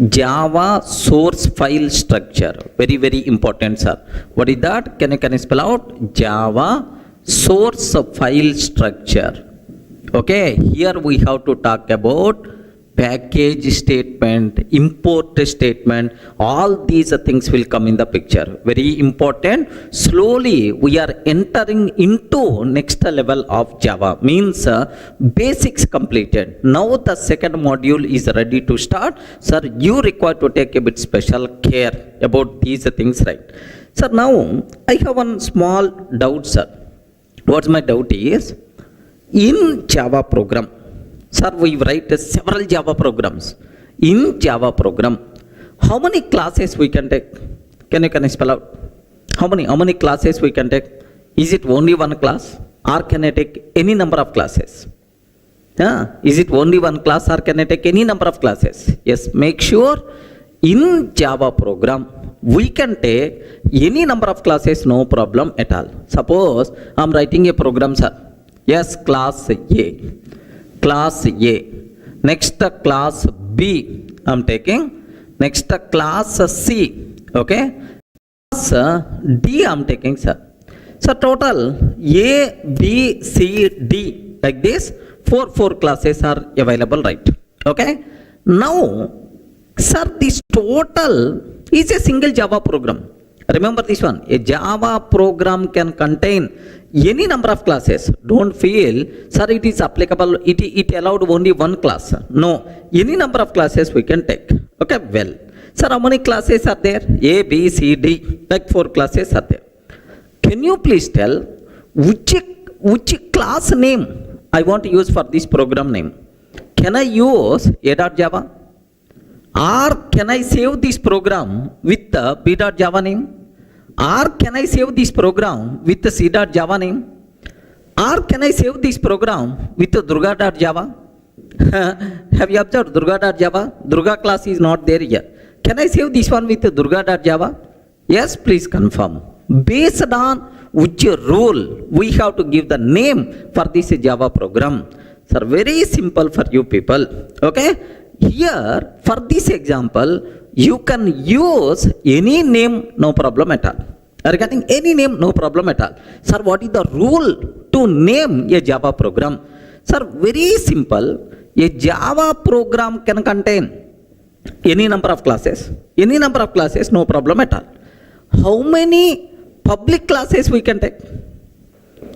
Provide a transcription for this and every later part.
Java source file structure, very important, sir. What is that? Can you spell out? Java source file structure. Okay, here we have to talk about package statement, import statement, all these things will come in the picture. Very important. Slowly we are entering into next level of Java, means basics completed. Now the second module is ready to start. Sir, you require to take a bit special care about these things, right? Sir, now I have one small doubt, sir. What's my doubt is, in Java program, sir, we write several Java programs. In Java program, how many classes we can take? Can you spell out? How many classes we can take? Is it only one class, or can I take any number of classes? Is it only one class, or can I take any number of classes? Yes, make sure in Java program we can take any number of classes, no problem at all. Suppose I am writing a program, sir. Yes, class A. Class A. Next class B I am taking. Next class C. Okay. Class D I am taking, sir. So total A, B, C, D, like this, four classes are available, right? Okay. Now, sir, this total is a single Java program. Remember this one. A Java program can contain any number of classes. Don't feel, sir, it is applicable, it allowed only one class. No, any number of classes we can take. Okay, well, sir, how many classes are there? A, B, C, D, like 4 classes are there. Can you please tell which class name I want to use for this program name? Can I use A.Java? Or can I save this program with the B.Java name? Or can I save this program with the C.Java name? Or can I save this program with the Durga.java? Have you observed Durga.java? Durga class is not there yet. Can I save this one with the Durga.java? Yes, please confirm. Based on which rule we have to give the name for this Java program? Sir, very simple for you people. Okay? Here, for this example, you can use any name, no problem at all. Regarding any name, no problem at all. Sir, what is the rule to name a Java program? Sir, very simple. A Java program can contain any number of classes. Any number of classes, no problem at all. How many public classes we can take?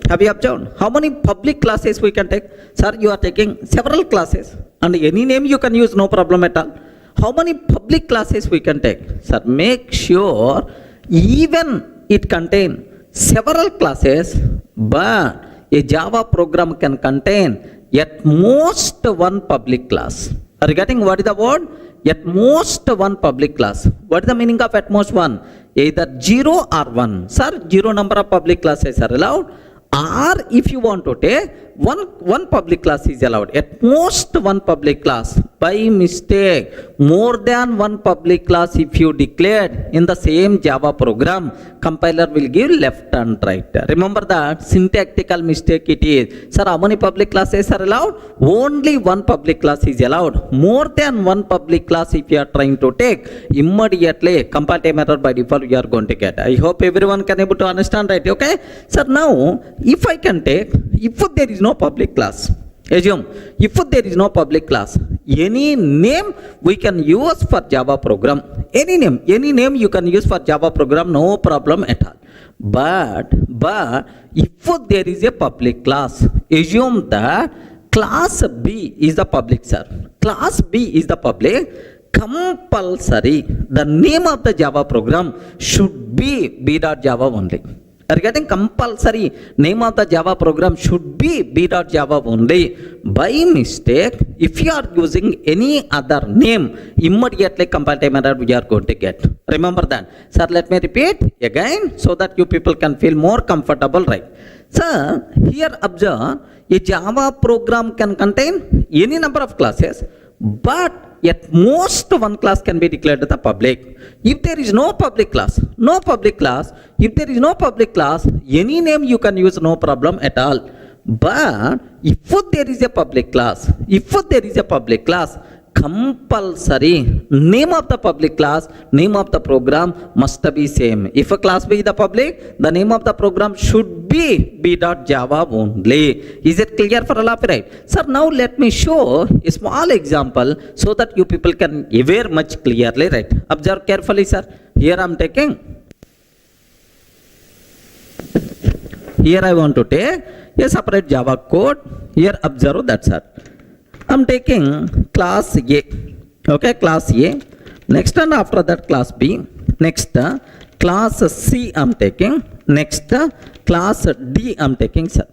Have you observed? How many public classes we can take? Sir, you are taking several classes, and any name you can use, no problem at all. How many public classes we can take? Sir, make sure even it contain several classes, but a Java program can contain at most one public class. Regarding what is the word? At most one public class. What is the meaning of at most one? Either 0 or 1. Sir, 0 number of public classes are allowed. Or if you want to take one public class is allowed. At most one public class. By mistake, more than one public class if you declared in the same Java program, compiler will give left and right. Remember that syntactical mistake it is. Sir, how many public classes are allowed? Only one public class is allowed. More than one public class if you are trying to take, immediately compiler error by default you are going to get. I hope everyone can able to understand, right? Okay. Sir, now if I can take, if there is no public class, assume if there is no public class, any name we can use for Java program. Any name you can use for Java program, no problem at all. But if there is a public class, assume that class B is the public, sir. Class B is the public. Compulsory, the name of the Java program should be B.Java only. Regarding compulsory, name of the Java program should be B.Java only. By mistake, if you are using any other name, immediately compiler error we are going to get. Remember that. Sir, let me repeat again so that you people can feel more comfortable, right? Sir, here observe, a Java program can contain any number of classes, but at most one class can be declared the public. If there is no public class, if there is no public class, any name you can use, no problem at all. But if there is a public class, compulsory name of the public class, name of the program must be same. If a class be the public, the name of the program should be b.java only. Is it clear for all of you, right? Sir, now let me show a small example so that you people can aware much clearly, right? Observe carefully, sir. Here I am taking, here I want to take a separate Java code. Here observe that, sir. I'm taking class A, okay, class A. Next, and after that class B. Next, class C I'm taking. Next, class D I'm taking, sir.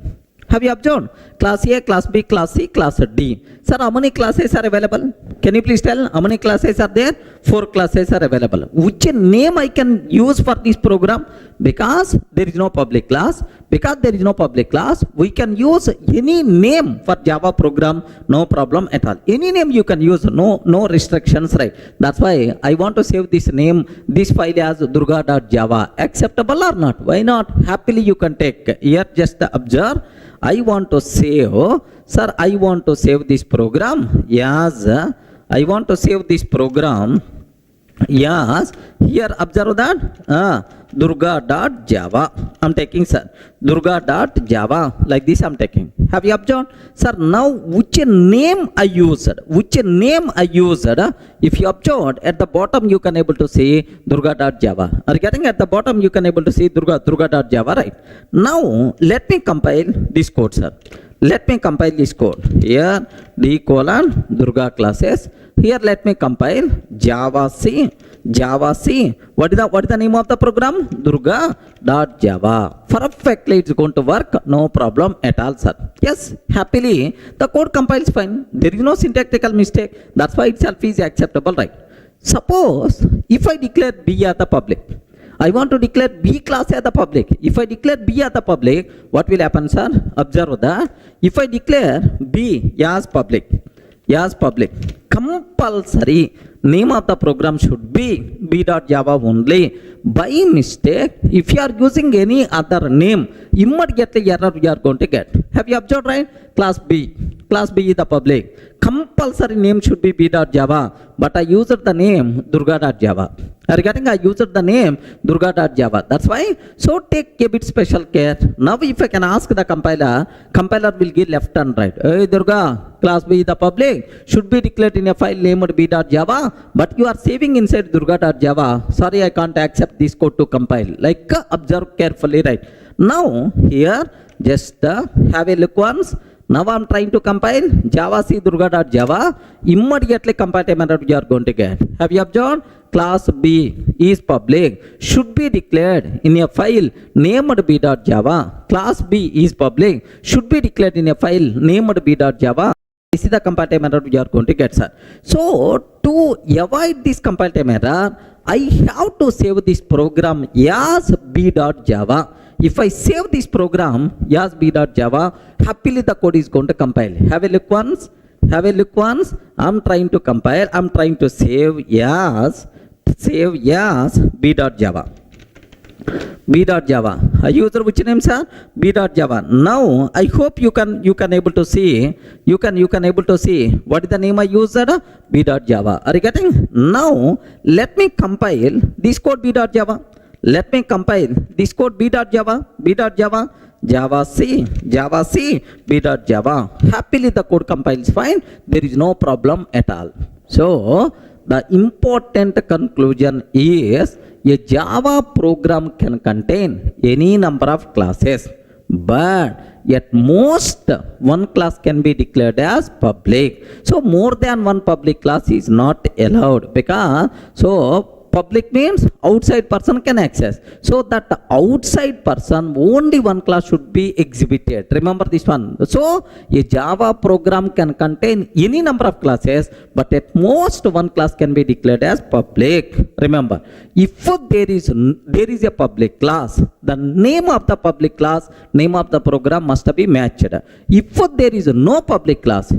Have you observed? Class A, class B, class C, class D. Sir, how many classes are available? Can you please tell how many classes are there? 4 classes are available. Which name I can use for this program? Because there is no public class. We can use any name for Java program, no problem at all. Any name you can use, no restrictions, right? That's why I want to save this name, this file as durga.java. Acceptable or not? Why not? Happily you can take. Here just observe. I want to save, sir, I want to save this program. Yes, I want to save this program. Yes, here observe that durga.java I'm taking, sir. Durga.java, like this I'm taking. Have you observed? Sir, now which name I used? If you observed, at the bottom you can able to see durga.java. Are you getting? At the bottom you can able to see durga.java, right? Now let me compile this code, sir. Let me compile this code. Here d:durga classes. Here let me compile Java C. What is the name of the program? Durga.java. Perfectly it's going to work, no problem at all, sir. Yes, happily the code compiles fine. There is no syntactical mistake. That's why itself is acceptable, right? Suppose if I declare B as the public, I want to declare B class as the public. If I declare B as the public, what will happen, sir? Observe that. If I declare B as public, compulsory name of the program should be b.java only. By mistake, if you are using any other name, immediately error you are going to get. Have you observed, right? Class B is the public. Compulsory name should be b.java, but I used the name durga.java. Are you getting? I used the name durga.java. That's why. So take a bit special care. Now if I can ask the compiler will give left and right. Hey Durga, class B is the public, should be declared in a file named b.java, but you are saving inside durga.java. Sorry, I can't accept this code to compile. Like observe carefully, right? Now here just have a look once. Now I'm trying to compile Java C durga.java. Immediately compile error you are going to get. Have you observed? Class B is public, should be declared in a file named b.java. Class B is public, should be declared in a file named b.java. This is the compile time error you are going to get, sir. So to avoid this compile time error, I have to save this program as b.java. If I save this program as b.java, happily the code is going to compile. Have a look once. I'm trying to compile. I'm trying to save as b.java. I use which name, sir? b.java. Now I hope you can able to see. You can able to see what is the name I used? b.java. Are you getting? Now let me compile this code b.java. b.java. Java C b.java. Happily the code compiles fine. There is no problem at all. So the important conclusion is a Java program can contain any number of classes, but at most one class can be declared as public. So more than one public class is not allowed, because so public means outside person can access. So that outside person, only one class should be exhibited. Remember this one. So a Java program can contain any number of classes, but at most one class can be declared as public. Remember, if there is a public class, the name of the public class, name of the program must be matched. If there is no public class,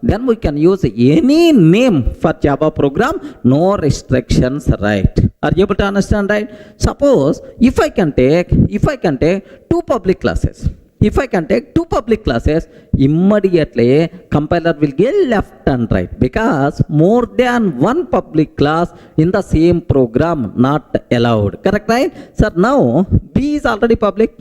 then we can use any name for Java program, no restrictions, right? Are you able to understand, right? Suppose if I can take two public classes, immediately compiler will get left and right, because more than one public class in the same program not allowed. Correct, right? So now B is already public.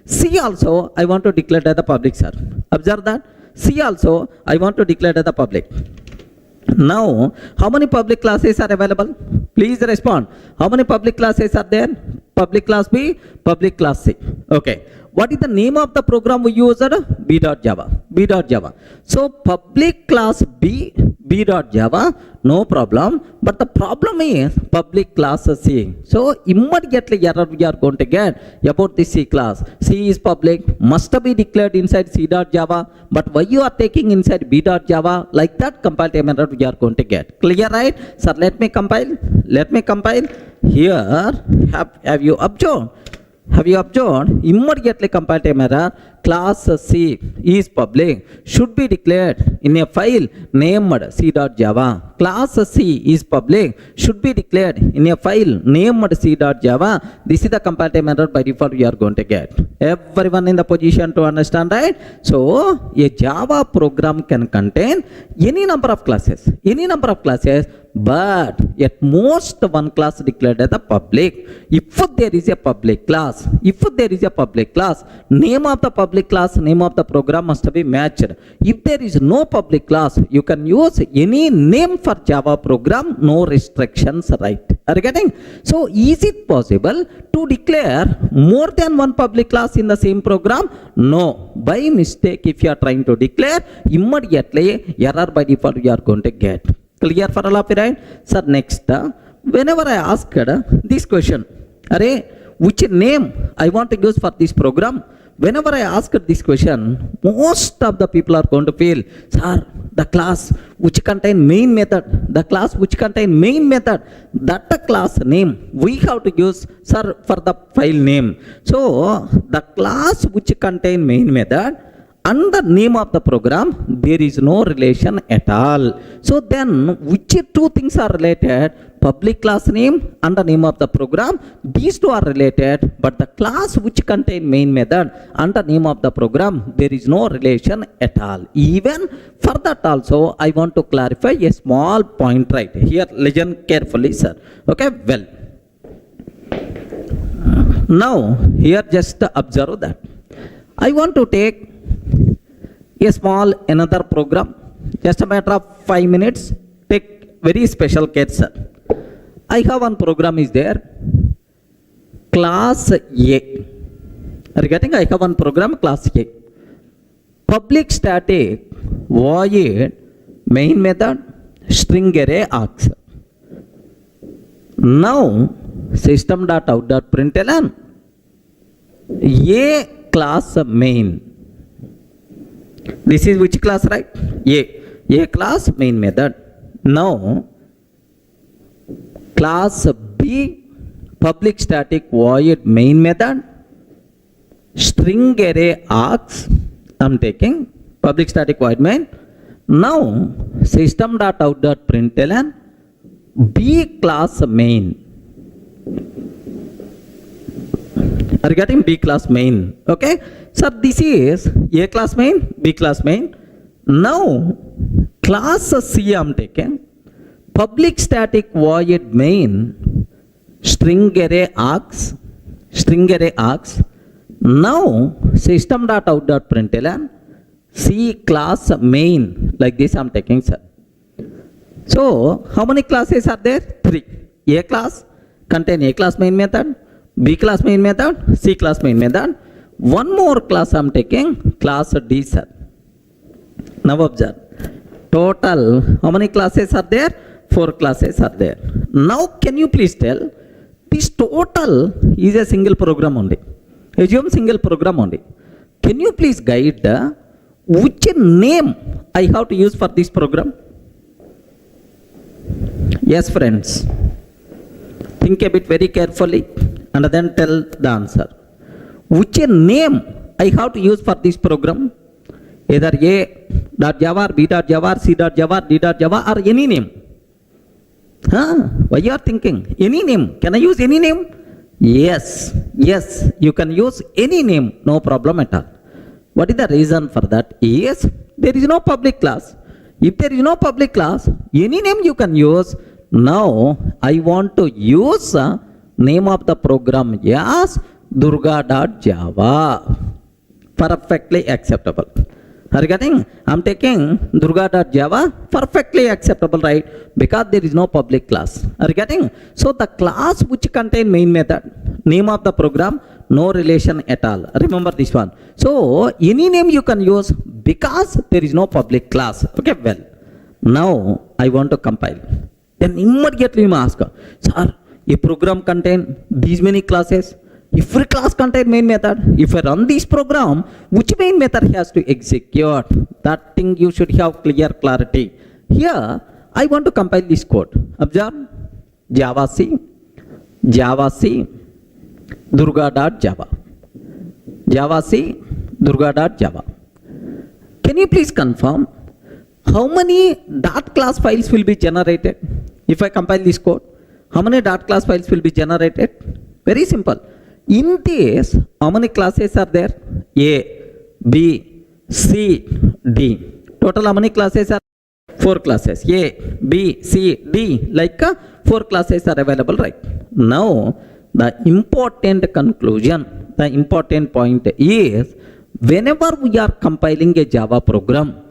C also I want to declare as the public, sir. Observe that. C also I want to declare as the public. Now, how many public classes are available? Please respond. How many public classes are there? Public class B, public class C. Okay. What is the name of the program we used? B.Java. So, public class B.Java, no problem. But the problem is public class C. So, immediately error we are going to get about the C class. C is public, must be declared inside C.Java. But why you are taking inside B.Java? Like that compile time error we are going to get. Clear, right? Sir, let me compile. Here, have you observed? Immediately compile time error. Class C is public, should be declared in a file named C.Java. Class C is public, should be declared in a file named C.Java. This is the compile time error by default we are going to get. Everyone in the position to understand, right? So a Java program can contain any number of classes, but at most one class declared as the public. If there is a public class, name of the public class, name of the program must be matched. If there is no public class, you can use any name for Java program, no restrictions, right? Are you getting? So is it possible to declare more than one public class in the same program? No. By mistake, if you are trying to declare, immediately error by default you are going to get. Clear for all of you, right? Sir, next, whenever I asked this question, which name I want to use for this program, whenever I ask this question, most of the people are going to feel, sir, the class which contain main method, that class name we have to use, sir, for the file name. So the class which contain main method and the name of the program, there is no relation at all. So then, which two things are related? Public class name and the name of the program. These two are related, but the class which contain main method and the name of the program, there is no relation at all. Even for that also, I want to clarify a small point right here. Listen carefully, sir. Okay, well. Now, here just observe that. I want to take a small another program, just a matter of 5 minutes. Take very special case, sir. I have one program is there, class A. Are you getting? I have one program, class A. Public static void main method string array args. Now system.out.println A class main. This is which class, right? A class main method. Now class B public static void main method string array args. I'm taking public static void main. Now system.out.println B class main. Are you getting? B class main? Okay. So this is A class main, B class main. Now class C I'm taking public static void main string array args. Now system.out.println C class main, like this I'm taking, sir. So how many classes are there? 3. A class contain A class main method, B class main method, C class main method. One more class I'm taking, class D, sir. Now observe. Total, how many classes are there? 4 classes are there. Now can you please tell, this total is a single program only. Assume single program only. Can you please guide which name I have to use for this program? Yes, friends. Think a bit very carefully and then tell the answer. Which name I have to use for this program? Either A.Java or B.Java or C.Java, D.Java or any name. Why you are thinking? Any name. Can I use any name? Yes, you can use any name, no problem at all. What is the reason for that? Yes, there is no public class. If there is no public class, any name you can use. Now, I want to use name of the program as Durga.java. Perfectly acceptable. Are you getting? I'm taking Durga.java, perfectly acceptable, right? Because there is no public class. Are you getting? So the class which contain main method, name of the program, no relation at all. Remember this one. So any name you can use because there is no public class. Okay, well, now I want to compile. Then immediately you ask, sir, a program contain these many classes. Every class contains main method. If I run this program, which main method has to execute? That thing you should have clear clarity. Here, I want to compile this code. Observe, Java C, Durga.java. Java C, Durga.java. Can you please confirm how many dot class files will be generated? If I compile this code, how many dot class files will be generated? Very simple. In this, how many classes are there? A, B, C, D. Total how many classes are? 4 classes. A, B, C, D. Like 4 classes are available, right? Now, the important conclusion, the important point is, whenever we are compiling a Java program,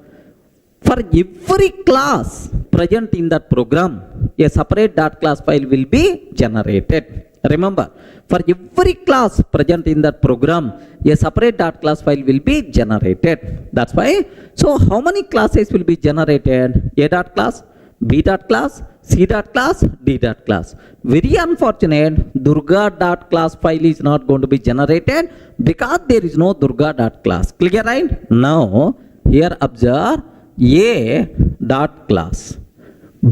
for every class present in that program, a separate dot class file will be generated. Remember, for every class present in that program, a separate dot class file will be generated. That's why. So how many classes will be generated? A dot class, B dot class, C dot class, D dot class. Very unfortunate, Durga dot class file is not going to be generated because there is no Durga dot class. Clear, right? Now, here observe A dot class,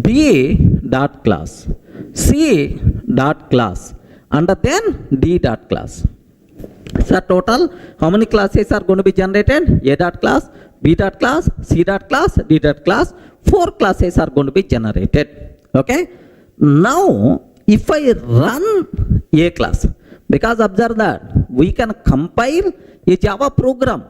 B dot class, C dot class, and then D dot class. So total, how many classes are going to be generated? A dot class, B dot class, C dot class, D dot class. 4 classes are going to be generated. Okay. Now, if I run A class, because observe that we can compile a Java program,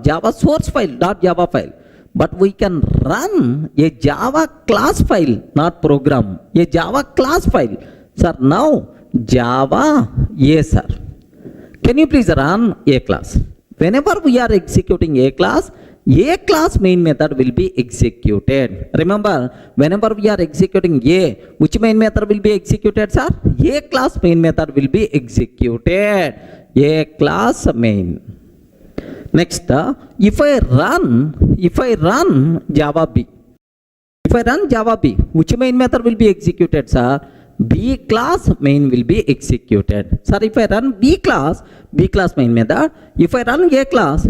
Java source file, .java file. But we can run a Java class file, not program, a Java class file. Sir, now Java, yes sir. Can you please run A class? Whenever we are executing A class main method will be executed. Remember, whenever we are executing A, which main method will be executed, sir? A class main method will be executed. A class main. Next, if I run Java B, which main method will be executed, sir? B class main will be executed. Sir, if I run B class main method. If I run A class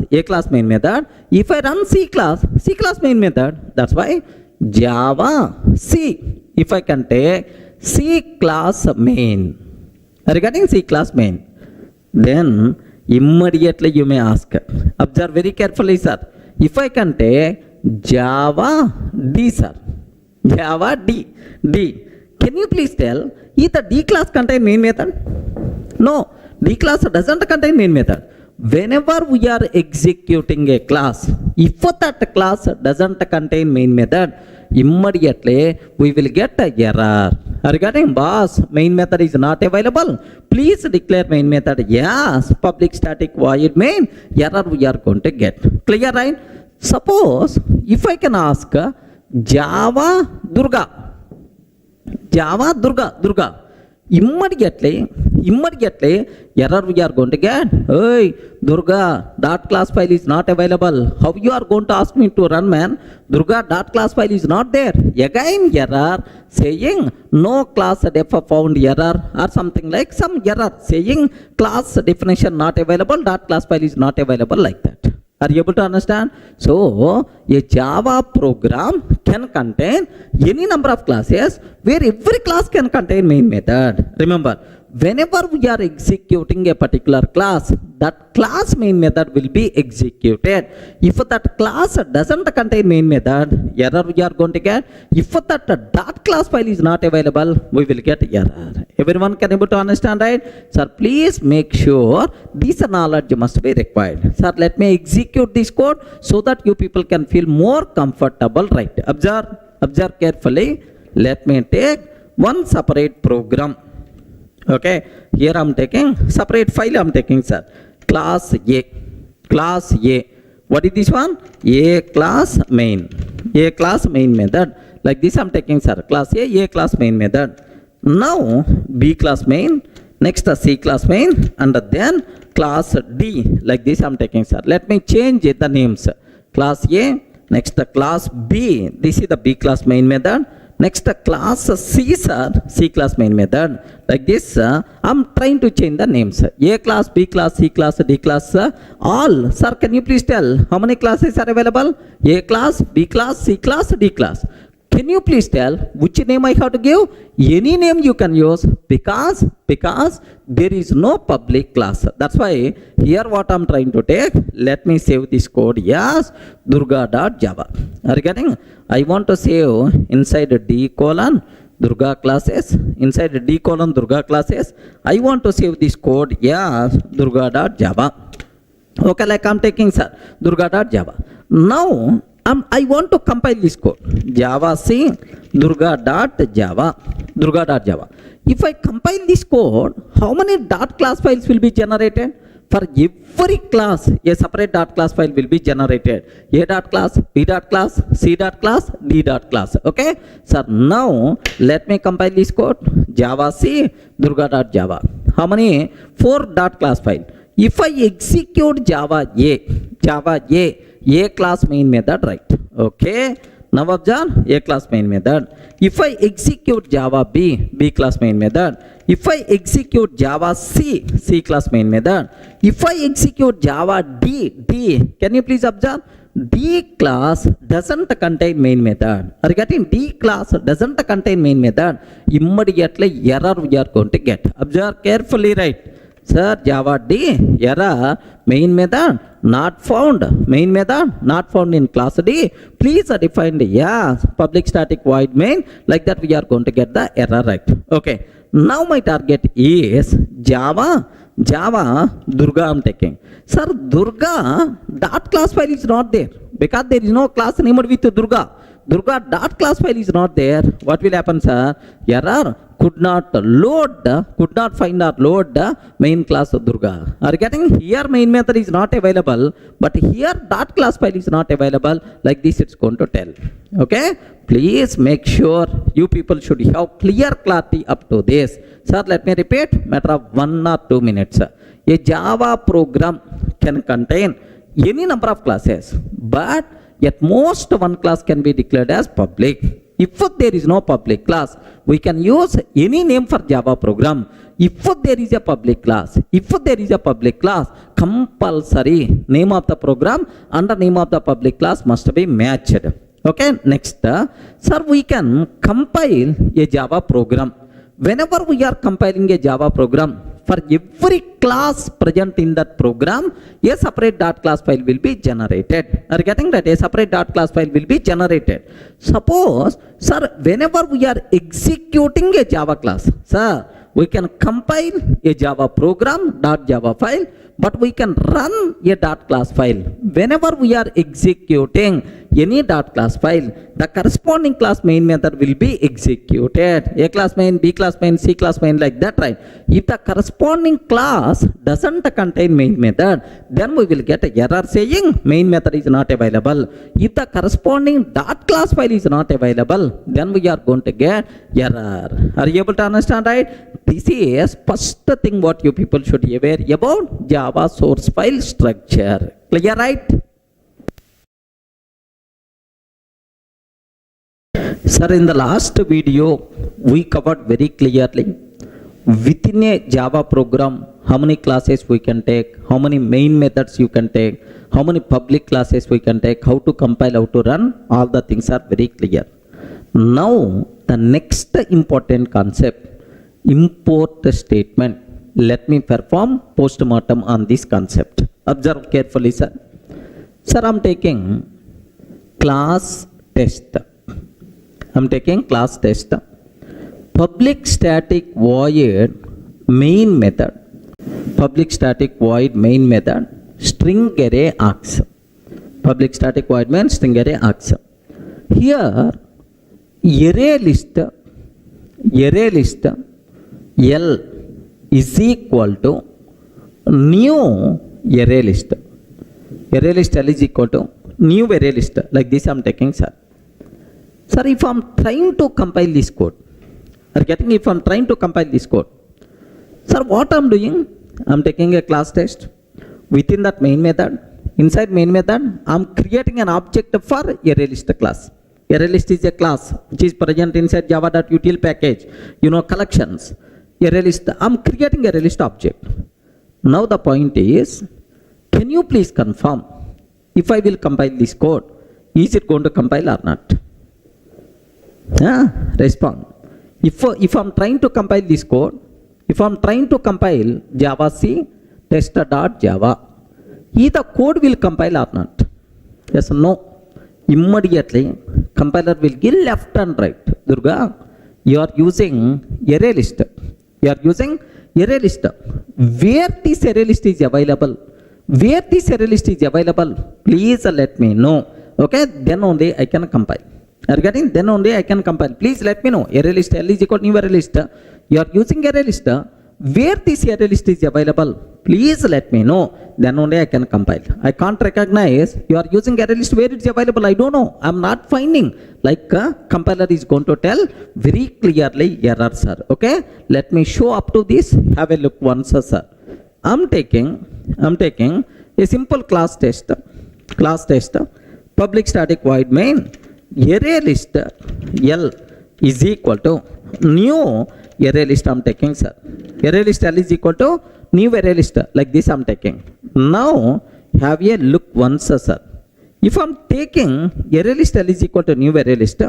main method. If I run C class main method. That's why Java C. If I can take C class main. Regarding C class main, then immediately you may ask. Observe very carefully, sir. If I can take Java D, sir. Java D. Can you please tell, is the D class contain main method? No, D class doesn't contain main method. Whenever we are executing a class, if that class doesn't contain main method, immediately we will get an error. Regarding boss, main method is not available. Please declare main method. Yes, public static void main. Error we are going to get. Clear, right? Suppose, if I can ask Java Durga. Immediately immediately error we are going to get. Hey, Durga, dot class file is not available. How you are going to ask me to run, man? Durga, dot class file is not there. Again error saying no class def found error or something like some error saying class definition not available, dot class file is not available, like that. Are you able to understand? So a Java program can contain any number of classes where every class can contain main method. Remember, whenever we are executing a particular class, that class main method will be executed. If that class doesn't contain main method, error we are going to get. If that dot class file is not available, we will get error. Everyone can able to understand, right? Sir, please make sure this knowledge must be required. Sir, let me execute this code so that you people can feel more comfortable, right? Observe carefully. Let me take one separate program. Okay, here I'm taking separate file. I'm taking, sir, class A. What is this one? A class main method. Like this I'm taking, sir, class A class main method. Now B class main, next C class main, and then class D. Like this I'm taking, sir. Let me change the names. Class A, next class B. This is the B class main method. Next class C, sir, C class main method. Like this, I'm trying to change the names. A class, B class, C class, D class, all. Sir, can you please tell how many classes are available? A class, B class, C class, D class. Can you please tell which name I have to give? Any name you can use, because there is no public class. That's why here what I'm trying to take, let me save this code as durga.java. Are you getting? I want to save inside D colon Durga classes, inside D colon Durga classes. I want to save this code as durga.java. Okay, like I'm taking, sir, durga.java. Now I want to compile this code. Java C Durga.java. If I compile this code, how many dot class files will be generated? For every class, a separate dot class file will be generated. A dot class, B dot class, C dot class, D dot class. Okay? So now let me compile this code. Java C Durga.java. How many? 4 dot class file. If I execute Java A class main method, right? Okay. Now observe A class main method. If I execute Java B class main method. If I execute Java C class main method. If I execute Java D, can you please observe? D class doesn't contain main method. Are you getting? D class doesn't contain main method. Immediately error we are going to get. Observe carefully, right? Sir, Java D, error, main method not found. Main method not found in class D. Please define the public static void main. Like that we are going to get the error, right? Okay. Now my target is Java Durga I'm taking. Sir, Durga dot class file is not there because there is no class named with Durga. Durga dot class file is not there. What will happen, sir? Error, could not find or load the main class of Durga. Are you getting? Here main method is not available, but here dot class file is not available. Like this it's going to tell. Okay? Please make sure you people should have clear clarity up to this. Sir, let me repeat, matter of 1 or 2 minutes. A Java program can contain any number of classes, but at most one class can be declared as public. If there is no public class, we can use any name for Java program. If there is a public class, compulsory name of the program and the name of the public class must be matched. Okay, next, sir, we can compile a Java program. Whenever we are compiling a Java program, for every class present in that program, a separate dot class file will be generated. Are you getting that? A separate dot class file will be generated. Suppose, sir, whenever we are executing a Java class, sir, we can compile a Java program .java file, but we can run a dot class file. Whenever we are executing any dot class file, the corresponding class main method will be executed. A class main, B class main, C class main, like that, right? If the corresponding class doesn't contain main method, then we will get an error saying main method is not available. If the corresponding dot class file is not available, then we are going to get error. Are you able to understand, right? this is first thing what you people should be aware about Java source file structure. Clear, right? Sir, in the last video, we covered very clearly within a Java program how many classes we can take, how many main methods you can take, how many public classes we can take, how to compile, how to run, all the things are very clear. Now, the next important concept, import statement. Let me perform postmortem on this concept. Observe carefully, sir. Sir, I'm taking class test. I'm taking class test. Public static void main method. Public static void main method. String array args. Public static void main string array args. Here, array list L is equal to new array list. Array list L is equal to new array list. Like this I'm taking, sir. Sir, if I'm trying to compile this code, if I'm trying to compile this code, sir, what I'm doing? I'm taking a class test. Within that main method, inside main method, I'm creating an object for array list class. Array list is a class which is present inside java.util package. You know, collections. Array list, I'm creating array list object. Now the point is, can you please confirm if I will compile this code, is it going to compile or not? Respond. If I'm trying to compile this code, if I'm trying to compile Java C test.java, either code will compile or not? Yes or no? Immediately, compiler will give left and right. Durga, you are using array list. You are using array list. Where this array list is available? Where this array list is available? Please let me know. Okay, then only I can compile. Are you getting? Then only I can compile. Please let me know. Array list L is equal to new array list. You are using array list. Where this array list is available? Please let me know. Then only I can compile. I can't recognize you are using array list where it's available. I don't know. I'm not finding. Like compiler is going to tell very clearly error, sir. Okay. Let me show up to this. Have a look once, sir. I'm taking a simple class test. Public static void main. Array list L is equal to new array list I'm taking, sir. Array list L is equal to new array list. Like this I'm taking. Now have a look once, sir. If I'm taking array list L is equal to new array list,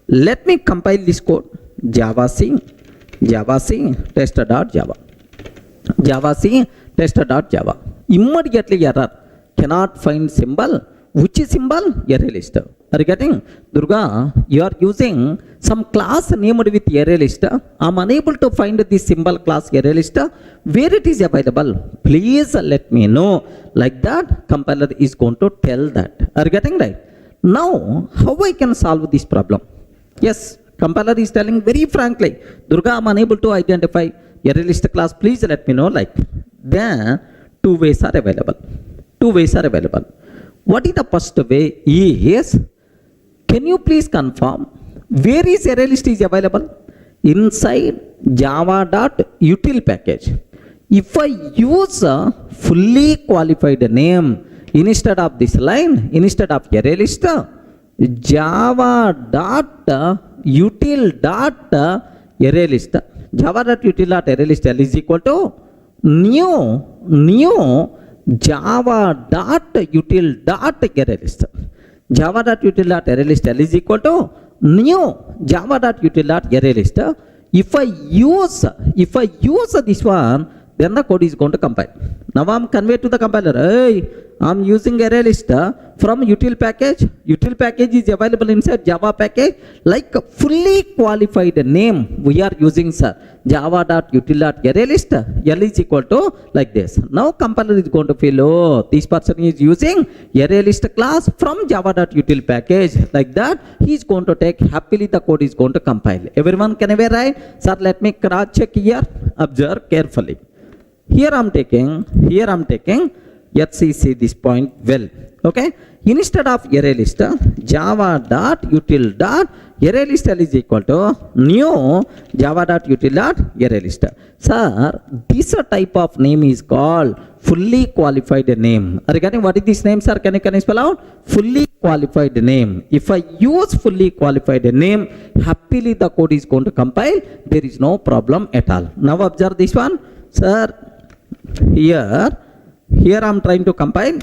let me compile this code. Java C test.java. Java C test.java. Immediately error. Cannot find symbol. Which is symbol? Array list. Are you getting? Durga, you are using some class named with array list. I'm unable to find this symbol class array list. Where it is available? Please let me know. Like that, compiler is going to tell that. Are you getting right? Now, how I can solve this problem? Yes, compiler is telling very frankly, Durga, I'm unable to identify array list class. Please let me know. Like, then two ways are available. What is the first way is, can you please confirm where is array list is available? Inside java.util package. If I use a fully qualified name instead of this line, instead of array list, java.util.array list. Java.util.array list L is equal to new java.util.array list. Java.util.array list L is equal to new java.util.array list. If I use this one, then the code is going to compile. Now I'm conveyed to the compiler. Hey, I'm using array list from util package. Util package is available inside Java package. Like fully qualified name we are using, sir. Java.util.array list L is equal to like this. Now compiler is going to feel, oh, this person is using array list class from Java.util package. Like that, he is going to take happily the code is going to compile. Everyone can aware, right? Sir, let me cross check here. Observe carefully. Here I'm taking Let's see this point well. Okay, instead of array list, java dot util dot array list is equal to new java dot util dot array list. Sir, this type of name is called fully qualified name. Regarding what is this name, sir? Can you spell out? Fully qualified name. If I use fully qualified name, happily the code is going to compile. There is no problem at all. Now observe this one, sir. Here I am trying to compile.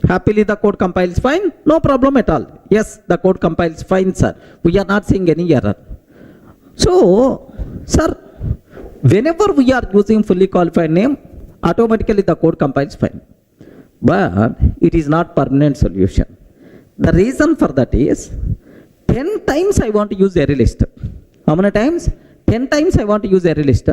Happily the code compiles fine, no problem at all. Yes, the code compiles fine, sir. We are not seeing any error. So, sir, whenever we are using fully qualified name, automatically the code compiles fine. But it is not permanent solution. The reason for that is 10 times I want to use array list. How many times? 10 times I want to use array list.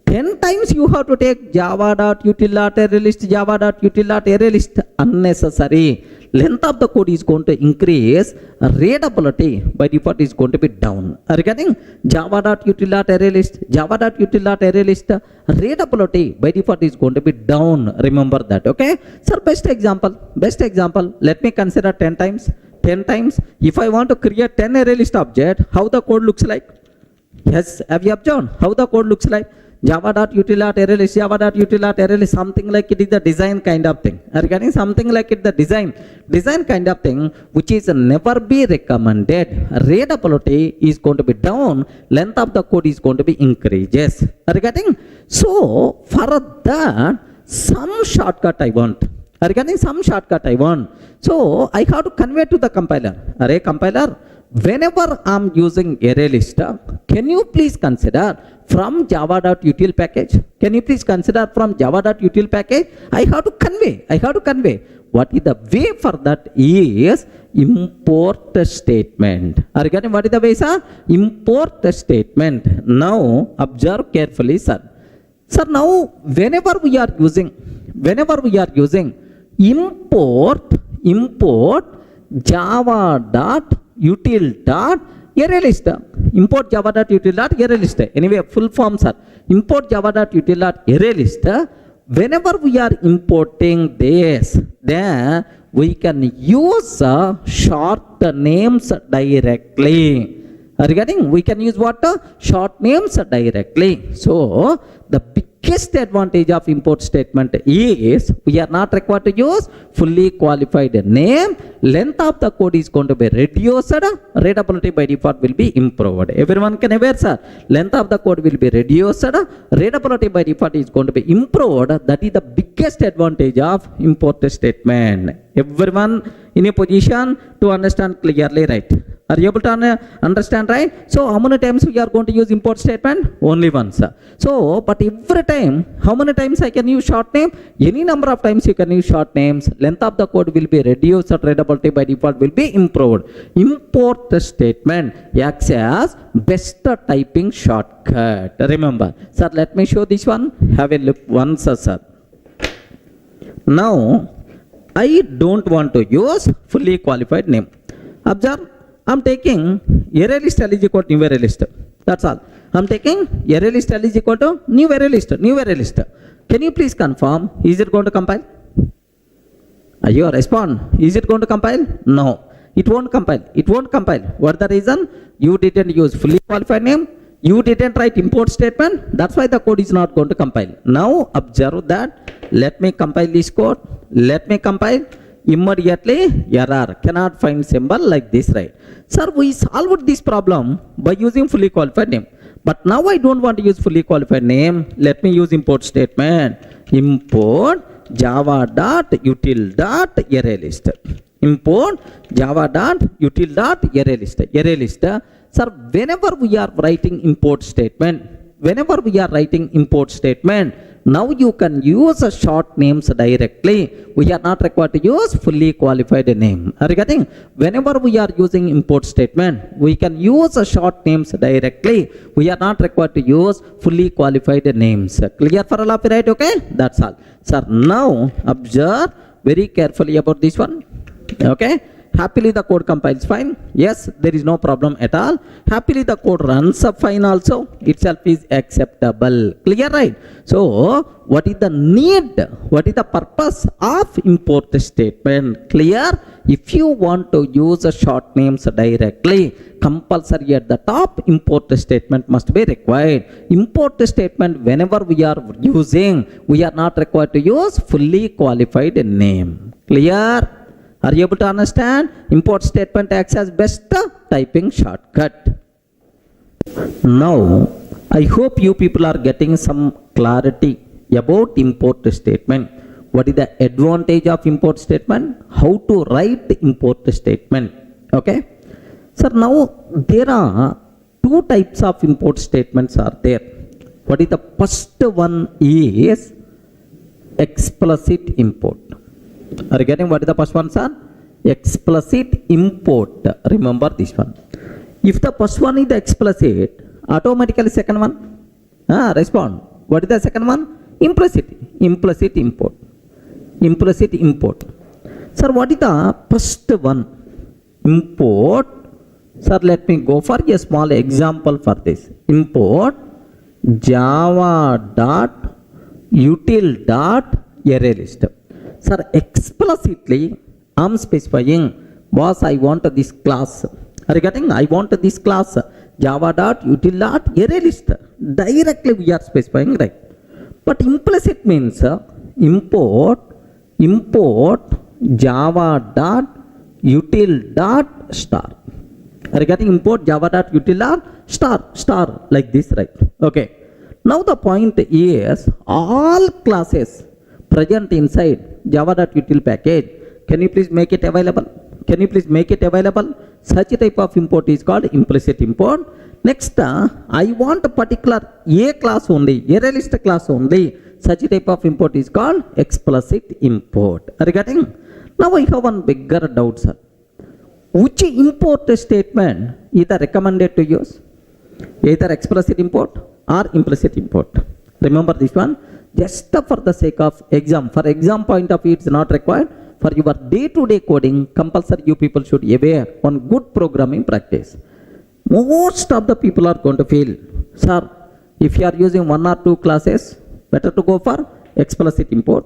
10 times you have to take java.util.array list, java.util.array list. Unnecessary. Length of the code is going to increase. Readability by default is going to be down. Regarding java.util.array list, java.util.array list, readability by default is going to be down. Remember that, okay? Sir, best example. Let me consider 10 times. 10 times. If I want to create 10 array list object, how the code looks like? Yes, have you observed how the code looks like? Java.util.array list, java.util.array list, something like it is the design kind of thing. Regarding something like it, the design kind of thing, which is never be recommended. Readability is going to be down. Length of the code is going to be increases. Regarding, so for that, some shortcut I want. Regarding some shortcut I want. So I have to convey to the compiler. Array compiler, whenever I'm using array list, can you please consider from java.util package? Can you please consider from java.util package? I have to convey. What is the way for that is import statement. Regarding what is the way, sir? Import statement. Now observe carefully, sir. Sir, now whenever we are using import java.util.array list. Import java.util.array list. Anyway, full form, sir. Import java.util.array list. Whenever we are importing this, then we can use short names directly. Regarding, we can use what? Short names directly. So, the biggest advantage of import statement is we are not required to use fully qualified name. Length of the code is going to be reduced. Readability by default will be improved. Everyone can aware, sir. Length of the code will be reduced. Readability by default is going to be improved. That is the biggest advantage of import statement. Everyone in a position to understand clearly, right? Are you able to understand, right? So how many times we are going to use import statement? Only once. So, but every time, how many times I can use short name? Any number of times you can use short names. Length of the code will be reduced. Readability by default will be improved. Import statement acts as best typing shortcut. Remember, sir, let me show this one. Have a look once, sir. Now, I don't want to use fully qualified name. Observe. I'm taking array list is equal to new array list. That's all. I'm taking array list is equal to new array list. Can you please confirm? Is it going to compile? You respond. Is it going to compile? No. It won't compile. What the reason? You didn't use fully qualified name. You didn't write import statement. That's why the code is not going to compile. Now observe that. Let me compile this code. Immediately error, cannot find symbol like this, right? Sir, we solved this problem by using fully qualified name. But now I don't want to use fully qualified name. Let me use import statement. Import java.util.array list. Import java.util.array list. Sir, whenever we are writing import statement, now you can use a short names directly. We are not required to use fully qualified name. Are you getting? Whenever we are using import statement, we can use a short names directly. We are not required to use fully qualified names. Clear for all of you, right? Okay, that's all. Sir, now observe very carefully about this one. Okay, Happily the code compiles fine. Yes, there is no problem at all. Happily the code runs up fine also. Itself is acceptable. Clear, right? So what is the need? What is the purpose of import statement? Clear? If you want to use a short names directly, compulsory at the top import statement must be required. Import statement whenever we are using, we are not required to use fully qualified name. Clear? Are you able to understand? Import statement acts as best typing shortcut. Now, I hope you people are getting some clarity about import statement. What is the advantage of import statement? How to write import statement? Okay. So now there are two types of import statements are there. What is the first one is explicit import. Are you getting what is the first one, sir? Explicit import. Remember this one. If the first one is the explicit, automatically second one respond. What is the second one? Implicit. Implicit import. Implicit import. Sir, what is the first one? Import. Sir, let me go for a small example for this. Import java.util.arraylist. Sir, explicitly I am specifying, boss, I want this class. Are you getting? I want this class java.util.arraylist. Directly we are specifying, right? But implicit means import java.util.star. Are you getting? Import java.util.star like this, right? Okay. Now the point is all classes present inside java.util package. Can you please make it available? Can you please make it available? Such type of import is called implicit import. Next, I want a particular A class only, ArrayList class only. Such type of import is called explicit import. Are you getting? Now I have one bigger doubt, sir. Which import statement is recommended to use? Either explicit import or implicit import. Remember this one. Just for the sake of exam, for exam point of view, it's not required. For your day-to-day coding, compulsory you people should aware on good programming practice. Most of the people are going to feel, sir, if you are using one or two classes, better to go for explicit import.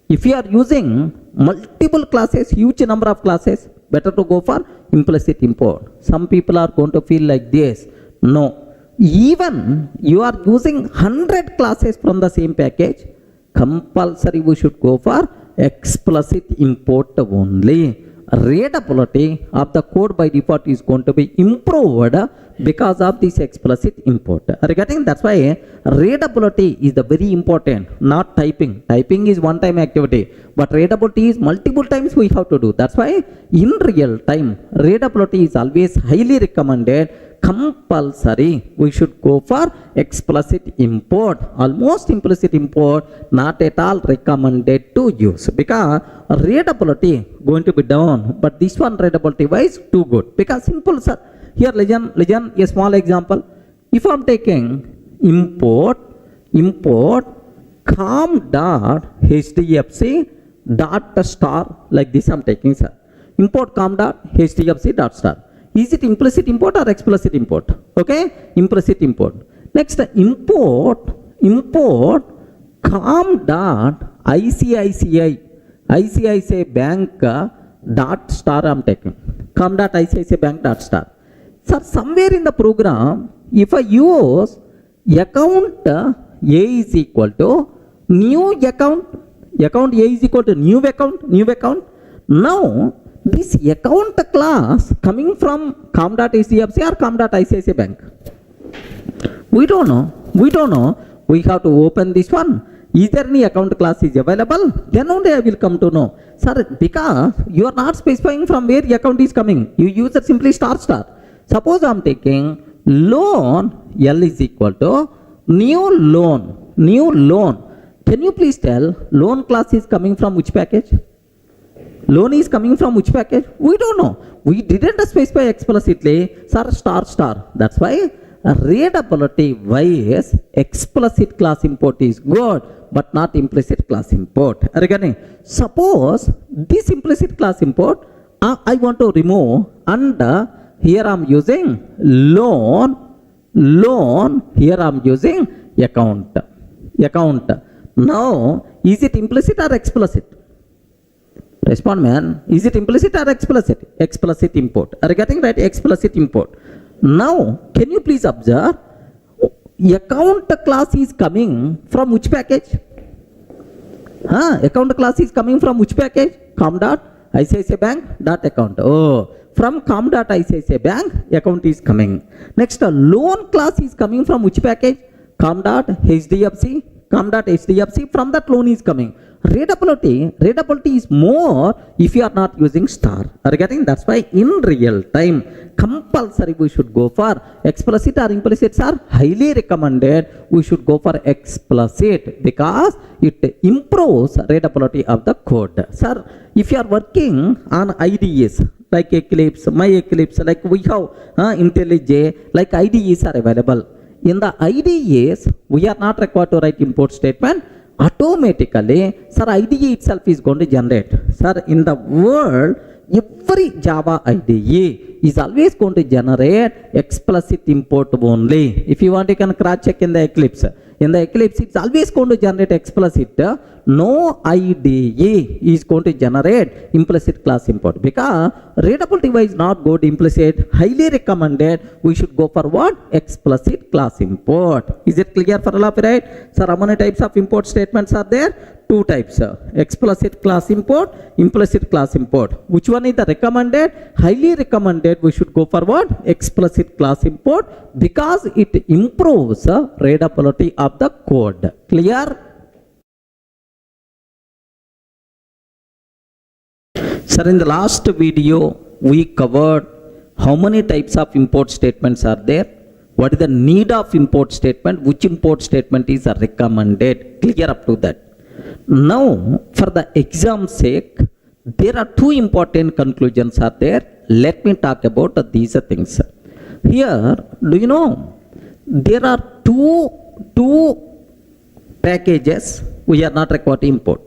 If you are using multiple classes, huge number of classes, better to go for implicit import. Some people are going to feel like this. No. Even you are using 100 classes from the same package, compulsory we should go for explicit import only. Readability of the code by default is going to be improved because of this explicit import. Are you getting? That's why readability is the very important, not typing. Typing is one time activity, but readability is multiple times we have to do. That's why in real time, readability is always highly recommended. Compulsory we should go for explicit import. Almost implicit import not at all recommended to use because readability going to be down, but this one readability wise too good because simple, sir. Here listen a small example. If I am taking import com.hdfc.star like this, I am taking, sir. Import com.hdfc.star. Is it implicit import or explicit import? Okay, implicit import. Next, import com.ICICI bank dot star I am taking. Com.ICICI bank dot star. Sir, somewhere in the program, if I use account A is equal to new account A is equal to new account. Now, this account class coming from com.hdfc or com.ICICI bank? We don't know. We have to open this one. Is there any account class is available? Then only I will come to know. Sir, because you are not specifying from where the account is coming. You use it simply star. Suppose I am taking loan L is equal to new loan. Can you please tell loan class is coming from which package? Loan is coming from which package? We don't know. We didn't specify explicitly, sir, star. That's why readability wise explicit class import is good, but not implicit class import. Regarding, suppose this implicit class import I want to remove, and here I'm using loan, here I'm using account. Now, is it implicit or explicit? Respond, man. Is it implicit or explicit? Explicit import. Are you getting right? Explicit import. Now, can you please observe? Account class is coming from which package? Account class is coming from which package? Com.ICICI Bank dot account. Oh, from com.ICICI Bank account is coming. Next, loan class is coming from which package? Com.HDFC. Com.HDFC, from that loan is coming. Readability is more if you are not using star. Are you getting? That's why in real time, compulsory we should go for explicit or implicit are highly recommended. We should go for explicit because it improves readability of the code. Sir, if you are working on IDEs like Eclipse, My Eclipse, like we have IntelliJ, like IDEs are available. In the IDEs, we are not required to write import statement. Automatically, sir, IDE itself is going to generate. Sir, in the world, every Java IDE is always going to generate explicit import only. If you want, you can cross check in the Eclipse. In the Eclipse, it's always going to generate explicit. No IDE is going to generate implicit class import because readability wise not good implicit. Highly recommended. We should go for what? Explicit class import. Is it clear for all of you, right? Sir, how many types of import statements are there? Two types. Explicit class import, implicit class import. Which one is the recommended? Highly recommended. We should go for what? Explicit class import because it improves readability of the code. Clear? Sir, in the last video, we covered how many types of import statements are there. What is the need of import statement? Which import statement is recommended? Clear up to that. Now, for the exam sake, there are two important conclusions are there. Let me talk about these things. Here, do you know, there are two packages we are not required to import.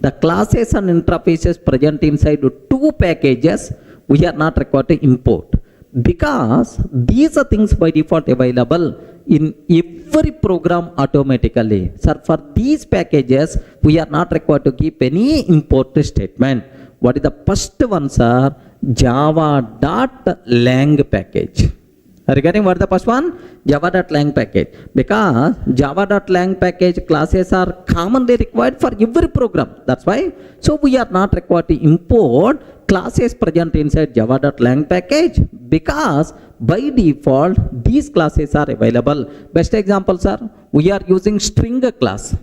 The classes and interfaces present inside two packages we are not required to import because these are things by default available in every program automatically. Sir, for these packages we are not required to keep any import statement. What is the first one, sir? Java.lang package. Are you getting what the first one? Java.lang package. Because Java.lang package classes are commonly required for every program. That's why. So we are not required to import classes present inside Java.lang package because by default these classes are available. Best examples are we are using string class.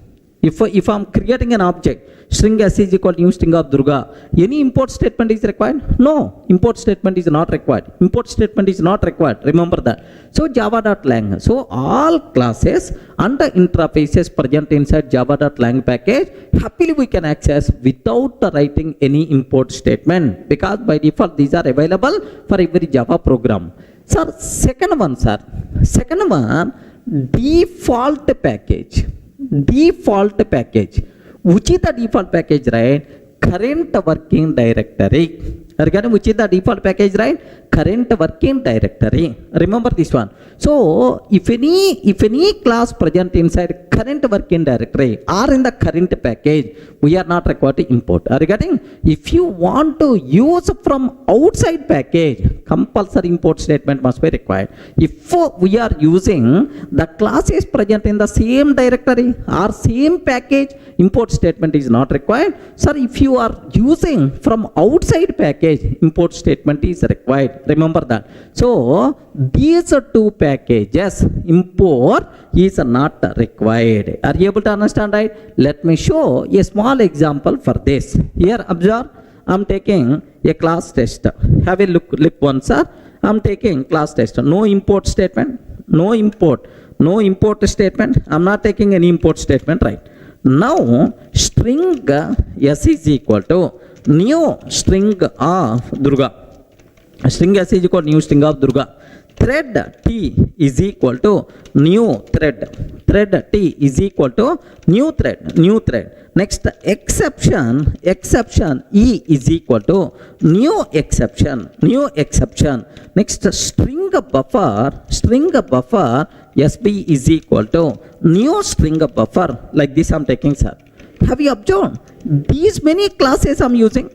If I'm creating an object, string s is equal to new string of Durga, any import statement is required? No, import statement is not required. Import statement is not required. Remember that. So Java.lang. So all classes and the interfaces present inside Java.lang package, happily we can access without writing any import statement because by default these are available for every Java program. Sir, second one, default package. Default package. Which is the default package, right? Current working directory. Again, which is the default package, right? Current working directory. Remember this one. So, if any class present inside current working directory or in the current package, we are not required to import. Are you getting? If you want to use from outside package, compulsory import statement must be required. If we are using the classes present in the same directory or same package, import statement is not required. Sir, if you are using from outside package, import statement is required. Remember that. So, these two packages, import is not required. Are you able to understand, right? Let me show a small example for this. Here, observe, I am taking a class test. Have a look once, sir. I am taking class test. No import statement. No import statement. I am not taking any import statement, right? Now, string s is equal to new string of Durga. String s is equal to new string of Durga. thread T is equal to new thread. Thread T is equal to new thread. Next, exception E is equal to new exception. Next, string buffer SB is equal to new string buffer. Like this I'm taking, sir. Have you observed? These many classes I'm using.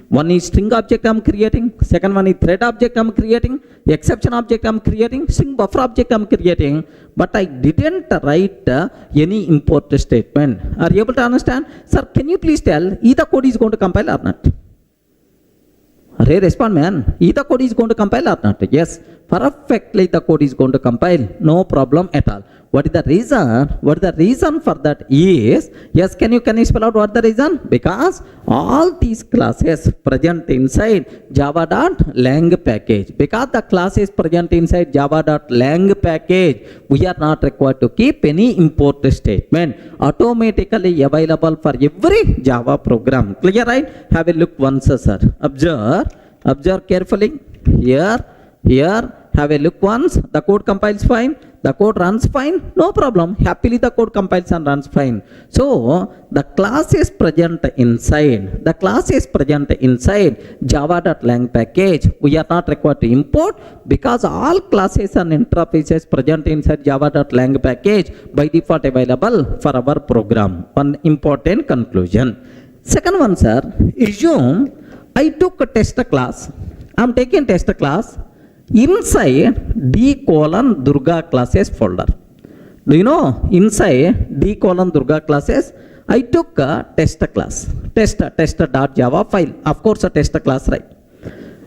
One is string object I'm creating. Second one is thread object I'm creating. Exception object I'm creating. String buffer object I'm creating. But I didn't write any import statement. Are you able to understand? Sir, can you please tell either code is going to compile or not? Array, respond, man. Either code is going to compile or not? Yes, perfectly the code is going to compile. No problem at all. What is the reason? For that is, yes, can you spell out what the reason? Because all these classes present inside java.lang package. Because the class is present inside java.lang package, we are not required to keep any import statement. Automatically available for every Java program. Clear, right? Have a look once, sir. Observe carefully. Here, have a look once. The code compiles fine. The code runs fine. No problem. Happily the code compiles and runs fine. So, the class is present inside java.lang package. We are not required to import because all classes and interfaces present inside java.lang package by default available for our program. One important conclusion. Second one, sir. Assume I took a test class. I am taking test class inside D:Durga classes folder. Do you know inside D:Durga classes I took a test class, test.java file, of course a test class, right?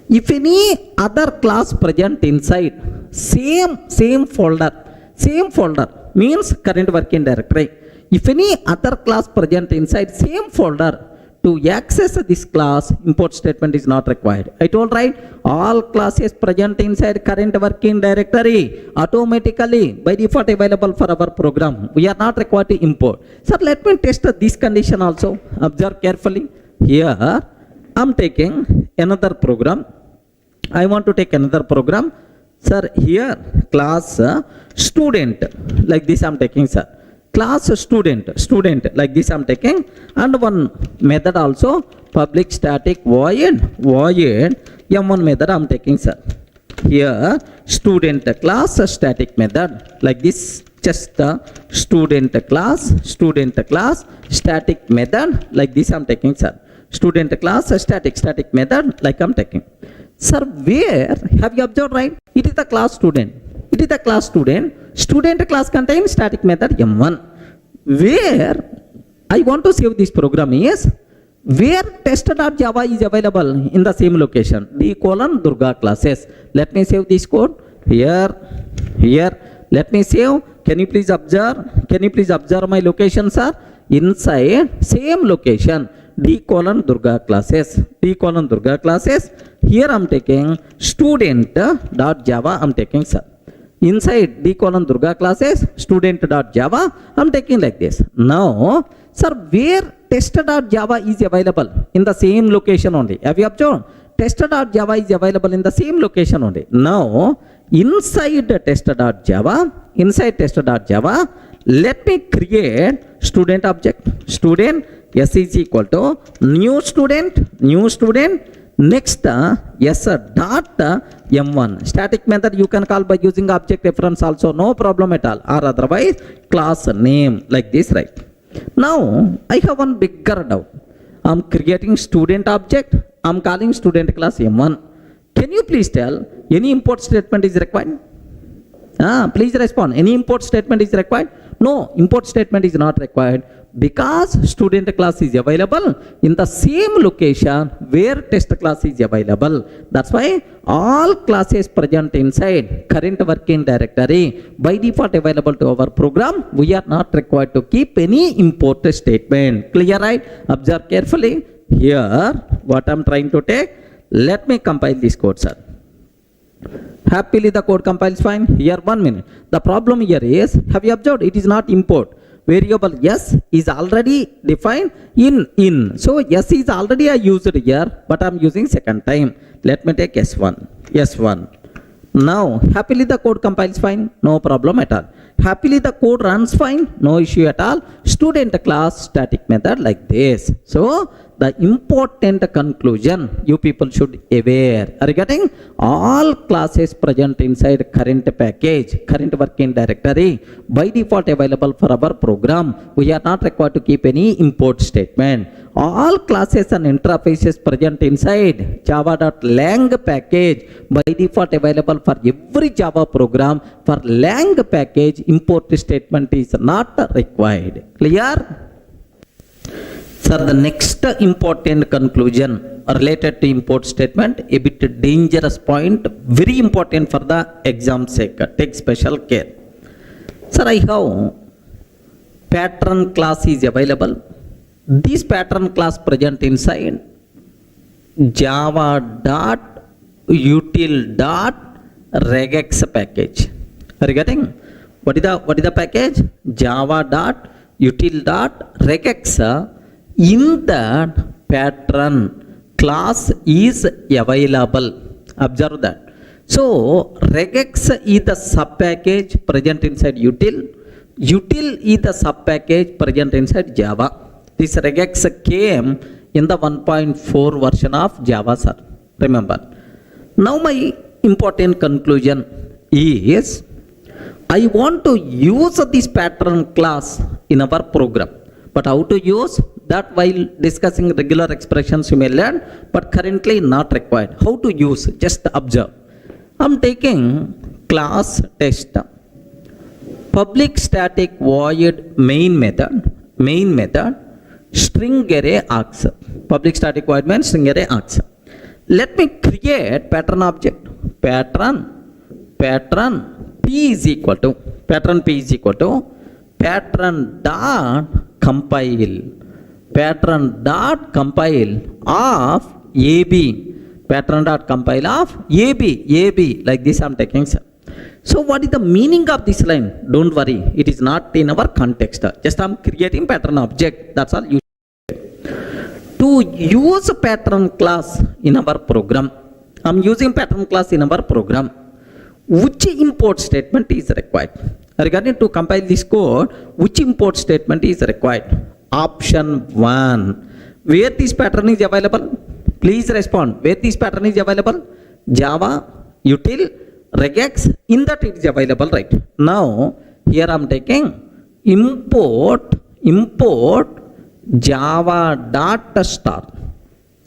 If any other class present inside same folder means current working directory. If any other class present inside same folder, to access this class, import statement is not required. I told, right? All classes present inside current working directory automatically by default available for our program. We are not required to import. Sir, let me test this condition also. Observe carefully. Here, I'm taking another program. I want to take another program. Sir, here, class student. Like this I'm taking, sir. Class student like this I'm taking, and one method also, public static void m1 method I'm taking, sir. Here student class static method like this, just student class static method like this I'm taking, sir. Student class static method like I'm taking. Sir, where have you observed, right? It is the class student. Student class contains static method m1. Where I want to save this program is where test.java is available in the same location, D:Durga classes. Let me save this code. Here. Let me save. Can you please observe my location, sir? Inside same location, D:Durga classes. Here I'm taking student.java I'm taking, sir. Inside D:Durga classes, student.java, I'm taking like this. Now, sir, where test.java is available? In the same location only. Have you observed? Test.java is available in the same location only. Now, inside test.java, let me create student object. Student, S is equal to new student. Next, yes, dot m1 static method you can call by using object reference also, no problem at all, or otherwise class name like this, right? Now I have one bigger doubt. I'm creating student object, I'm calling student class m1. Can you please tell any import statement is required? Please respond. Any import statement is required? No, import statement is not required because student class is available in the same location where test class is available. That's why all classes present inside current working directory by default available to our program. We are not required to keep any import statement. Clear, right? Observe carefully. Here, what I'm trying to take, let me compile this code, sir. Happily the code compiles fine. Here, 1 minute. The problem here is, have you observed? It is not import. variable s is already defined in. So s is already I used here, but I'm using second time. Let me take s1. Now happily the code compiles fine, no problem at all. Happily the code runs fine, no issue at all. Student class static method like this. So the important conclusion you people should aware regarding all classes present inside current package, current working directory by default available for our program. We are not required to keep any import statement. All classes and interfaces present inside java.lang package by default available for every Java program. For lang package, import statement is not required. Clear? Sir, the next important conclusion related to import statement, a bit dangerous point, very important for the exam sake. Take special care. Sir, I have pattern class is available. This pattern class present inside java.util.regex package. Are you getting? What is the package? java.util.regex. In that pattern class is available. Observe that. So regex is the sub package present inside util. Util is the sub package present inside Java. This regex came in the 1.4 version of Java, sir. Remember. Now my important conclusion is I want to use this pattern class in our program. But how to use that while discussing regular expressions you may learn, but currently not required. How to use? Just observe. I'm taking class test. Public static void main method, string array args. Public static void means string array args. Let me create pattern object. Pattern p is equal to pattern dot compile of ab, pattern dot compile of ab, like this I'm taking, sir. So what is the meaning of this line? Don't worry, it is not in our context. Just I'm creating pattern object, that's all. You to use pattern class in our program, I'm using pattern class in our program. Which import statement is required? Regarding to compile this code, which import statement is required? Option 1. Where this pattern is available? Please respond. Where this pattern is available? Java, util, regex, in that it is available, right? Now, here I am taking import java.star.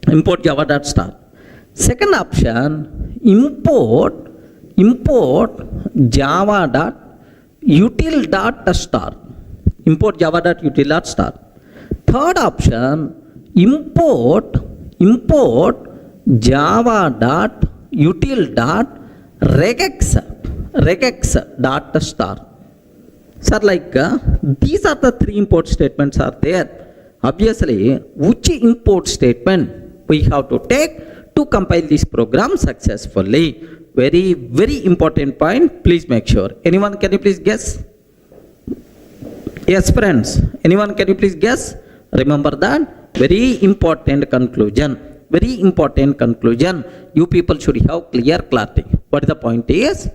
Import java.star. Second option, import java.util.star. Import java.util.star. Third option, import java.util.regex.star. Sir, like these are the three import statements are there. Obviously, which import statement we have to take to compile this program successfully? Very, very important point. Please make sure. Anyone, can you please guess? Yes, friends. Anyone, can you please guess? Remember that. Very important conclusion. Very important conclusion. You people should have clear clarity. What the point is?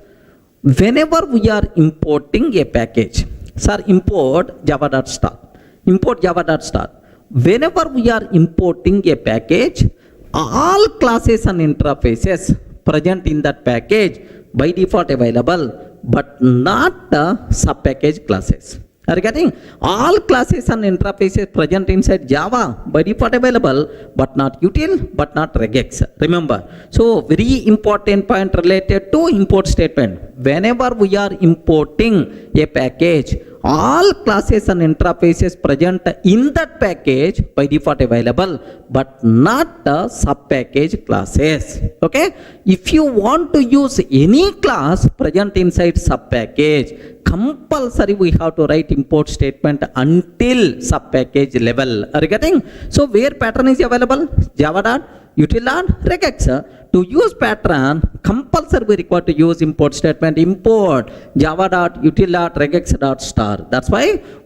Whenever we are importing a package, sir, import java.star. Import java.star. Whenever we are importing a package, all classes and interfaces present in that package by default available, but not the sub package classes. Are you getting? All classes and interfaces present inside Java by default available, but not util, but not regex. Remember. So very important point related to import statement. Whenever we are importing a package, all classes and interfaces present in that package by default available, but not the sub package classes. Okay? If you want to use any class present inside sub package, compulsory we have to write import statement until sub package level. Are you getting? So where pattern is available? Java.util.regex. to use pattern, compulsory we require to use import statement. Import java.util.regex.star. That's why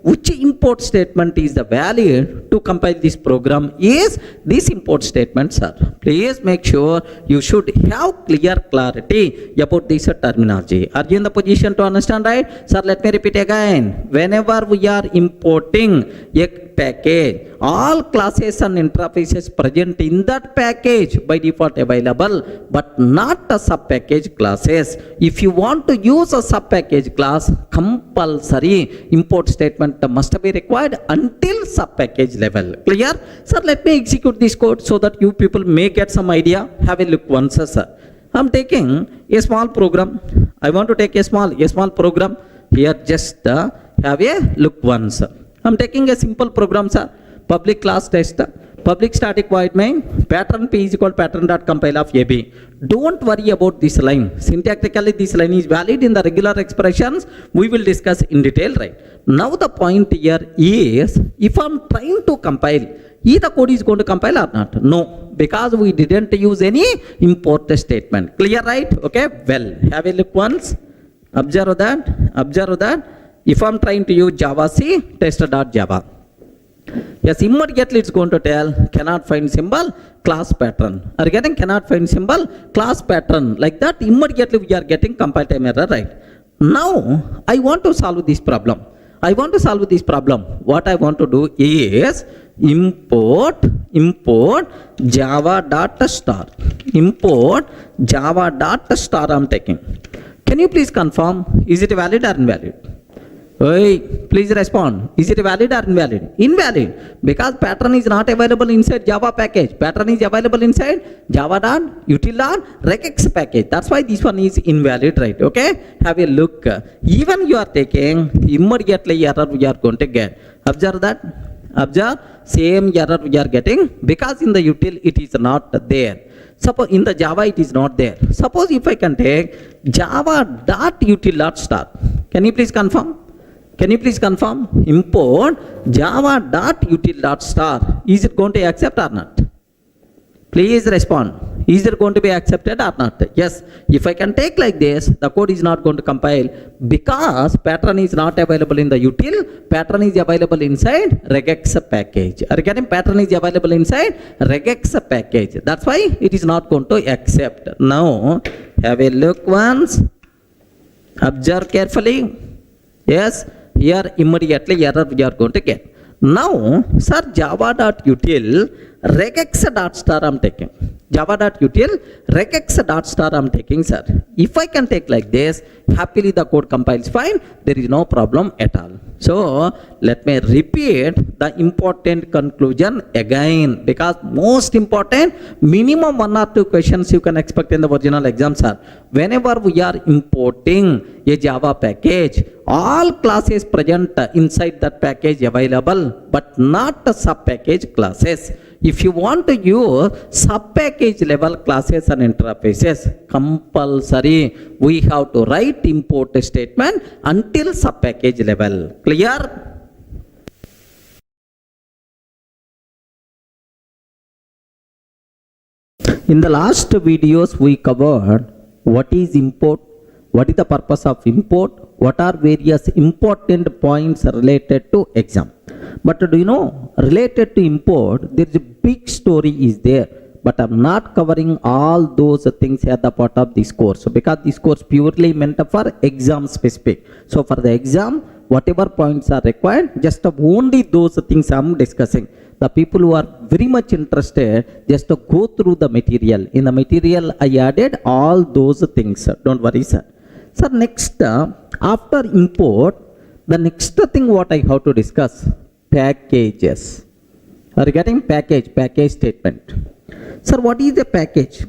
which import statement is the valid to compile this program is this import statement, sir. Please make sure you should have clear clarity about this terminology. Are you in the position to understand, right? Sir, let me repeat again. Whenever we are importing a package, all classes and interfaces present in that package by default available, but not a sub-package classes. If you want to use a sub-package class, compulsory import statement must be required until sub-package level. Clear? Sir, let me execute this code so that you people may get some idea. Have a look once, sir. I'm taking a small program. I want to take a small program. Here just have a look once. I'm taking a simple program, sir. Public class test, public static void main, pattern p is equal pattern.compile of AB. Don't worry about this line. Syntactically, this line is valid in the regular expressions. We will discuss in detail, right? Now the point here is, if I'm trying to compile, is the code is going to compile or not? No, because we didn't use any import statement. Clear, right? Okay, well, have a look once. Observe that. If I'm trying to use Java C, test.java. Yes, immediately it's going to tell cannot find symbol, class pattern. Are you getting cannot find symbol, class pattern? Like that, immediately we are getting compile time error, right? Now, I want to solve this problem. What I want to do is import java.star. Import java.star I'm taking. Can you please confirm, is it valid or invalid? Hey, please respond. Is it valid or invalid? Invalid. Because pattern is not available inside Java package. Pattern is available inside java.util.regex package. That's why this one is invalid, right? Okay? Have a look. Even you are taking, immediately error we are going to get. Observe that. Observe, same error we are getting because in the util it is not there. Suppose in the Java it is not there. Suppose if I can take java.util.star. Can you please confirm? Import java.util.star. Is it going to accept or not? Please respond. Is it going to be accepted or not? Yes. If I can take like this, the code is not going to compile because pattern is not available in the util. Pattern is available inside regex package. Are you getting? Pattern is available inside regex package. That's why it is not going to accept. Now, have a look once. Observe carefully. Yes. Here immediately error we are going to get. Now, sir, java.util regex.star I'm taking. Java.util regex.star I'm taking, sir. If I can take like this, happily the code compiles fine. There is no problem at all. So, let me repeat the important conclusion again, because most important, minimum 1 or 2 questions you can expect in the original exam, sir. Whenever we are importing a Java package, all classes present inside that package available, but not the sub-package classes. If you want to use sub-package level classes and interfaces, compulsory we have to write import statement until sub-package level. Clear? In the last videos we covered what is import, what is the purpose of import, what are various important points related to exam. But do you know, related to import, there is a big story is there. But I'm not covering all those things at the part of this course. So because this course purely meant for exam specific. So for the exam, whatever points are required, just only those things I'm discussing. The people who are very much interested, just to go through the material. In the material, I added all those things. Don't worry, sir. So next, after import, the next thing what I have to discuss, packages. Are you getting package statement? Sir, what is a package?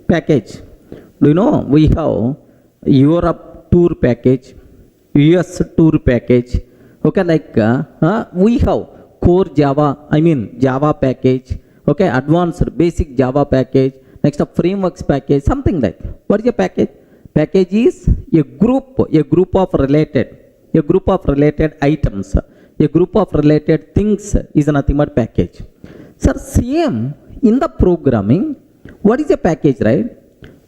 Package. Do you know we have Europe tour package, US tour package. Okay, like we have core Java, Java package. Okay, advanced basic Java package. Next up frameworks package, something like. What is a package? Package is a group of related items, a group of related things is nothing but package. Sir, same in the programming, What is a package, right?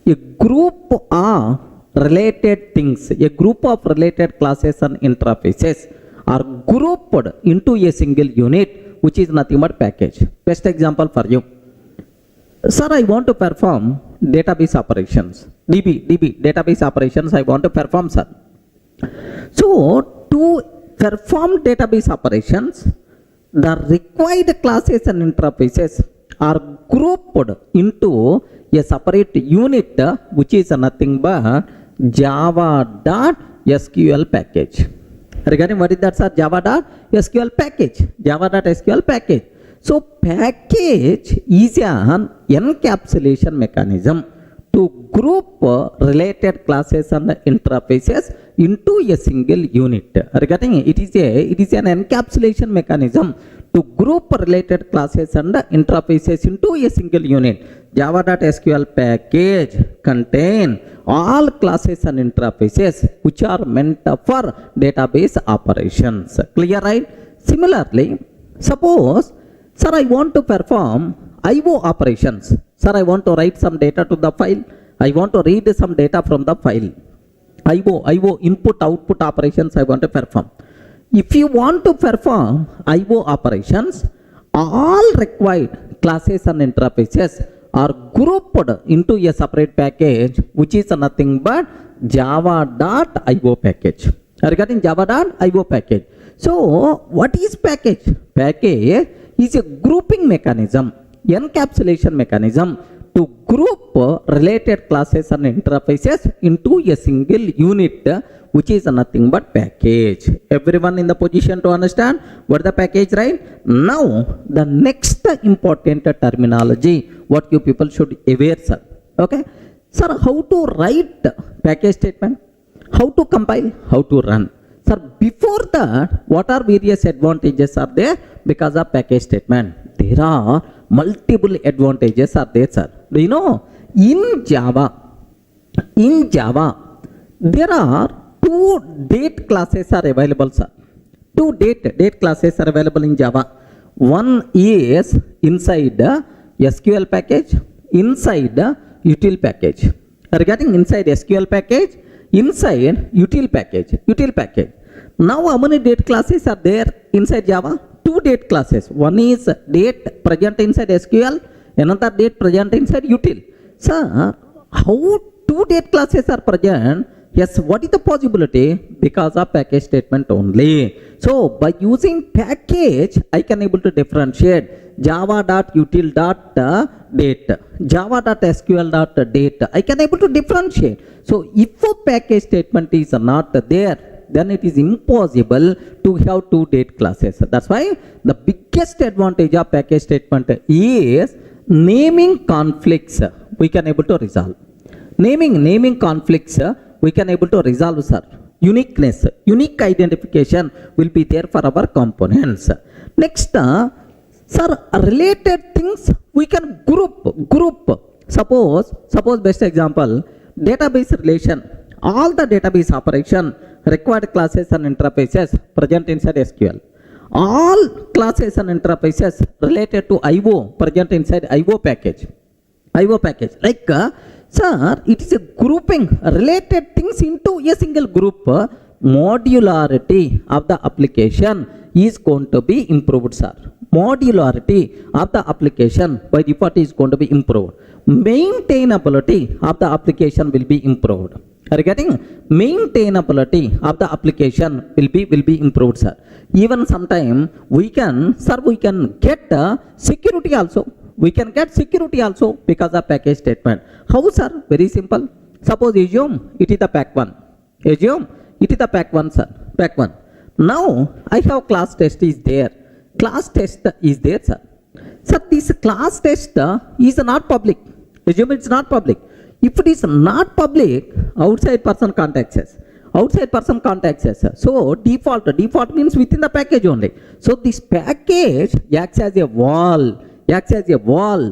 A group of related things, a group of related classes and interfaces are grouped into a single unit, which is nothing but package. Best example for you. Sir, I want to perform database operations. DB, database operations I want to perform, sir. So, to perform database operations, the required classes and interfaces are grouped into a separate unit, which is nothing but java.sql package. Regarding what is that, sir? Java.sql package. Java.sql package. So package is an encapsulation mechanism to group related classes and interfaces into a single unit. Regarding it is an encapsulation mechanism to group related classes and interfaces into a single unit. Java.sql package contain all classes and interfaces which are meant for database operations. Clear, right? Similarly, suppose, sir, I want to perform IO operations. Sir, I want to write some data to the file. I want to read some data from the file. IO, input, output operations I want to perform. If you want to perform IO operations, all required classes and interfaces are grouped into a separate package, which is nothing but java.io package. Regarding java.io package. So, what is package? Package is a grouping mechanism, encapsulation mechanism to group related classes and interfaces into a single unit, which is nothing but package. Everyone in the position to understand what the package, right? Now, the next important terminology, what you people should aware, sir. Okay? Sir, how to write package statement? How to compile? How to run? Sir, before that, what are various advantages are there because of package statement? There are multiple advantages are there, sir. Do you know? In Java, there are two date classes are available, sir. Two date classes are available in Java. One is inside the SQL package, inside the util package. Regarding inside SQL package, inside util package. Now how many date classes are there inside Java? Two date classes. One is date present inside SQL, another date present inside util. Sir, how two date classes are present? Yes, what is the possibility? Because of package statement only. So by using package, I can able to differentiate java.util.date, java.sql.date. I can able to differentiate. So if a package statement is not there, then it is impossible to have two date classes. That's why the biggest advantage of package statement is naming conflicts we can able to resolve. Naming conflicts we can able to resolve, sir. Uniqueness, unique identification will be there for our components. Next, sir, related things we can group. Suppose best example, database relation. All the database operation required classes and interfaces present inside SQL. All classes and interfaces related to IO present inside IO package. Like, sir, it is a grouping related things into a single group. Modularity of the application is going to be improved, sir. Modularity of the application by default is going to be improved. Maintainability of the application will be improved. Regarding maintainability of the application will be improved, sir. Even sometime we can get security also. We can get security also because of package statement. How, sir? Very simple. Suppose assume it is the pack 1. Assume it is the pack 1, sir. Pack 1. Now I have class test is there. Class test is there, sir. Sir, this class test is not public. Assume it's not public. If it is not public, outside person can't access. So default means within the package only. So this package acts as a wall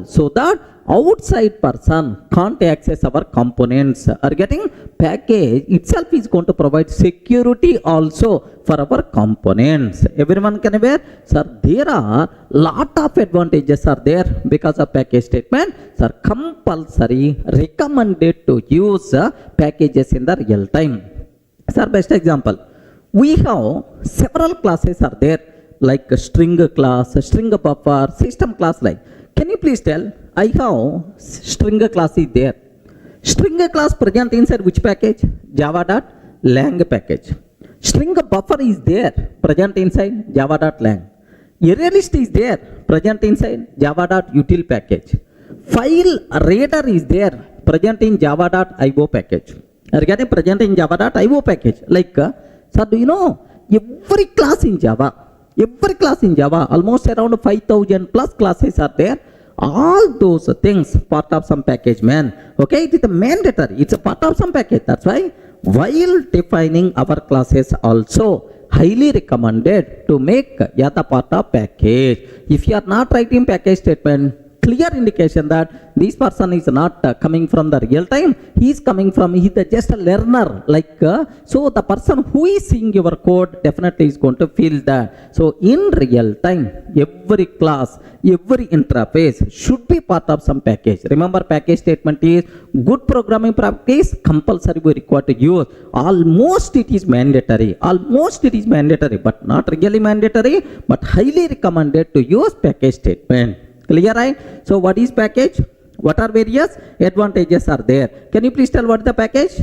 so that outside person can't access our components. Are getting package itself is going to provide security also for our components. Everyone can aware, sir, there are lot of advantages are there because of package statement. Sir, compulsory recommended to use packages in the real time. Sir, best example, we have several classes are there like a string class, a string buffer, system class like. Can you please tell, I have string class is there. String class present inside which package? Java.lang package. String buffer is there present inside Java.lang. Array list is there present inside Java.util package. File reader is there present in Java.io package. Regarding present in Java.io package. Like, sir, do you know every class in Java, almost around 5,000 plus classes are there. All those things part of some package, man. Okay, it is a mandatory, it's a part of some package. That's why while defining our classes also highly recommended to make yata part of package. If you are not writing package statement, clear indication that this person is not coming from the real time. He is coming from, he is just a learner. Like, so the person who is seeing your code definitely is going to feel that. So in real time, every class, every interface should be part of some package. Remember, package statement is good programming practice, compulsory we require to use. Almost it is mandatory, but not really mandatory, but highly recommended to use package statement. Clear, right? So what is package? What are various advantages are there? Can you please tell what is the package?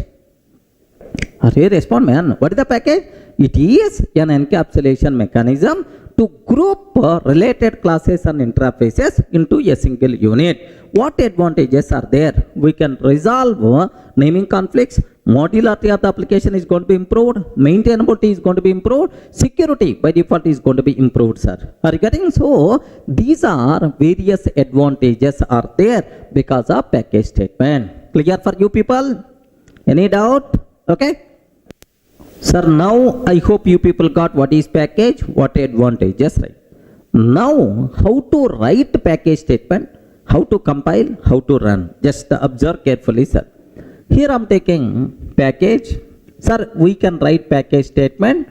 Array, respond, man. What is the package? It is an encapsulation mechanism to group related classes and interfaces into a single unit. What advantages are there? We can resolve naming conflicts. Modularity of the application is going to be improved. Maintainability is going to be improved. Security by default is going to be improved, sir. Are you getting? So these are various advantages are there because of package statement. Clear for you people? Any doubt? Okay. Sir, now I hope you people got what is package, what advantages, right? Now, how to write package statement, how to compile, how to run. Just observe carefully, sir. Here I am taking package. Sir, we can write package statement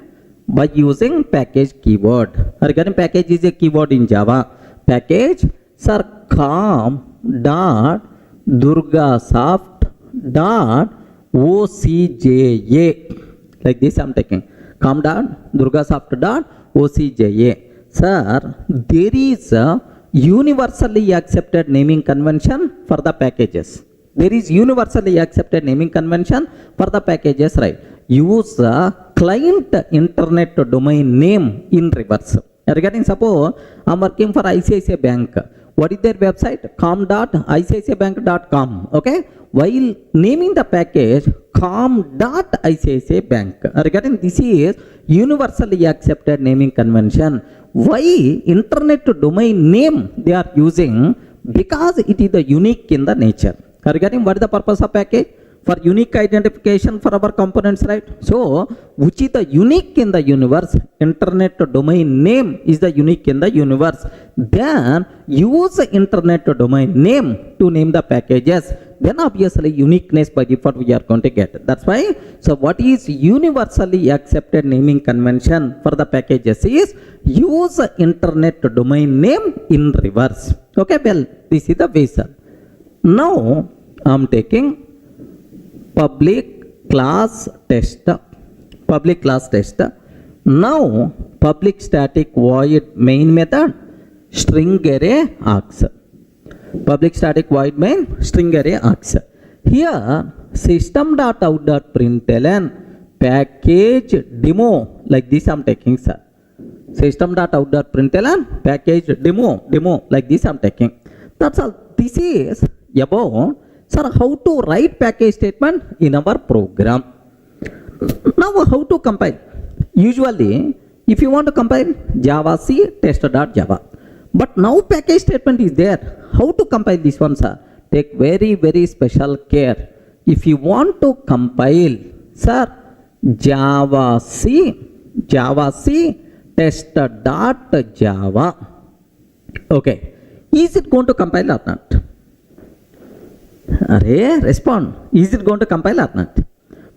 by using package keyword. Regarding package is a keyword in Java. Package, sir, com.durgasoft.ocja. Like this I am taking. com.durgasoft.ocja. Sir, there is a universally accepted naming convention for the packages. There is universally accepted naming convention for the packages, right? Use client internet domain name in reverse. Regarding, suppose I am working for ICICI Bank. What is their website? com.icicibank.com. Okay. While naming the package com.icicibank. Regarding, this is universally accepted naming convention. Why internet domain name they are using? Because it is the unique in the nature. Regarding, what is the purpose of package? For unique identification for our components, right? So, which is the unique in the universe? Internet domain name is the unique in the universe. Then, use the internet domain name to name the packages. Then, obviously, uniqueness by default we are going to get. That's why, so what is universally accepted naming convention for the packages is use the internet domain name in reverse. Okay, well, this is the way, sir. Now, I am taking public class test. Now, public static void main method string array args. Public static void main string array args. Here, system.out.println package demo. Like this I am taking, sir. System.out.println package demo. Like this I am taking. That's all. This is about, sir, how to write package statement in our program. Now, how to compile? Usually, if you want to compile, Java C test.java. But now package statement is there. How to compile this one, sir? Take very, very special care. If you want to compile, sir, Java C test.java. Okay. Is it going to compile or not? Array, respond. Is it going to compile or not?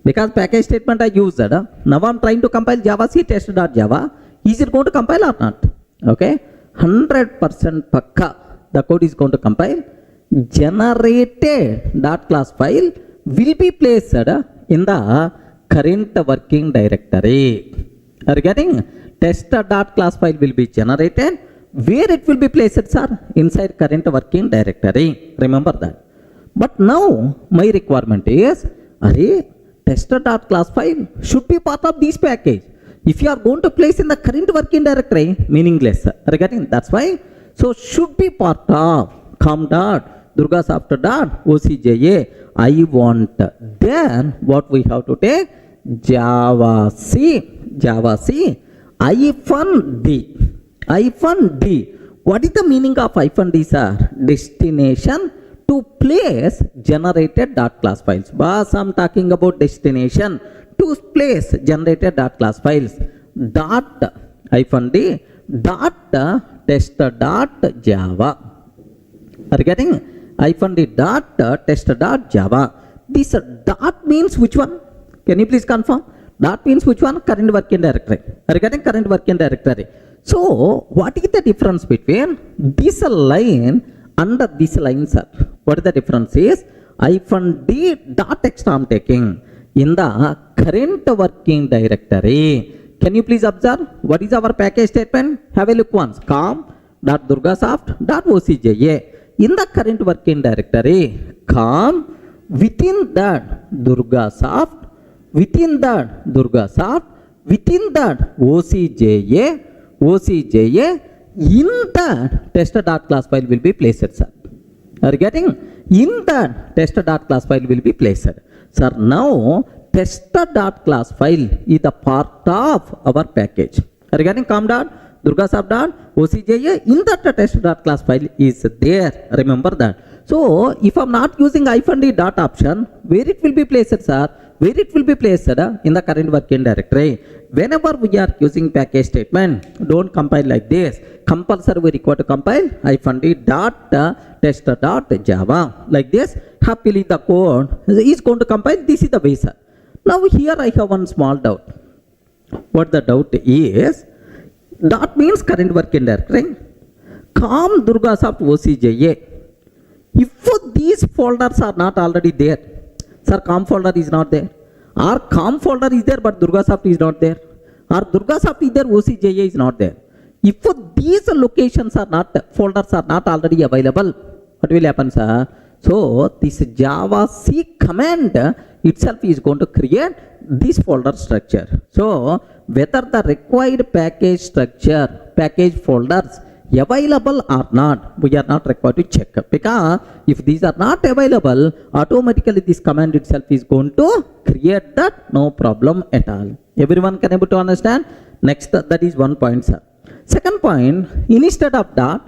Because package statement I used. Now I'm trying to compile Java C test.java. Is it going to compile or not? Okay, 100% pakka. The code is going to compile. Generated dot class file will be placed in the current working directory. Are you getting? Test.class file will be generated. Where it will be placed, sir? Inside current working directory. Remember that. But now my requirement is, tester.class file should be part of this package. If you are going to place in the current working directory, meaningless. Are you getting? That's why. So should be part of com.durgasoft.ocja. I want. Then what we have to take? Java C -D. What is the meaning of -D, sir? Destination to place generated dot class files. Boss, I'm talking about destination to place generated dot class files. Dot -D dot tester dot java. Are you getting? -D dot tester dot java. This dot means which one? Can you please confirm? Dot means which one? Current working directory. Are you getting? Current working directory. So what is the difference between this line and this line, sir? What is the difference is -D dot text I'm taking in the current working directory. Can you please observe what is our package statement? Have a look once. com.durgasoft.ocja. In the current working directory, com within that Durgasoft, within that OCJA, in that tester.class file will be placed, sir. Are you getting? In that tester.class file will be placed. Sir, now tester.class file is the part of our package. Are you getting? com.durgasoft.ocja, in that tester.class file is there. Remember that. So if I'm not using -D dot option, where it will be placed, sir? Where it will be placed in the current working directory. Whenever we are using package statement, don't compile like this. Compulsory we require to compile -D dot tester dot java. Like this, happily the code is going to compile. This is the way, sir. Now here I have one small doubt. What the doubt is, dot means current working directory. Com Durgasoft OCJA. If these folders are not already there, sir, com folder is not there, or com folder is there but Durgasoft is not there, or Durgasoft is there, OCJA is not there. If these locations are not, folders are not already available, what will happen, sir? So this Java C command itself is going to create this folder structure. So whether the required package structure, package folders available or not, we are not required to check, because if these are not available, automatically this command itself is going to create that, no problem at all. Everyone can able to understand? Next, that is one point, sir. Second point, instead of dot,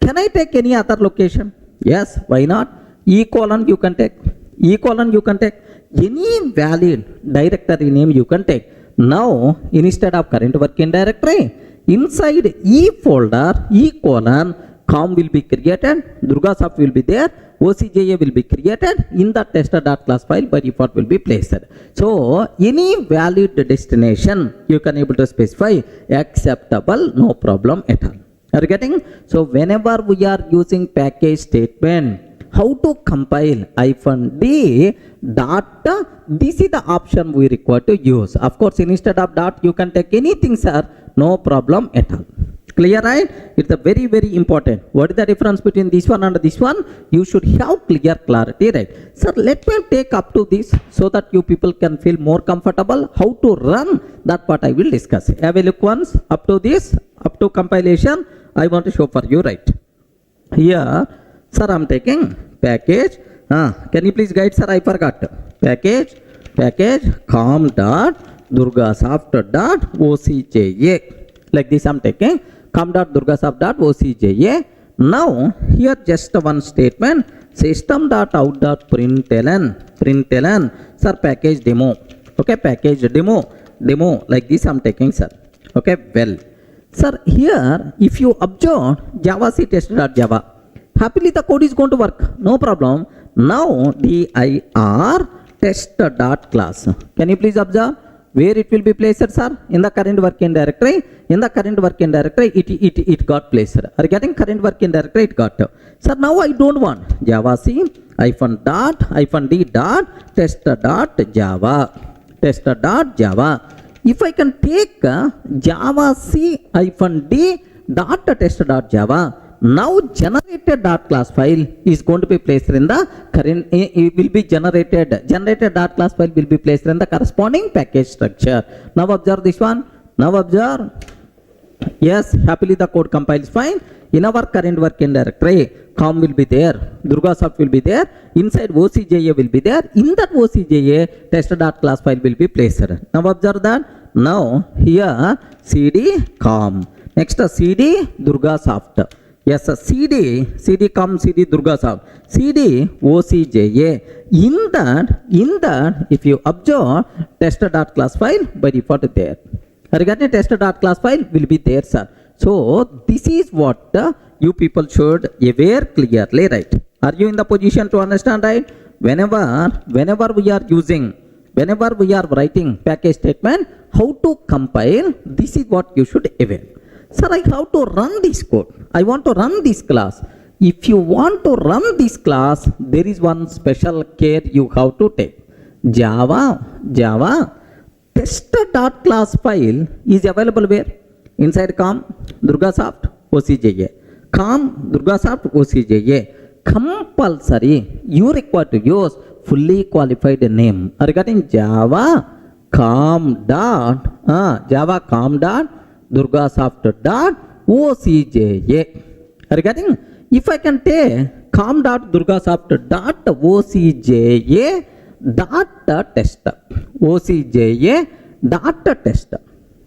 can I take any other location? Yes, why not? Ecolon you can take, ecolon you can take, any valid directory name you can take. Now instead of current working directory, inside E folder, E colon, com will be created, Durgasoft will be there, OCJA will be created, in the tester.class file by default will be placed. So any valid destination you can able to specify, acceptable, no problem at all. Are you getting? So whenever we are using package statement, how to compile -D dot, this is the option we require to use. Of course, instead of dot you can take anything, sir, no problem at all. Clear, right? It's a very, very important. What is the difference between this one and this one? You should have clear clarity, right? Sir, let me take up to this so that you people can feel more comfortable. How to run, that part I will discuss. Have a look once up to this, up to compilation. I want to show for you, right? Here, sir, I'm taking package. Can you please guide, sir? I forgot. Package com.durgasoft.ocja. Like this I'm taking com.durgasoft.ocja. Now here just one statement, system.out.println, sir, package demo. Okay, package demo, like this I'm taking, sir. Okay, well, sir, here if you observe Java C test.java, happily the code is going to work, no problem. Now dir test dot class. Can you please observe where it will be placed, sir? In the current working directory. In the current working directory, it got placed. Are you getting? Current working directory it got. Sir, now I don't want Java C hyphen dot hyphen D dot test dot Java. Test dot Java. If I can take Java C hyphen D dot test dot Java, now generated dot class file is going to be placed in the current, it will be generated dot class file will be placed in the corresponding package structure. Now observe this one. Now observe. Yes, happily the code compiles fine. In our current working directory, com will be there, Durgasoft will be there, inside OCJA will be there, in that OCJA test.class file will be placed. Now observe that. Now here cd com, next cd Durgasoft. Yes, cd com cd Durgasoft, cd OCJA. In that if you observe test.class file by default there. Regarding test.class file will be there, sir. So this is what you people should aware clearly, right? Are you in the position to understand, right? Whenever we are writing package statement, how to compile, this is what you should aware. Sir, I have to run this code. I want to run this class. If you want to run this class, there is one special care you have to take. Java test.class file is available where? Inside com Durgasoft OCJA. Com Durgasoft OCJA. Compulsory you require to use fully qualified name. Regarding Java com dot Durgasoft dot OCJA. Regarding if I can take com dot Durgasoft dot OCJA dot test OCJA dot test.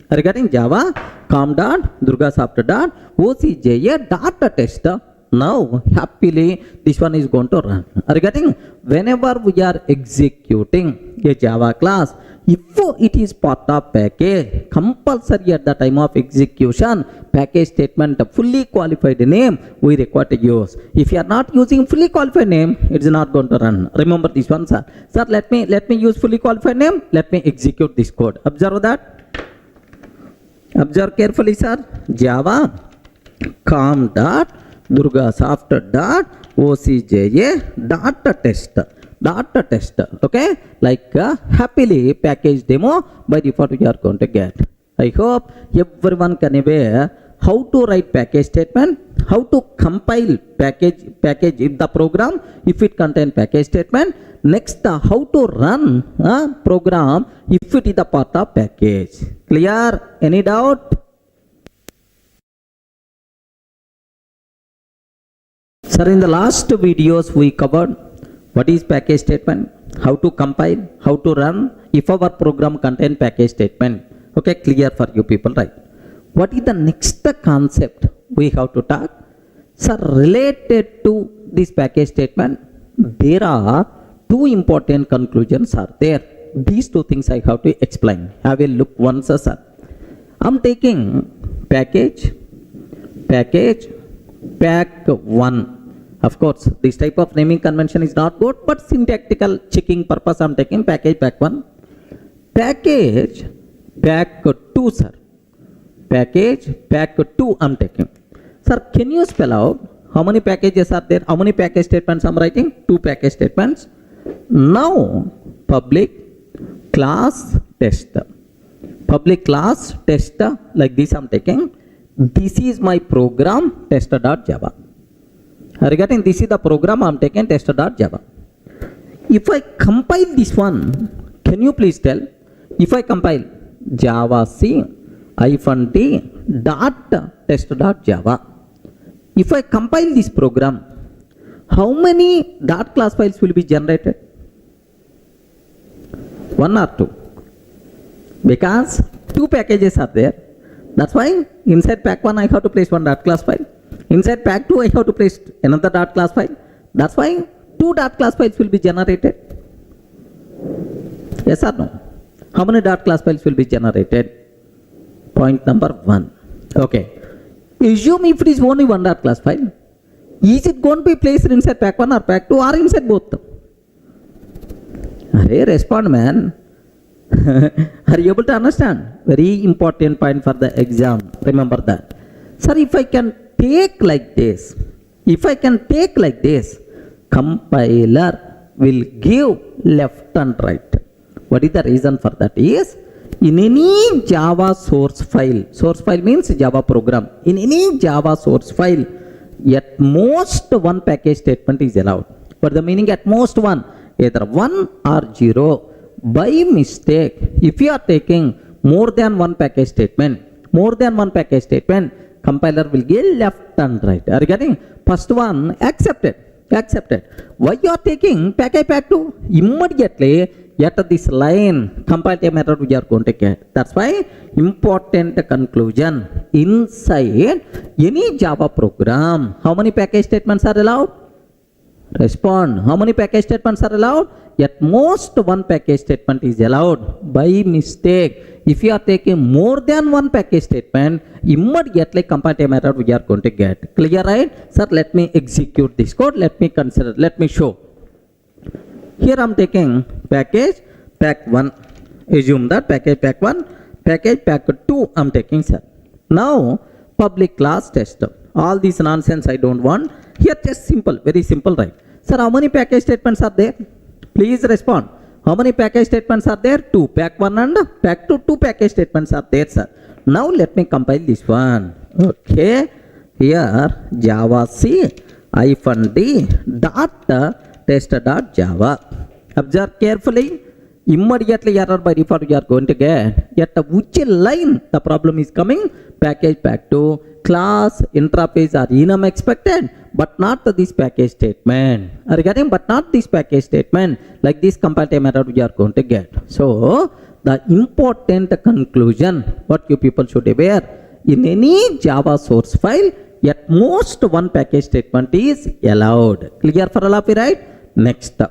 Regarding Java com dot Durgasoft dot OCJA dot test. Now happily this one is going to run. Regarding whenever we are executing a Java class, if it is part of package, compulsory at the time of execution, package statement fully qualified name we require to use. If you are not using fully qualified name, it is not going to run. Remember this one, sir. Sir, let me use fully qualified name. Let me execute this code. Observe that. Observe carefully, sir. Java com dot Durgasoft dot OCJA dot test. Okay, like happily package demo by default you are going to get. I hope everyone can aware how to write package statement, how to compile package in the program if it contain package statement. Next, how to run program if it is a part of package. Clear? Any doubt? Sir, in the last videos we covered what is package statement, how to compile, how to run if our program contain package statement. Okay, clear for you people, right? What is the next concept we have to talk? Sir, related to this package statement, there are two important conclusions are there. These two things I have to explain. Have a look once, sir. I'm taking package, pack 1. Of course, this type of naming convention is not good, but syntactical checking purpose I'm taking package pack 1. Package pack 2, sir. Package pack 2 I'm taking. Sir, can you spell out how many packages are there? How many package statements I'm writing? 2 package statements. Now, public class test. Public class test, like this I'm taking. This is my program test.java. Regarding this is the program I'm taking test.java. If I compile this one, can you please tell? If I compile Java C -d dot test.java. If I compile this program, how many dot class files will be generated? 1 or 2? Because 2 packages are there. That's why inside pack 1 I have to place 1 dot class file. Inside pack 2 I have to place another dot class file. That's why 2 dot class files will be generated. Yes or no? How many dot class files will be generated? Point number 1. Okay. Assume if it is only 1 dot class file, is it going to be placed inside pack 1 or pack 2 or inside both? Arey, respond, man. Are you able to understand? Very important point for the exam. Remember that. Sir, if I can take like this, compiler will give left and right. What is the reason for that? Is in any Java source file means Java program. In any Java source file, at most one package statement is allowed. For the meaning at most one, either 1 or 0. By mistake, if you are taking more than one package statement, compiler will give left and right. Are you getting? First one, accepted. Why you are taking package pack 2? Immediately, at this line, compile time error we are going to get. That's why important conclusion. Inside any Java program, how many package statements are allowed? Respond. How many package statements are allowed? At most one package statement is allowed. By mistake, if you are taking more than one package statement, immediately compile time error we are going to get. Clear, right? Sir, let me execute this code. Let me show. Here I am taking package pack 1. Assume that package pack 1, package pack 2 I am taking, sir. Now, public class tester. All this nonsense I don't want. Here just simple, very simple, right? Sir, how many package statements are there? Please respond. How many package statements are there? 2. Pack 1 and pack 2. 2 package statements are there, sir. Now let me compile this one. Okay. Here Java C -d dot test.java. Observe carefully. Immediately error by default you are going to get. Yet which line the problem is coming? Package pack 2. Class interface are enum expected, but not this package statement. Are you getting? But not this package statement. Like this compile time error we are going to get. So the important conclusion what you people should aware, in any Java source file, at most one package statement is allowed. Clear for all of you, right? Next,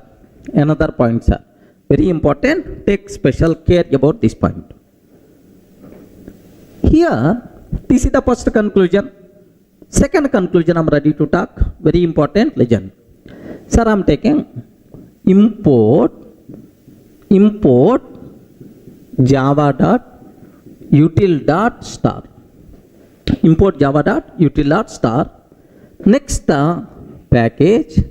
another point, sir. Very important. Take special care about this point. Here, this is the first conclusion. Second conclusion I am ready to talk. Very important, legend. Sir, I am taking import java.util.star. Import java.util.star. Next, package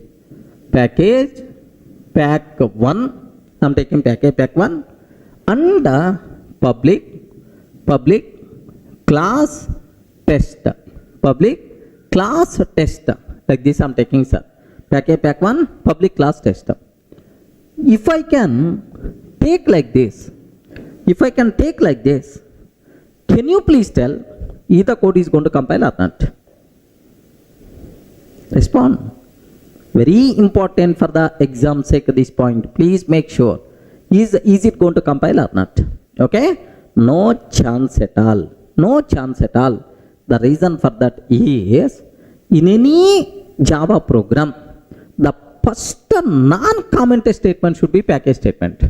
pack 1. I am taking package pack 1 and public class test. Like this I am taking, sir. Package pack 1, public class test. If I can take like this, can you please tell either code is going to compile or not? Respond. Very important for the exam sake this point. Please make sure. Is it going to compile or not? Okay? No chance at all. The reason for that is, in any Java program, the first non-comment statement should be package statement.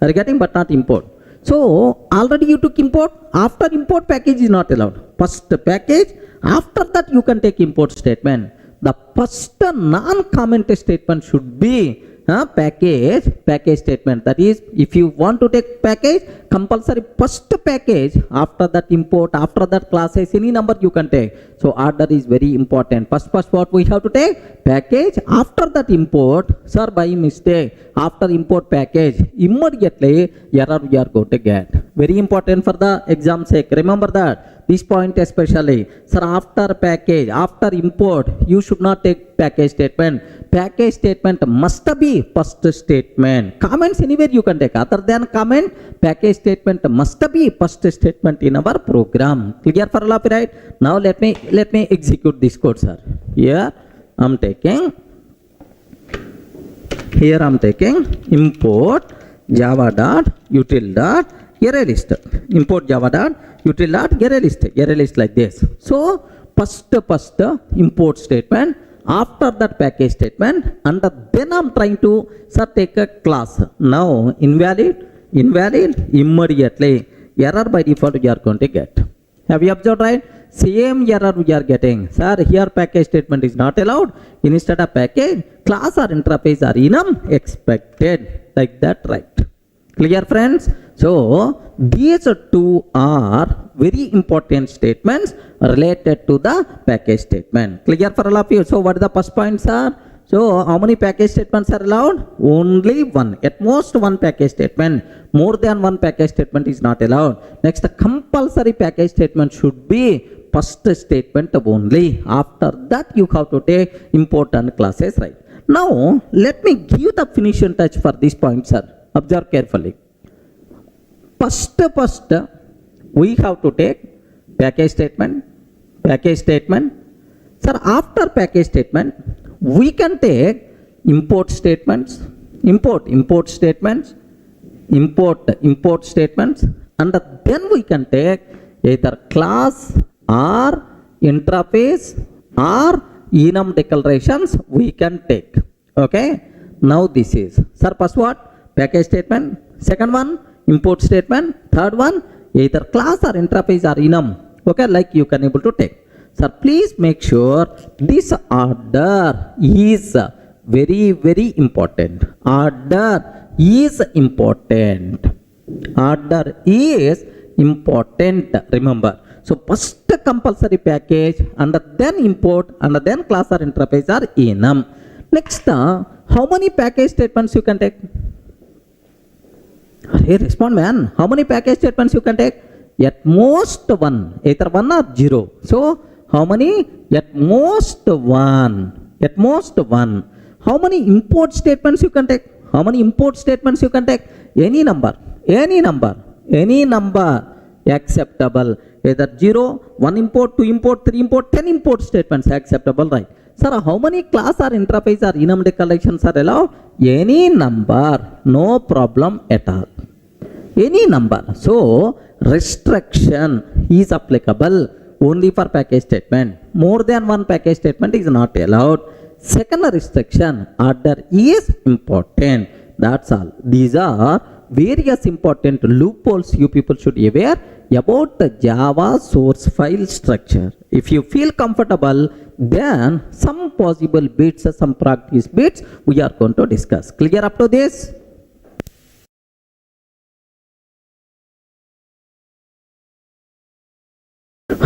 Are you getting? But not import. So already you took import. After import, package is not allowed. First package. After that you can take import statement. The first non-comment statement should be package statement. That is, if you want to take package, compulsory first package, after that import, after that classes, any number you can take. So order is very important. First what we have to take? Package. After that import, sir, by mistake, after import package, immediately error we are going to get. Very important for the exam sake. Remember that. This point especially. Sir, after package, after import, you should not take package statement. Package statement must be first statement. Comments anywhere you can take. Other than comment, package statement must be first statement in our program. Clear for all of you, right? Now let me execute this code, sir. Here I'm taking import java.util.arraylist. Import java.util.arraylist like this. So first import statement, after that package statement, and then I'm trying to take a class. Now invalid, immediately error by default we are going to get. Have you observed, right? Same error we are getting. Sir, here package statement is not allowed. Instead of package, class or interface are enum expected. Like that, right? Clear, friends? So these two are very important statements related to the package statement. Clear for all of you? So what are the first points are? So how many package statements are allowed? Only one. At most one package statement. More than one package statement is not allowed. Next, the compulsory package statement should be first statement only. After that you have to take important classes, right? Now let me give the finishing touch for this point, sir. Observe carefully. First, we have to take package statement. Sir, after package statement, we can take import statements, import statements, and then we can take either class or interface or enum declarations we can take. Okay. Now this is, sir, first what? Package statement. Second one, import statement. Third one, either class or interface or enum. Okay, like you can able to take. Sir, please make sure this order is very, very important. Order is important. Order is important. Remember. So first compulsory package, and then import, and then class or interface or enum. Next, how many package statements you can take? Hey, respond, man. How many package statements you can take? At most one, either one or zero. So how many? At most one. At most one. How many import statements you can take? How many import statements you can take? Any number. Any number. Any number acceptable. Either 0, 1 import, 2 import, 3 import, 10 import statements acceptable, right? Sir, how many class or interface or enum declarations are allowed? Any number, no problem at all. Any number. So restriction is applicable only for package statement. More than one package statement is not allowed. Second restriction, order is important. That's all. These are various important loopholes you people should be aware about the Java source file structure. If you feel comfortable, then some possible bits, some practice bits we are going to discuss. Clear up to this?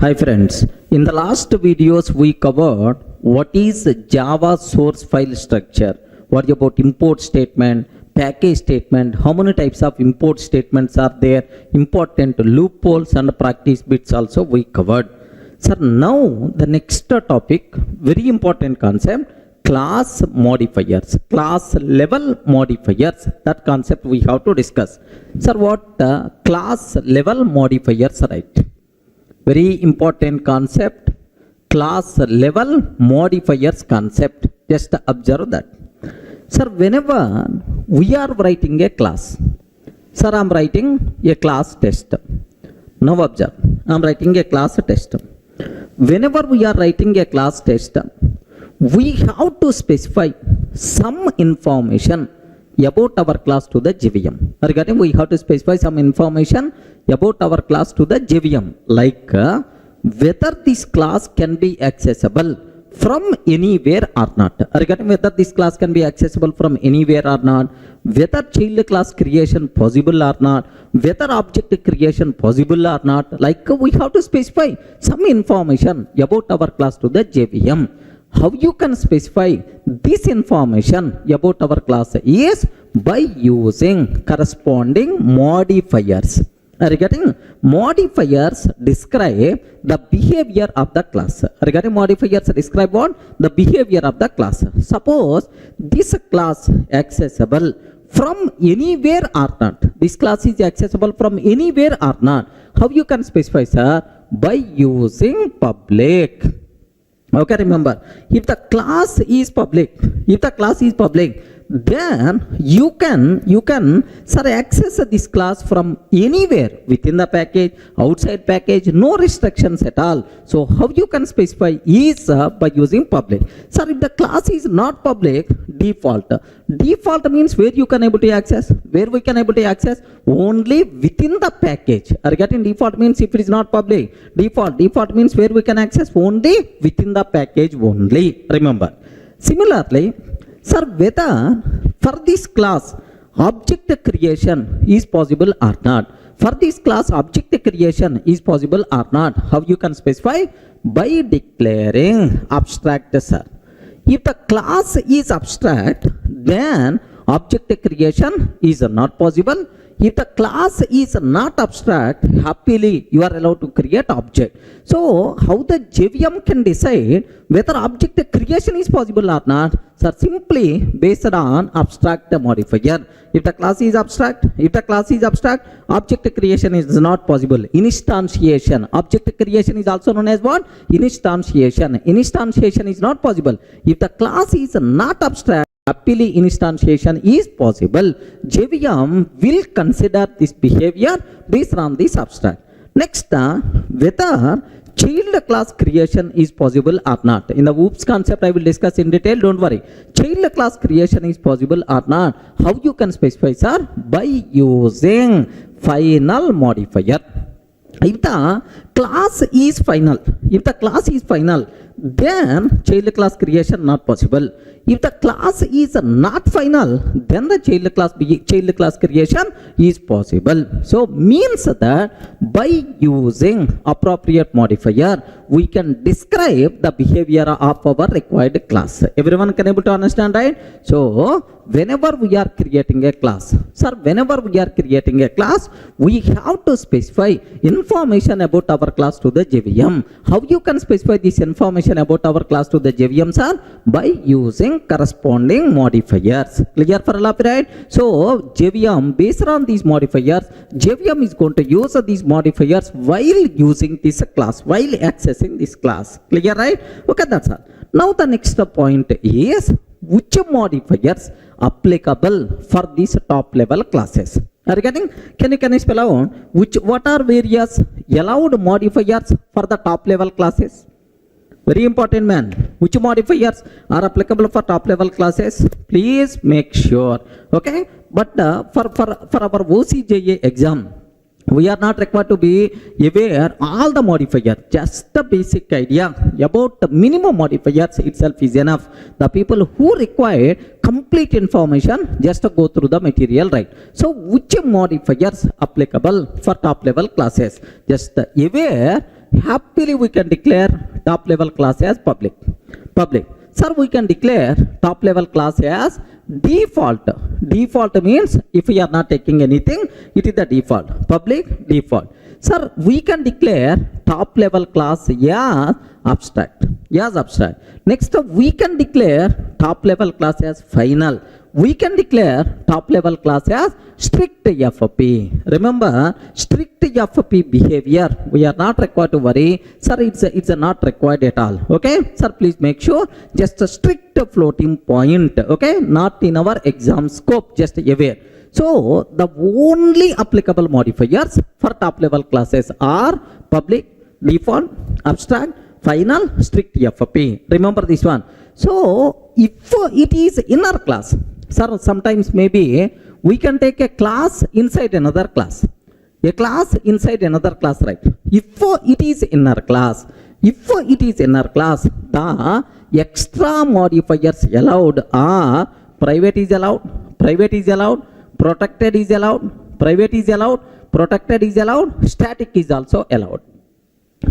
Hi friends, in the last videos we covered what is Java source file structure, what about import statement, package statement, how many types of import statements are there, important loopholes and practice bits also we covered. Sir, now the next topic, very important concept, class modifiers, class level modifiers. That concept we have to discuss. Sir, what class level modifiers, right? Very important concept, class level modifiers concept. Just observe that. Sir, whenever we are writing a class, sir, I am writing a class test. Now observe, I am writing a class test. Whenever we are writing a class test, we have to specify some information about our class to the JVM. Regarding, we have to specify some information about our class to the JVM, like whether this class can be accessible from anywhere or not. Regarding whether this class can be accessible from anywhere or not, whether child class creation possible or not, whether object creation possible or not, like we have to specify some information about our class to the JVM. How you can specify this information about our class is by using corresponding modifiers. Regarding modifiers describe the behavior of the class. Regarding modifiers describe what? The behavior of the class. Suppose this class accessible from anywhere or not. This class is accessible from anywhere or not. How you can specify, sir? By using public. Okay, remember, if the class is public, then you can sir, access this class from anywhere within the package, outside package, no restrictions at all. So how you can specify is by using public. Sir, if the class is not public, default means where you can able to access, where we can able to access only within the package. Regarding default means if it is not public, default means where we can access only within the package only. Remember, similarly, sir, whether for this class object creation is possible or not. For this class, object creation is possible or not. How you can specify? By declaring abstract, sir. If the class is abstract, then object creation is not possible. If the class is not abstract, happily you are allowed to create object. So how the JVM can decide whether object creation is possible or not? Sir, simply based on abstract modifier. If the class is abstract, object creation is not possible. Instantiation, object creation is also known as what? Instantiation. Instantiation is not possible. If the class is not abstract, happily instantiation is possible. JVM will consider this behavior based on this abstract. Next, whether child class creation is possible or not. In the OOPS concept, I will discuss in detail, don't worry. Child class creation is possible or not. How you can specify, sir? By using final modifier. If the class is final, then child class creation not possible. If the class is not final, then the child class creation is possible. So means that by using appropriate modifier, we can describe the behavior of our required class. Everyone can able to understand, right? So whenever we are creating a class, sir, we have to specify information about our class to the JVM. How you can specify this information about our class to the JVM, sir? By using corresponding modifiers. Clear for all, right? So JVM, based on these modifiers, JVM is going to use these modifiers while using this class, while accessing this class. Clear, right? Okay, that's all. Now the next point is which modifiers applicable for these top level classes. Are you getting? Can you spell out what are various allowed modifiers for the top level classes? Very important, man. Which modifiers are applicable for top level classes? Please make sure. Okay. But for our OCJA exam, we are not required to be aware all the modifiers. Just the basic idea about the minimum modifiers itself is enough. The people who require complete information just to go through the material, right? So which modifiers applicable for top level classes? Just aware. Happily we can declare top level class as public. Sir, we can declare top level class as default. Default means if we are not taking anything, it is the default. Public, default. Sir, we can declare top level class as abstract. Next, we can declare top level class as final. We can declare top level class as strict FP. Remember, strict FP behavior, we are not required to worry. Sir, it's not required at all. Okay, sir, please make sure just a strict floating point. Okay, not in our exam scope, just aware. So the only applicable modifiers for top level classes are public, default, abstract, final, strict FP. Remember this one. So if it is inner class, sir, sometimes maybe we can take a class inside another class. A class inside another class, right? If it is inner class, the extra modifiers allowed are private is allowed, protected is allowed, private is allowed, protected is allowed, static is also allowed.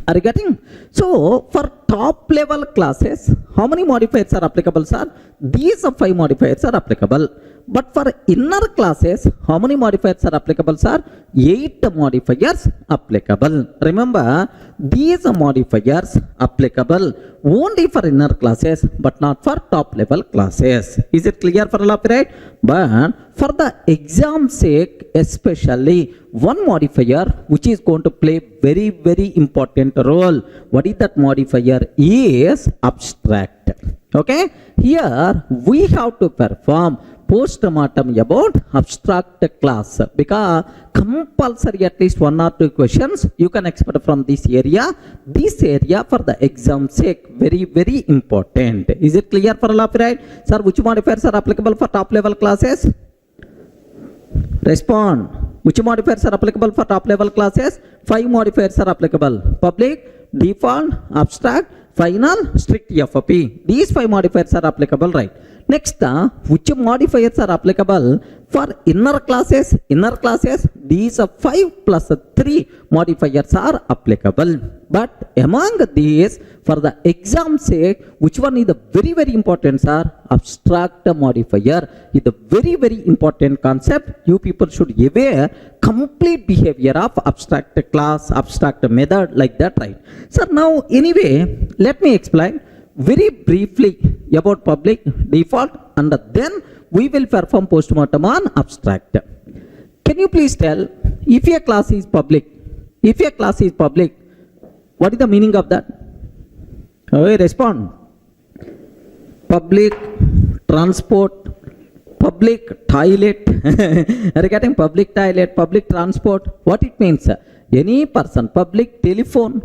Are you getting? So for top level classes, how many modifiers are applicable, sir? These 5 modifiers are applicable. But for inner classes, how many modifiers are applicable, sir? 8 modifiers applicable. Remember, these modifiers applicable only for inner classes, but not for top level classes. Is it clear for all of you, right? But for the exam sake, especially one modifier which is going to play very, very important role. What is that modifier? Is abstract. Okay, here we have to perform post-mortem about abstract class, because compulsory at least 1 or 2 questions you can expect from this area. This area for the exam sake very, very important. Is it clear for all of you, right? Sir, which modifiers are applicable for top level classes? Respond. Which modifiers are applicable for top level classes? 5 modifiers are applicable. Public, default, abstract, final, strict FOP. These 5 modifiers are applicable, right? Next, which modifiers are applicable for inner classes? Inner classes, these 5 plus 3 modifiers are applicable. But among these, for the exam sake, which one is the very, very important, sir? Abstract modifier is the very, very important concept. You people should aware complete behavior of abstract class, abstract method, like that, right? So now, anyway, let me explain very briefly about public, default, and then we will perform postmortem on abstract. Can you please tell, if a class is public, what is the meaning of that? Respond. Public transport, public toilet. Are you getting public toilet, public transport? What it means? Any person, public telephone,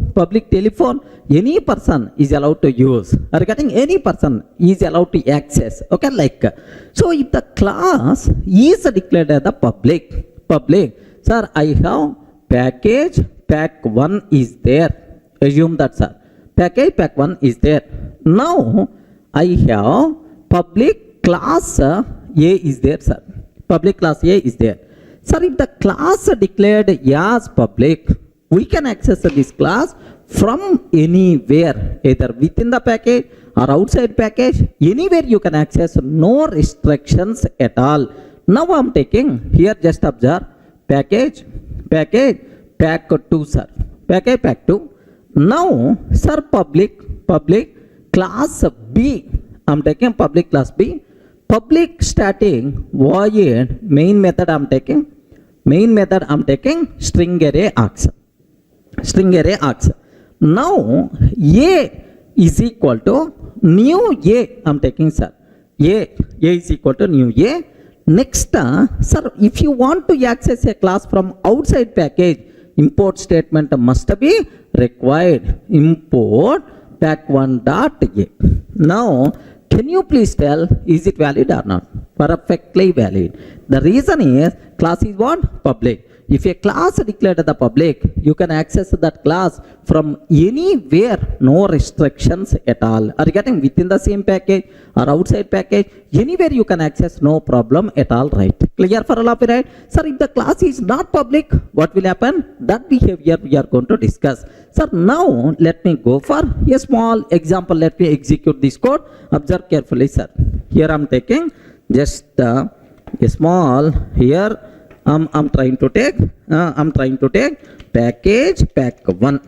any person is allowed to use. Are you getting? Any person is allowed to access. Okay, like. So if the class is declared as the public, sir, I have package, pack 1 is there. Assume that, sir. Package, pack 1 is there. Now, I have public class A is there, sir. Public class A is there. Sir, if the class declared as public, we can access this class from anywhere, either within the package or outside package. Anywhere you can access, no restrictions at all. Now I am taking, here just observe, package, pack 2, sir. Package, pack 2. Now, sir, public, class B. I am taking public class B. Public static void main method I am taking. String array args. Now A is equal to new A I am taking, sir. A is equal to new A. Next, sir, if you want to access a class from outside package, import statement must be required. Import pack1 dot A. Now, can you please tell, is it valid or not? Perfectly valid. The reason is, class is what? Public. If a class declared the public, you can access that class from anywhere, no restrictions at all. Are you getting? Within the same package or outside package, anywhere you can access, no problem at all, right? Clear for all of you, right? Sir, if the class is not public, what will happen? That behavior we are going to discuss. Sir, now let me go for a small example. Let me execute this code. Observe carefully, sir. Here I am taking just a small, here I'm trying to take package pack 1,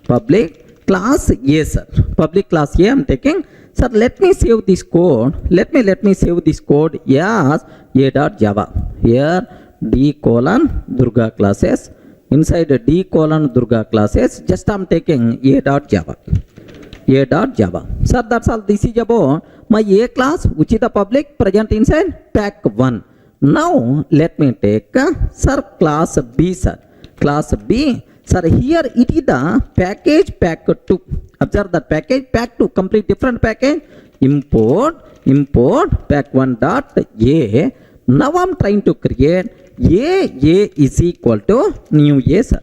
public class A, sir. Public class A I'm taking. Sir, let me save this code. Let me save this code as a.java. Here D:(Durga classes. Inside D:(Durga classes, just I'm taking a.java. Sir, that's all. This is about my A class, which is the public, present inside pack 1. Now, let me take, sir, class B, sir. Class B. Sir, here it is the package pack 2. Observe that package pack 2, complete different package. Import pack1 dot A. Now I'm trying to create A is equal to new A, sir.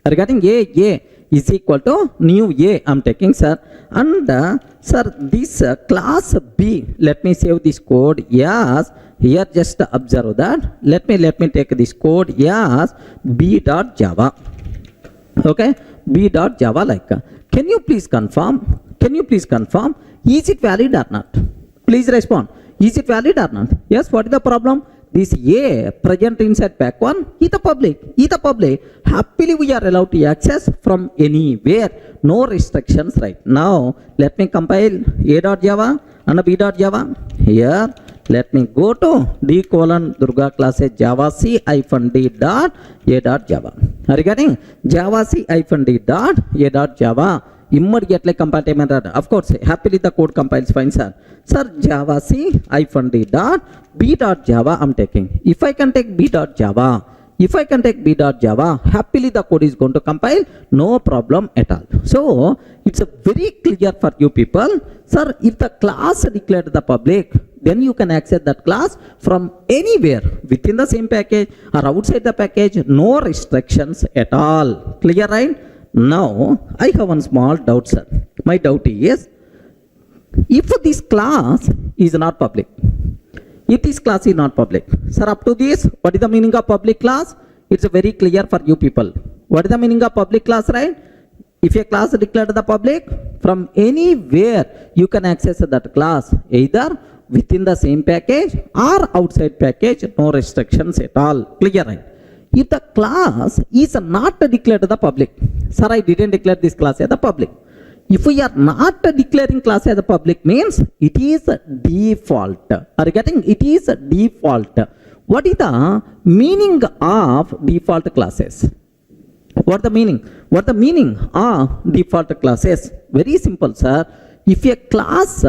Regarding A is equal to new A, I'm taking, sir. And sir, this class B, let me save this code as, here just observe that. Let me take this code as b.java. Okay, b.java, like. Can you please confirm? Is it valid or not? Please respond. Is it valid or not? Yes, what is the problem? This A present inside pack 1 is the public. Happily we are allowed to access from anywhere. No restrictions right now. Let me compile A.java and B.java. Here, let me go to D:(Durga classes javac -d dot A.java. Are you getting? Javac -d dot A.java. Immediately compile. Of course, happily the code compiles fine, sir. Sir, javac -d dot B.java I'm taking. If I can take B.java, happily the code is going to compile, no problem at all. So, it's a very clear for you people. Sir, if the class declared the public, then you can access that class from anywhere within the same package or outside the package. No restrictions at all. Clear, right? Now I have one small doubt, sir. My doubt is, if this class is not public, if this class is not public, sir, up to this, what is the meaning of public class? It's very clear for you people. What is the meaning of public class, right? If a class declared the public, from anywhere you can access that class, either within the same package or outside package. No restrictions at all. Clear, right? If the class is not declared the public, sir, I didn't declare this class as the public. If we are not declaring class as a public, means it is default. Are you getting? It is default. What is the meaning of default classes? What the meaning? What the meaning of default classes? Very simple, sir. If a class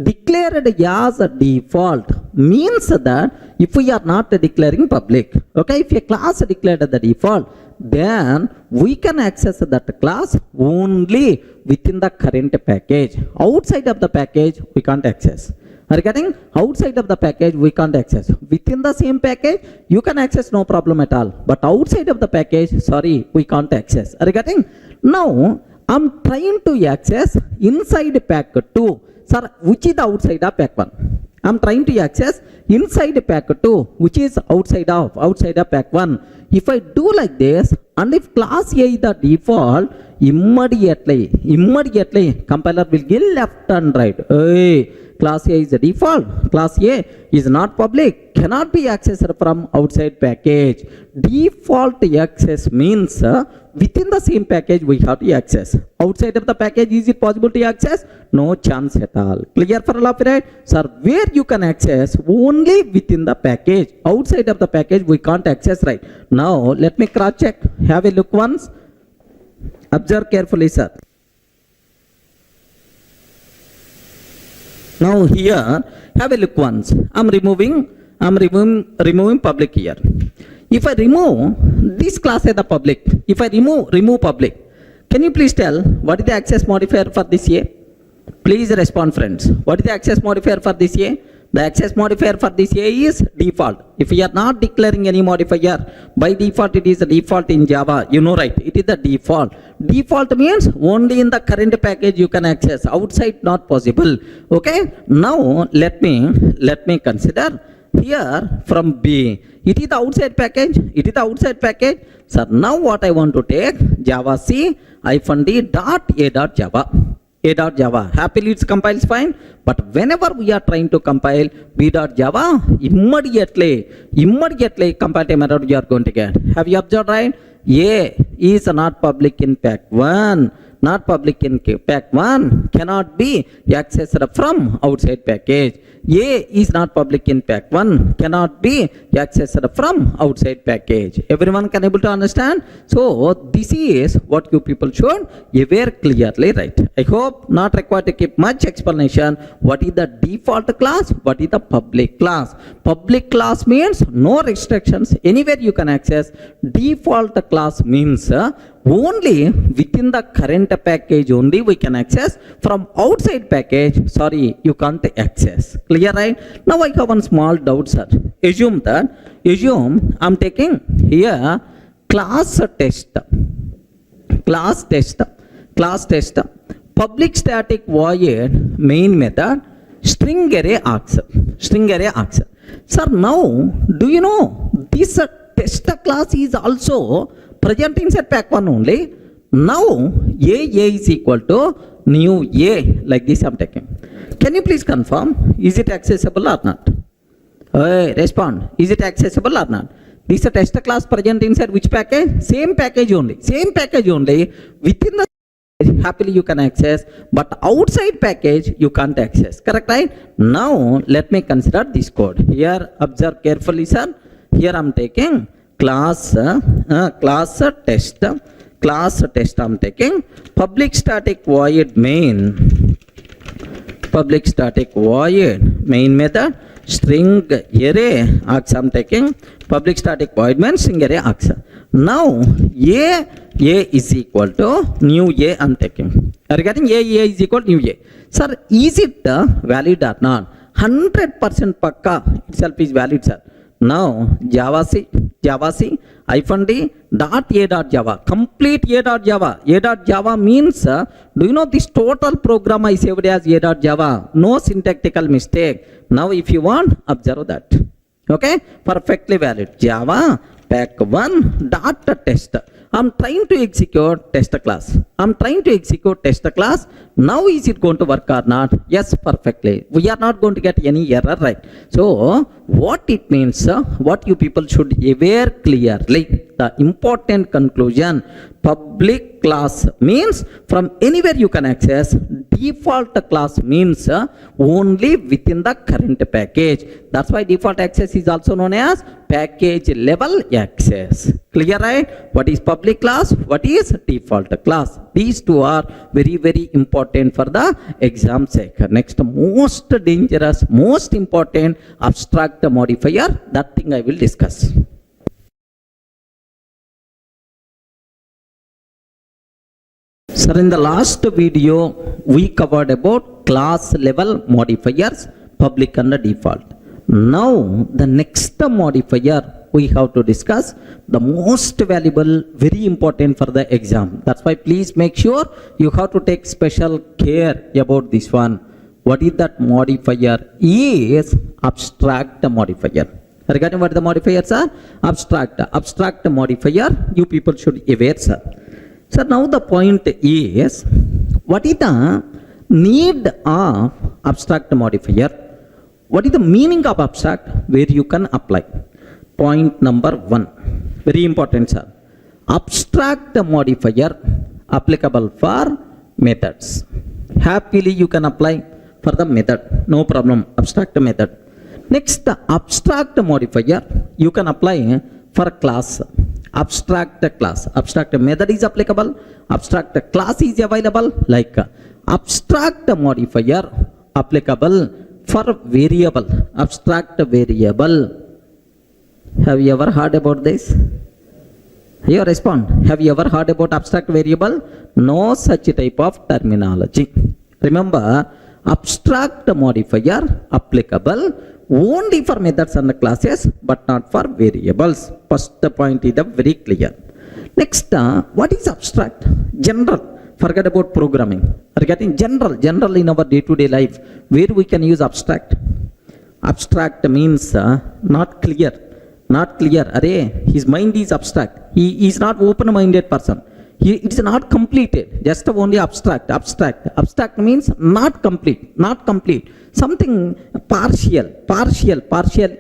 declared as a default, means that if we are not declaring public, okay, if a class declared the default, then we can access that class only within the current package. Outside of the package, we can't access. Are you getting? Outside of the package, we can't access. Within the same package, you can access, no problem at all. But outside of the package, sorry, we can't access. Are you getting? Now, I'm trying to access inside pack 2. Sir, which is the outside of pack 1? I'm trying to access inside pack 2, which is outside of pack 1. If I do like this, and if class A is the default, immediately compiler will give left and right. Hey, class A is the default, class A is not public, cannot be accessed from outside package. Default access means within the same package we have to access. Outside of the package, is it possible to access? No chance at all. Clear for all of it, right? Sir, where you can access only within the package. Outside of the package we can't access, right? Now let me cross check. Have a look once. Observe carefully, sir. Now here, have a look once. I'm removing public here. If I remove this class as the public, if I remove public, can you please tell what is the access modifier for this A? Please respond, friends. What is the access modifier for this A? The access modifier for this A is default. If we are not declaring any modifier, by default it is a default in Java. You know, right? It is the default. Default means only in the current package you can access. Outside not possible. Okay? Now let me consider here from B. It is the outside package. It is the outside package. So now what I want to take, Java C -d dot A dot Java. A.Java. Happily it compiles fine, but whenever we are trying to compile B.Java, immediately compile time error you are going to get. Have you observed, right? A is not public in pack 1. Not public in pack 1 cannot be accessed from outside package. A is not public in pack 1 cannot be accessed from outside package. Everyone can able to understand? So this is what you people should aware clearly, right? I hope not required to keep much explanation. What is the default class? What is the public class? Public class means no restrictions. Anywhere you can access. Default class means only within the current package only we can access. From outside package, sorry, you can't access. Clear, right? Now I have one small doubt, sir. Assume I'm taking here class test, public static void main method, string array args. Sir, now do you know this test class is also present inside pack 1 only. Now A is equal to new A, like this I'm taking. Can you please confirm, is it accessible or not? Respond, is it accessible or not? This is a test class present inside which package? Same package only. Within the happily you can access, but outside package you can't access. Correct, right? Now let me consider this code. Here observe carefully, sir. Here I'm taking class test I'm taking public static void main method string array args I'm taking public static void main string array args. Now A is equal to new A I'm taking. Are you getting? A is equal to new A. Sir, is it valid or not? 100% pakka itself is valid, sir. Now Java C -d dot a dot Java, complete a dot Java. A dot Java means, do you know this total program I saved as a dot Java? No syntactical mistake. Now if you want, observe that. Okay, perfectly valid. Java pack1 dot test. I'm trying to execute test class. Now is it going to work or not? Yes, perfectly. We are not going to get any error, right? So what it means, what you people should aware clearly, the important conclusion, public class means from anywhere you can access. Default class means only within the current package. That's why default access is also known as package level access. Clear, right? What is public class? What is default class? These two are very, very important for the exam sake. Next, most dangerous, most important, abstract modifier. That thing I will discuss. Sir, in the last video, we covered about class level modifiers, public and default. Now, the next modifier we have to discuss, the most valuable, very important for the exam. That's why please make sure you have to take special care about this one. What is that modifier? Is abstract modifier. Regarding what the modifiers are? Abstract modifier, you people should aware, sir. So now the point is, what is the need of abstract modifier? What is the meaning of abstract where you can apply? Point number 1, very important, sir. Abstract modifier applicable for methods. Happily you can apply for the method, no problem, abstract method. Next, the abstract modifier you can apply for class. Abstract method is applicable, abstract class is available, like abstract modifier applicable for variable, abstract variable. Have you ever heard about this? You respond. Have you ever heard about abstract variable? No such type of terminology. Remember, abstract modifier applicable only for methods and classes, but not for variables. First point is very clear. Next, what is abstract? General. Forget about programming. Regarding general in our day-to-day life, where we can use abstract. Abstract means not clear. Array, his mind is abstract. He is not open-minded person. It is not completed. Just only abstract. Abstract means not complete. Something partial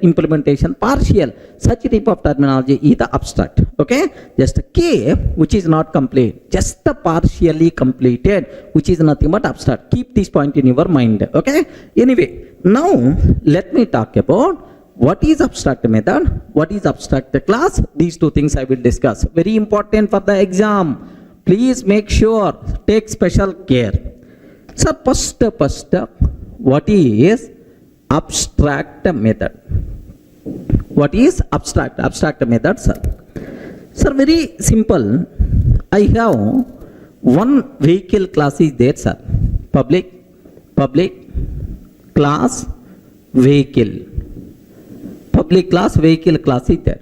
implementation, partial. Such type of terminology is the abstract. Okay? Just a K which is not complete. Just a partially completed, which is nothing but abstract. Keep this point in your mind. Okay? Anyway, now let me talk about what is abstract method, what is abstract class. These two things I will discuss. Very important for the exam. Please make sure, take special care. So first, what is abstract method? What is abstract method, sir? Sir, very simple. I have one vehicle class is there, sir. Public class vehicle. Public class vehicle class is there.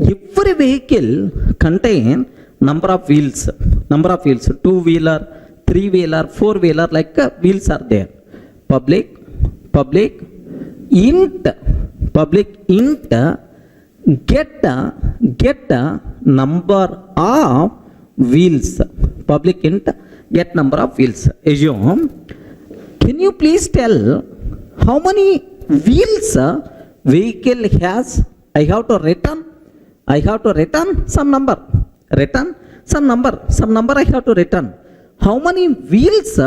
Every vehicle contain number of wheels, 2-wheeler, 3-wheeler, 4-wheeler, like wheels are there. Public int get number of wheels. Public int get number of wheels. Assume, can you please tell how many wheels vehicle has? I have to return some number. Some number I have to return. How many wheels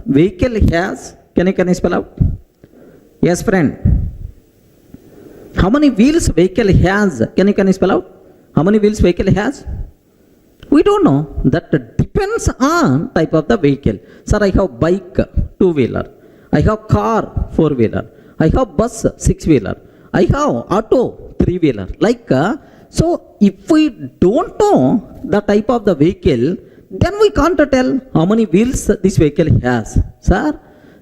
vehicle has? Can you spell out? Yes, friend. How many wheels vehicle has? Can you spell out? How many wheels vehicle has? We don't know. That depends on type of the vehicle. Sir, I have bike, 2-wheeler. I have car, 4-wheeler. I have bus, 6-wheeler. I have auto, 3-wheeler. Like, so if we don't know the type of the vehicle, then we can't tell how many wheels this vehicle has. Sir,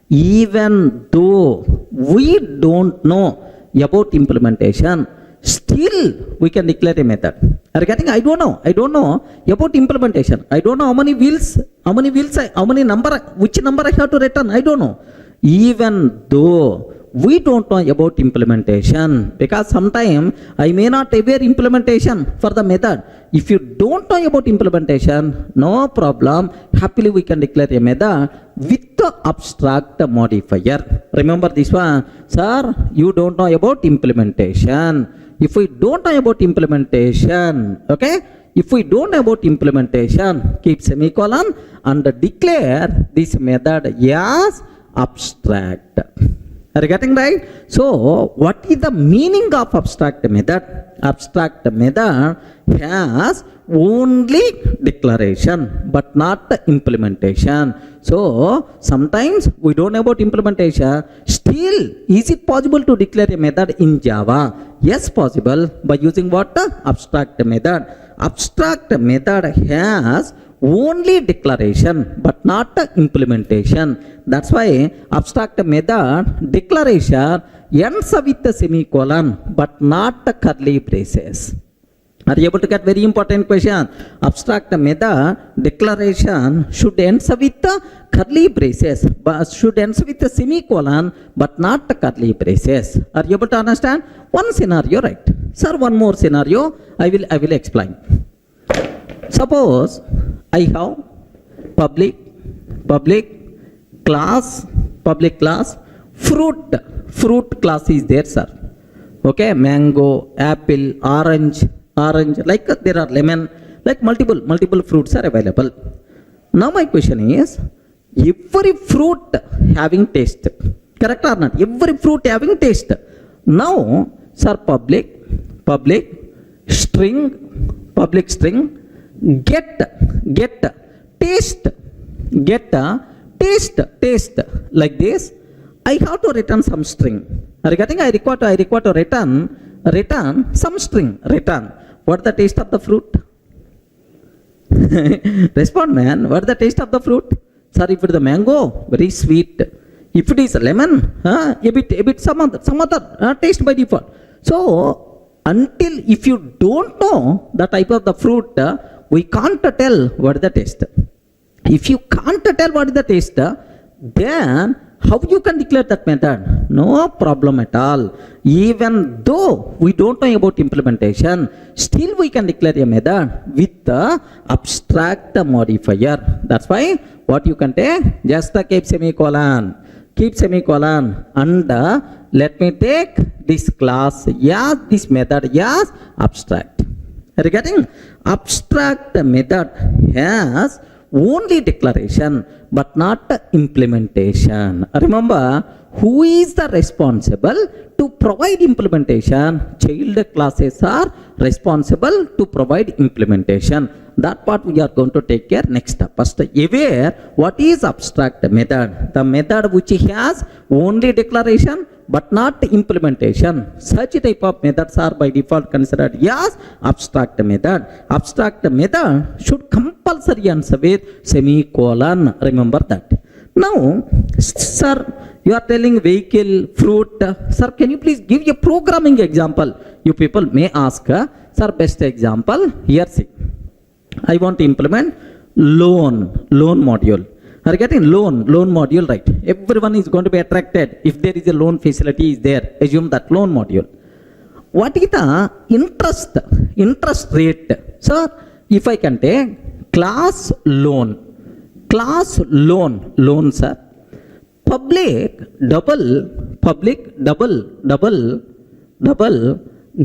even though we don't know about implementation, still we can declare a method. Are you getting? I don't know about implementation. I don't know how many wheels, which number I have to return. I don't know. Even though we don't know about implementation, because sometimes I may not aware implementation for the method. If you don't know about implementation, no problem. Happily we can declare a method with the abstract modifier. Remember this one, sir. You don't know about implementation. If we don't know about implementation, okay? If we don't know about implementation, keep semicolon and declare this method as abstract. Are you getting right? So, what is the meaning of abstract method? Abstract method has only declaration but not implementation. So, sometimes we don't know about implementation. Still, is it possible to declare a method in Java? Yes, possible by using what? Abstract method. Abstract method has only declaration but not implementation. That's why abstract method declaration ends with a semicolon but not curly braces. Are you able to get very important question? Abstract method declaration should end with the curly braces, but should end with a semicolon but not the curly braces. Are you able to understand? One scenario, right? Sir, one more scenario I will explain. Suppose I have public class, fruit class is there, sir. Okay, mango, apple, orange, like there are lemon, like multiple fruits are available. Now my question is, every fruit having taste, correct or not? Every fruit having taste. Now, sir, public string, get taste like this. I have to return some string. Are you getting? I require to return some string. What the taste of the fruit? Respond, man. What the taste of the fruit? Sir, if it is the mango, very sweet. If it is a lemon, a bit some other taste by default. So until if you don't know the type of the fruit, we can't tell what is the taste. If you can't tell what is the taste, then how you can declare that method? No problem at all. Even though we don't know about implementation, still we can declare a method with the abstract modifier. That's why what you can take, just keep semicolon, and let me take this class, this method as abstract. Are you getting? Abstract method has only declaration but not implementation. Remember, who is the responsible to provide implementation? Child classes are responsible to provide implementation. That part we are going to take care next step. First, aware what is abstract method? The method which has only declaration but not implementation. Such type of methods are by default considered as abstract method. Abstract method should compulsory answer with semicolon. Remember that. Now, sir, you are telling vehicle, fruit. Sir, can you please give a programming example? You people may ask, sir, best example. Here, see. I want to implement loan module. Are you getting loan module, right? Everyone is going to be attracted if there is a loan facility is there. Assume that loan module. What is the interest rate? Sir, if I can take class loan, sir. Public double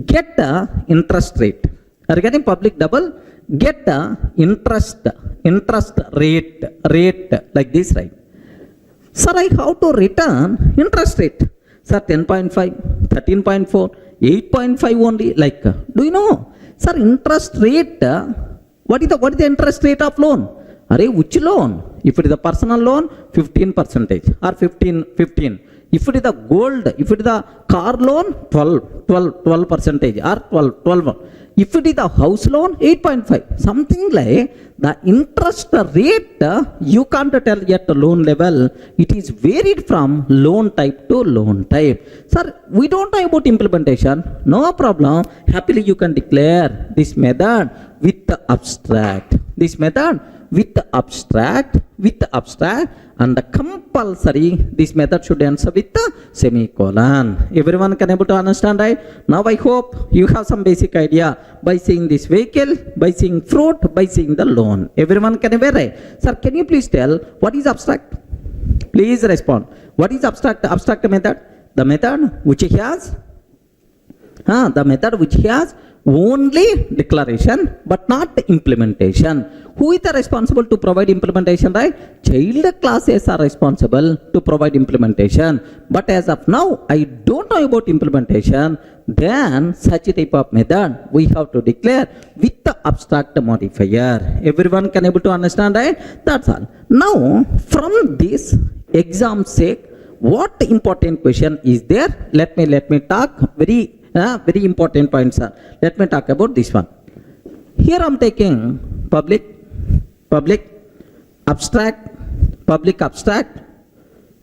get the interest rate. Are you getting? Public double get the interest rate like this, right? Sir, I have to return interest rate. Sir, 10.5, 13.4, 8.5 only. Like, do you know? Sir, interest rate. What is the interest rate of loan? Which loan? If it is a personal loan, 15% or 15. If it is the gold, if it is the car loan, 12 percentage or 12. If it is the house loan, 8.5. Something like the interest rate, you can't tell at the loan level. It is varied from loan type to loan type. Sir, we don't know about implementation. No problem. Happily you can declare this method with the abstract. This method with the abstract and the compulsory, this method should answer with the semicolon. Everyone can able to understand, right? Now I hope you have some basic idea by seeing this vehicle, by seeing fruit, by seeing the loan. Everyone can be right. Sir, can you please tell what is abstract? Please respond. What is abstract? Abstract method? The method which has only declaration but not implementation. Who is the responsible to provide implementation, right? Child classes are responsible to provide implementation. But as of now, I don't know about implementation. Then such a type of method we have to declare with the abstract modifier. Everyone can able to understand, right? That's all. Now from this exam sake, what important question is there? Let me talk very important points, sir. Let me talk about this one. Here I am taking public abstract,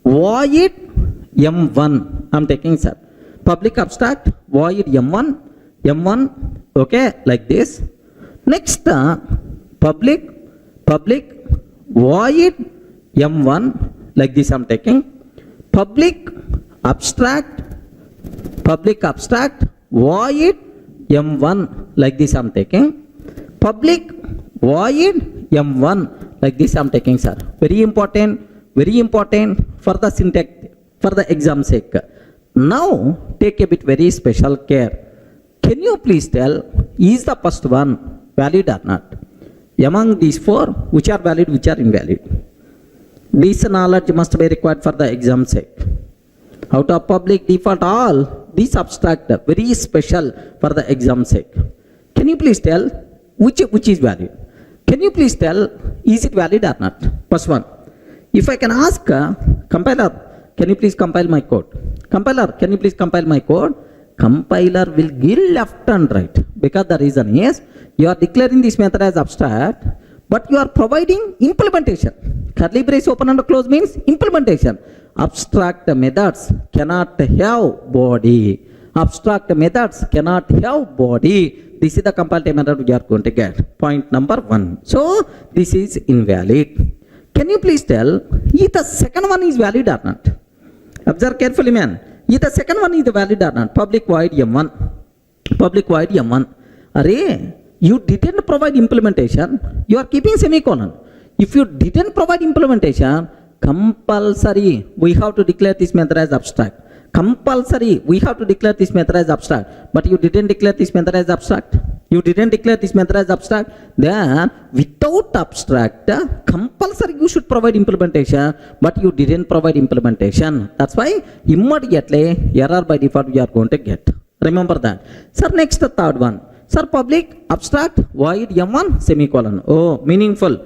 void M1. I am taking, sir. Public abstract, void M1, okay, like this. Next, public void M1, like this I am taking. Public abstract, void M1, like this I am taking. Public void M1, like this I am taking, sir. Very important for the syntax, for the exam sake. Now take a bit very special care. Can you please tell, is the first one valid or not? Among these four, which are valid, which are invalid? This knowledge must be required for the exam sake. Out of public, default, all these abstract, very special for the exam sake. Can you please tell which is valid? Can you please tell, is it valid or not? First one. If I can ask compiler, can you please compile my code? Compiler, can you please compile my code? Compiler will give left and right, because the reason is you are declaring this method as abstract, but you are providing implementation. Curly brace open and close means implementation. Abstract methods cannot have body. Abstract methods cannot have body. This is the compile method we are going to get. Point number 1. So this is invalid. Can you please tell if the second one is valid or not? Observe carefully, man. If the second one is valid or not? Public void M1. Public void M1. Array, you didn't provide implementation. You are keeping semicolon. If you didn't provide implementation, compulsory, we have to declare this method as abstract. Compulsory, we have to declare this method as abstract. But you didn't declare this method as abstract. You didn't declare this method as abstract. Then, without abstract, compulsory you should provide implementation. But you didn't provide implementation. That's why immediately error by default we are going to get. Remember that. Sir, next the third one. Sir, public abstract void M1 semicolon. Oh, meaningful.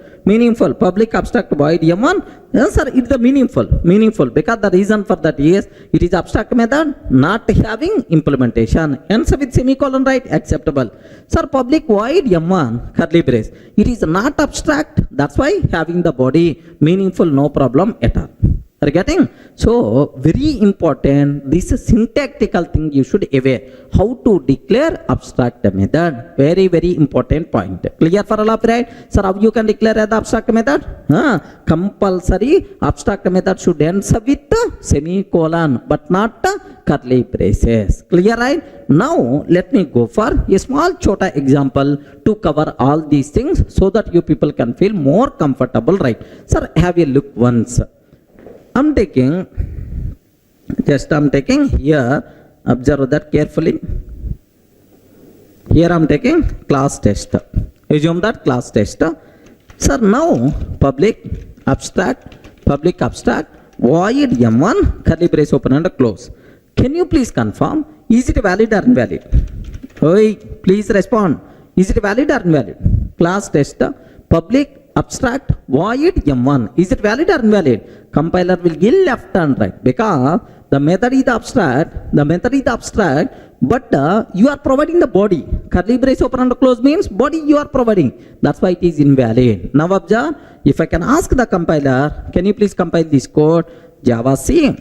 Public abstract void M1. Yes, sir, it's the meaningful because the reason for that is it is abstract method not having implementation. Answer with semicolon, right? Acceptable. Sir, public void M1 curly brace. It is not abstract. That's why having the body meaningful, no problem at all. Are you getting? So very important, this is syntactical thing you should aware. How to declare abstract method. Very important point. Clear for all of right? Sir, how you can declare the abstract method? Compulsory abstract method should answer with semicolon but not curly braces. Clear, right? Now let me go for a small chota example to cover all these things so that you people can feel more comfortable, right? Sir, have a look once. I'm taking here, observe that carefully. Here I'm taking class test. Assume that class test. Sir, now public abstract, void M1, curly brace open and close. Can you please confirm, is it valid or invalid? Oi, please respond. Is it valid or invalid? Class test, public abstract void M1. Is it valid or invalid? Compiler will give left and right because The method is the abstract, but you are providing the body. Curly brace open and close means body you are providing. That's why it is invalid. Now observe, if I can ask the compiler, can you please compile this code? Java C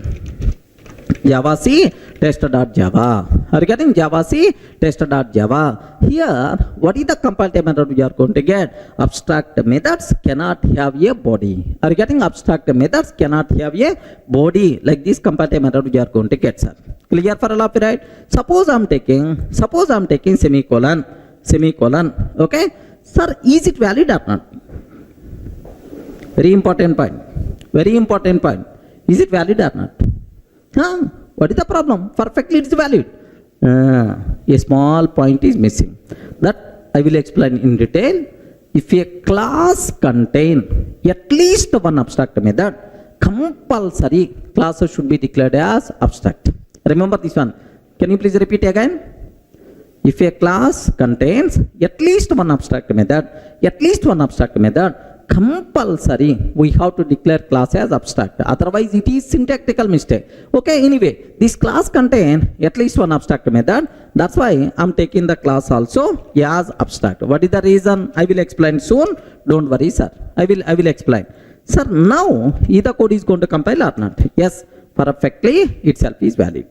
test.java. Are you getting Java C test.java? Here, what is the compile method we are going to get? Abstract methods cannot have a body. Are you getting? Abstract methods cannot have a body. Like this compile method we are going to get, sir. Clear for all of you, right? Suppose I'm taking semicolon. Okay, sir, is it valid or not? Very important point. Is it valid or not? What is the problem? Perfectly it's valid. A small point is missing. That I will explain in detail. If a class contain at least one abstract method, compulsory classes should be declared as abstract. Remember this one. Can you please repeat again? If a class contains at least one abstract method, compulsory we have to declare class as abstract, otherwise it is syntactical mistake. Okay, anyway, this class contain at least one abstract method, that's why I'm taking the class also as abstract. What is the reason? I will explain soon, don't worry, sir. I will explain. Sir, now either code is going to compile or not? Yes, perfectly itself is valid.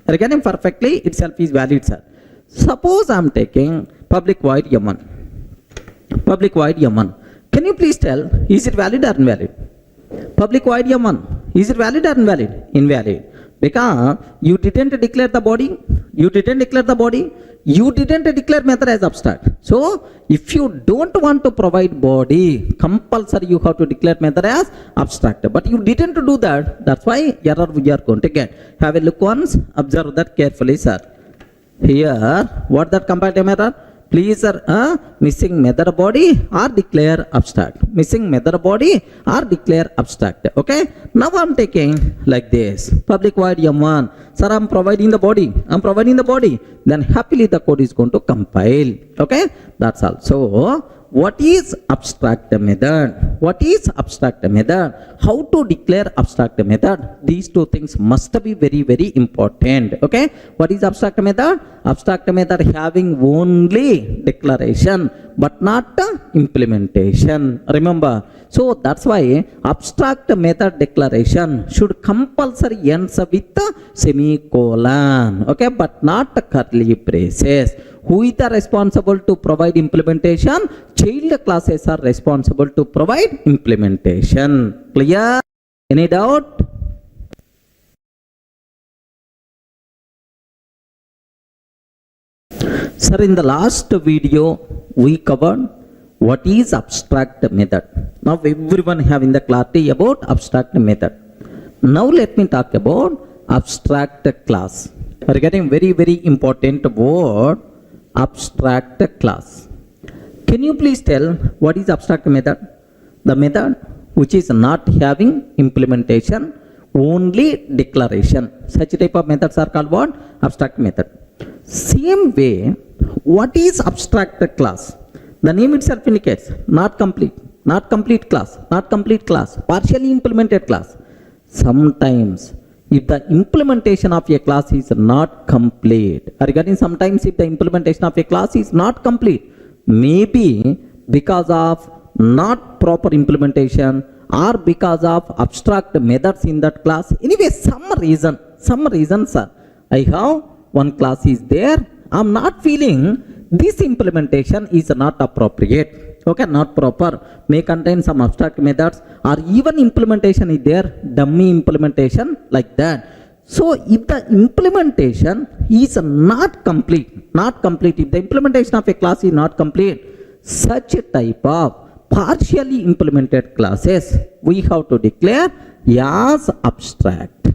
Again, perfectly itself is valid, sir. Suppose I'm taking public void m1. Can you please tell, is it valid or invalid? Public void m1, is it valid or invalid? Invalid. Because you didn't declare the body, you didn't declare method as abstract. So, if you don't want to provide body, compulsory you have to declare method as abstract. But you didn't do that, that's why error we are going to get. Have a look once, observe that carefully, sir. Here, what that compile method? Please, sir, missing method body or declare abstract. Okay. Now I'm taking like this. Public void m1. Sir, I'm providing the body. Then happily the code is going to compile. Okay. That's all. So, what is abstract method? How to declare abstract method? These two things must be very, very important. Okay. What is abstract method? Abstract method having only declaration but not implementation. Remember. So that's why abstract method declaration should compulsory ends with semicolon. Okay, but not curly braces. Who is the responsible to provide implementation? Child classes are responsible to provide implementation. Clear? Any doubt? Sir, in the last video, we covered what is abstract method. Now everyone having the clarity about abstract method. Now let me talk about abstract class. We are getting very, very important word, abstract class. Can you please tell what is abstract method? The method which is not having implementation, only declaration. Such type of methods are called what? Abstract method. Same way, what is abstract class? The name itself indicates not complete class, partially implemented class. Sometimes, if the implementation of a class is not complete, regarding sometimes if the implementation of a class is not complete, maybe because of not proper implementation or because of abstract methods in that class. Anyway, some reason, sir. I have one class is there. I'm not feeling this implementation is not appropriate. Okay, not proper. May contain some abstract methods or even implementation is there, dummy implementation like that. So if the implementation is not complete, if the implementation of a class is not complete, such a type of partially implemented classes we have to declare as abstract.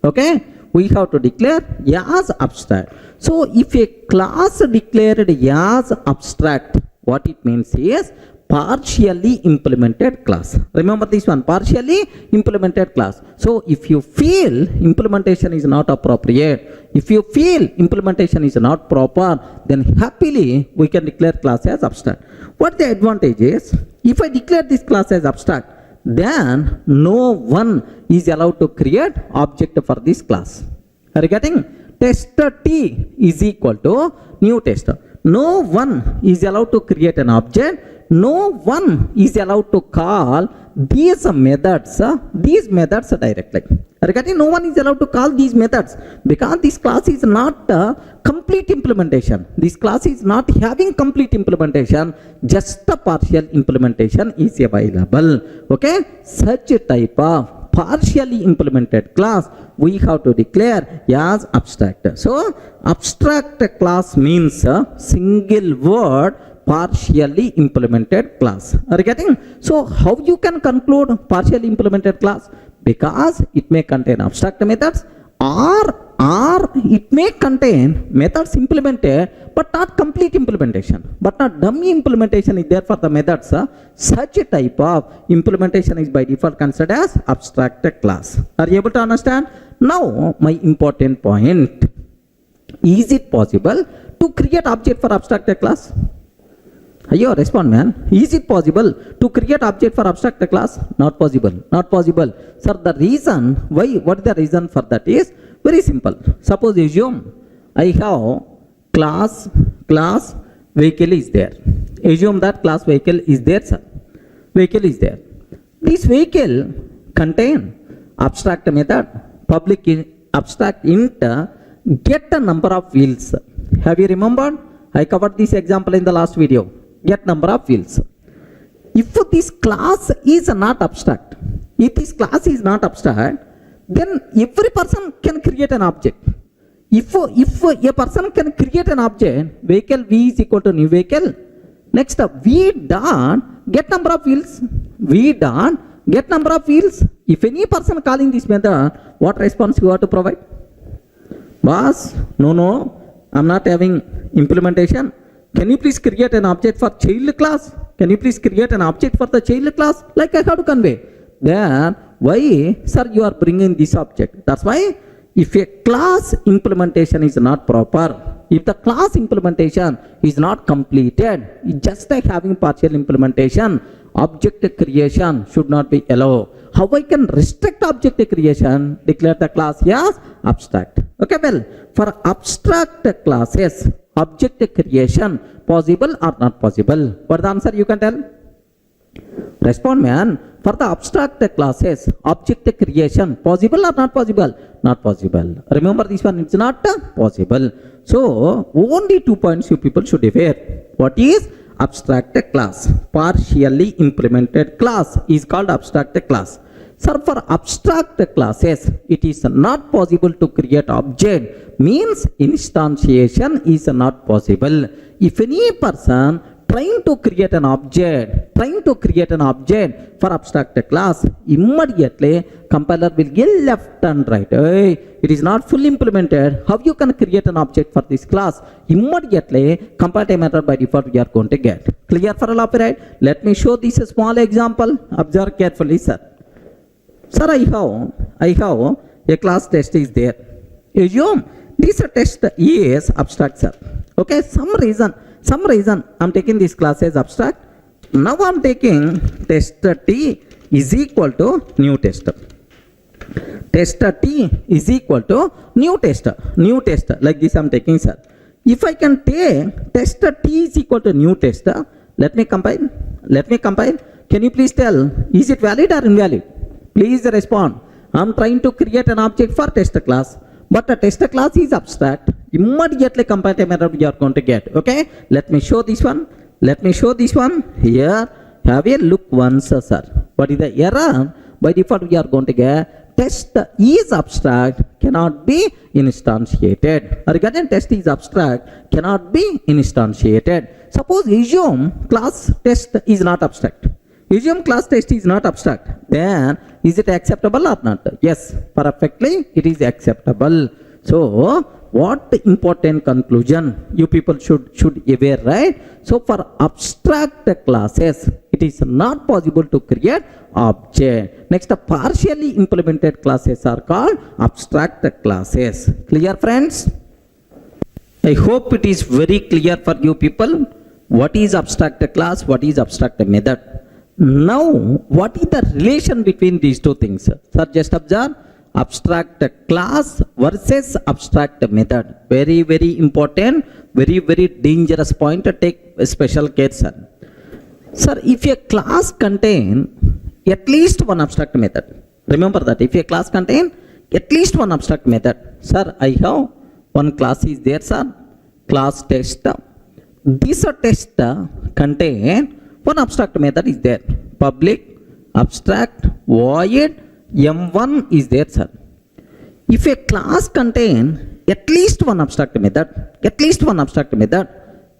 Okay, we have to declare as abstract. So if a class declared as abstract, what it means is partially implemented class. Remember this one, partially implemented class. So if you feel implementation is not appropriate, if you feel implementation is not proper, then happily we can declare class as abstract. What the advantage is, if I declare this class as abstract, then no one is allowed to create object for this class. Are you getting? Tester T is equal to new tester. No one is allowed to create an object. No one is allowed to call these methods directly. Are you getting? No one is allowed to call these methods because this class is not a complete implementation. This class is not having complete implementation. Just a partial implementation is available. Okay? Such a type of partially implemented class we have to declare as abstract. So abstract class means a single word partially implemented class. Are you getting? So how you can conclude partially implemented class? Because it may contain abstract methods or it may contain methods implemented but not complete implementation, but not dummy implementation is there for the methods. Such a type of implementation is by default considered as abstract class. Are you able to understand? Now my important point, is it possible to create object for abstract class? Ayo, respond man. Is it possible to create object for abstract class? Not possible. Not possible. Sir, the reason why, what is the reason for that is very simple. Suppose assume I have class vehicle is there. Assume that class vehicle is there, sir. Vehicle is there. This vehicle contain abstract method, public abstract int, get a number of wheels. Have you remembered? I covered this example in the last video. Get number of wheels. If this class is not abstract, if this class is not abstract, then every person can create an object. If a person can create an object, vehicle V is equal to new vehicle. Next up, V dot get number of wheels. V dot get number of wheels. If any person calling this method, what response you have to provide? Boss, no, I'm not having implementation. Can you please create an object for child class? Can you please create an object for the child class? Like I have to convey. Then why, sir, you are bringing this object? That's why if a class implementation is not proper, if the class implementation is not completed, just like having partial implementation, object creation should not be allowed. How I can restrict object creation? Declare the class as abstract. Okay, well, for abstract classes, object creation possible or not possible? What the answer you can tell? Respond man. For the abstract classes, object creation possible or not possible? Not possible. Remember this one, it's not possible. So only 2 points you people should aware. What is abstract class? Partially implemented class is called abstract class. Sir, for abstract classes, it is not possible to create object, means instantiation is not possible. If any person trying to create an object for abstract class, immediately compiler will get left and right. Hey, it is not fully implemented. How you can create an object for this class? Immediately compile method by default we are going to get. Clear for all, right? Let me show this a small example. Observe carefully, sir. Sir, I have a class test is there. Assume this test is abstract, sir. Okay, some reason I'm taking this class as abstract. Now I'm taking tester T is equal to new tester. Tester T is equal to new tester. Like this I'm taking, sir. If I can take tester T is equal to new tester, let me compile. Can you please tell, is it valid or invalid? Please respond. I'm trying to create an object for tester class, but the tester class is abstract. Immediately compile method you are going to get. Okay, let me show this one. Here, have a look once, sir. What is the error? By default we are going to get test is abstract, cannot be instantiated. Regarding test is abstract, cannot be instantiated. Suppose assume class test is not abstract. Assume class test is not abstract. Then is it acceptable or not? Yes, perfectly it is acceptable. So what the important conclusion you people should aware, right? So for abstract classes, it is not possible to create object. Next, partially implemented classes are called abstract classes. Clear, friends? I hope it is very clear for you people. What is abstract class? What is abstract method? Now, what is the relation between these two things? Sir, just observe abstract class versus abstract method. Very, very important, very, very dangerous point. Take special care, sir. Sir, if a class contain at least one abstract method, remember that if a class contain at least one abstract method, sir, I have one class is there, sir, class test. This test contain one abstract method is there, public abstract void m1 is there, sir. If a class contain at least one abstract method,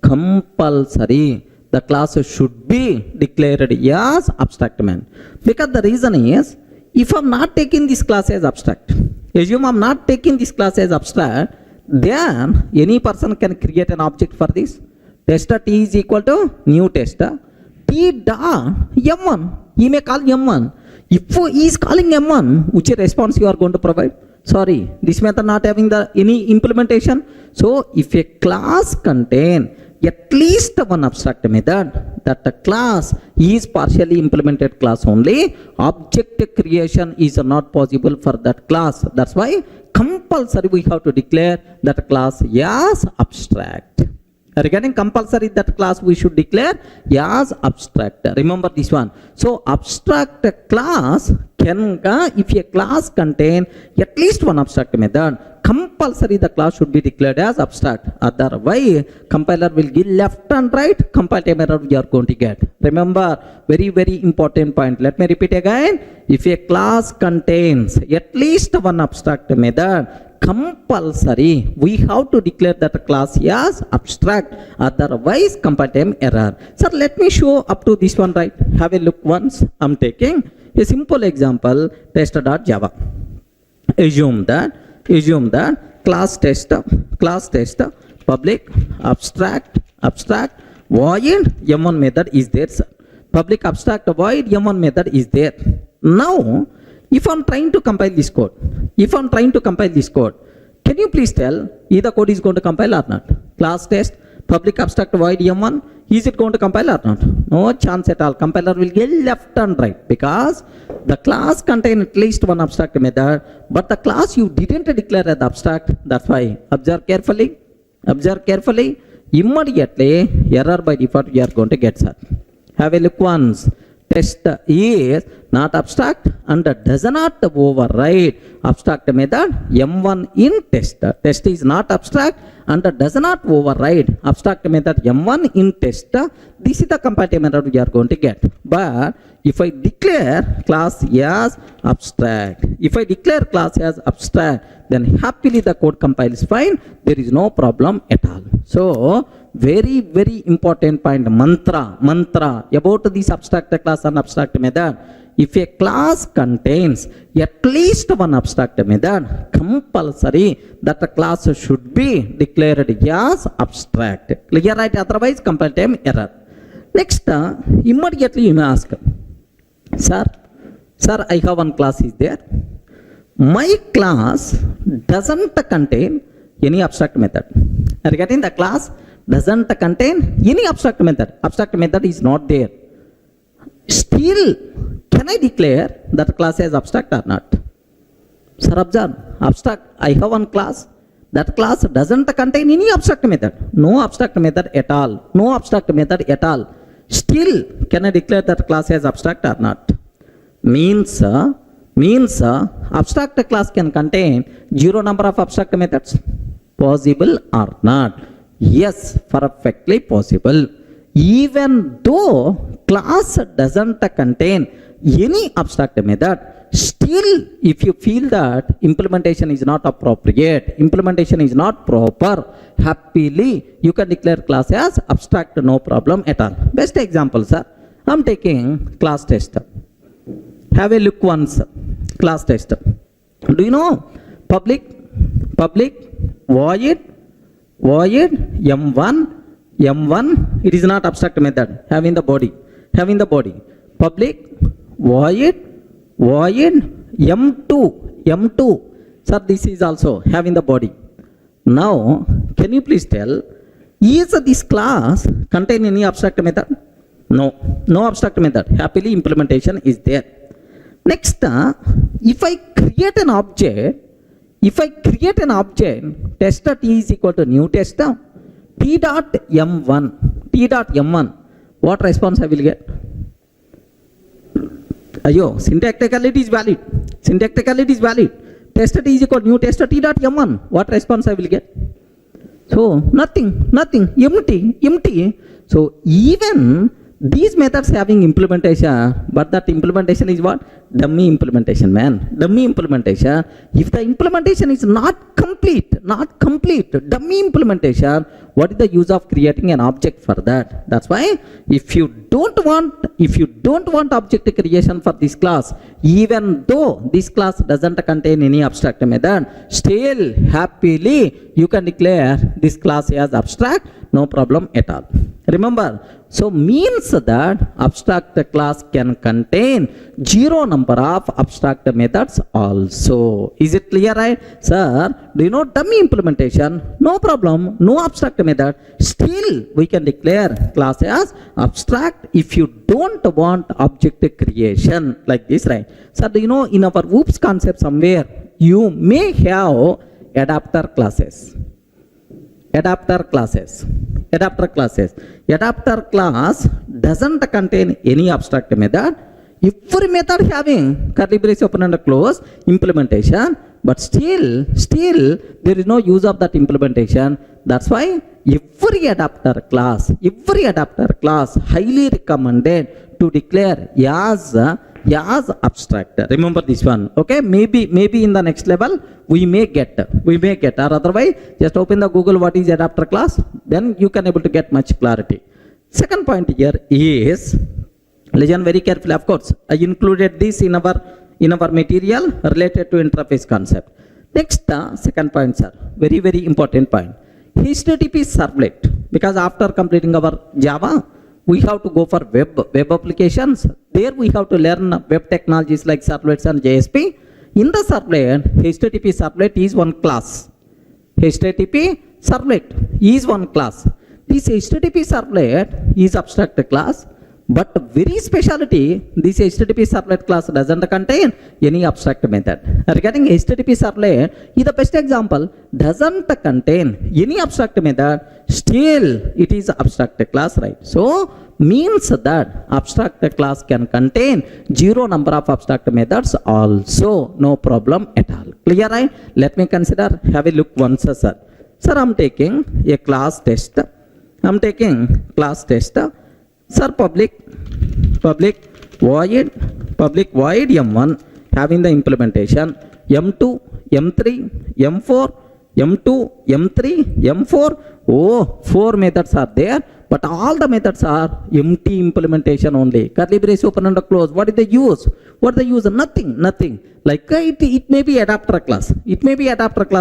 compulsory the class should be declared as abstract method. Because the reason is, if I'm not taking this class as abstract, assume I'm not taking this class as abstract, then any person can create an object for this. Tester t is equal to new tester t dot m1. He may call m1. If he is calling m1, which response you are going to provide? Sorry, this method not having any implementation. So if a class contain at least one abstract method, that the class is partially implemented class only. Object creation is not possible for that class. That's why compulsory we have to declare that class as abstract. Regarding compulsory, that class we should declare as abstract. Remember this one. So abstract class can, if a class contain at least one abstract method, compulsory the class should be declared as abstract. Otherwise, compiler will give left and right, compile time error we are going to get. Remember, very, very important point. Let me repeat again. If a class contains at least one abstract method, compulsory we have to declare that class as abstract. Otherwise, compile time error. Sir, let me show up to this one, right? Have a look once. I'm taking a simple example, tester.java. Assume that class tester public abstract void m1 method is there, sir. Public abstract void m1 method is there. Now, if I'm trying to compile this code, can you please tell if the code is going to compile or not? Class test public abstract void m1, is it going to compile or not? No chance at all. Compiler will get left and right, because the class contain at least one abstract method, but the class you didn't declare as abstract. That's why observe carefully. Immediately error by default you are going to get, sir. Have a look once. Test is not abstract and does not override abstract method m1 in test. Test is not abstract and does not override abstract method m1 in test. This is the compile error we are going to get. But if I declare class as abstract, then happily the code compiles fine. There is no problem at all. So very, very important point, mantra about this abstract class and abstract method. If a class contains at least one abstract method, compulsory that the class should be declared as abstract. Clear, right? Otherwise, compile time error. Next, immediately you may ask, sir, I have one class is there. My class doesn't contain any abstract method. Regarding the class doesn't contain any abstract method. Abstract method is not there. Still, can I declare that class as abstract or not? Sir, observe. Abstract, I have one class. That class doesn't contain any abstract method. No abstract method at all. Still, can I declare that class as abstract or not? Means abstract class can contain zero number of abstract methods. Possible or not? Yes, perfectly possible. Even though class doesn't contain any abstract method, still if you feel that implementation is not appropriate, implementation is not proper, happily you can declare class as abstract, no problem at all. Best example, sir, I'm taking class test. Have a look once. Class test. Do you know public void m1, it is not abstract method, having the body. Public void m2, sir, this is also having the body. Now, can you please tell, is this class contain any abstract method? No, no abstract method. Happily implementation is there. Next, if I create an object, tester t is equal to new tester, t dot m1, what response I will get? Syntactically it is valid. Tester t is equal to new tester t dot m1, what response I will get? So nothing, empty. So even these methods having implementation, but that implementation is what? Dummy implementation, man. Dummy implementation. If the implementation is not complete, dummy implementation, what is the use of creating an object for that? That's why if you don't want object creation for this class, even though this class doesn't contain any abstract method, still happily you can declare this class as abstract, no problem at all. Remember, so means that abstract class can contain zero number of abstract methods also. Is it clear, right? Sir, do you know dummy implementation? No problem, no abstract method. Still, we can declare class as abstract if you don't want object creation like this, right? Sir, do you know in our OOPS concept somewhere, you may have adapter classes. Adapter class doesn't contain any abstract method. Every method having curly brace open and close implementation, but still there is no use of that implementation. That's why every adapter class highly recommended to declare as abstract. Remember this one, okay? Maybe in the next level we may get, or otherwise just open the Google what is adapter class, then you can able to get much clarity. Second point here is, listen very carefully. Of course, I included this in our material related to interface concept. Next, second point, sir, very important point. HTTP servlet, because after completing our Java, we have to go for web applications. There we have to learn web technologies like servlets and JSP. In the servlet, HTTP servlet is one class. HTTP servlet is one class. This HTTP servlet is abstract class, but very specialty, this HTTP servlet class doesn't contain any abstract method. Regarding HTTP servlet is the best example, doesn't contain any abstract method, still it is abstract class, right? So means that abstract class can contain zero number of abstract methods also, no problem at all. Clear, right? Let me consider, have a look once, sir. Sir, I'm taking a class test. Sir, public void m1 having the implementation m2, m3, m4, m2, m3, m4. Oh, 4 methods are there, but all the methods are empty implementation only. Curly brace open and close. What is the use? Nothing. Like it may be adapter class.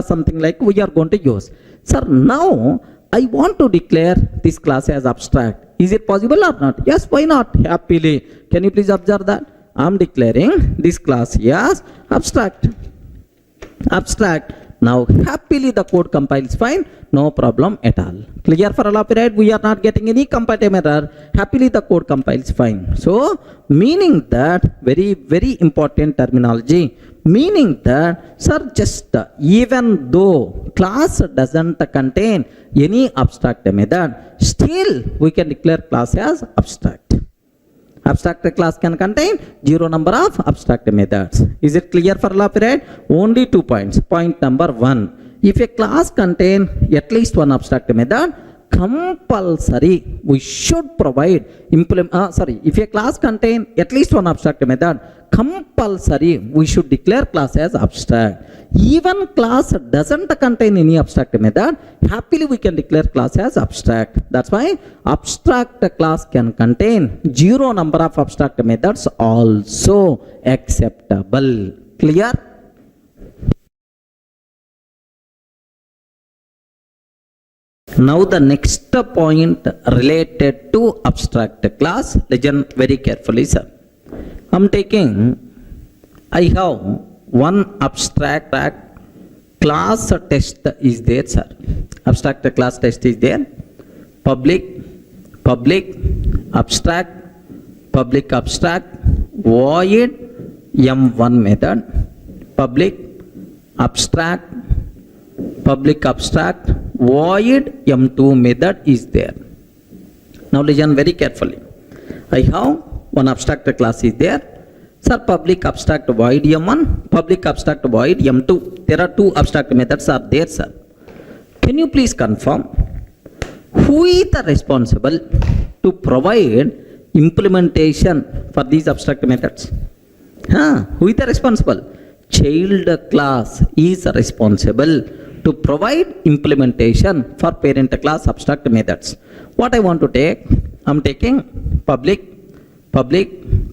Something like we are going to use. Sir, now I want to declare this class as abstract. Is it possible or not? Yes, why not? Happily. Can you please observe that? I am declaring this class as abstract. Now, happily the code compiles fine, no problem at all. Clear for all of it, right? We are not getting any compile error. Happily the code compiles fine. So, meaning that, very important terminology. Meaning that, sir, just even though class doesn't contain any abstract method, still we can declare class as abstract. Abstract class can contain zero number of abstract methods. Is it clear for all of it, right? Only 2 points. Point number 1. If a class contain at least one abstract method, compulsory we should provide if a class contain at least one abstract method, compulsory we should declare class as abstract. Even class doesn't contain any abstract method, happily we can declare class as abstract. That's why abstract class can contain zero number of abstract methods also acceptable. Clear? Now the next point related to abstract class, listen very carefully, sir. I have one abstract class test is there, sir. Abstract class test is there. Public, abstract, public abstract void m1 method, public abstract void m2 method is there. Now listen very carefully. I have one abstract class is there. Sir, public abstract void m1, public abstract void m2. There are two abstract methods are there, sir. Can you please confirm who is the responsible to provide implementation for these abstract methods? Who is the responsible? Child class is responsible to provide implementation for parent class abstract methods. What I want to take? I'm taking public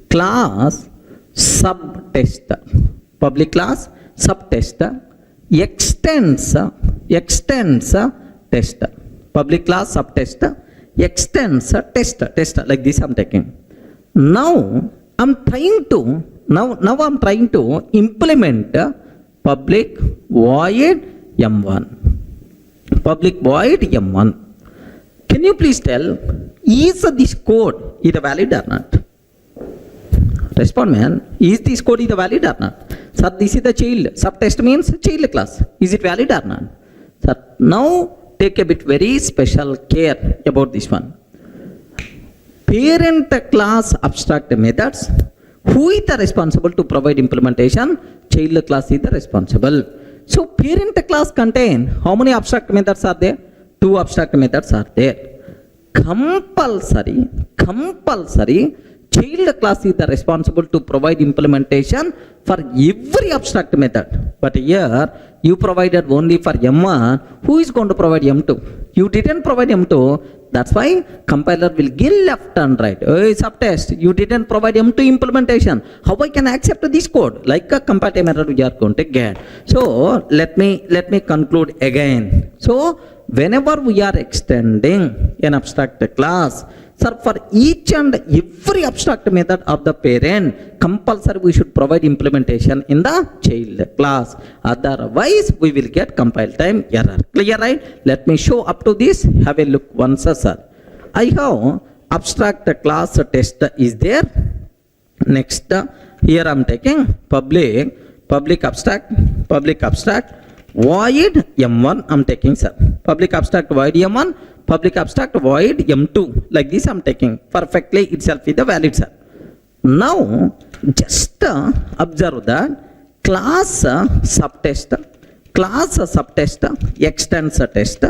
class subtest. Public class subtest extends test. Public class subtest extends test. Like this I'm taking. Now I'm trying to implement public void m1. Public void m1. Can you please tell, is this code is valid or not? Respond, man. Is this code is valid or not? Sir, this is the child. Subtest means child class. Is it valid or not? Sir, now take a bit very special care about this one. Parent class abstract methods. Who is the responsible to provide implementation? Child class is the responsible. So parent class contain how many abstract methods are there? Two abstract methods are there. Compulsory child class is the responsible to provide implementation for every abstract method. But here you provided only for m1. Who is going to provide m2? You didn't provide m2. That's why compiler will give left and right. Hey, subtest, you didn't provide m2 implementation. How I can accept this code? Like a compatible error we are going to get. So let me conclude again. So whenever we are extending an abstract class, sir, for each and every abstract method of the parent, compulsory we should provide implementation in the child class. Otherwise, we will get compile time error. Clear, right? Let me show up to this. Have a look once, sir. I have abstract class test is there. Next, here I am taking public abstract void m1. I am taking, sir. Public abstract void m1. Public abstract void m2. Like this I'm taking. Perfectly itself is the valid, sir. Now just observe that class subtest extends test.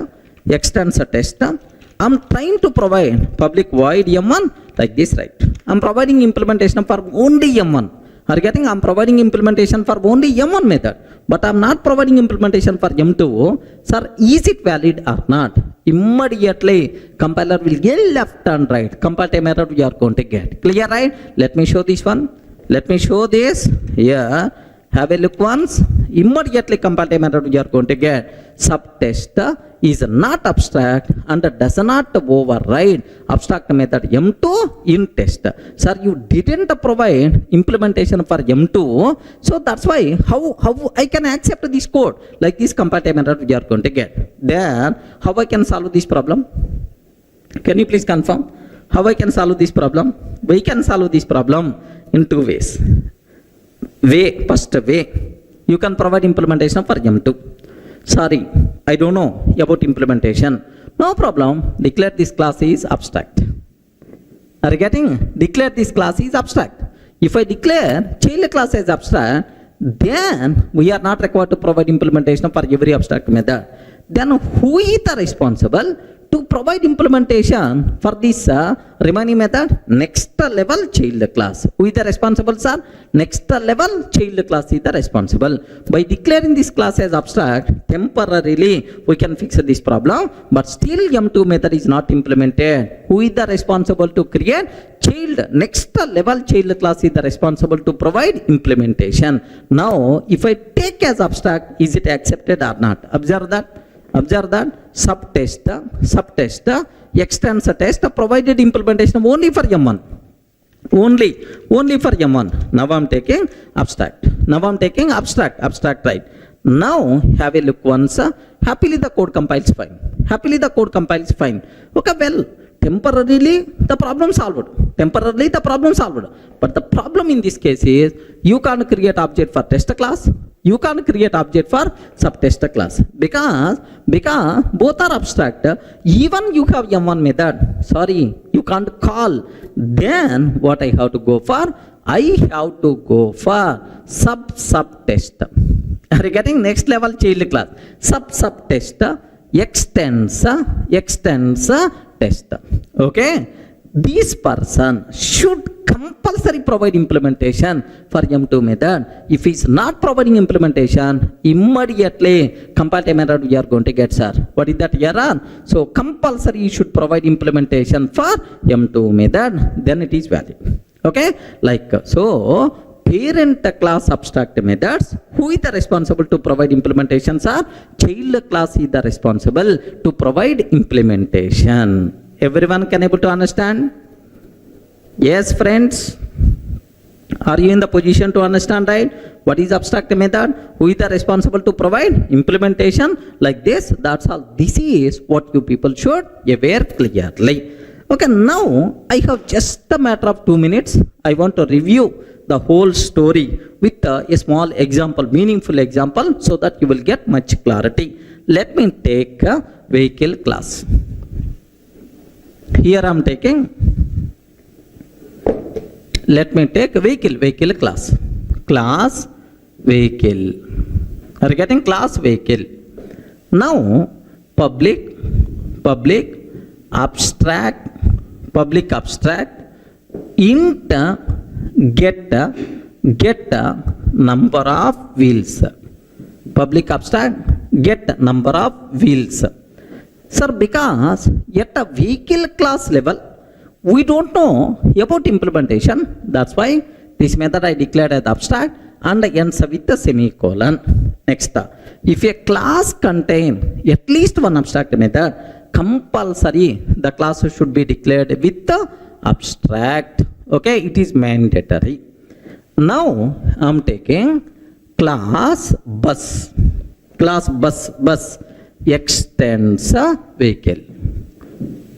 I'm trying to provide public void m1 like this, right? I'm providing implementation for only m1. Are you getting? I'm providing implementation for only m1 method, but I'm not providing implementation for m2. Sir, is it valid or not? Immediately compiler will get left and right. Compile time error you are going to get. Clear, right? Let me show this one. Let me show this here. Have a look once. Immediately compile time error you are going to get. Subtest is not abstract and does not override abstract method m2 in test. Sir, you didn't provide implementation for m2, so that's why how I can accept this code like this compile time error you are going to get. Then how I can solve this problem? Can you please confirm how I can solve this problem? We can solve this problem in two ways. First way, you can provide implementation for m2. Sorry, I don't know about implementation. No problem. Declare this class is abstract. Are you getting? Declare this class is abstract. If I declare child class as abstract, then we are not required to provide implementation for every abstract method. Then who is the responsible to provide implementation for this remaining method? Next level child class. Who is the responsible, sir? Next level child class is the responsible. By declaring this class as abstract, temporarily we can fix this problem, but still m2 method is not implemented. Who is the responsible to create child? Next level child class is the responsible to provide implementation. Now if I take as abstract, is it accepted or not? Observe that subtest extends a test provided implementation only for m1. Only for m1. Now I'm taking abstract. Abstract, right? Now have a look once. Happily the code compiles fine. Okay, well, temporarily the problem solved. Temporarily the problem solved. But the problem in this case is you can't create object for test class. You can't create object for subtest class because both are abstract. Even you have M1 method, sorry, you can't call. Then what I have to go for? I have to go for subtest. Are you getting? Next level child class. Subtest extends test. Okay. This person should compulsory provide implementation for M2 method. If he's not providing implementation, immediately compile time error we are going to get, sir. What is that error? So compulsory you should provide implementation for M2 method, then it is valid. Okay, like so parent class abstract methods, who is the responsible to provide implementation, sir? Child class is the responsible to provide implementation. Everyone can able to understand? Yes, friends. Are you in the position to understand, right? What is abstract method? Who is the responsible to provide implementation? Like this, that's all. This is what you people should aware clearly. Okay, now I have just a matter of 2 minutes. I want to review the whole story with a small example, meaningful example, so that you will get much clarity. Let me take a vehicle class. Here I am taking, let me take vehicle class. Class vehicle. Are you getting? Class vehicle. Now public abstract int get number of wheels. Public abstract get number of wheels. Sir, because at a vehicle class level, we don't know about implementation. That's why this method I declared as abstract and ends with a semicolon. Next, if a class contain at least one abstract method, compulsory the class should be declared with the abstract. Okay, it is mandatory. Now I am taking class bus. Class bus extends a vehicle.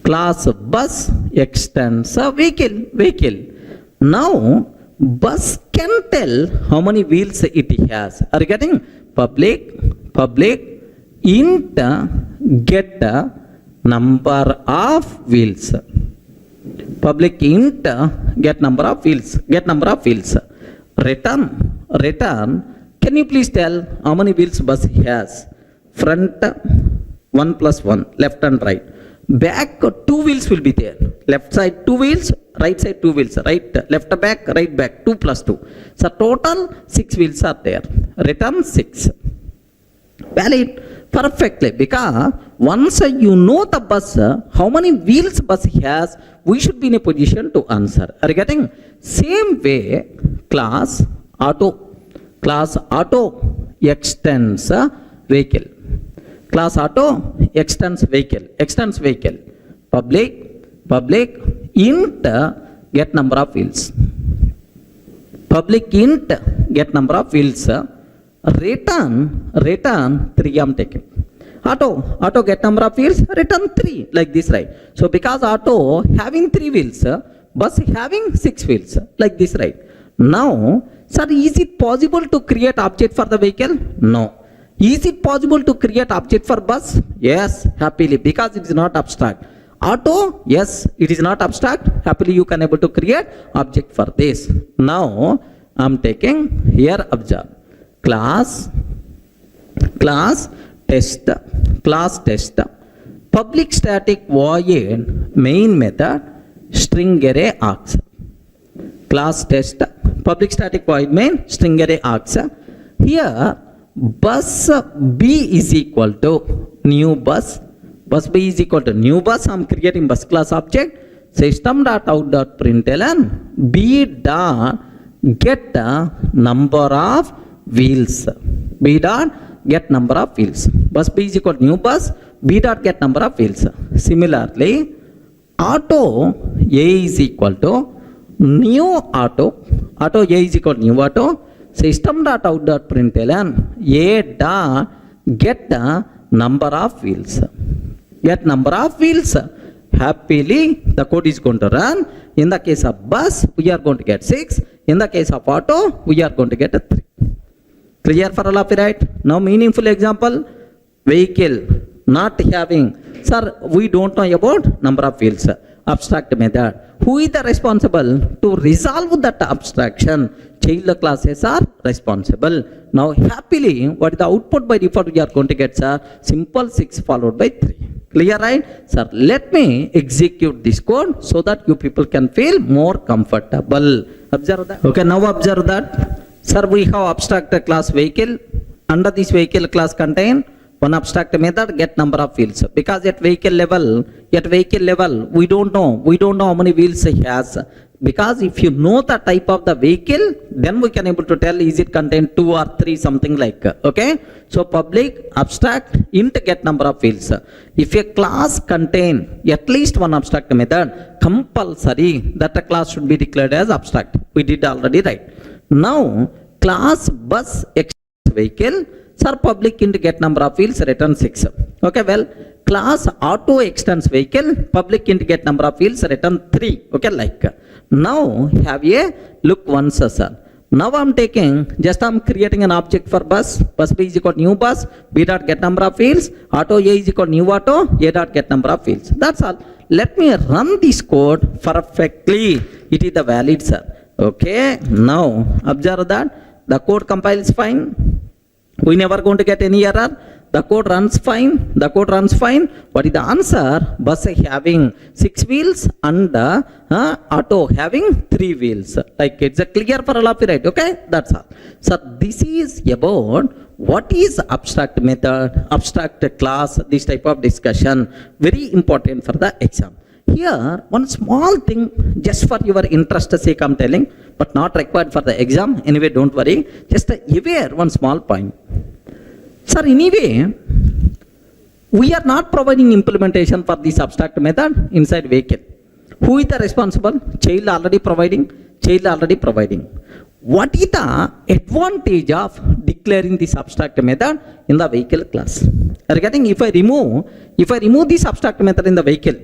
Class bus extends a vehicle. Now bus can tell how many wheels it has. Are you getting? Public int get number of wheels. Public int get number of wheels. Return. Can you please tell how many wheels bus has? Front 1 plus 1, left and right. Back 2 wheels will be there. Left side 2 wheels, right side 2 wheels. Right, left back, right back, 2 plus 2. So total 6 wheels are there. Return 6. Valid perfectly, because once you know the bus, how many wheels bus has, we should be in a position to answer. Are you getting? Same way, class auto extends a vehicle. Class auto extends vehicle. Public int get number of wheels. Public int get number of wheels. Return 3 I'm taking. Auto get number of wheels, return 3, like this, right? So because auto having 3 wheels, bus having 6 wheels, like this, right? Now, sir, is it possible to create object for the vehicle? No. Is it possible to create object for bus? Yes, happily, because it is not abstract. Auto, yes, it is not abstract. Happily, you can able to create object for this. Now, I am taking here, observe. Class test. Public static void main method string array args. Class test. Public static void main string array args. Here, bus b is equal to new bus. Bus b is equal to new bus. I am creating bus class object. System.out.println b dot get number of wheels. B dot get number of wheels. Bus b is equal to new bus. B dot get number of wheels. Similarly, auto a is equal to new auto. Auto a is equal to new auto. System.out.println a dot get number of wheels. Get number of wheels. happily the code is going to run. In the case of bus, we are going to get 6. In the case of auto, we are going to get a 3. Clear for all of you, right? Now meaningful example, vehicle not having, sir, we don't know about number of wheels. Abstract method. Who is the responsible to resolve that abstraction? Child classes are responsible. Now happily, what is the output by default we are going to get, sir? Simple 6 followed by 3. Clear, right? Sir, let me execute this code so that you people can feel more comfortable. Observe that. Okay, now observe that. Sir, we have abstract class vehicle. Under this vehicle class contain one abstract method, get number of wheels. Because at vehicle level, we don't know how many wheels he has. Because if you know the type of the vehicle, then we can able to tell is it contain 2 or 3, something like. Okay. So public abstract int get number of wheels. If a class contain at least one abstract method, compulsory that a class should be declared as abstract. We did already, right? Now class bus X vehicle, sir, public int get number of wheels, return 6. Okay, well, class auto extends vehicle, public int get number of wheels, return 3. Okay, like. Now have a look once, sir. Now I'm creating an object for bus. Bus B is equal to new bus, B dot get number of wheels, auto A is equal to new auto, A dot get number of wheels. That's all. Let me run this code perfectly. It is the valid, sir. Okay, now observe that the code compiles fine. We never going to get any error. The code runs fine. What is the answer? Bus having 6 wheels and auto having 3 wheels. Like it's a clear for all of you, right? Okay, that's all. So this is about what is abstract method, abstract class, this type of discussion. Very important for the exam. Here, one small thing, just for your interest sake I'm telling, but not required for the exam. Anyway, don't worry. Just aware one small point. Sir, anyway, we are not providing implementation for this abstract method inside vehicle. Who is the responsible? Child already providing. What is the advantage of declaring this abstract method in the vehicle class? Are you getting? If I remove this abstract method in the vehicle,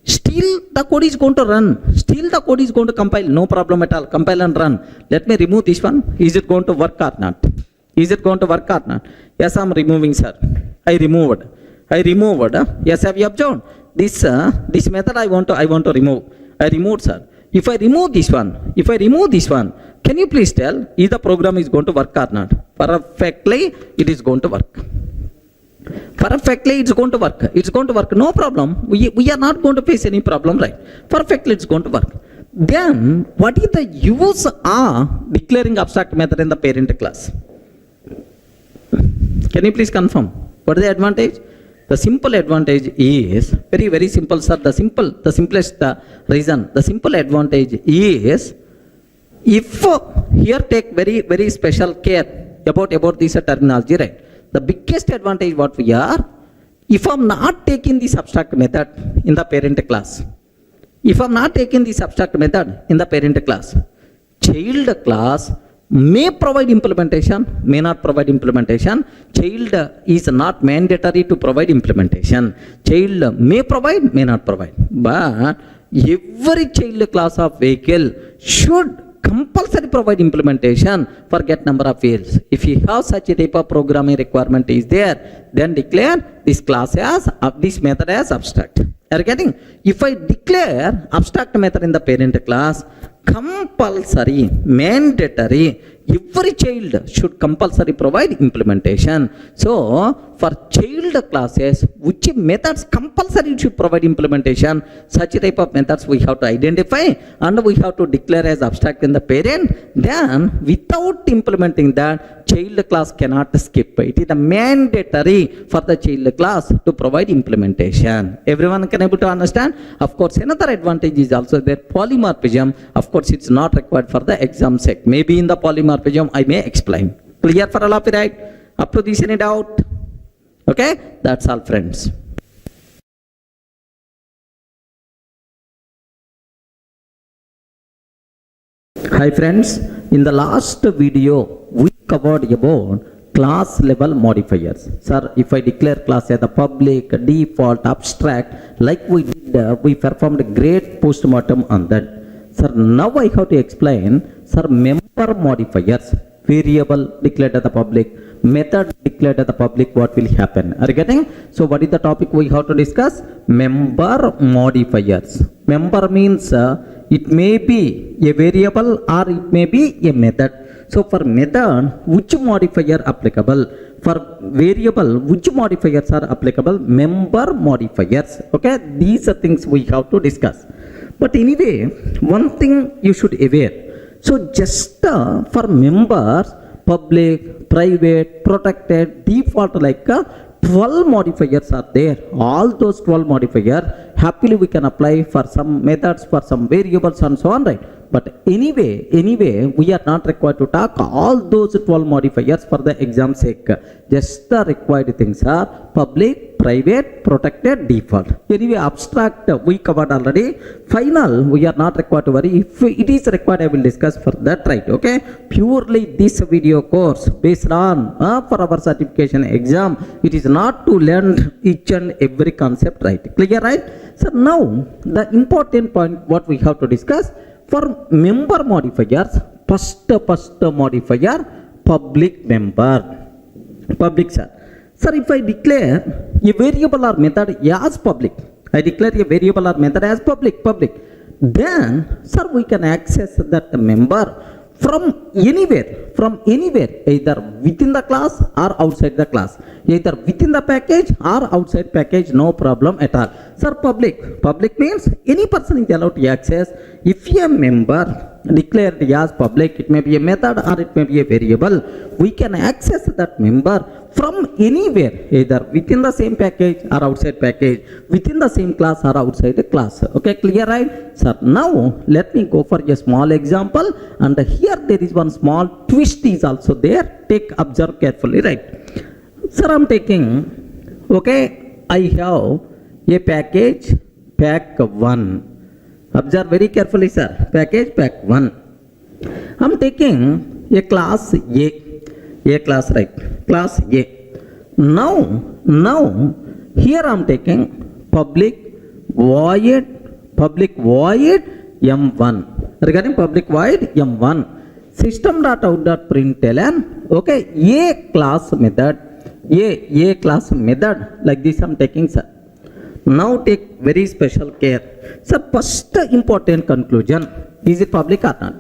still the code is going to run. Still the code is going to compile. No problem at all. Compile and run. Let me remove this one. Is it going to work or not? Yes, I'm removing, sir. I removed. Yes, have you observed? This method I want to remove. I removed, sir. If I remove this one, can you please tell if the program is going to work or not? Perfectly, it is going to work. It's going to work. No problem. We are not going to face any problem, right? Perfectly, it's going to work. Then, what is the use of declaring abstract method in the parent class? Can you please confirm? What is the advantage? The simple advantage is very, very simple, sir. The simplest reason. The simple advantage is, if here take very, very special care about this terminology, right? The biggest advantage what we are, if I'm not taking this abstract method in the parent class, child class may provide implementation, may not provide implementation. Child is not mandatory to provide implementation. Child may provide, may not provide. But every child class of vehicle should compulsory provide implementation for get number of wheels. If you have such a type of programming requirement is there, then declare this class as this method as abstract. Are you getting? If I declare abstract method in the parent class, compulsory, mandatory, every child should compulsory provide implementation. So for child classes, which methods compulsory should provide implementation, such type of methods we have to identify and we have to declare as abstract in the parent. Then without implementing that, child class cannot skip. It is mandatory for the child class to provide implementation. Everyone can able to understand? Of course, another advantage is also there, polymorphism. Of course, it's not required for the exam sec. Maybe in the polymorphism I may explain. Clear for all of you, right? Up to this, any doubt? Okay, that's all, friends. Hi friends, in the last video we covered about class level modifiers. Sir, if I declare class as the public, default, abstract, like we did, we performed a great postmortem on that. Sir, now I have to explain, sir, member modifiers, variable declared as the public, method declared as the public, what will happen? Are you getting? So what is the topic we have to discuss? Member modifiers. Member means it may be a variable or it may be a method. So for method, which modifier applicable? For variable, which modifiers are applicable? Member modifiers. Okay, these are things we have to discuss. But anyway, one thing you should aware. So just for members, public, private, protected, default, like 12 modifiers are there. All those 12 modifiers, happily we can apply for some methods, for some variables and so on, right? But anyway, we are not required to talk all those 12 modifiers for the exam sake. Just the required things are public, private, protected, default. Anyway, abstract we covered already. Final, we are not required to worry. If it is required, I will discuss for that, right? Okay. Purely this video course based on for our certification exam. It is not to learn each and every concept, right? Clear, right? So now the important point what we have to discuss. For member modifiers, first modifier, public member. Public, sir. Sir, if I declare a variable or method as public, I declare a variable or method as public, then, sir, we can access that member from anywhere, either within the class or outside the class, either within the package or outside package, no problem at all. Sir, public means any person is allowed to access. If a member declared as public, it may be a method or it may be a variable, we can access that member from anywhere, either within the same package or outside package, within the same class or outside the class. Okay, clear, right? Sir, now let me go for a small example, and here there is one small twist is also there. Observe carefully, right? Sir, I'm taking, okay, I have a package, pack 1. Observe very carefully, sir. Package, pack 1. I'm taking a class A class, right? Class A. Now, here I'm taking public void M1. Regarding public void M1, system.out.println, okay, A class method, like this I'm taking, sir. Now take very special care. Sir, first important conclusion, is it public or not?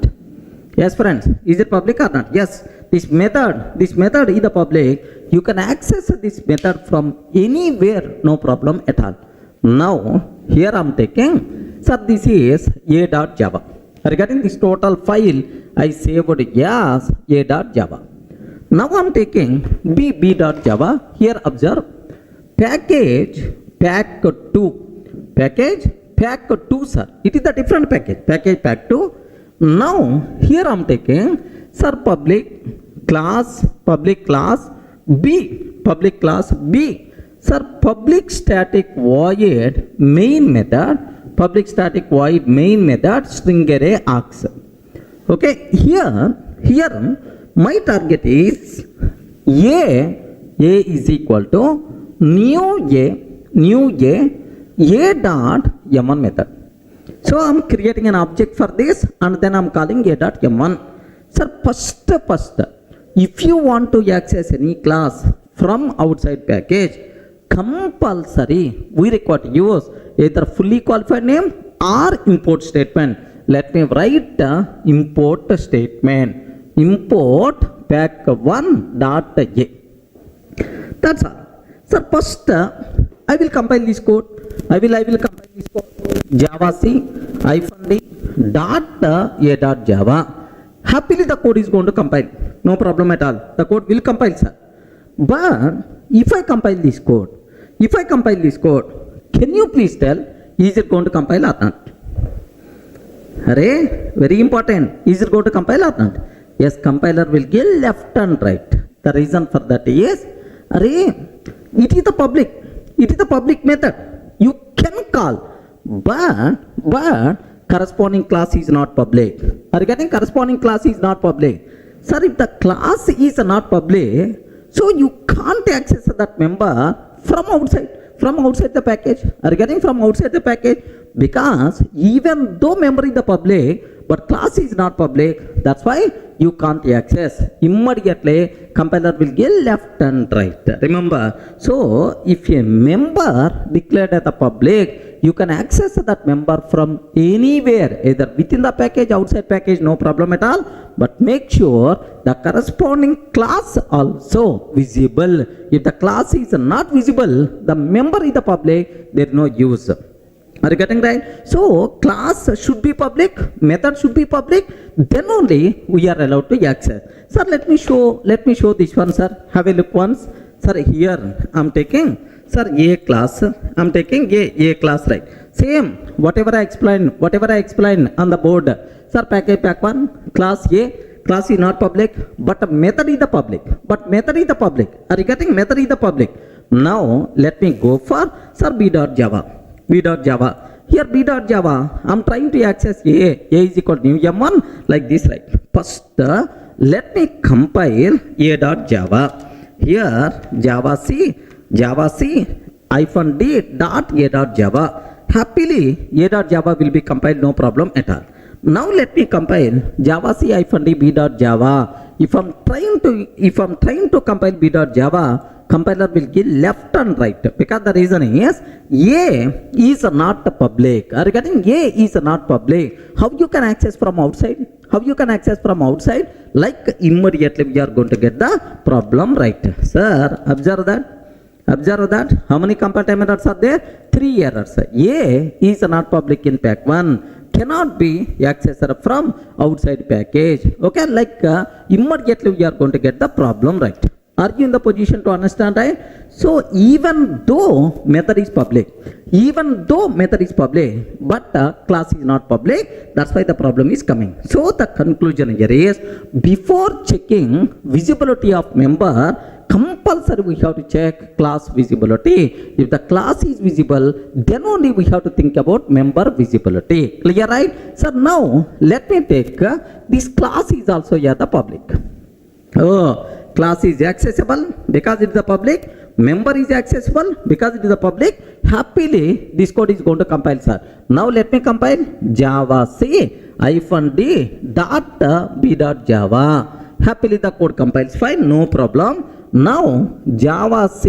Yes, friends, is it public or not? Yes, this method is the public. You can access this method from anywhere, no problem at all. Now, here I'm taking, sir, this is a.java. Regarding this total file, I saved as a.java. Now I'm taking b.java. Here observe, package, pack 2, sir. It is a different package, pack 2. Now, here I'm taking, sir, public class B. Sir, public static void main method, string array args. Okay, here my target is A is equal to new A dot M1 method. So I'm creating an object for this and then I'm calling a.m1. Sir, first, if you want to access any class from outside package, compulsory we require to use either fully qualified name or import statement. Let me write import statement. Import pack1 dot a. That's all. Sir, first I will compile this code. I will compile this code. Java C -d dot a dot Java. Happily the code is going to compile. No problem at all. The code will compile, sir. But if I compile this code, can you please tell, is it going to compile or not? Array, very important. Is it going to compile or not? Yes, compiler will give left and right. The reason for that is, array, it is the public method. You can call, but corresponding class is not public. Are you getting? Corresponding class is not public. Sir, if the class is not public, So you can't access that member from outside the package. Are you getting from outside the package? Because even though member is the public, but class is not public, that's why you can't access. Immediately, compiler will get left and right. Remember, so if a member declared as the public, you can access that member from anywhere, either within the package, outside package, no problem at all. But make sure the corresponding class also visible. If the class is not visible, the member is the public, there is no use. Are you getting right? So class should be public, method should be public, then only we are allowed to access. Sir, let me show this one, sir. Have a look once. Sir, here I am taking, sir, A class. I am taking A class, right? Same, whatever I explained on the board. Sir, package pack 1, class A. Class is not public, but method is the public. Are you getting? Method is the public. Now, let me go for, sir, B.Java. Here B.Java, I'm trying to access A is equal to new M1 like this, right? First, let me compile A.Java. Here, Java C -D dot A.Java. Happily, A.Java will be compiled, no problem at all. Now let me compile Java C -D B.Java. If I'm trying to compile B.Java, compiler will give left and right, because the reason is A is not public. Are you getting? A is not public. How you can access from outside? Like immediately we are going to get the problem right. Sir, observe that. How many compile errors are there? 3 errors. A is not public in pack 1. Cannot be accessed from outside package. Okay, like immediately we are going to get the problem right. Are you in the position to understand, right? So even though method is public, but class is not public, that's why the problem is coming. So the conclusion here is, before checking visibility of member, compulsory we have to check class visibility. If the class is visible, then only we have to think about member visibility. Clear, right? So now let me take this class is also here the public. Class is accessible because it is the public. Member is accessible because it is the public. Happily, this code is going to compile, sir. Now let me compile Java C -D dot B.Java. Happily, the code compiles fine, no problem. Now Java C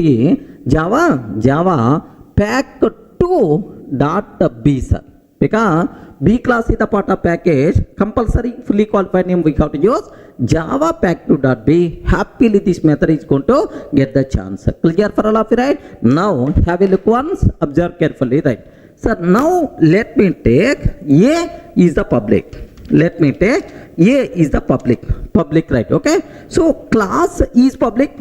Java pack 2 dot B, sir. Because B class is the part of package, compulsory fully qualified name we have to use Java pack2.b. Happily this method is going to get the chance. Clear for all of you, right? Now have a look once, observe carefully, right? So now let me take A is the public. Public, right? Okay. So class is public,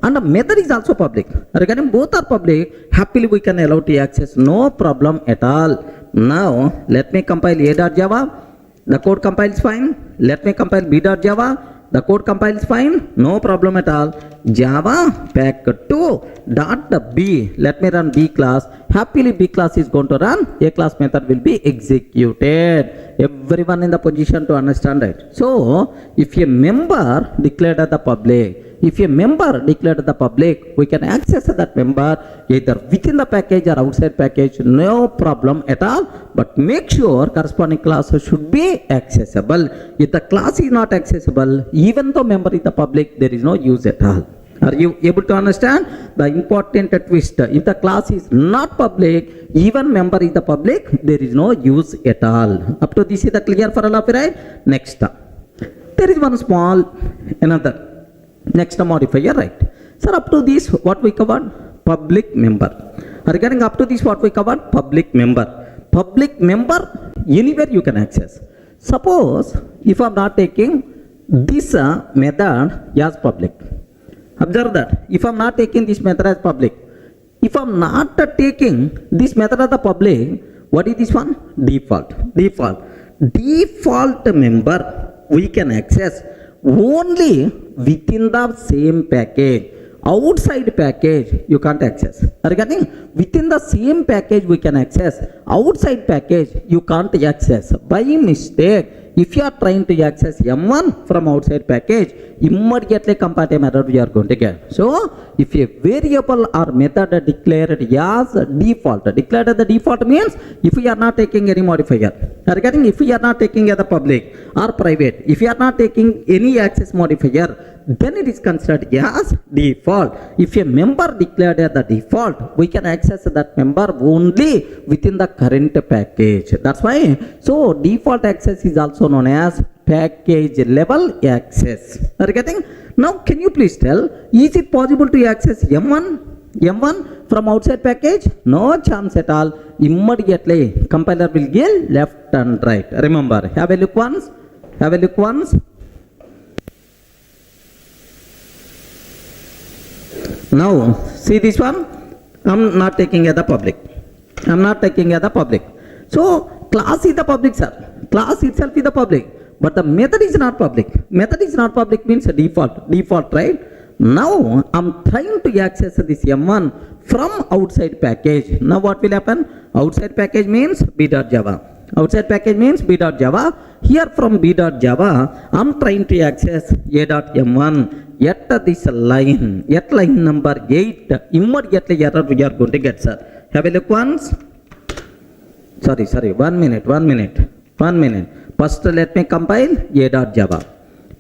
and the method is also public. Regarding both are public, happily we can allow to access, no problem at all. Now let me compile A.Java. The code compiles fine. Let me compile B.Java. The code compiles fine, no problem at all. Java pack2.b. Let me run B class. Happily B class is going to run. A class method will be executed. Everyone in the position to understand, right? So if a member declared as the public, we can access that member either within the package or outside package, no problem at all. But make sure corresponding class should be accessible. If the class is not accessible, even though member is the public, there is no use at all. Are you able to understand the important twist? If the class is not public, even member is the public, there is no use at all. Up to this is the clear for all of you, right? Next, there is one small next modifier, right? Sir, up to this what we covered? Public member. Regarding up to this what we covered? Public member. Public member anywhere you can access. Suppose if I am not taking this method as public. Observe that. If I am not taking this method as public, if I am not taking this method as the public, what is this one? Default member we can access only within the same package. Outside package you can't access. Regarding within the same package we can access. Outside package you can't access. By mistake, If you are trying to access M1 from outside package, immediately comparative error you are going to get. So if a variable or method declared as default, declared as the default means if we are not taking any modifier, are getting, if we are not taking as the public or private, if you are not taking any access modifier, then it is considered as default. If a member declared as the default, we can access that member only within the current package. That's why, so default access is also known as package level access. Are you getting? Now can you please tell, is it possible to access M1 from outside package? No chance at all. Immediately compiler will give left and right. Remember, have a look once. Now see this one, I'm not taking as the public. So class is the public, sir. Class itself is the public, but the method is not public. Method is not public means a default, right? Now I'm trying to access this M1 from outside package. Now what will happen? Outside package means b.java. Outside package means b.java. Here from b.java, I'm trying to access a.m1. Yet this line, yet line number 8, immediately error we are going to get, sir. Have a look once. Sorry, 1 minute. First let me compile a.java,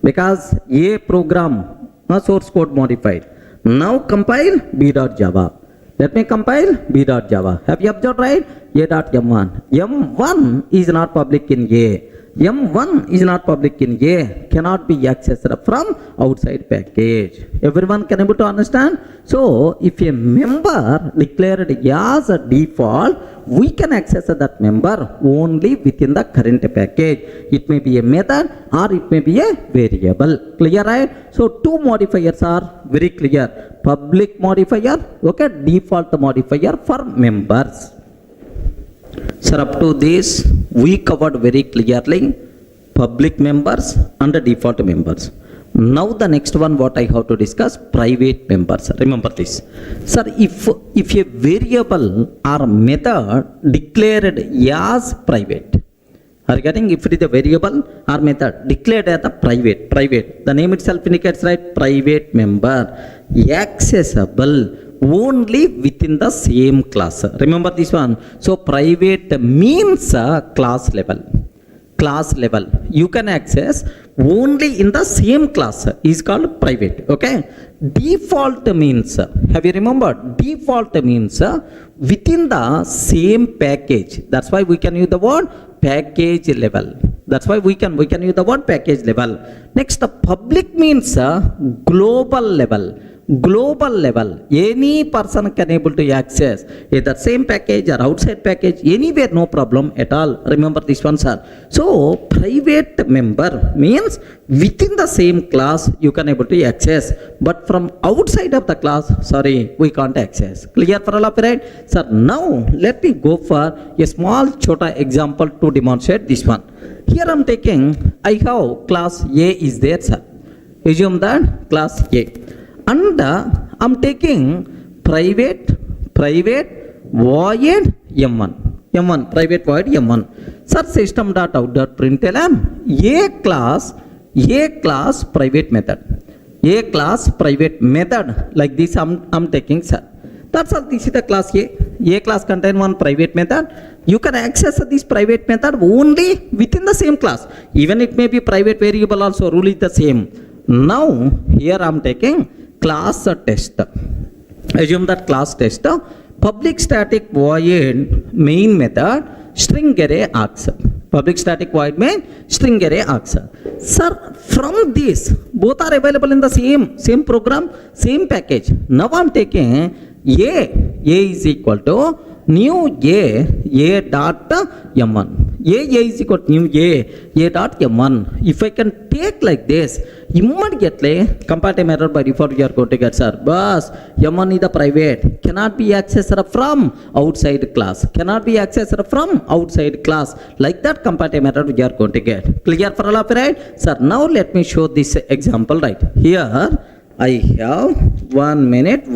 because a program, source code modified. Now compile b.java. Let me compile b.java. Have you observed, right? A.m1. M1 is not public in A. M1 is not public in A, cannot be accessed from outside package. Everyone can able to understand? So if a member declared as a default, we can access that member only within the current package. It may be a method or it may be a variable. Clear, right? So two modifiers are very clear. Public modifier, okay, default modifier for members. Sir, up to this, we covered very clearly public members and the default members. Now the next one what I have to discuss, private members. Remember this. Sir, if a variable or method declared as private, are you getting? If it is a variable or method declared as a private, the name itself indicates, right? Private member, accessible only within the same class. Remember this one. So private means class level. You can access only in the same class is called private. Okay. Default means, have you remembered? Default means within the same package. That's why we can use the word package level. That's why we can use the word package level. Next, the public means global level. Any person can able to access either same package or outside package, anywhere, no problem at all. Remember this one, sir. So private member means within the same class you can able to access, but from outside of the class, sorry, we can't access. Clear for all of you, right? Sir, now let me go for a small chota example to demonstrate this one. Here I'm taking, I have class A is there, sir. Assume that class A. And I'm taking private void M1, private void M1. Sir, system.out.println A class private method. Like this I'm taking, sir. That's all. This is the class A. A class contain one private method. You can access this private method only within the same class. Even it may be private variable also, rule is the same. Now here I'm taking class test. Assume that class test, public static void main method string array args. Public static void main string array args. Sir, from this both are available in the same program, same package. Now I'm taking A is equal to new A dot M1. A is equal to new A dot M1. If I can take like this, immediately comparative error by default we are going to get, sir. But M1 is the private, cannot be accessed from outside class. Like that comparative error we are going to get. Clear for all of you, right? Sir, now let me show this example, right? Here I have 1 minute.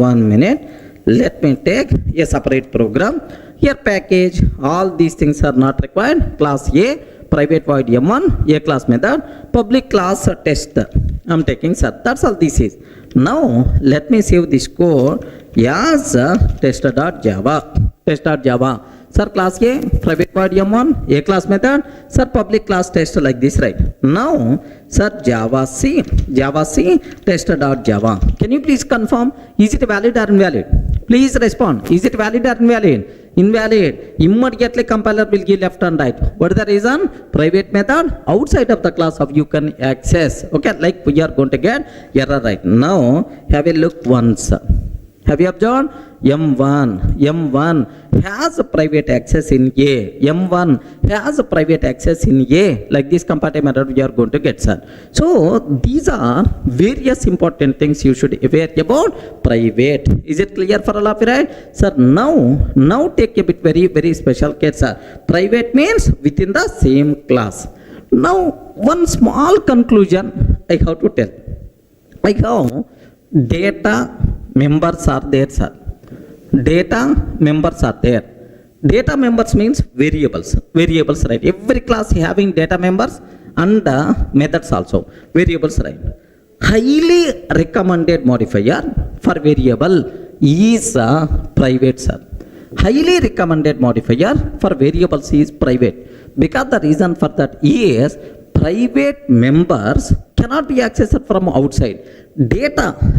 Let me take a separate program. Here package, all these things are not required. Class A, private void m1 a class method, public class test I'm taking, sir. That's all this is. Now let me save this code as test.java. Test.java. Sir, class A, private void m1 a class method, sir, public class test like this, right? Now sir, java c test.java. Can you please confirm, is it valid or invalid? Please respond. Is it valid or invalid? Invalid. Immediately compiler will give left and right. What is the reason? Private method outside of the class of you can access. Okay, like we are going to get error, right? Now have a look once. Have you observed? M1 has a private access in A. M1 has a private access in A. Like this comparative method we are going to get, sir. So these are various important things you should aware about private. Is it clear for all of you, right? Sir, now take a bit very special case, sir. Private means within the same class. Now one small conclusion I have to tell. I have data members are there, sir. Data members are there. Data members means variables, right? Every class having data members and methods also, variables, right? Highly recommended modifier for variable is private, sir. Highly recommended modifier for variables is private, because the reason for that is private members cannot be accessed from outside.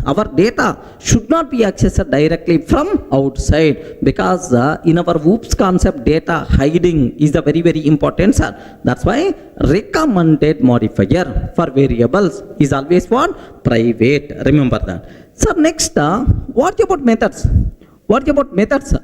Our data should not be accessed directly from outside, because in our OOPS concept, data hiding is the very important, sir. That's why recommended modifier for variables is always what? Private. Remember that. So next, what about methods? What about methods?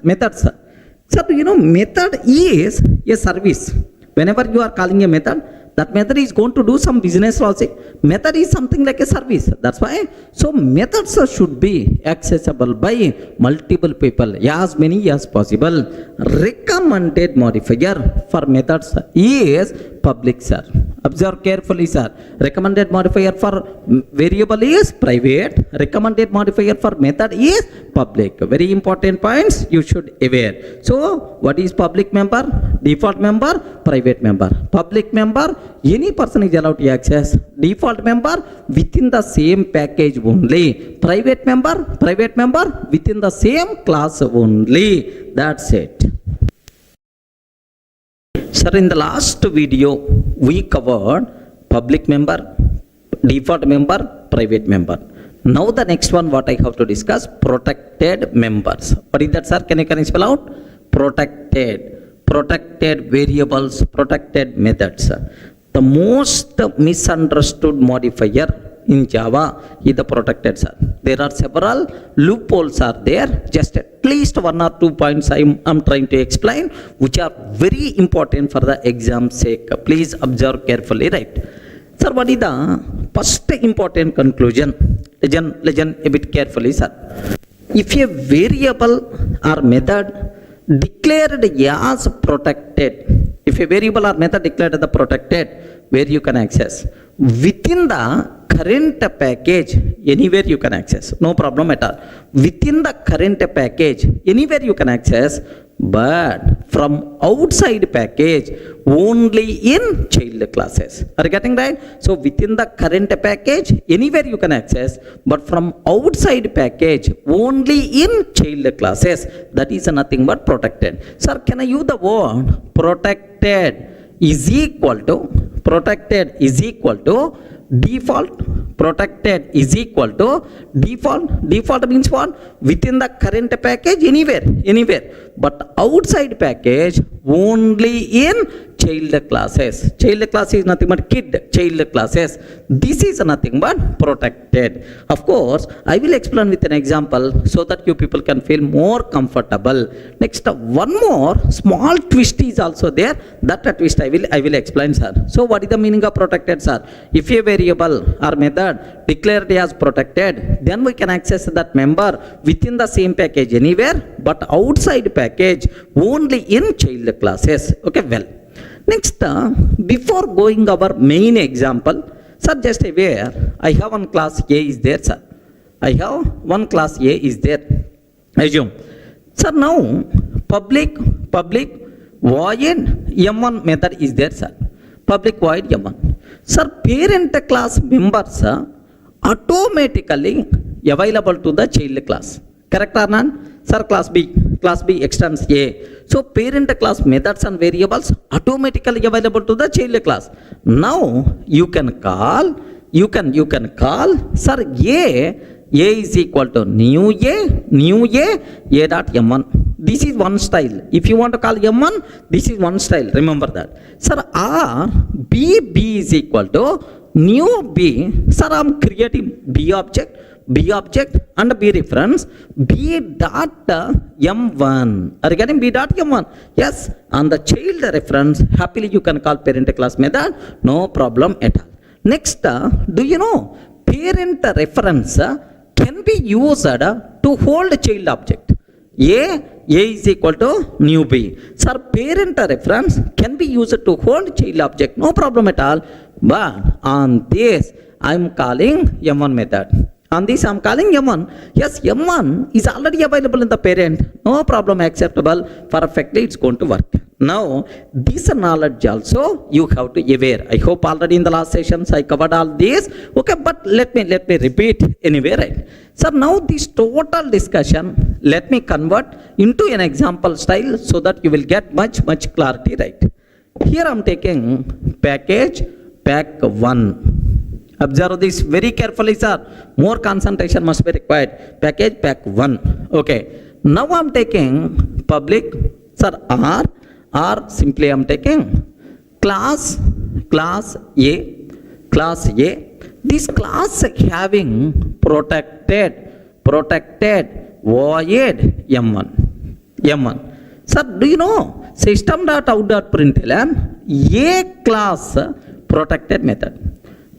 Sir, you know, method is a service. Whenever you are calling a method, that method is going to do some business logic. Method is something like a service. That's why. So methods should be accessible by multiple people, as many as possible. Recommended modifier for methods is public, sir. Observe carefully, sir. Recommended modifier for variable is private. Recommended modifier for method is public. Very important points you should aware. So what is public member? Default member, private member. Public member, any person is allowed to access. Default member, within the same package only. Private member within the same class only. That's it. Sir, in the last video we covered public member, default member, private member. Now the next one what I have to discuss, protected members. What is that, sir? Can you spell out? Protected variables, protected methods. The most misunderstood modifier in Java is the protected, sir. There are several loopholes are there. Just at least 1 or 2 points I'm trying to explain, which are very important for the exam sake. Please observe carefully, right? Sir, what is the first important conclusion? Listen a bit carefully, sir. If a variable or method declared as protected, if a variable or method declared as the protected, where you can access within the current package, anywhere you can access, no problem at all. Within the current package, anywhere you can access, but from outside package only in child classes. Are you getting right? So within the current package, anywhere you can access, but from outside package only in child classes. That is nothing but protected. Sir, can I use the word protected is equal to default? Protected is equal to default means what? Within the current package, anywhere, but outside package only in child classes. Child class is nothing but child classes. This is nothing but protected. Of course, I will explain with an example so that you people can feel more comfortable. Next, one more small twist is also there. That twist I will explain, sir. So what is the meaning of protected, sir? If a variable or method declared as protected, then we can access that member within the same package anywhere, but outside package only in child classes. Okay, well. Next, before going our main example, sir, just aware, I have one class A is there, sir. I have one class A is there. Assume. Sir, now public void M1 method is there, sir. public void m1. Sir, parent class members are automatically available to the child class. Correct or not? Sir, class B extends A. So parent class methods and variables automatically available to the child class. Now you can call sir A is equal to new A dot m1. This is one style. If you want to call m1, this is one style. Remember that. Sir, or B is equal to new B. Sir, I am creating B object and B reference B dot m1. Are you getting B dot m1? Yes. On the child reference, happily you can call parent class method. No problem at all. Next, do you know parent reference can be used to hold child object. A is equal to new B. Sir, parent reference can be used to hold child object. No problem at all. But on this, I am calling m1 method. On this, I am calling m1. Yes, m1 is already available in the parent. No problem, acceptable. Perfectly, it's going to work. Now, this knowledge also you have to aware. I hope already in the last sessions I covered all this. Okay, but let me repeat anyway, right? So now this total discussion, let me convert into an example style so that you will get much clarity, right? Here I am taking package pack 1. Observe this very carefully, sir. More concentration must be required. Package pack 1. Okay. Now I am taking public, sir, R simply I am taking class A. This class having protected void m1. Sir, do you know system.out.println A class protected method.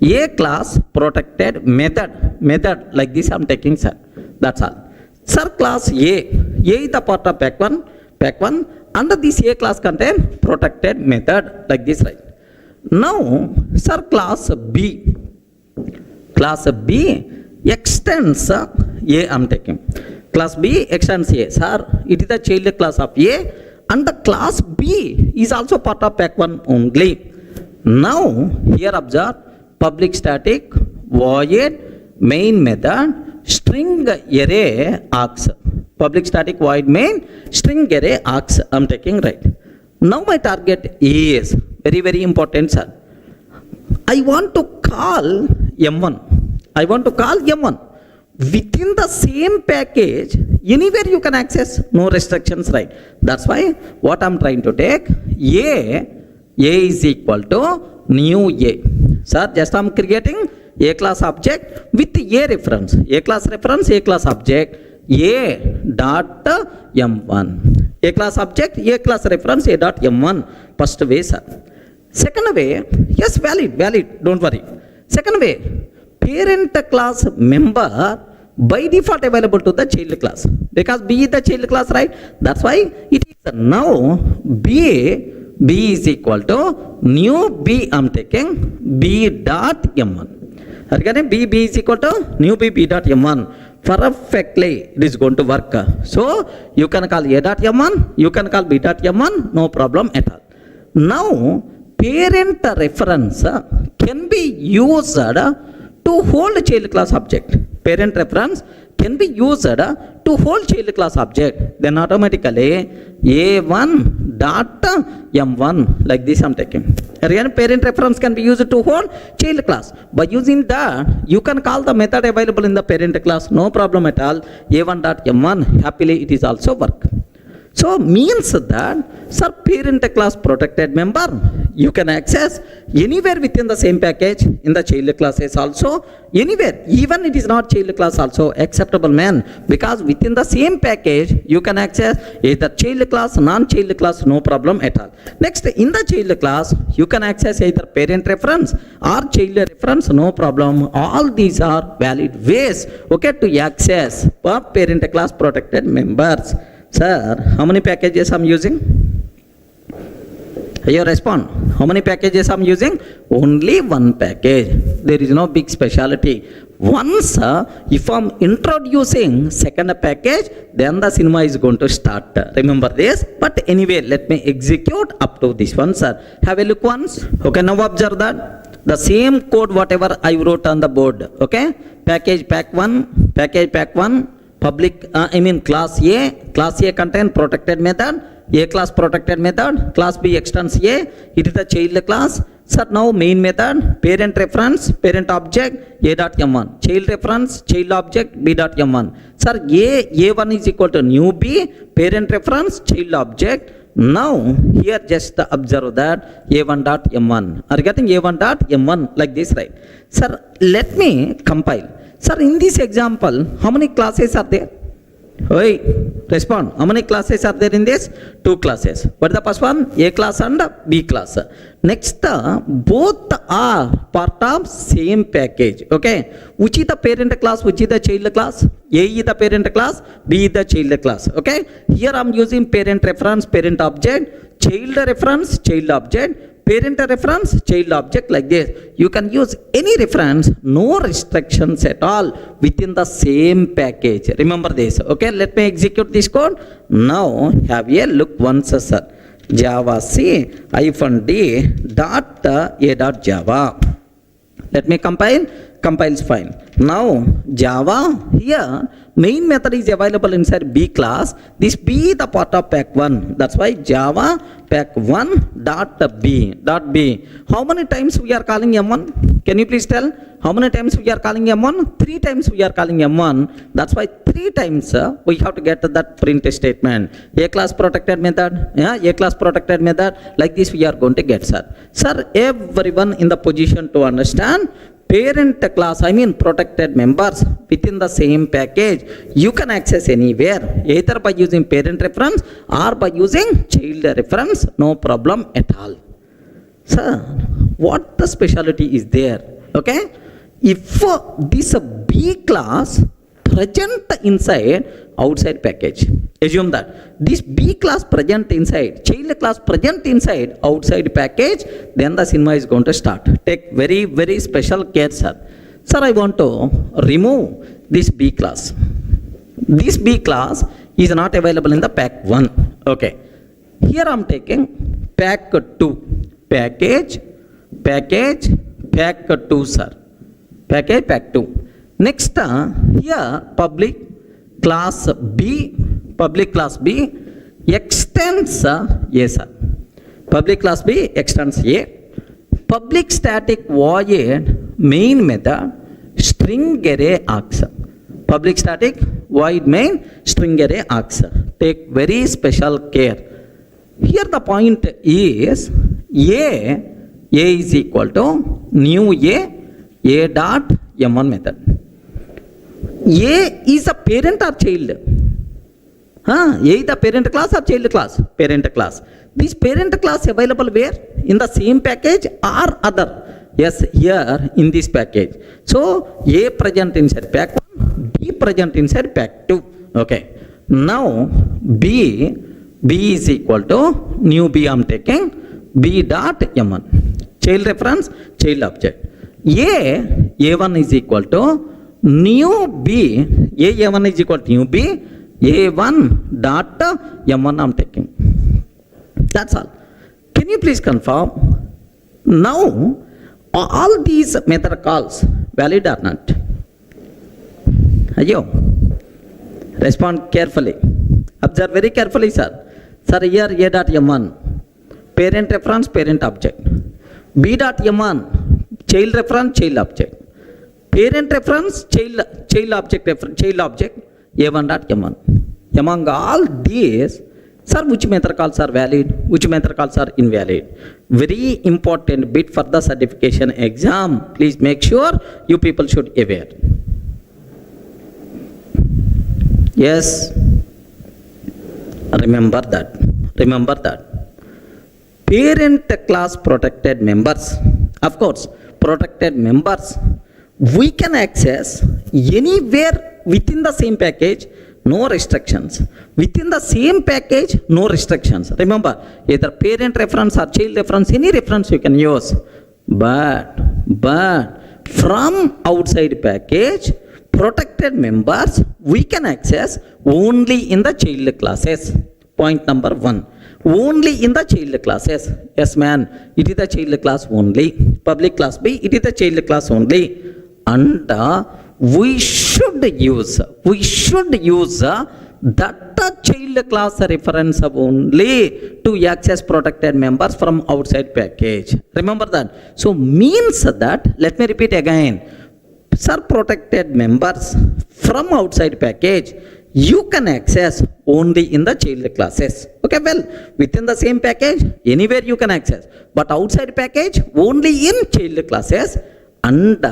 A class protected method like this I am taking, sir. That's all. Sir, class A is the part of pack 1. Under this A class contain protected method like this, right? Now, sir, class B extends A I am taking. Class B extends A. Sir, it is the child class of A and the class B is also part of pack 1 only. Now, here observe public static void main method string array args. Public static void main string array args I am taking, right? Now my target is very important, sir. I want to call m1. Within the same package, anywhere you can access, no restrictions, right? That's why what I'm trying to take, A is equal to new A. Sir, just I'm creating A class object with A reference. A class reference, A class object, A dot m1. A class object, A class reference, A dot m1. First way, sir. Second way, yes, valid, don't worry. Second way, parent class member by default available to the child class. Because B is the child class, right? That's why it is now B is equal to new B I'm taking B dot m1. Again, B is equal to new B dot m1. Perfectly it is going to work. So you can call A dot m1, you can call B dot m1, no problem at all. Now parent reference can be used to hold child class object. Parent reference can be used to hold child class object. Then automatically A1 dot m1 like this I'm taking. Again, parent reference can be used to hold child class. By using that, you can call the method available in the parent class. No problem at all. A1 dot m1 happily it is also work. So means that, sir, parent class protected member you can access anywhere within the same package in the child classes also, anywhere, even it is not child class also acceptable, man, because within the same package you can access either child class, non-child class, no problem at all. Next, in the child class you can access either parent reference or child reference, no problem. All these are valid ways, okay, to access parent class protected members. Sir, how many packages I'm using? You respond. How many packages I'm using? Only one package. There is no big speciality. Once if I'm introducing second package, then the cinema is going to start. Remember this. But anyway, let me execute up to this one, sir. Have a look once. Okay, now observe that. The same code whatever I wrote on the board. Okay, package pack 1, package pack 1, public, class A contain protected method, A class protected method, class B extends A, it is the child class. Sir, now main method, parent reference, parent object, A.m1, child reference, child object, B.m1. Sir, A1 is equal to new B, parent reference, child object. Now, here just observe that A1.m1. Are you getting A1.m1 like this, right? Sir, let me compile. Sir, in this example, how many classes are there? Oi, respond. How many classes are there in this? 2 classes. What is the first one? A class and B class. Next, both are part of same package. Okay. Which is the parent class? Which is the child class? A is the parent class. B is the child class. Okay. Here I am using parent reference, parent object, child reference, child object, parent reference, child object like this. You can use any reference, no restrictions at all within the same package. Remember this. Okay, let me execute this code. Now have a look once, sir. Java C -d dot a dot Java. Let me compile. Compiles fine. Now Java here main method is available inside B class. This B is the part of pack 1. That's why Java pack 1 dot B. How many times we are calling M1? Can you please tell? How many times we are calling M1? 3 times we are calling M1. That's why 3 times we have to get that print statement. A class protected method. Yeah, A class protected method. Like this we are going to get, sir. Sir, everyone in the position to understand parent class, protected members within the same package, you can access anywhere, either by using parent reference or by using child reference, no problem at all. Sir, what the specialty is there? Okay, if this B class present inside outside package, assume that this B class present inside, child class present inside outside package, then the cinema is going to start. Take very, very special care, sir. Sir, I want to remove this B class. This B class is not available in the pack 1. Okay. Here I am taking pack 2. Package, pack 2, sir. Package, pack 2. Next, here public class B extends A, sir. Public class B extends A. Public static void main method string array args. Public static void main string array args. Take very special care. Here the point is A is equal to new A dot M1 method. A is a parent or child? A is the parent class or child class? Parent class. This parent class available where? In the same package or other? Yes, here in this package. So A present inside pack 1, B present inside pack 2. Okay. Now B is equal to new B I am taking B dot M1. Child reference, child object. A1 is equal to new B, A1 is equal to new B, A1 dot M1 I am taking. That's all. Can you please confirm? Now, all these method calls valid or not? Ayo, respond carefully. Observe very carefully, sir. Sir, here A dot M1, parent reference, parent object. B dot M1, child reference, child object. Parent reference, child object, A1 dot M1. Among all these, sir, which method calls are valid, which method calls are invalid? Very important bit for the certification exam. Please make sure you people should aware. Yes, remember that. Parent class protected members. Of course, protected members we can access anywhere within the same package, no restrictions. Within the same package, no restrictions. Remember, either parent reference or child reference, any reference you can use. But from outside package, protected members we can access only in the child classes. Point number 1. Only in the child classes. Yes, man, it is the child class only. Public class B, it is the child class only. And we should use that child class reference only to access protected members from outside package. Remember that. So means that, let me repeat again, sir, protected members from outside package you can access only in the child classes. Okay, well, within the same package anywhere you can access, but outside package only in child classes. And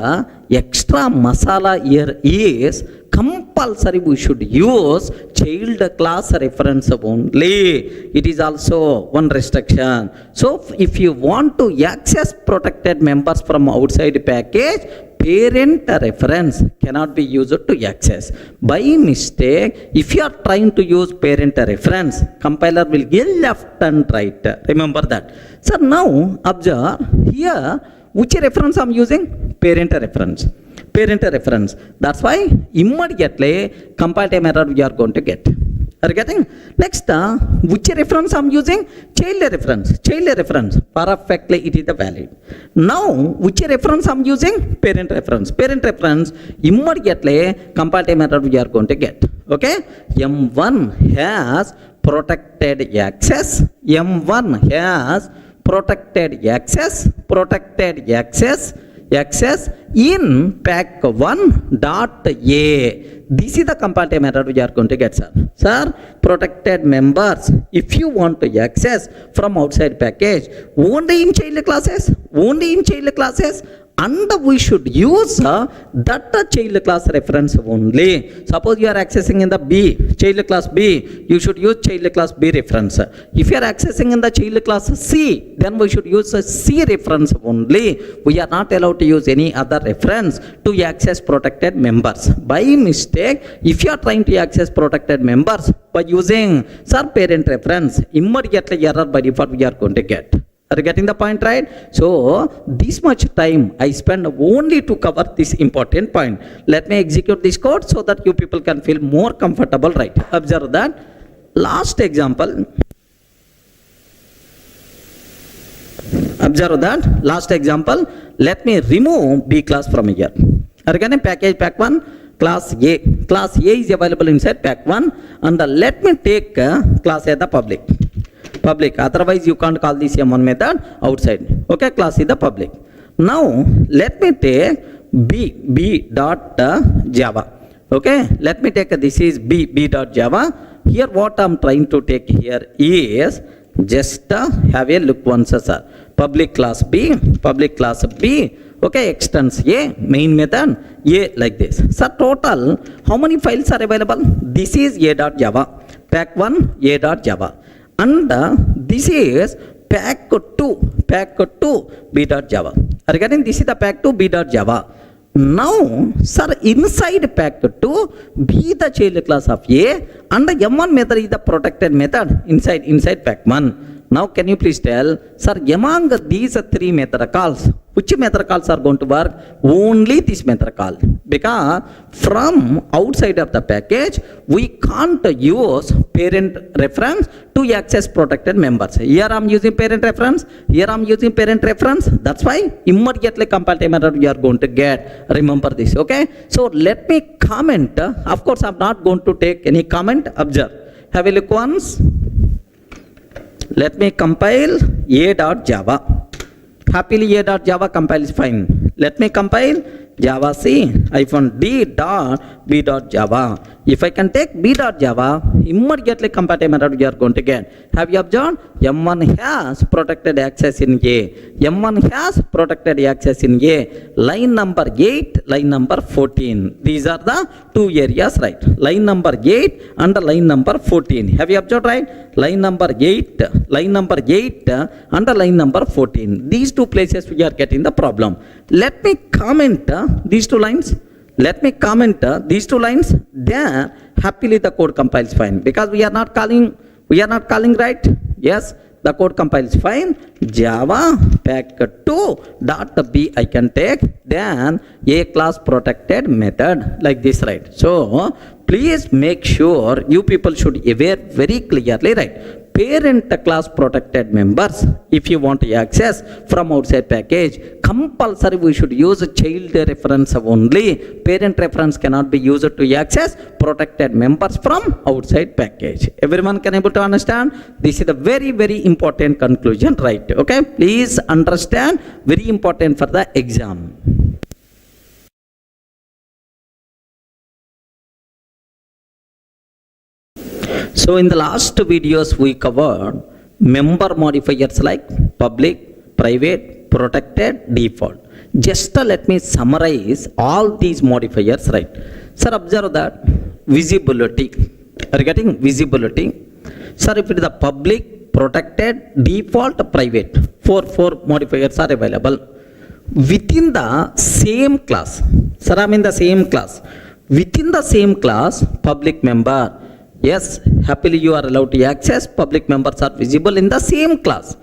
extra masala here is compulsory we should use child class reference only. It is also one restriction. So if you want to access protected members from outside package, parent reference cannot be used to access. By mistake, if you are trying to use parent reference, compiler will give left and right. Remember that. So now observe here, which reference I am using? Parent reference. Parent reference. That's why immediately compile time error we are going to get. Are you getting? Next, which reference I am using? Child reference. Child reference. Perfectly it is the valid. Now, which reference I am using? Parent reference. Parent reference. Immediately compile time error we are going to get. Okay? M1 has protected access. M1 has protected access in pack 1 dot A. This is the compile time error we are going to get, sir. Sir, protected members, if you want to access from outside package, only in child classes, and we should use that child class reference only. Suppose you are accessing in the B, child class B, you should use child class B reference. If you are accessing in the child class C, then we should use a C reference only. We are not allowed to use any other reference to access protected members. By mistake, if you are trying to access protected members by using sir parent reference, immediately error by default we are going to get. Are you getting the point, right? So this much time I spend only to cover this important point. Let me execute this code so that you people can feel more comfortable, right? Observe that. Last example. Let me remove B class from here. Are you getting? Package pack 1, class A. Class A is available inside pack 1, and let me take class A the public. Otherwise you can't call this M1 method outside. Okay, class is the public. Now let me take b dot java. Okay, let me take this is b dot java. Here what I'm trying to take here is just have a look once, sir. Public class B. Okay, extends A, main method A like this. So total how many files are available? This is a.java, pack 1 a.java. And this is pack 2 b.java. Are you getting? This is the pack 2 b.java. Now, sir, inside pack 2, B the child class of A, and the M1 method is the protected method inside pack 1. Now, can you please tell, sir, among these 3 method calls, which method calls are going to work? Only this method call. Because from outside of the package, we can't use parent reference to access protected members. Here I'm using parent reference. That's why immediately compile time error we are going to get. Remember this, okay? So let me comment. Of course, I'm not going to take any comment. Observe. Have a look once. Let me compile a.java. Happily a.java compile is fine. Let me compile java c -d dot b dot java. If I can take b.java, immediately compile time error we are going to get. Have you observed? M1 has protected access in A. M1 has protected access in A. Line number 8, line number 14. These are the 2 areas, right? Line number 8 and line number 14. Have you observed, right? Line number 8 and line number 14. These 2 places we are getting the problem. Let me comment these 2 lines. let me comment these two lines, then happily the code compiles fine, because we are not calling right. Yes, the code compiles fine. Java pack2 dot b I can take, then a class protected method like this, right? So please make sure you people should aware very clearly, right? Parent class protected members, if you want to access from outside package, compulsory we should use a child reference only. Parent reference cannot be used to access protected members from outside package. Everyone can able to understand? This is a very, very important conclusion, right? Okay, please understand, very important for the exam. So in the last videos we covered member modifiers like public, private, protected, default. Just let me summarize all these modifiers, right? Sir, observe that visibility. Are you getting visibility? Sir, if it is the public, protected, default, private, four modifiers are available within the same class. Sir, I am in the same class. Within the same class, public member. Yes, happily you are allowed to access. Public members are visible in the same class.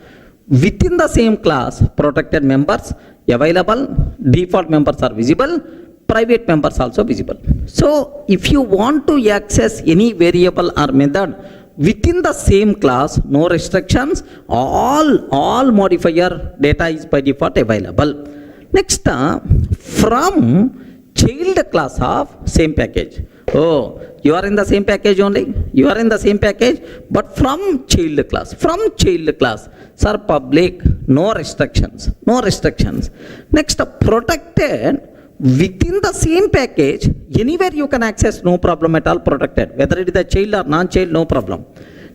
Within the same class, protected members available, default members are visible, private members also visible. So if you want to access any variable or method within the same class, no restrictions, all modifier data is by default available. Next, from child class of same package. Oh, you are in the same package only. You are in the same package, but from child class. From child class, sir, public, no restrictions. No restrictions. Next, protected within the same package, anywhere you can access, no problem at all. Protected, whether it is a child or non-child, no problem.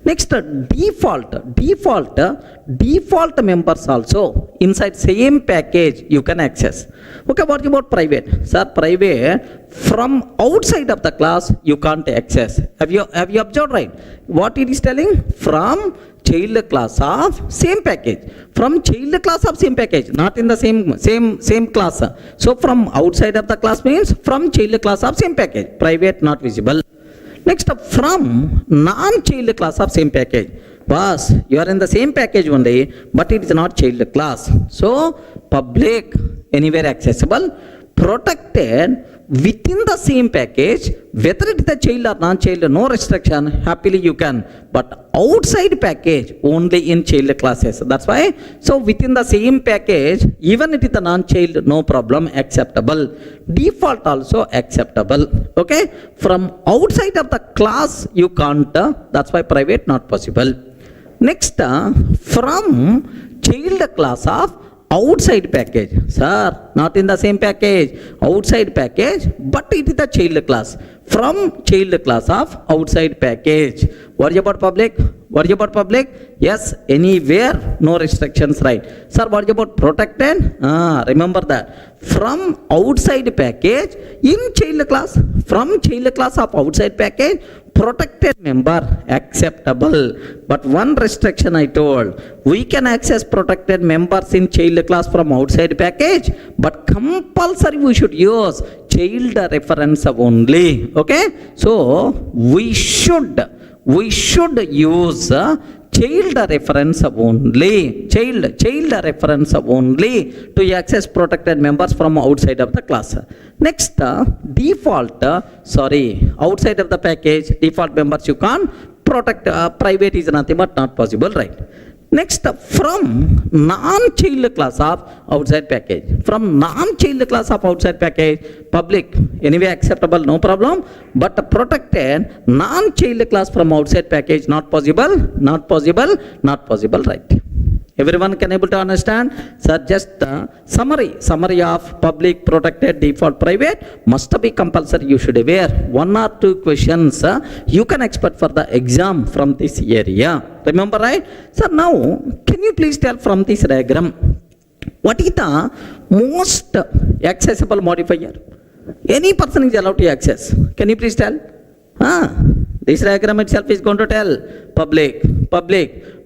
Next, default members also inside same package you can access. Okay, what about private? Sir, private from outside of the class you can't access. Have you observed, right? What it is telling? From child class of same package. From child class of same package, not in the same class. So from outside of the class means from child class of same package. Private not visible. Next, from non-child class of same package. Boss, you are in the same package only, but it is not child class. So, public, anywhere accessible. Protected within the same package, whether it is a child or non-child, no restriction, happily you can. But outside package, only in child classes. That's why, so within the same package, even it is a non-child, no problem, acceptable. Default also acceptable. Okay, from outside of the class you can't, that's why private not possible. Next, from child class of outside package. Sir, not in the same package, outside package, but it is the child class. From child class of outside package. Worry about public? Worry about public? Yes, anywhere, no restrictions, right? Sir, worry about protected? Remember that. From outside package in child class. From child class of outside package, protected member acceptable. But one restriction I told, we can access protected members in child class from outside package, but compulsory we should use child reference only. Okay, so we should use child reference only, child reference only to access protected members from outside of the class. Next, default, outside of the package, default members you can't protect, private is nothing but not possible, right? Next, from non-child class of outside package. From non-child class of outside package, public, anyway acceptable, no problem. But protected, non-child class from outside package, not possible, not possible, not possible, right? Everyone can able to understand? Sir, just summary of public, protected, default, private must be compulsory. You should aware 1 or 2 questions you can expect for the exam from this area. Remember, right? So now, can you please tell from this diagram, what is the most accessible modifier? Any person is allowed to access. Can you please tell? This diagram itself is going to tell public,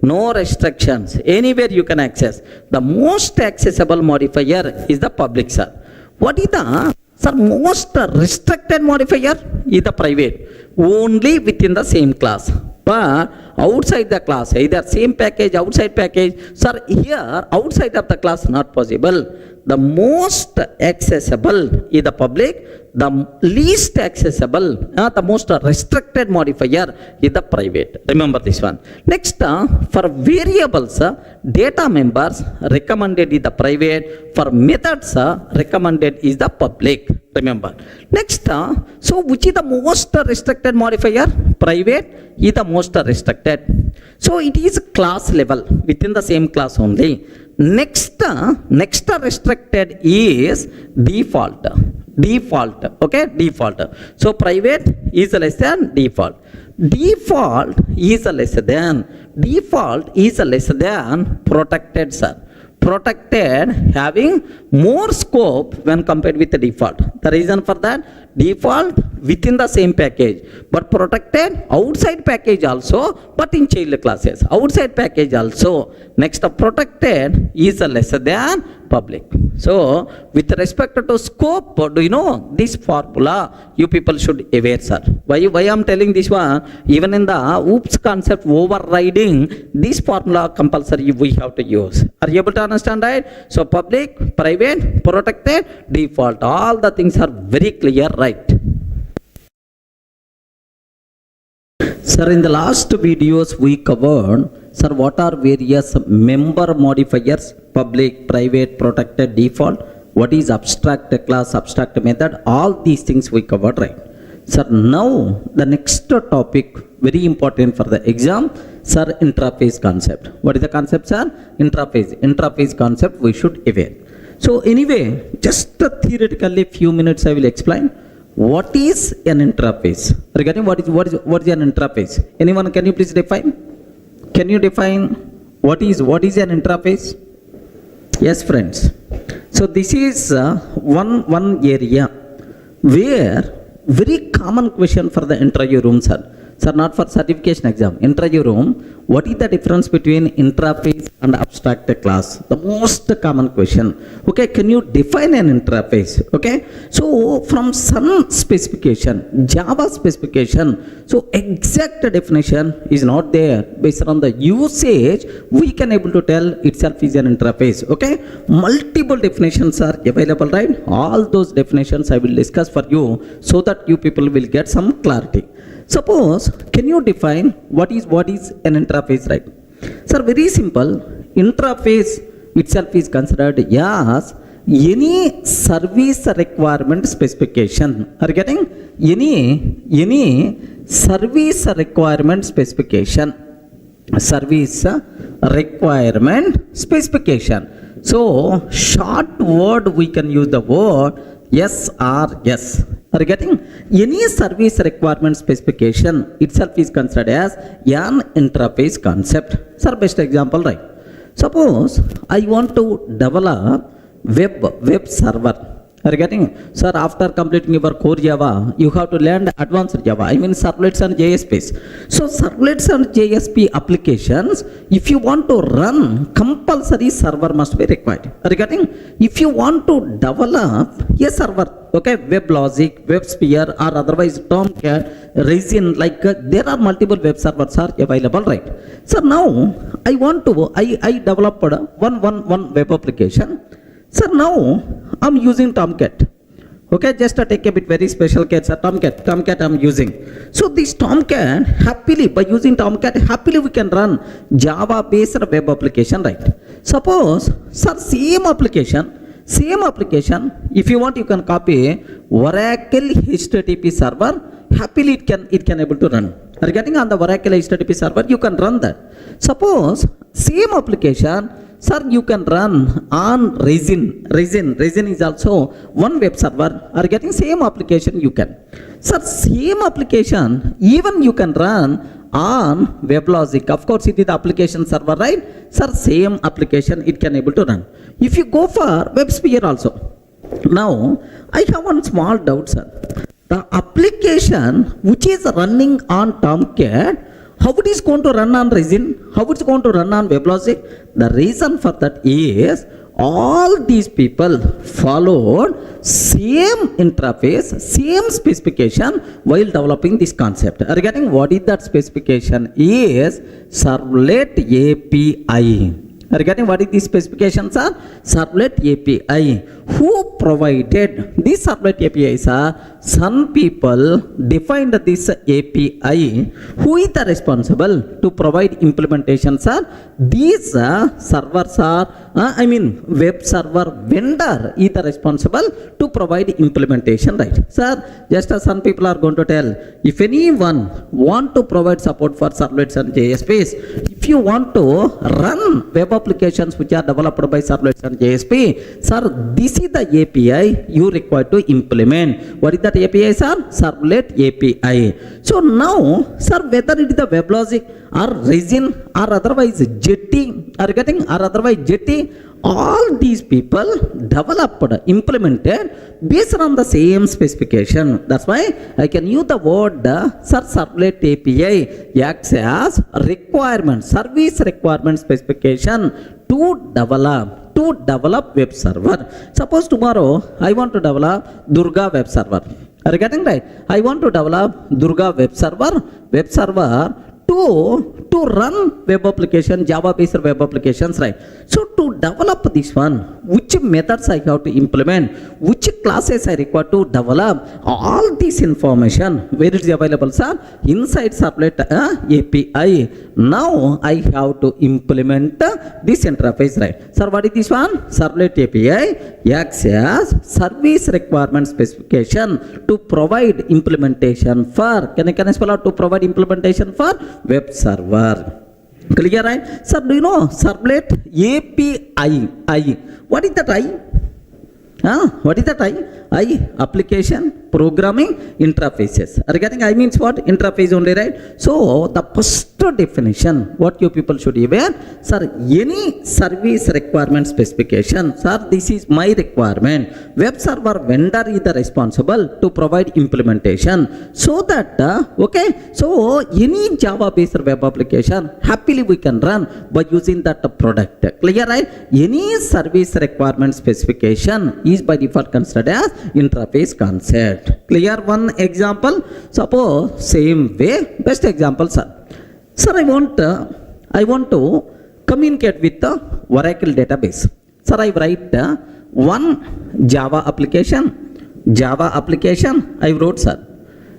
no restrictions, anywhere you can access. The most accessible modifier is the public, sir. What is the Sir, most restricted modifier is the private, only within the same class. But outside the class, either same package, outside package, sir, here outside of the class not possible. The most accessible is the public, the least accessible, the most restricted modifier is the private. Remember this one. Next, for variables, data members recommended is the private, for methods recommended is the public. Remember. Next, so which is the most restricted modifier? Private is the most restricted. So it is class level, within the same class only. Next restricted is default. Okay, default. So private is less than default. Default is less than protected, sir. Protected having more scope when compared with the default. The reason for that, default within the same package, but protected outside package also, but in child classes, outside package also. Next, protected is lesser than public. So with respect to scope, do you know this formula? You people should aware, sir. Why I'm telling this one? Even in the OOPS concept overriding, this formula compulsory we have to use. Are you able to understand, right? So public, private, protected, default, all the things are very clear, right? Sir, in the last videos we covered, sir, what are various member modifiers? Public, private, protected, default. What is abstract class, abstract method? All these things we covered, right? Sir, now the next topic, very important for the exam, sir, interface concept. What is the concept, sir? Interface concept we should aware. So anyway, just theoretically few minutes I will explain. What is an interface? Regarding what is an interface? Anyone, can you please define? Can you define what is an interface? Yes, friends. So this is one area where very common question for the interview room, sir. Sir, not for certification exam. Interview room, what is the difference between interface and abstract class? The most common question. Okay, can you define an interface? Okay, so from some specification, Java specification, so exact definition is not there. Based on the usage, we can able to tell itself is an interface. Okay, multiple definitions are available, right? All those definitions I will discuss for you so that you people will get some clarity. Suppose, can you define what is an interface, right? Sir, very simple. Interface itself is considered as any service requirement specification. Are you getting? Any service requirement specification. Service requirement specification. So short word we can use the word SRS. Are you getting? Any service requirement specification itself is considered as an interface concept. Sir, best example, right? Suppose I want to develop web server. Are you getting? Sir, after completing your core Java, you have to learn advanced Java. I mean servlets and JSPs. So servlets and JSP applications, if you want to run, compulsory server must be required. Are you getting? If you want to develop a server, okay, WebLogic, WebSphere, or otherwise Tomcat, Resin, like there are multiple web servers are available, right? So now I developed one web application. Sir, now I'm using Tomcat. Okay, just to take a bit very special case, Tomcat I'm using. So this Tomcat, happily, by using Tomcat, happily we can run Java based web application, right? Suppose, sir, same application, if you want, you can copy Oracle HTTP server, happily it can able to run. Are you getting? On the Oracle HTTP server, you can run that. Suppose, same application, sir, you can run on Resin. Resin is also one web server. Are getting? Same application you can. Sir, same application even you can run on WebLogic. Of course, it is the application server, right? Sir, same application it can able to run. If you go for WebSphere also. Now, I have one small doubt, sir. The application which is running on Tomcat, how it is going to run on Resin? How it is going to run on WebLogic? The reason for that is all these people followed same interface, same specification while developing this concept. Are you getting what is that specification? Is servlet API. Are you getting what is the specifications are? Servlet API. Who provided this servlet API, sir? Some people defined this API. Who is the responsible to provide implementation, sir? These servers are, web server vendor is the responsible to provide implementation, right? Sir, just as some people are going to tell, if anyone want to provide support for servlets and JSPs, if you want to run web applications which are developed by servlets and JSP, sir, this is the API you require to implement. What is that API, sir? Servlet API. So now, sir, whether it is the WebLogic or Resin or otherwise Jetty, are you getting, or otherwise Jetty, all these people developed, implemented based on the same specification. That's why I can use the word sir, servlet API acts as requirement, service requirement specification to develop web server. Suppose tomorrow I want to develop Durga web server. Are you getting right? I want to develop Durga web server to run web application, Java based web applications, right? So to develop this one, which methods I have to implement, which classes I require to develop, all this information, where is it available, sir? Inside servlet API. Now I have to implement this interface, right? Sir, what is this one? Servlet API acts as service requirement specification to provide implementation for, can I spell out to provide implementation for web server? Clear, right? Sir, do you know servlet API? What is that I? What is that I? Application programming interfaces. Are you getting? I means what? Interface only, right? So the first definition, what you people should be aware, sir, any service requirement specification, sir, this is my requirement. Web server vendor is the responsible to provide implementation, so that okay, so any Java based web application happily we can run by using that product. Clear, right? Any service requirement specification is by default considered as interface concept. Clear? One example, suppose same way, best example, sir. Sir, I want to communicate with the Oracle database. Sir, I write one Java application I wrote, sir.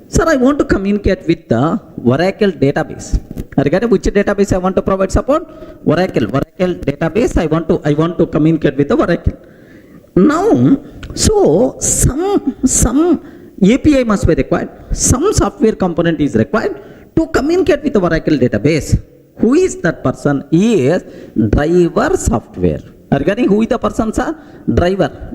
Sir, I want to communicate with the Oracle database. Regarding which database I want to provide support? Oracle database. I want to communicate with the Oracle. Now, so some API must be required. Some software component is required to communicate with the Oracle database. Who is that person? He is driver software. Regarding who is the person, sir? Driver.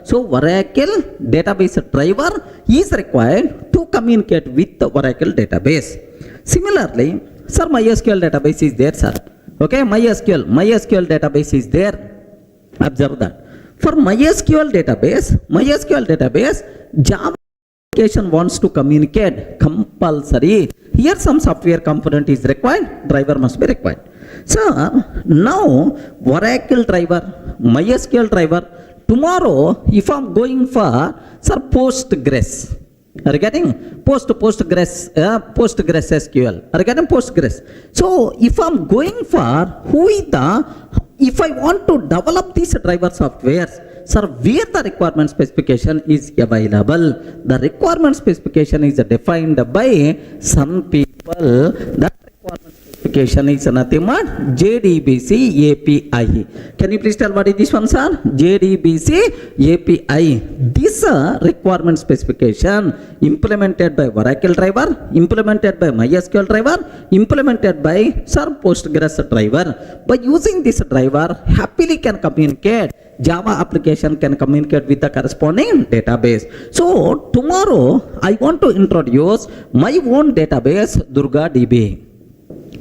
So Oracle database driver is required to communicate with the Oracle database. Similarly, sir, MySQL database is there, sir. Okay, MySQL database is there. Observe that. For MySQL database, Java application wants to communicate compulsory. Here some software component is required, driver must be required. So now Oracle driver, MySQL driver, tomorrow if I'm going for, sir, Postgres. Are you getting? Postgres SQL. Are you getting Postgres? So if I'm going for if I want to develop these driver softwares, sir, where the requirement specification is available? The requirement specification is defined by some people. That requirement specification is nothing but JDBC API. Can you please tell what is this one, sir? JDBC API. This requirement specification implemented by Oracle driver, implemented by MySQL driver, implemented by, sir, Postgres driver. By using this driver, happily can communicate. Java application can communicate with the corresponding database. So tomorrow I want to introduce my own database, Durga DB.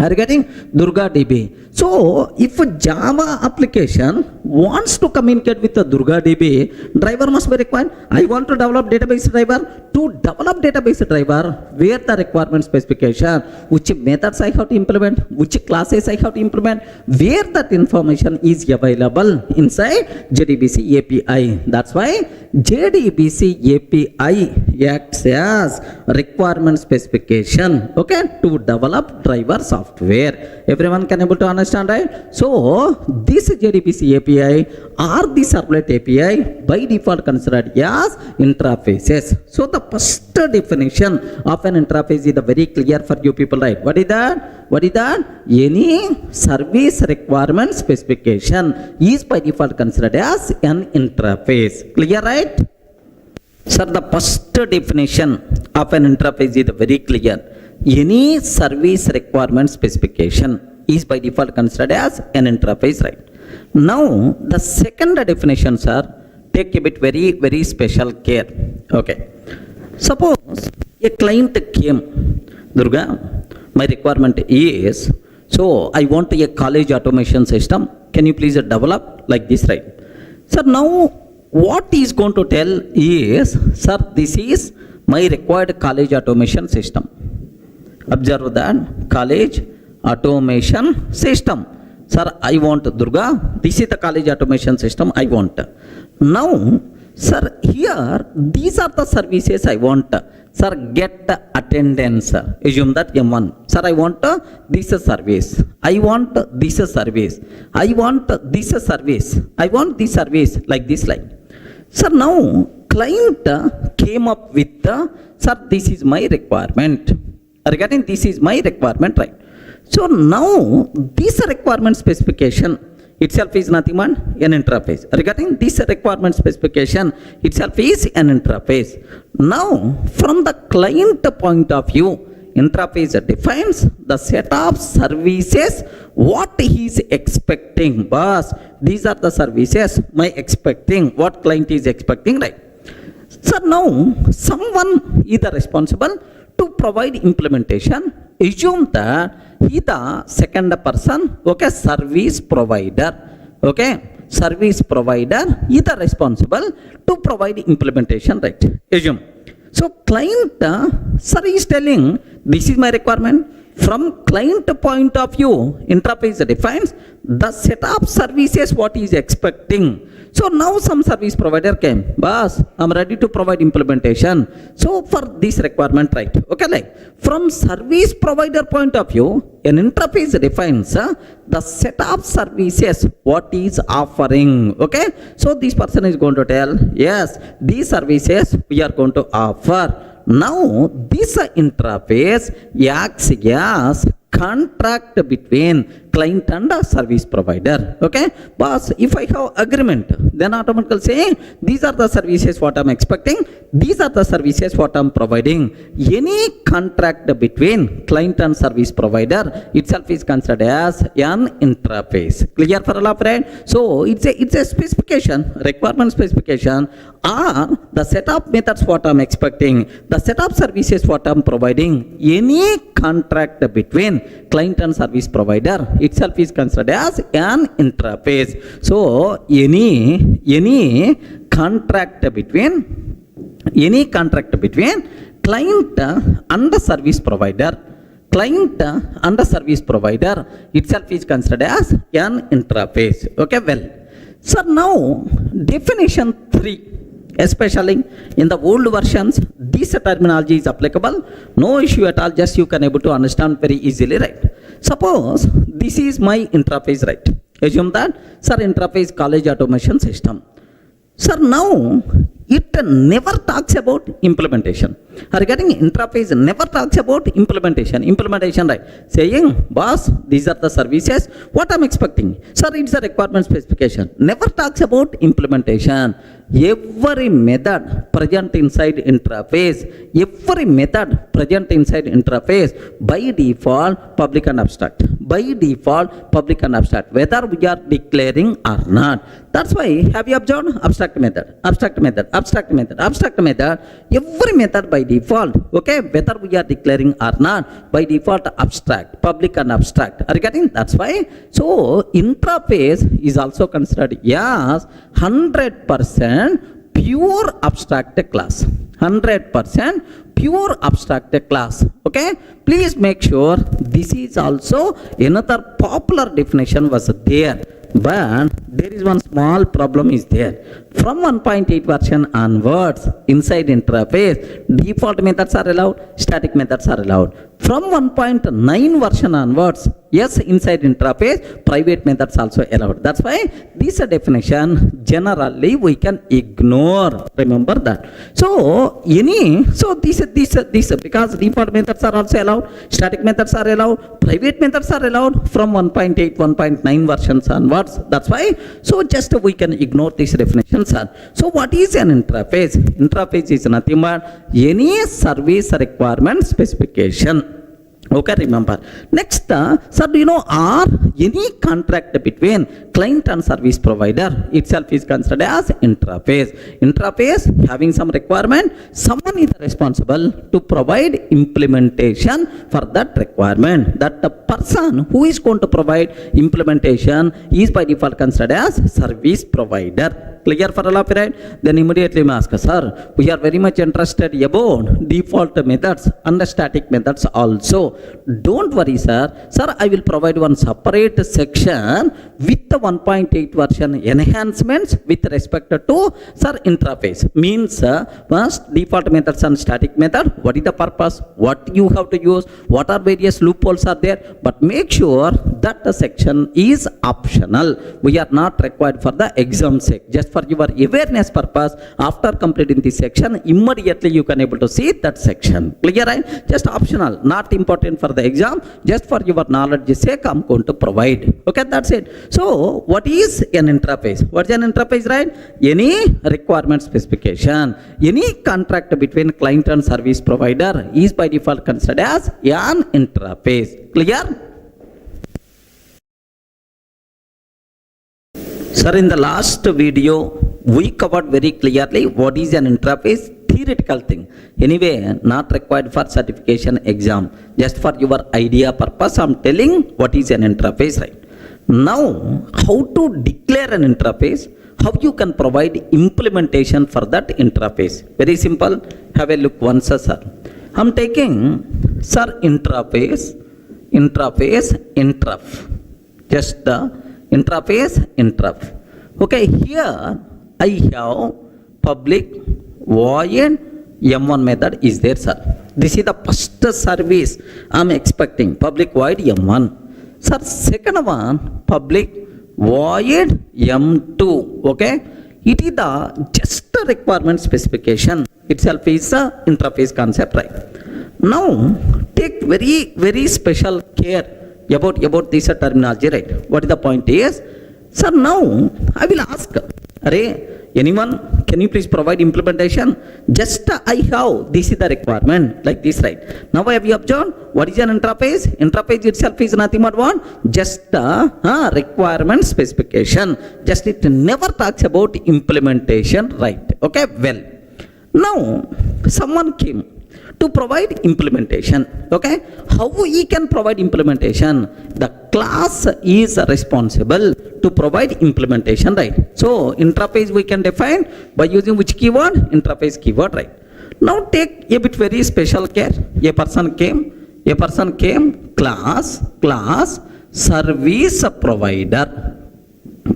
Are you getting? Durga DB. So if Java application wants to communicate with the Durga DB, driver must be required. I want to develop database driver. To develop database driver, where the requirement specification, which methods I have to implement, which classes I have to implement, where that information is available inside JDBC API. That's why JDBC API acts as requirement specification, okay, to develop driver software. Everyone can able to understand, right? So this JDBC API or the servlet API by default considered as interfaces. So the first definition of an interface is very clear for you people, right? What is that? What is that? Any service requirement specification is by default considered as an interface. Clear, right? Sir, the first definition of an interface is very clear. Any service requirement specification is by default considered as an interface, right? Now, the second definition, sir, take a bit very special care. Okay. Suppose a client came, Durga, my requirement is, so I want a college automation system. Can you please develop like this, right? Sir, now what he is going to tell is, sir, this is my required college automation system. Observe that, college automation system. Sir, I want Durga, this is the college automation system I want. Now, sir, here, these are the services I want. Sir, get attendance. Assume that M1. Sir, I want this service. I want this service. I want this service. I want this service like this line. Sir, now, client came up with, sir, this is my requirement. Regarding this is my requirement, right? So now, this requirement specification itself is nothing but an interface. Regarding this requirement specification itself is an interface. Now, from the client point of view, interface defines the set of services what he is expecting. Boss, these are the services my expecting, what client is expecting, right? So now, someone is responsible to provide implementation. Assume that he the second person, okay, service provider, okay, service provider is the responsible to provide implementation, right? Assume. So client, sir, is telling this is my requirement. From client point of view, interface defines the set of services what he is expecting. So now some service provider came, boss, I'm ready to provide implementation. So for this requirement, right? Okay, like from service provider point of view, an interface defines the set of services what is offering. Okay, so this person is going to tell, yes, these services we are going to offer. Now this interface acts as contract between client and service provider. Okay, boss, if I have agreement, then automatically say these are the services what I'm expecting, these are the services what I'm providing. Any contract between client and service provider itself is considered as an interface. Clear for all of right? So it's a specification, requirement specification, or the set of methods what I'm expecting, the set of services what I'm providing. Any contract between client and service provider itself is considered as an interface. So any contract between client and the service provider, itself is considered as an interface. Okay, well, so now definition 3, especially in the old versions, this terminology is applicable. No issue at all, just you can able to understand very easily, right? Suppose this is my interface, right? Assume that, sir, interface college automation system. Sir, now it never talks about implementation. Regarding interface, never talks about implementation, right? Saying, boss, these are the services, what I'm expecting. Sir, it's a requirement specification. Never talks about implementation. every method present inside interface, every method present inside interface by default public and abstract, by default public and abstract, whether we are declaring or not. That's why have you observed abstract method, abstract method, abstract method, abstract method, every method by default, okay, whether we are declaring or not, by default abstract, public and abstract. Are you getting? That's why. So interface is also considered as 100% pure abstract class, 100% pure abstract class. Okay, please make sure this is also another popular definition was there, but there is one small problem is there. From 1.8 version onwards, inside interface, default methods are allowed, static methods are allowed. From 1.9 version onwards, yes, inside interface, private methods also allowed. That's why this definition generally we can ignore. Remember that. So this because default methods are also allowed, static methods are allowed, private methods are allowed from 1.8, 1.9 versions onwards. That's why. So just we can ignore this definition. So what is an interface? Interface is nothing but any service requirement specification. Okay, remember. Next, sir, do you know, or any contract between client and service provider itself is considered as interface. Interface having some requirement, someone is responsible to provide implementation for that requirement. That the person who is going to provide implementation is by default considered as service provider. Clear for all of you, right? Then immediately we ask, sir, we are very much interested about default methods and static methods also. Don't worry, sir. Sir, I will provide one separate section with the 1.8 version enhancements with respect to, sir, interface. Means, first default methods and static method. What is the purpose? What you have to use? What are various loopholes are there? But make sure that the section is optional. We are not required for the exam sake. Just for your awareness purpose, after completing this section, immediately you can able to see that section. Clear, right? Just optional, not important for the exam. Just for your knowledge sake, I'm going to provide. Okay, that's it. So, what is an interface? What is an interface, right? Any requirement specification, any contract between client and service provider is by default considered as an interface. Clear? Sir, in the last video, we covered very clearly what is an interface, theoretical thing. Anyway, not required for certification exam. Just for your idea purpose, I'm telling what is an interface, right? Now, how to declare an interface, how you can provide implementation for that interface. Very simple. Have a look once, sir. I'm taking, sir, interface, interf. Just interface, interf. Okay, here I have public void M1 method is there, sir. This is the first service I'm expecting, public void M1. Sir, second one, public void M2. Okay, it is the just requirement specification itself is the interface concept, right? Now, take very special care about this terminology, right? What is the point is, sir, now I will ask, anyone, can you please provide implementation? Just I have, this is the requirement, like this, right? Now I have you observed, what is an interface? Interface itself is nothing but what? Just a requirement specification. Just it never talks about implementation, right? Okay, well, now someone came to provide implementation. Okay, how we can provide implementation? The class is responsible to provide implementation, right? So interface we can define by using which keyword? Interface keyword, right? Now take a bit very special care. A person came, class service provider.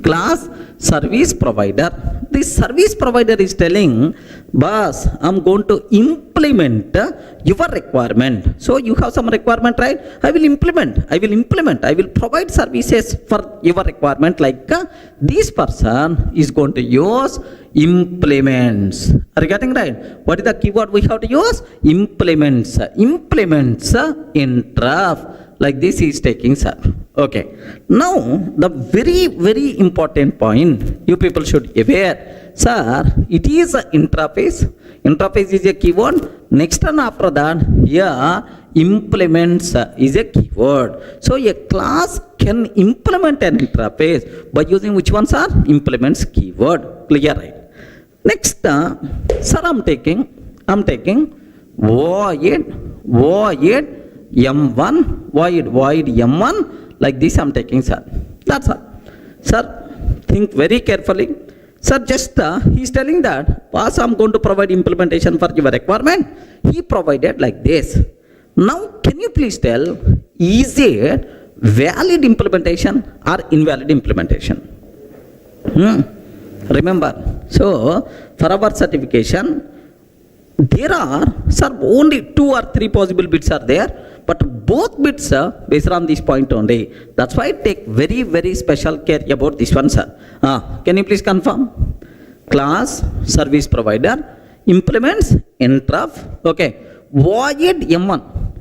Class service provider. This service provider is telling, boss, I'm going to implement your requirement. So you have some requirement, right? I will implement. I will provide services for your requirement. Like this person is going to use implements. Are you getting right? What is the keyword we have to use? Implements. Interf. Like this he is taking, sir. Okay. Now, the very important point you people should aware, sir, it is an interface. Interface is a keyword. Next and after that, here implements is a keyword. So a class can implement an interface by using which ones are implements keyword. Clear, right? Next, sir, I'm taking void m1, void m1, like this I'm taking, sir. That's all. Sir, think very carefully. Sir, just he's telling that, boss, I'm going to provide implementation for your requirement. He provided like this. Now, can you please tell, is it valid implementation or invalid implementation? Remember, so for our certification, there are, sir, only 2 or 3 possible bits are there, but both bits are based on this point only. That's why I take very special care about this one, sir. Can you please confirm? Class service provider implements interrupt, okay, void m1,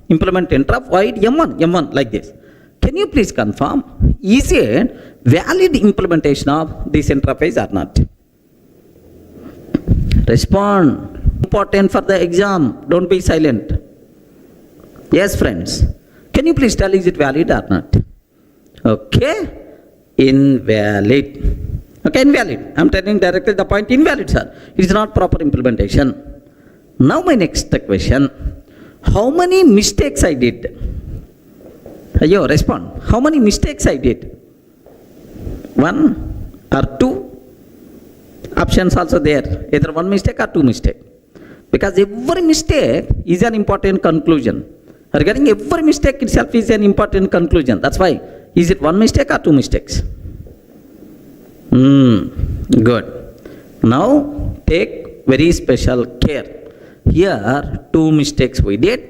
implement interrupt, void m1, like this. Can you please confirm, is it valid implementation of this interface or not? Respond. Important for the exam. Don't be silent. Yes, friends. Can you please tell, is it valid or not? Okay. Invalid. Okay, invalid. I'm telling directly the point, invalid, sir. It is not proper implementation. Now my next question. How many mistakes I did? Ayo, respond. How many mistakes I did? 1 or 2? Options also there. Either 1 mistake or 2 mistake. Because every mistake is an important conclusion. Regarding every mistake itself is an important conclusion. That's why. Is it 1 mistake or 2 mistakes? Good. Now, take very special care. Here, 2 mistakes we did.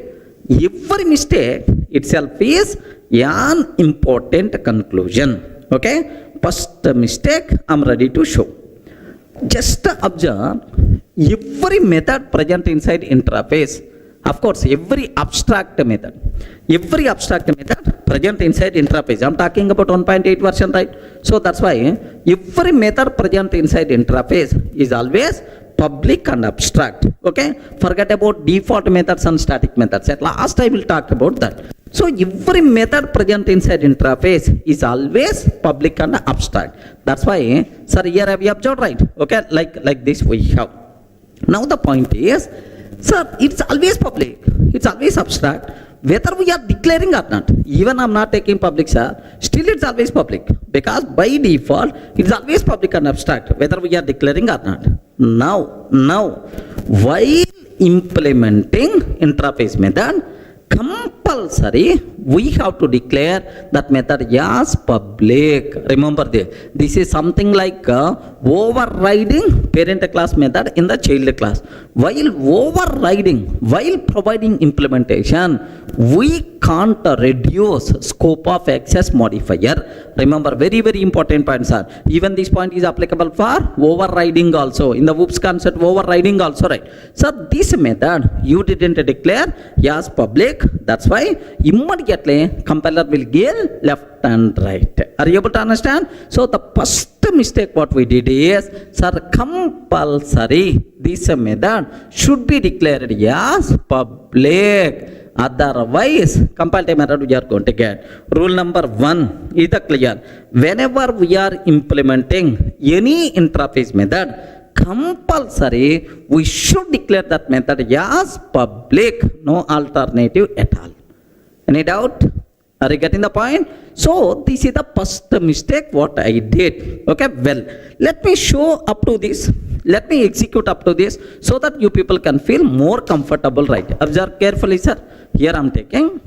Every mistake itself is an important conclusion. Okay? First mistake, I'm ready to show. Just observe every method present inside interface. Of course, every abstract method present inside interface. I'm talking about 1.8 version, right? So that's why every method present inside interface is always public and abstract. Okay? Forget about default methods and static methods. At last I will talk about that. So every method present inside interface is always public and abstract. That's why, sir, here have you observed, right? Okay, like this we have. Now the point is, sir, it's always public, it's always abstract, whether we are declaring or not. Even I'm not taking public, sir, still it's always public, because by default it's always public and abstract, whether we are declaring or not. Now, while implementing interface method, compulsory we have to declare that method as public. Remember this is something like overriding parent class method in the child class. While providing implementation, we can't reduce scope of access modifier. Remember, very important points are. Even this point is applicable for overriding also. In the whoops concept, overriding also, right? So this method you didn't declare as public. That's why immediately compiler will give left and right. Are you able to understand? So the first mistake what we did is, sir, compulsory this method should be declared as public. Otherwise, compile time method we are going to get. Rule number 1 is clear. Whenever we are implementing any interface method, compulsory we should declare that method as public. No alternative at all. Any doubt? Are you getting the point? So this is the first mistake what I did. Okay, well, let me show up to this. Let me execute up to this so that you people can feel more comfortable, right? Observe carefully, sir. Here I'm taking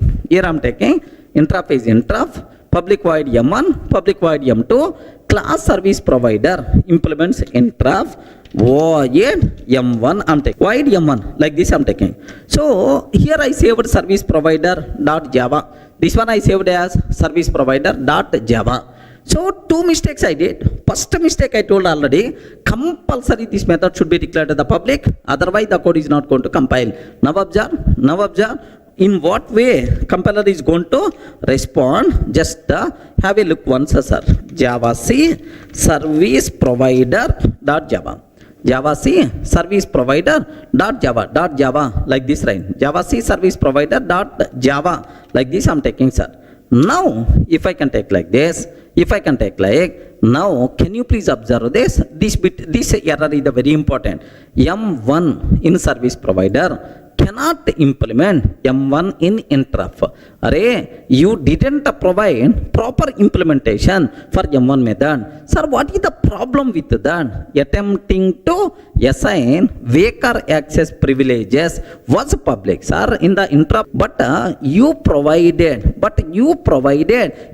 interface interrupt, public void m1, public void m2, class service provider implements interrupt, void m1, I'm taking void m1, like this I'm taking. So here I saved service provider dot java. This one I saved as service provider dot java. So 2 mistakes I did. First mistake I told already, compulsory this method should be declared as the public, otherwise the code is not going to compile. Now observe, in what way compiler is going to respond? Just have a look once, sir. Java C service provider dot Java. Java C service provider dot Java like this, right? Java C service provider dot Java like this I'm taking, sir. Now if I can take like this, now can you please observe this? This error is very important. M1 in service provider cannot implement M1 in interrupt. Array, you didn't provide proper implementation for M1 method. Sir, what is the problem with that? Attempting to assign weaker access privileges was public, sir, in the interrupt, but you provided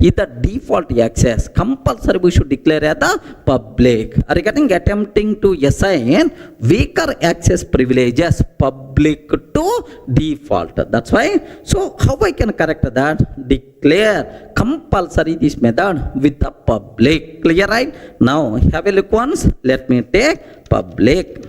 is the default access. Compulsory we should declare as the public. Regarding attempting to assign weaker access privileges public to default. That's why. So how I can correct that? Declare compulsory this method with the public. Clear, right? Now have a look once. Let me take public.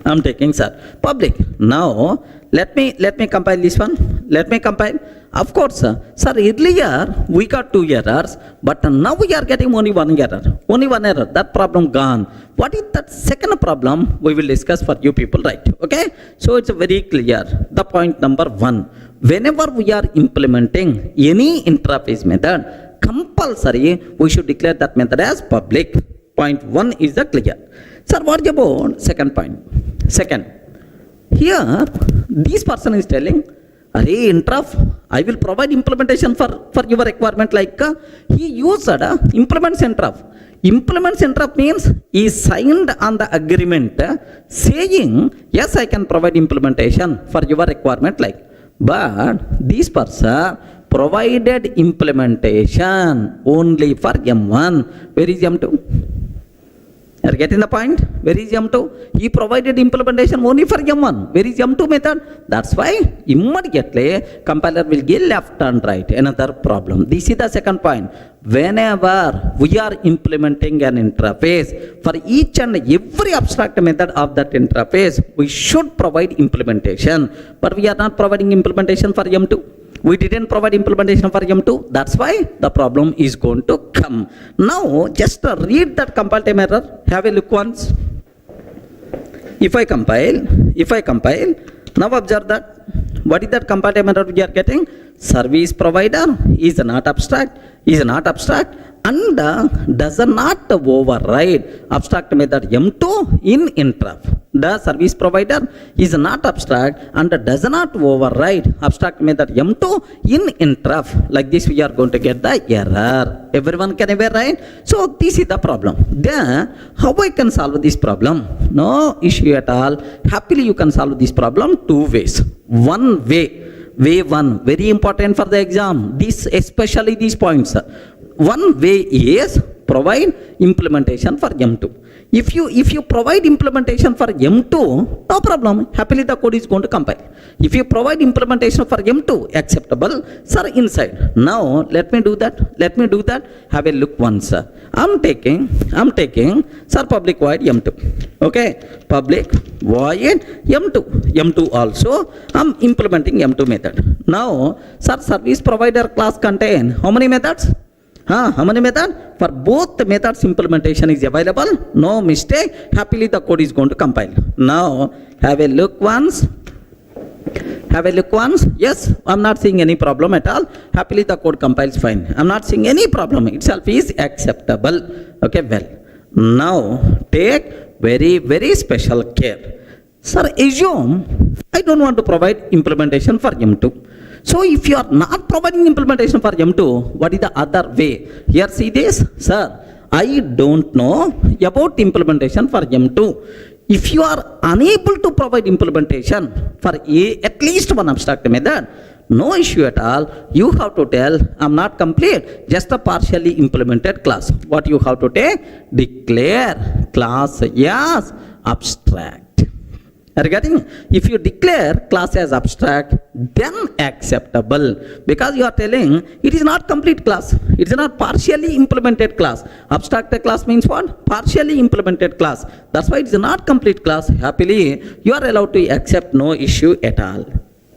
I'm taking, sir, public. Now let me compile this one. Let me compile. Of course, sir, earlier we got 2 errors, but now we are getting only 1 error. Only 1 error. That problem gone. What is that second problem? We will discuss for you people, right? Okay? So it's very clear. The point number 1. Whenever we are implementing any interface method, compulsory we should declare that method as public. Point 1 is the clear. Sir, what about second point? Second, here this person is telling, array interrupt, I will provide implementation for your requirement, like he used implements interrupt. Implements interrupt means he signed on the agreement saying yes, I can provide implementation for your requirement, like, but this person provided implementation only for M1. Where is M2? Are you getting the point? Where is M2? He provided implementation only for M1. Where is M2 method? That's why immediately compiler will give left and right. Another problem. This is the second point. Whenever we are implementing an interface, for each and every abstract method of that interface, we should provide implementation. But we are not providing implementation for M2. We didn't provide implementation for M2. That's why the problem is going to come. Now, just read that compile time error. Have a look once. If I compile, now observe that. What is that compile time error we are getting? Service provider is not abstract, and does not override abstract method M2 in interrupt. The service provider is not abstract and does not override abstract method M2 in interrupt. Like this we are going to get the error. Everyone can aware, right? So this is the problem. Then how I can solve this problem? No issue at all. Happily you can solve this problem 2 ways. One way, very important for the exam. This, especially these points. One way is provide implementation for M2. If you provide implementation for M2, no problem. Happily the code is going to compile. If you provide implementation for M2, acceptable, sir, inside. Now let me do that. Have a look once. I'm taking, sir, public void M2. Okay, public void M2. M2 also I'm implementing M2 method. Now, sir, service provider class contain how many methods? How many methods? For both methods implementation is available. No mistake. Happily the code is going to compile. Now have a look once. Yes, I'm not seeing any problem at all. Happily the code compiles fine. I'm not seeing any problem. Itself is acceptable. Okay, well. Now take very special care. Sir, assume I don't want to provide implementation for M2. So if you are not providing implementation for M2, what is the other way? Here see this, sir, I don't know about implementation for M2. If you are unable to provide implementation for at least one abstract method, no issue at all. You have to tell I'm not complete, just a partially implemented class. What you have to take? Declare class as abstract. Regarding, if you declare class as abstract, then acceptable, because you are telling it is not complete class, it is not partially implemented class. Abstract class means what? Partially implemented class. That's why it is not complete class. Happily you are allowed to accept, no issue at all.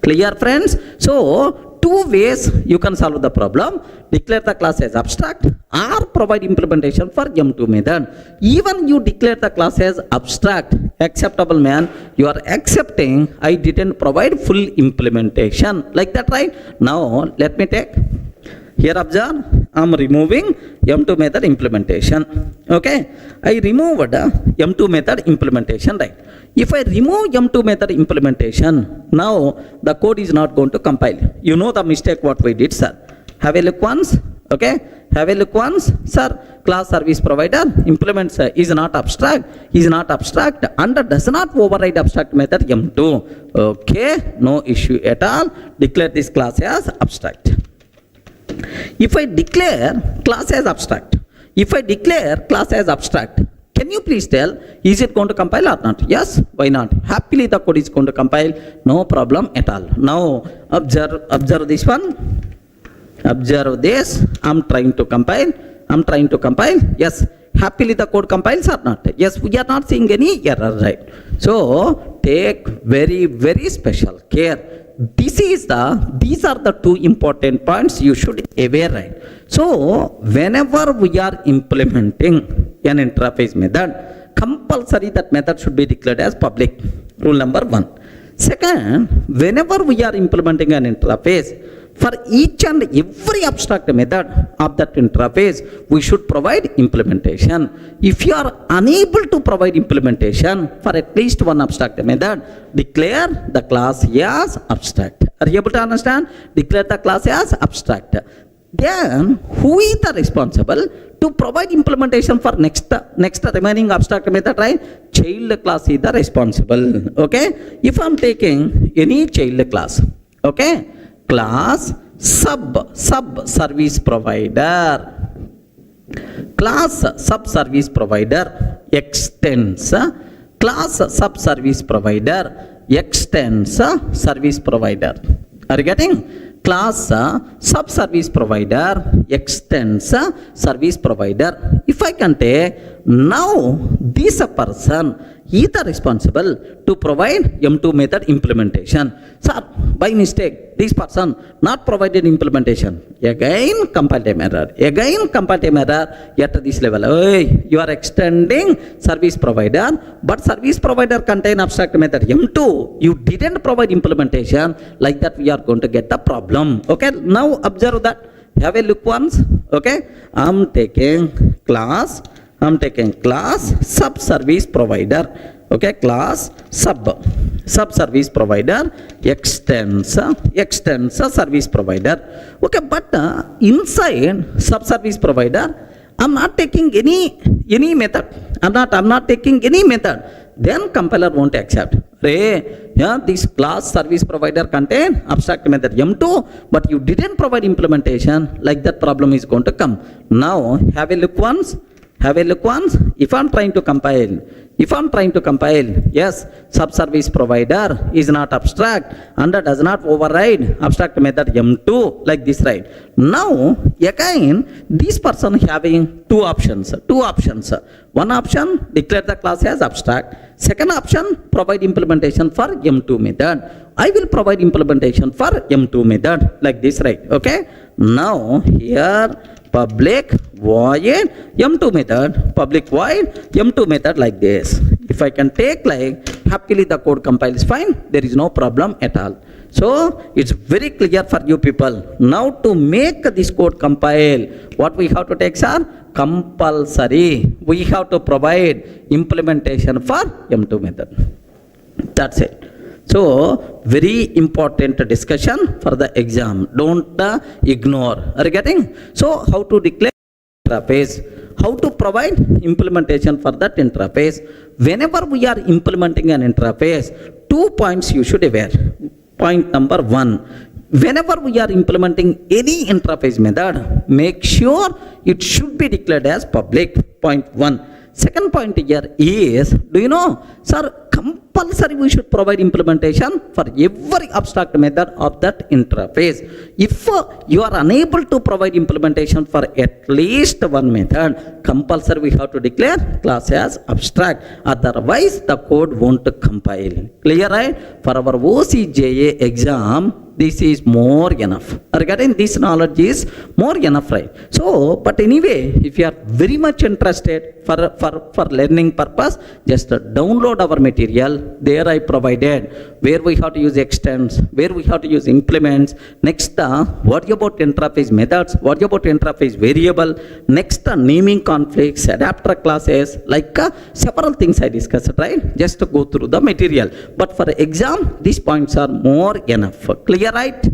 Clear, friends? So, two ways you can solve the problem. Declare the class as abstract or provide implementation for M2 method. Even you declare the class as abstract, acceptable man, you are accepting I didn't provide full implementation. Like that, right? Now, let me take. Here observe, I am removing M2 method implementation. Okay, I removed M2 method implementation, right? If I remove M2 method implementation, now the code is not going to compile. You know the mistake what we did, sir. Have a look once. Okay, have a look once, sir. Class service provider implements is not abstract, and does not override abstract method M2. Okay, no issue at all. Declare this class as abstract. If I declare class as abstract, can you please tell, is it going to compile or not? Yes, why not? Happily the code is going to compile, no problem at all. Now observe this one. Observe this. I'm trying to compile. Yes, happily the code compiles or not? Yes, we are not seeing any error, right? So take very, very special care. These are the two important points you should aware, right? So whenever we are implementing an interface method, compulsory that method should be declared as public. Rule number 1. Second, whenever we are implementing an interface, for each and every abstract method of that interface, we should provide implementation. If you are unable to provide implementation for at least one abstract method, declare the class as abstract. Are you able to understand? Declare the class as abstract. Then, who is the responsible to provide implementation for next remaining abstract method, right? Child class is the responsible. Okay? If I am taking any child class, okay? Class sub service provider, class sub service provider extends class sub service provider extends service provider. Are you getting? Class sub service provider extends service provider. If I can take, now this person is the responsible to provide M2 method implementation. Sir, by mistake, this person not provided implementation. Again compile time error. At this level. Hey, you are extending service provider, but service provider contain abstract method M2. You didn't provide implementation. Like that we are going to get the problem. Okay, now observe that. Have a look once. Okay, I'm taking class sub service provider. Okay, class sub service provider extends service provider. Okay, but inside sub service provider, I'm not taking any method. I'm not taking any method. Then compiler won't accept. This class service provider contain abstract method M2, but you didn't provide implementation. Like that problem is going to come. Now have a look once. If I'm trying to compile, yes, sub-service provider is not abstract and does not override abstract method M2, like this, right? Now, again, this person having two options. One option, declare the class as abstract. Second option, provide implementation for M2 method. I will provide implementation for M2 method, like this, right? Okay? Now, here, public void M2 method, public void M2 method, like this. If I can take like, happily the code compiles fine, there is no problem at all. So it's very clear for you people. Now to make this code compile, what we have to take, sir? Compulsory. We have to provide implementation for M2 method. That's it. So, very important discussion for the exam. Don't ignore. Are you getting? So, how to declare interface? How to provide implementation for that interface? Whenever we are implementing an interface, 2 points you should aware. Point number 1. Whenever we are implementing any interface method, make sure it should be declared as public. Point 1. Second point here is, do you know, sir, compulsory we should provide implementation for every abstract method of that interface. If you are unable to provide implementation for at least one method, compulsory we have to declare class as abstract, otherwise the code won't compile. Clear, right? For our OCJA exam, this is more enough. Regarding this knowledge is more enough, right? So, but anyway, if you are very much interested for learning purpose, just download our material. There I provided where we have to use extents, where we have to use implements. Next, what about interface methods? What about interface variable? Next, naming conflicts, adapter classes, like several things I discussed, right? Just to go through the material. But for exam, these points are more enough. Clear, right?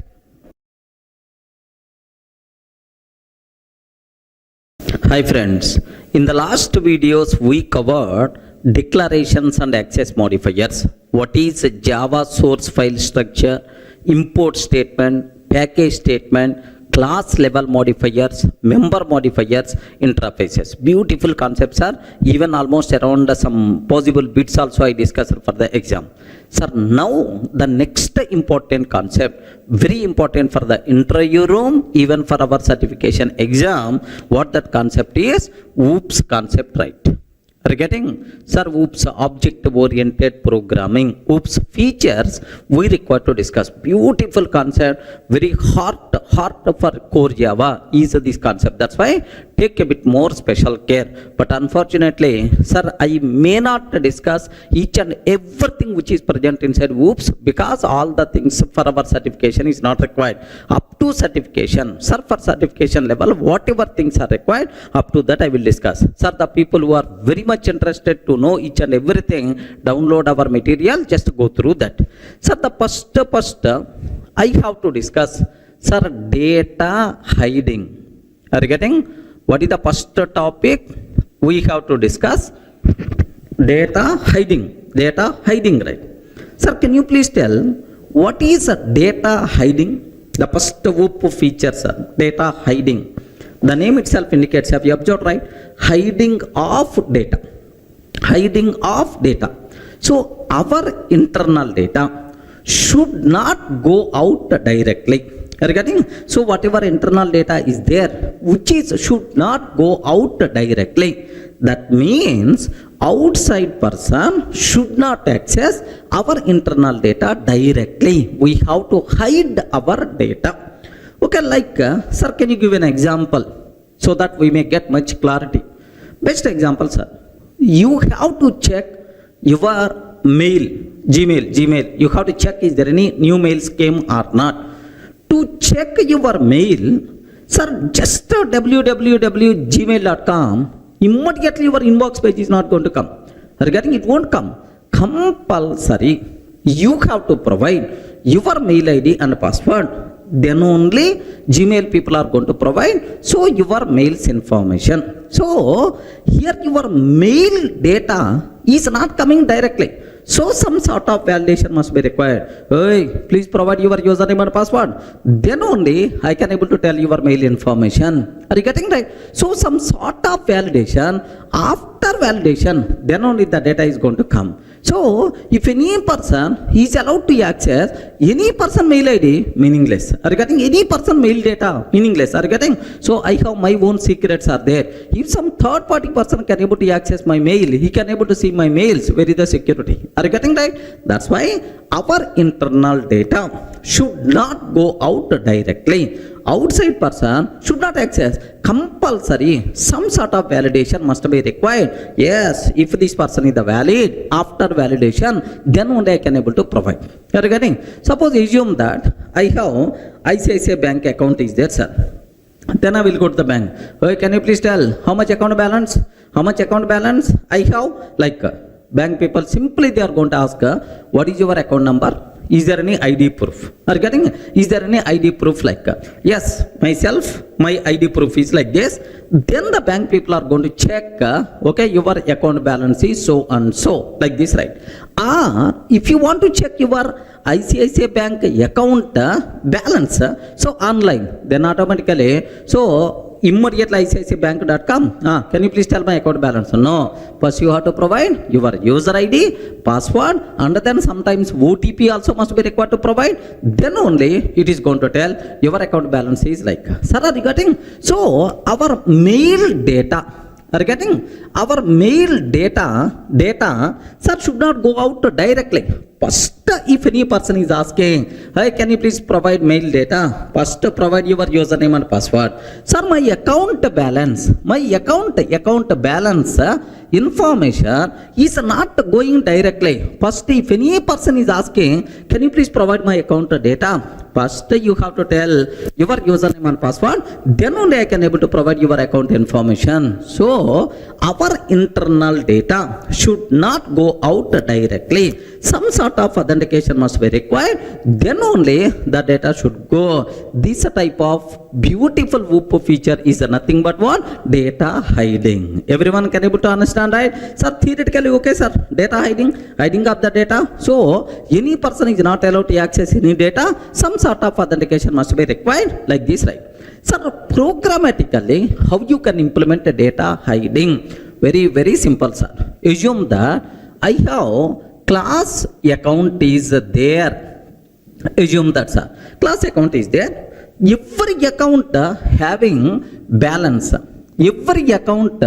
Hi friends, in the last videos we covered declarations and access modifiers. What is Java source file structure, import statement, package statement, class level modifiers, member modifiers, interfaces. Beautiful concepts are even almost around some possible bits also I discussed for the exam. Sir, now the next important concept, very important for the interview room, even for our certification exam, what that concept is, OOPS concept, right? Are you getting? Sir, OOPS, object-oriented programming, OOPS features we require to discuss. Beautiful concept, very hard for core Java is this concept. That's why take a bit more special care. But unfortunately, sir, I may not discuss each and everything which is present inside OOPS because all the things for our certification is not required. Up to certification, sir, for certification level, whatever things are required, up to that I will discuss. Sir, the people who are very much interested to know each and everything, download our material, just go through that. Sir, the first I have to discuss, sir, data hiding. Are you getting? What is the first topic we have to discuss? Data hiding. Data hiding, right? Sir, can you please tell what is data hiding? The first OOP feature, sir, data hiding. The name itself indicates, have you observed, right? Hiding of data. Hiding of data. So our internal data should not go out directly. Regarding, so whatever internal data is there, which is should not go out directly. That means outside person should not access our internal data directly. We have to hide our data. Okay, like, sir, can you give an example so that we may get much clarity? Best example, sir. You have to check your mail, Gmail. You have to check is there any new mails came or not. To check your mail, sir, just www.gmail.com, immediately your inbox page is not going to come. Regarding it won't come. Compulsory, you have to provide your mail ID and password. Then only Gmail people are going to provide so your mail's information. So here your mail data is not coming directly. So some sort of validation must be required. Hey, please provide your username and password. Then only I can able to tell your mail information. Are you getting right? So some sort of validation, after validation, then only the data is going to come. So if any person is allowed to access any person mail ID, meaningless. Are you getting? Any person mail data, meaningless. Are you getting? So I have my own secrets are there. If some third party person can able to access my mail, he can able to see my mails. Where is the security? Are you getting right? That's why our internal data should not go out directly. Outside person should not access. Compulsory, some sort of validation must be required. Yes, if this person is the valid, after validation, then only I can able to provide. You are getting? Suppose assume that I have ICICI bank account is there, sir. Then I will go to the bank. Hey, can you please tell how much account balance? How much account balance I have? Like bank people simply they are going to ask, what is your account number? Is there any ID proof? Are you getting? Is there any ID proof like? Yes, myself, my ID proof is like this. Then the bank people are going to check, okay, your account balance is so and so, like this, right? Or if you want to check your ICICI Bank account balance, so online, then automatically, so immediately ICICIbank.com, can you please tell my account balance? No, first you have to provide your user ID, password, and then sometimes OTP also must be required to provide. Then only it is going to tell your account balance is like. Sir, are you getting? So our mail data, are you getting? Our mail data, sir, should not go out directly. First, if any person is asking, hey, can you please provide mail data? First, provide your username and password. Sir, my account balance, information is not going directly. First, if any person is asking, can you please provide my account data? First, you have to tell your username and password. Then only I can able to provide your account information. So, our internal data should not go out directly. Some sort of authentication must be required. Then only the data should go. This type of beautiful WOOP feature is nothing but what? Data hiding. Everyone can able to understand, right? Sir, theoretically, okay, sir. Data hiding of the data. So, any person is not allowed to access any data. Some sort of authentication must be required, like this, right? Sir, programmatically, how you can implement a data hiding? Very, very simple, sir. Assume that I have class account is there. Assume that, sir. Class account is there. Every account having balance. Every account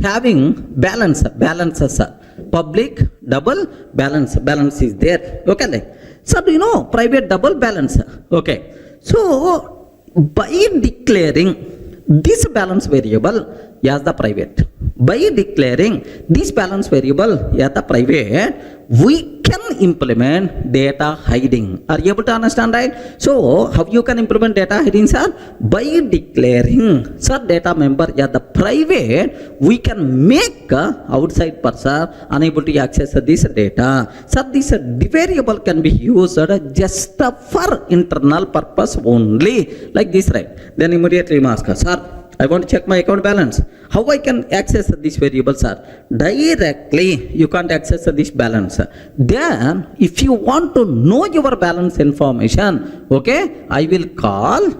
having balance. Balances, sir. Public double balance is there. Okay, like. So, do you know private double balance? Okay. So, by declaring this balance variable as the private, by declaring this balance variable as the private, we can implement data hiding. Are you able to understand, right? So, how you can implement data hiding, sir? By declaring, sir, data member as the private, we can make outside person unable to access this data. Sir, this variable can be used just for internal purpose only, like this, right? Then immediately you ask, sir, I want to check my account balance. How I can access this variable, sir? Directly, you can't access this balance. Then, if you want to know your balance information, okay, I will call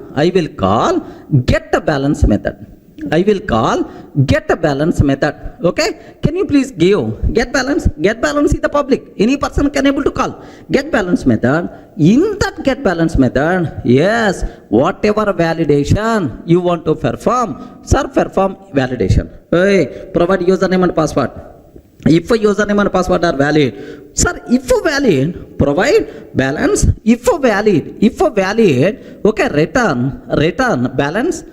get a balance method. I will call get a balance method. Okay, can you please give get balance? Get balance is the public. Any person can able to call get balance method. In that get balance method, yes, whatever validation you want to perform, sir, perform validation. Hey, provide username and password. If username and password are valid, sir, if valid, provide balance. If valid, okay, return balance.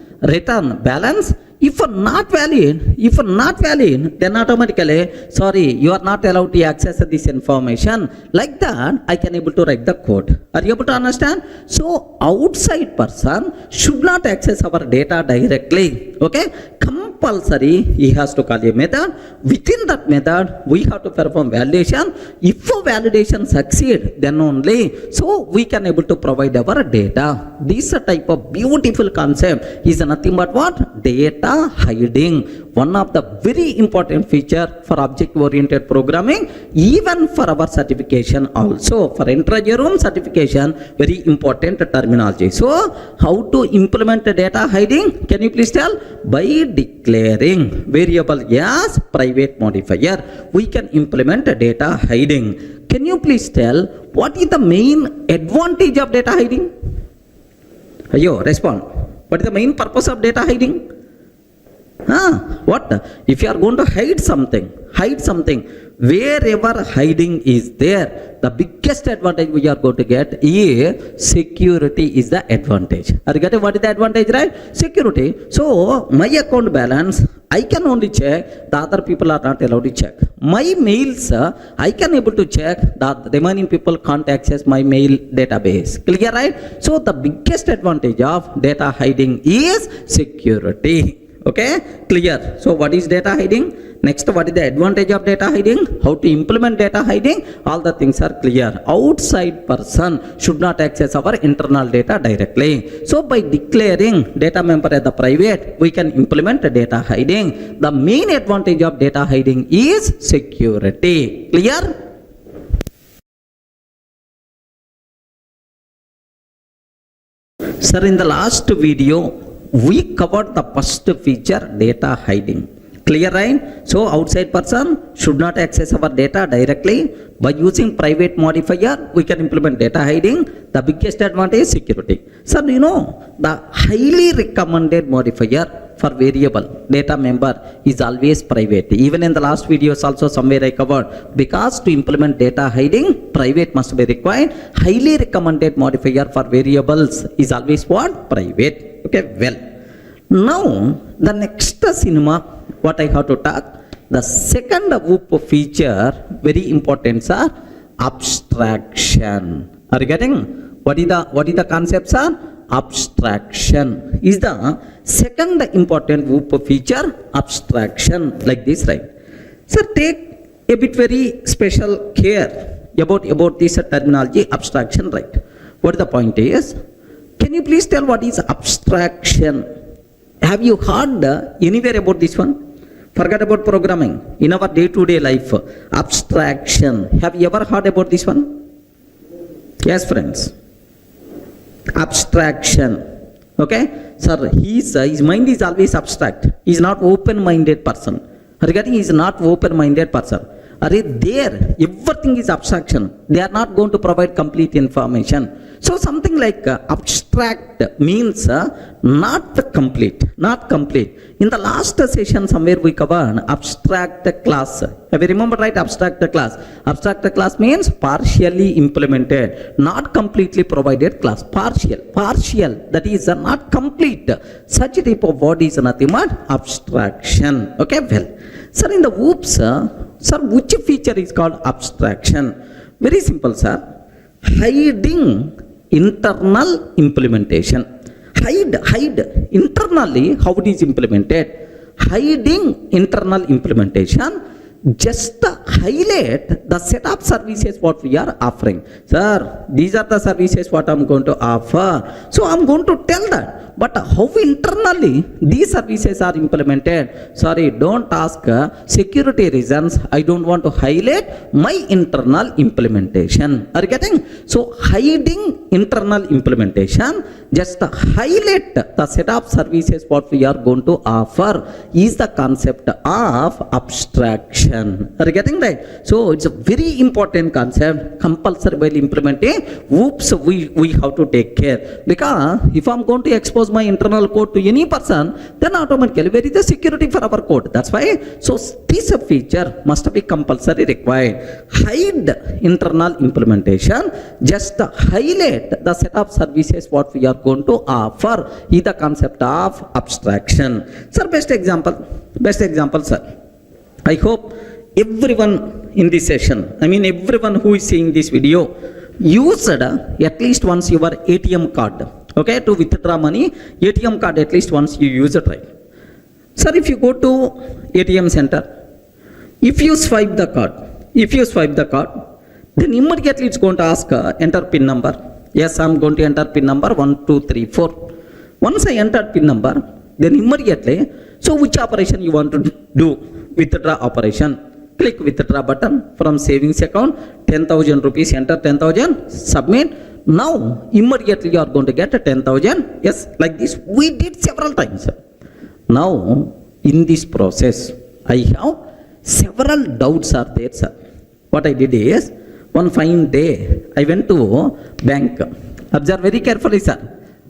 If not valid, then automatically, sorry, you are not allowed to access this information. Like that, I can able to write the code. Are you able to understand? So, outside person should not access our data directly. Okay? Compulsory, he has to call a method. Within that method, we have to perform validation. If validation succeed, then only, so we can able to provide our data. This type of beautiful concept is nothing but what? Data hiding. One of the very important feature for object-oriented programming, even for our certification also. For intra-room certification, very important terminology. So, how to implement the data hiding? Can you please tell? By declaring variable as private modifier, we can implement data hiding. Can you please tell what is the main advantage of data hiding? Ayo, respond. What is the main purpose of data hiding? What? If you are going to hide something, wherever hiding is there, the biggest advantage we are going to get is security is the advantage. Are you getting what is the advantage, right? Security. So, my account balance, I can only check, the other people are not allowed to check. My mails, I can able to check, the remaining people can't access my mail database. Clear, right? So, the biggest advantage of data hiding is security. Okay, clear. So, what is data hiding? Next, what is the advantage of data hiding? How to implement data hiding? All the things are clear. Outside person should not access our internal data directly. So, by declaring data member as the private, we can implement data hiding. The main advantage of data hiding is security. Clear? Sir, in the last video, we covered the first feature, data hiding. Clear, right? So outside person should not access our data directly. By using private modifier, we can implement data hiding. The biggest advantage is security. Sir, you know, the highly recommended modifier for variable data member is always private. Even in the last videos also somewhere I covered, because to implement data hiding, private must be required. Highly recommended modifier for variables is always what? Private. Okay, well. Now, the next cinema, what I have to talk, the second whoop feature, very important, sir, abstraction. Are you getting? What is the concept, sir? Abstraction is the second important whoop feature, abstraction, like this, right? Sir, take a bit very special care about this terminology, abstraction, right? What the point is? Can you please tell what is abstraction? Have you heard anywhere about this one? Forget about programming. In our day-to-day life, abstraction. Have you ever heard about this one? Yes, friends. Abstraction. Okay? Sir, his mind is always abstract. He is not open-minded person. Regarding he is not open-minded person. There, everything is abstraction. They are not going to provide complete information. So something like abstract means not complete. In the last session somewhere we covered abstract class. Have you remembered, right? Abstract class. Abstract class means partially implemented, not completely provided class. Partial. That is not complete. Such type of word is nothing but abstraction. Okay, well. Sir, in the whoops, sir, which feature is called abstraction? Very simple, sir. Hiding internal implementation. Hide internally how it is implemented. Hiding internal implementation, just highlight the set of services what we are offering. Sir, these are the services what I'm going to offer. So I'm going to tell that. But how internally these services are implemented? Sorry, don't ask security reasons. I don't want to highlight my internal implementation. Are you getting? So hiding internal implementation, just highlight the set of services what we are going to offer is the concept of abstraction. Are you getting that? So it's a very important concept. Compulsory while implementing, whoops, we have to take care. Because if I'm going to expose my internal code to any person, then automatically where is the security for our code? That's why. So this feature must be compulsory required. Hide internal implementation, just highlight the set of services what we are going to offer is the concept of abstraction. Sir, best example, sir. I hope everyone in this session, everyone who is seeing this video, used at least once your ATM card. Okay, to withdraw money, ATM card at least once you use it, right? Sir, if you go to ATM center, if you swipe the card, then immediately it's going to ask enter PIN number. Yes, I'm going to enter PIN number 1234. Once I entered PIN number, then immediately, so which operation you want to do? Withdraw operation. Click withdraw button from savings account, 10,000 rupees, enter 10,000, submit. Now, immediately you are going to get 10,000. Yes, like this. We did several times. Now, in this process, I have several doubts are there, sir. What I did is, one fine day, I went to bank. Observe very carefully, sir.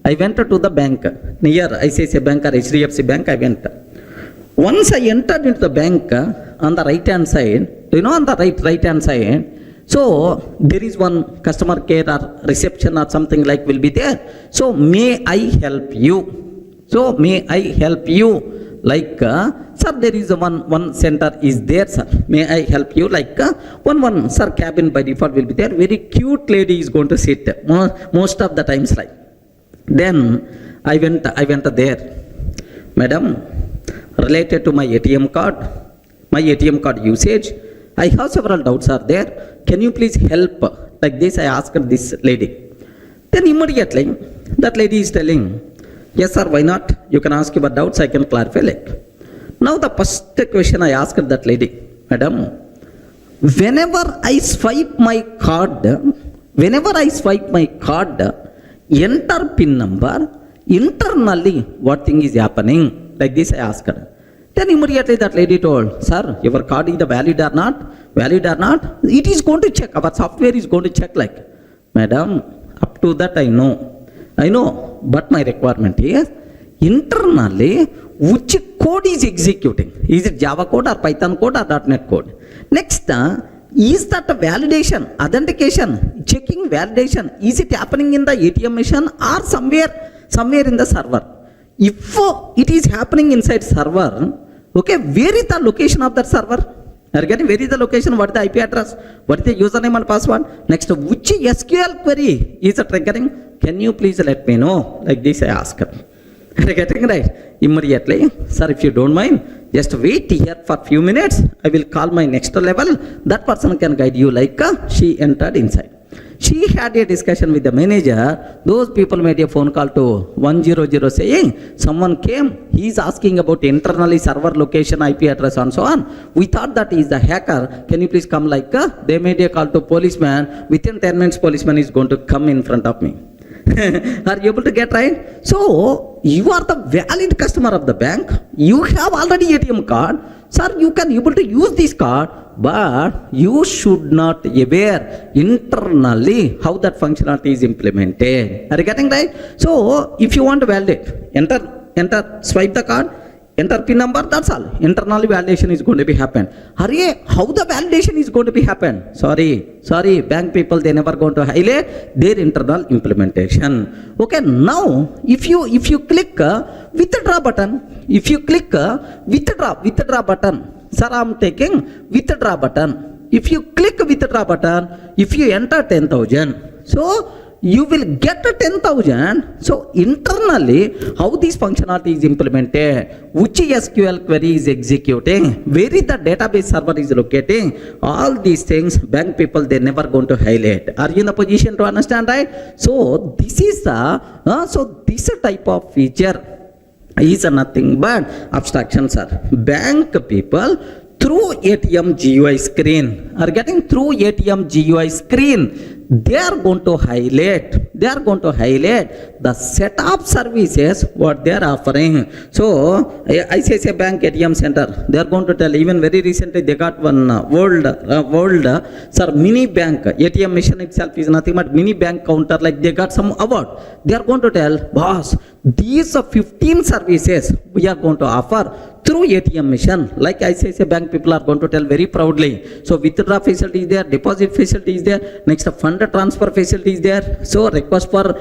I went to the bank. Near ICICI Bank or HDFC Bank, I went. Once I entered into the bank, on the right-hand side, on the right-hand side, so there is one customer care or reception or something like will be there. So may I help you? Like, sir, there is one center is there, sir. May I help you? Like, one sir, cabin by default will be there. Very cute lady is going to sit most of the times, like. Then I went there. Madam, related to my ATM card usage, I have several doubts are there. Can you please help? Like this, I asked this lady. Then immediately, that lady is telling, yes, sir, why not? You can ask your doubts, I can clarify. Like. Now, the first question I asked that lady, Madam, whenever I swipe my card, enter pin number, internally what thing is happening, like this I asked. Then immediately that lady told, sir, your card is valid or not, it is going to check, our software is going to check, like, madam, up to that I know, but my requirement is, internally, which code is executing? Is it Java code or Python code or .NET code? Next, is that a validation, authentication, checking validation, is it happening in the ATM machine or somewhere in the server? If it is happening inside server, okay, where is the location of that server? Are you getting, where is the location, what is the IP address, what is the username and password? Next, which SQL query is triggering? Can you please let me know? Like this I ask. Are you getting right? Immediately, sir, if you don't mind, just wait here for few minutes. I will call my next level. That person can guide you, like she entered inside. She had a discussion with the manager. Those people made a phone call to 100 saying, someone came, he is asking about internally server location, IP address and so on. We thought that he is the hacker. Can you please come, like, they made a call to policeman. Within 10 minutes, policeman is going to come in front of me. Are you able to get right? So, you are the valid customer of the bank. You have already ATM card. Sir, you can able to use this card, but you should not aware internally how that functionality is implemented. Are you getting right? So, if you want to validate, enter, swipe the card, enter PIN number, that's all. Internally validation is going to be happen. Hurry, how the validation is going to be happen? Sorry, bank people, they never going to highlight their internal implementation. Okay, now, if you click withdraw button, withdraw button, sir, I'm taking withdraw button. If you click withdraw button, if you enter 10,000, so you will get 10,000. So internally, how this functionality is implemented, which SQL query is executing, where is the database server is locating, all these things, bank people, they never going to highlight. Are you in the position to understand, right? So this is this type of feature is nothing but abstraction, sir. Bank people through ATM GUI screen are getting through ATM GUI screen, they are going to highlight the set of services what they are offering. So ICICI Bank ATM Center, they are going to tell, even very recently they got one world sir, mini bank ATM machine itself is nothing but mini bank counter, like they got some award. They are going to tell, boss, these 15 services we are going to offer through ATM machine, like ICICI Bank people are going to tell very proudly. So withdraw facility is there, deposit facility is there, next fund transfer facility is there, so request for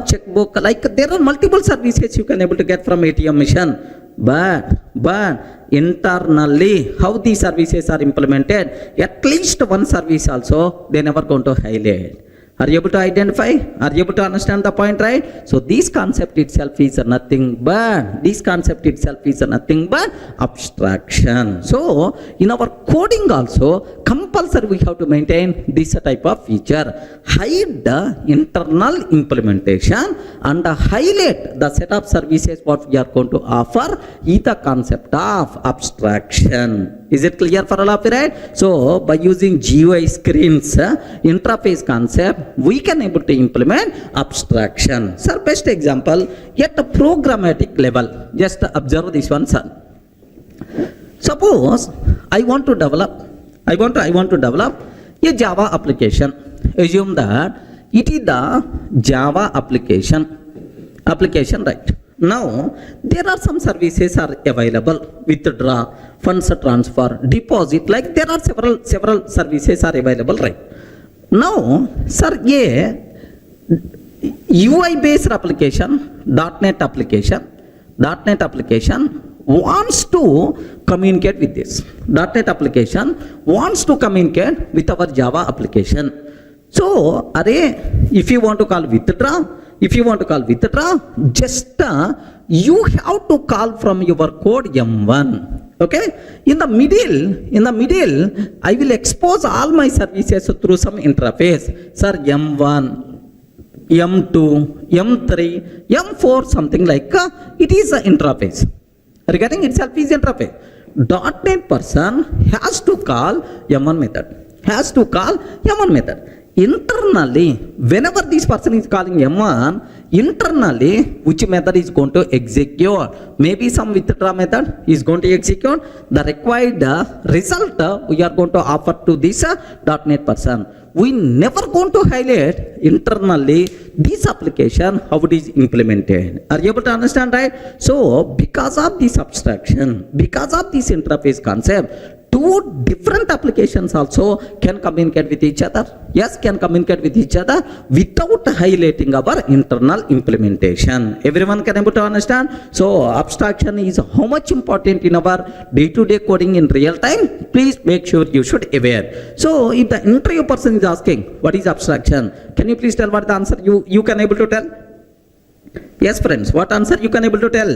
checkbook, like there are multiple services you can able to get from ATM machine. But internally, how these services are implemented, at least one service also they never going to highlight. Are you able to identify? Are you able to understand the point, right? So this concept itself is nothing but abstraction. So in our coding also, compulsory we have to maintain this type of feature. Hide the internal implementation and highlight the set of services what we are going to offer is the concept of abstraction. Is it clear for all of you, right? So by using GUI screens, interface concept, we can able to implement abstraction. Sir, best example at a programmatic level. Just observe this one, sir. Suppose I want to develop a Java application. Assume that it is the Java application, right? Now, there are some services are available, withdraw, funds transfer, deposit, like there are several services are available, right? Now, sir, UI based application, .NET application wants to communicate with this. .NET application wants to communicate with our Java application. So, if you want to call withdraw, just you have to call from your code M1. Okay? In the middle, I will expose all my services through some interface. Sir, M1, M2, M3, M4, something like it is an interface. Regarding itself is interface. .NET person has to call M1 method. internally, whenever this person is calling M1, internally, which method is going to execute? Maybe some withdraw method is going to execute. The required result we are going to offer to this .NET person. We never going to highlight internally this application, how it is implemented. Are you able to understand, right? So, because of this abstraction, because of this interface concept, two different applications also can communicate with each other. Yes, can communicate with each other without highlighting our internal implementation. Everyone can able to understand? So abstraction is how much important in our day-to-day coding in real time. Please make sure you should aware. So if the interview person is asking what is abstraction, can you please tell what the answer you can able to tell? Yes, friends, what answer you can able to tell?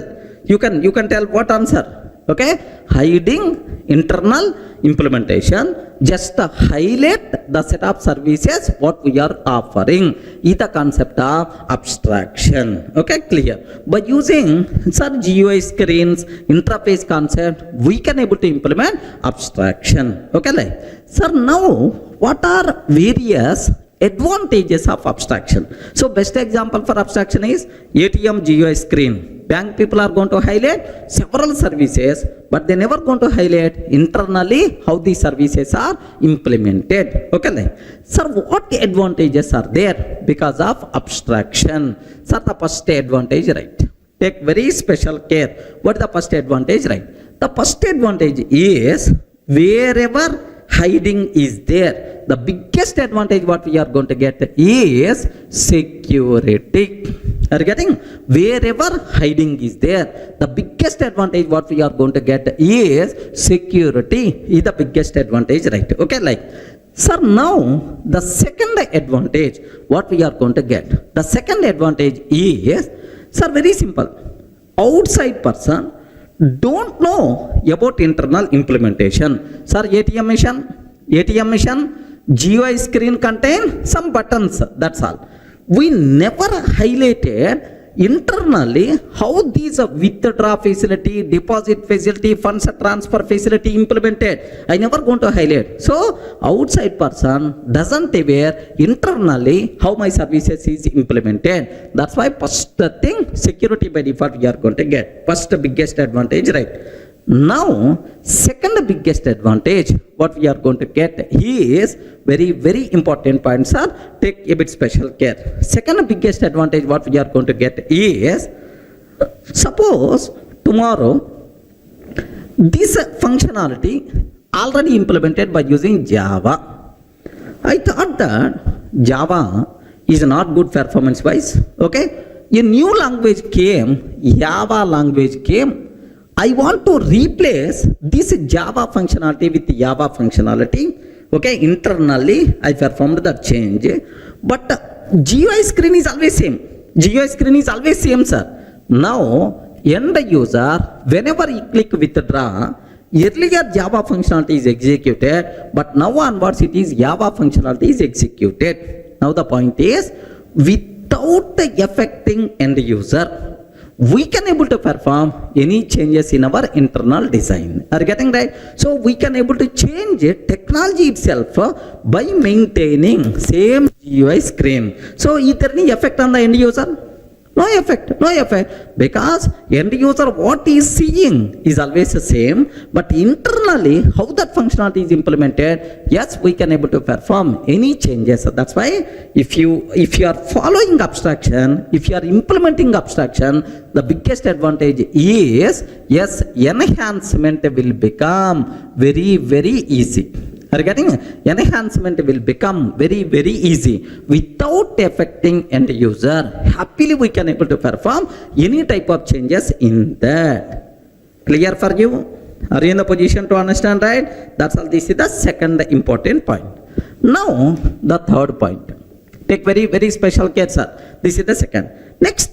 You can tell what answer? Okay, hiding internal implementation, just highlight the set of services what we are offering is the concept of abstraction. Okay, clear? By using such GUI screens interface concept, we can able to implement abstraction. Okay, like, sir, now what are various advantages of abstraction? So best example for abstraction is ATM GUI screen. Bank people are going to highlight several services, but they never going to highlight internally how these services are implemented. Okay, like, sir, what advantages are there because of abstraction? Sir, the first advantage, right? Take very special care. What is the first advantage, right? The first advantage is wherever hiding is there, the biggest advantage what we are going to get is security. Are you getting? Wherever hiding is there, the biggest advantage what we are going to get is security is the biggest advantage, right? Okay, like, sir, now the second advantage what we are going to get, the second advantage is, sir, very simple. Outside person don't know about internal implementation. Sir, ATM machine, GUI screen contain some buttons, that's all. We never highlighted internally how these withdraw facility, deposit facility, funds transfer facility implemented. I never going to highlight. So outside person doesn't aware internally how my services is implemented. That's why first thing, security by default we are going to get. First biggest advantage, right? Now second biggest advantage what we are going to get is very important point, sir. Take a bit special care. Second biggest advantage what we are going to get is, suppose tomorrow this functionality already implemented by using Java. I thought that Java is not good performance wise. Okay, a new language came, Java language came. I want to replace this Java functionality with Java functionality. Okay, internally I performed that change, but GUI screen is always same. GUI screen is always same, sir. Now end user, whenever he click withdraw, earlier Java functionality is executed, but now onwards it is Java functionality is executed. Now the point is, without affecting end user, we can able to perform any changes in our internal design. Are you getting right? So we can able to change technology itself by maintaining same GUI screen. So is there any effect on the end user? No effect, because end user what is seeing is always the same, but internally how that functionality is implemented, yes, we can able to perform any changes. That's why if you are following abstraction, if you are implementing abstraction, the biggest advantage is, yes, enhancement will become very easy. Are you getting? Enhancement will become very easy without affecting end user. Happily we can able to perform any type of changes in that. Clear for you? Are you in the position to understand, right? That's all. This is the second important point. Now the third point. Take very special care, sir. This is the second. Next,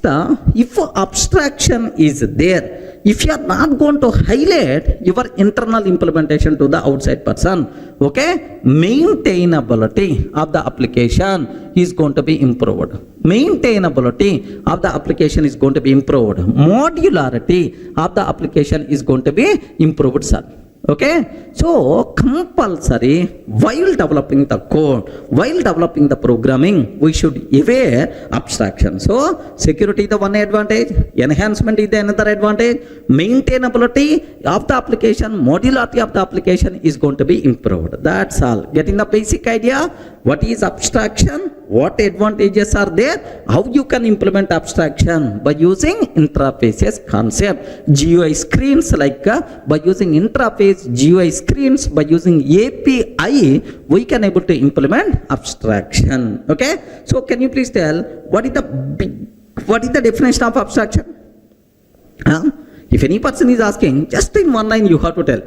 if abstraction is there, if you are not going to highlight your internal implementation to the outside person, okay, maintainability of the application is going to be improved. Maintainability of the application is going to be improved. Modularity of the application is going to be improved, sir. Okay, so compulsory while developing the code, while developing the programming, we should aware abstraction. So security is the one advantage, enhancement is the another advantage, maintainability of the application, modularity of the application is going to be improved. That's all. Getting the basic idea, what is abstraction, what advantages are there, how you can implement abstraction by using interfaces concept, GUI screens, like by using interface GUI screens, by using API, we can able to implement abstraction. Okay, so can you please tell what is the definition of abstraction? If any person is asking, just in one line you have to tell,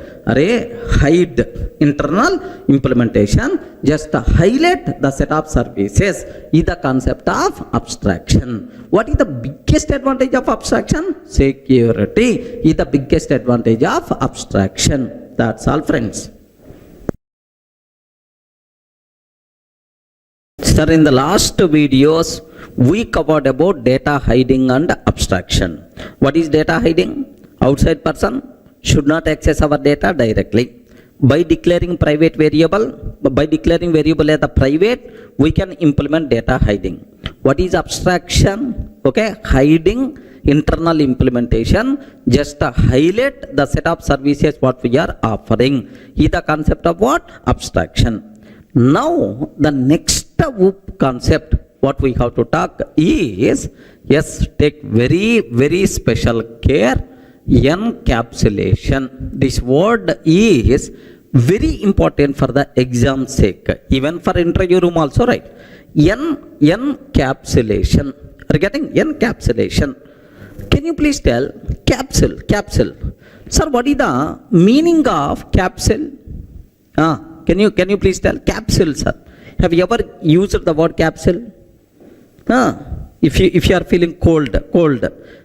hide internal implementation, just highlight the set of services is the concept of abstraction. What is the biggest advantage of abstraction? Security is the biggest advantage of abstraction. That's all, friends. Sir, in the last videos, we covered about data hiding and abstraction. What is data hiding? Outside person should not access our data directly. By declaring private variable, as a private, we can implement data hiding. What is abstraction? Okay, hiding internal implementation, just highlight the set of services what we are offering is the concept of what? Abstraction. Now the next concept what we have to talk is, yes, take very special care, encapsulation. This word is very important for the exam sake, even for interview room also, right? Encapsulation. Are you getting encapsulation? Can you please tell capsule? Sir, what is the meaning of capsule? Can you please tell capsule, sir? Have you ever used the word capsule? If you are feeling cold,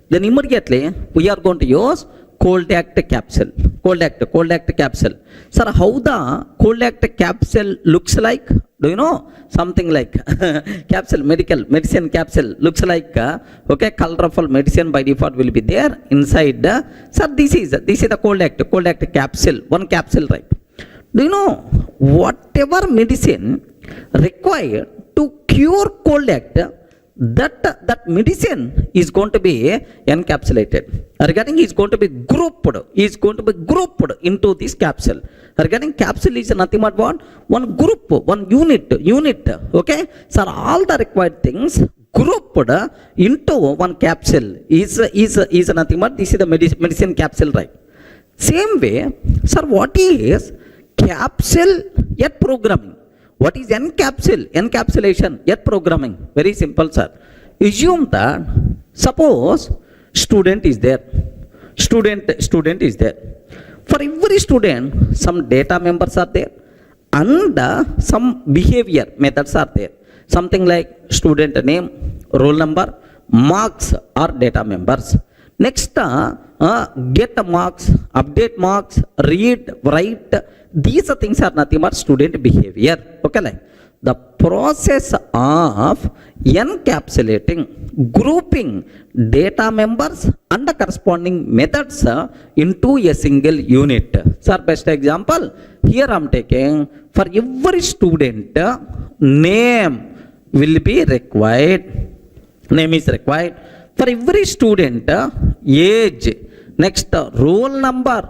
then immediately we are going to use cold act capsule. Cold act capsule. Sir, how the cold act capsule looks like? Do you know? Something like capsule, medicine capsule looks like okay, colorful medicine by default will be there inside. Sir, this is the cold act capsule. One capsule, right? Do you know whatever medicine required to cure cold act, that medicine is going to be encapsulated. Regarding is going to be grouped into this capsule. Regarding capsule is nothing but what? One group, one unit. Okay, so all the required things grouped into one capsule is nothing but this is the medicine capsule, right? Same way, sir, what is capsule yet programming? What is encapsulation yet programming? Very simple, sir. Assume that suppose student is there. For every student, some data members are there and some behavior methods are there. Something like student name, roll number, marks are data members. Next, get marks, update marks, read, write. These things are nothing but student behavior. Okay, like the process of encapsulating, grouping data members and the corresponding methods into a single unit. Sir, best example here I am taking. For every student, name will be required. Name is required. For every student, age. Next, roll number,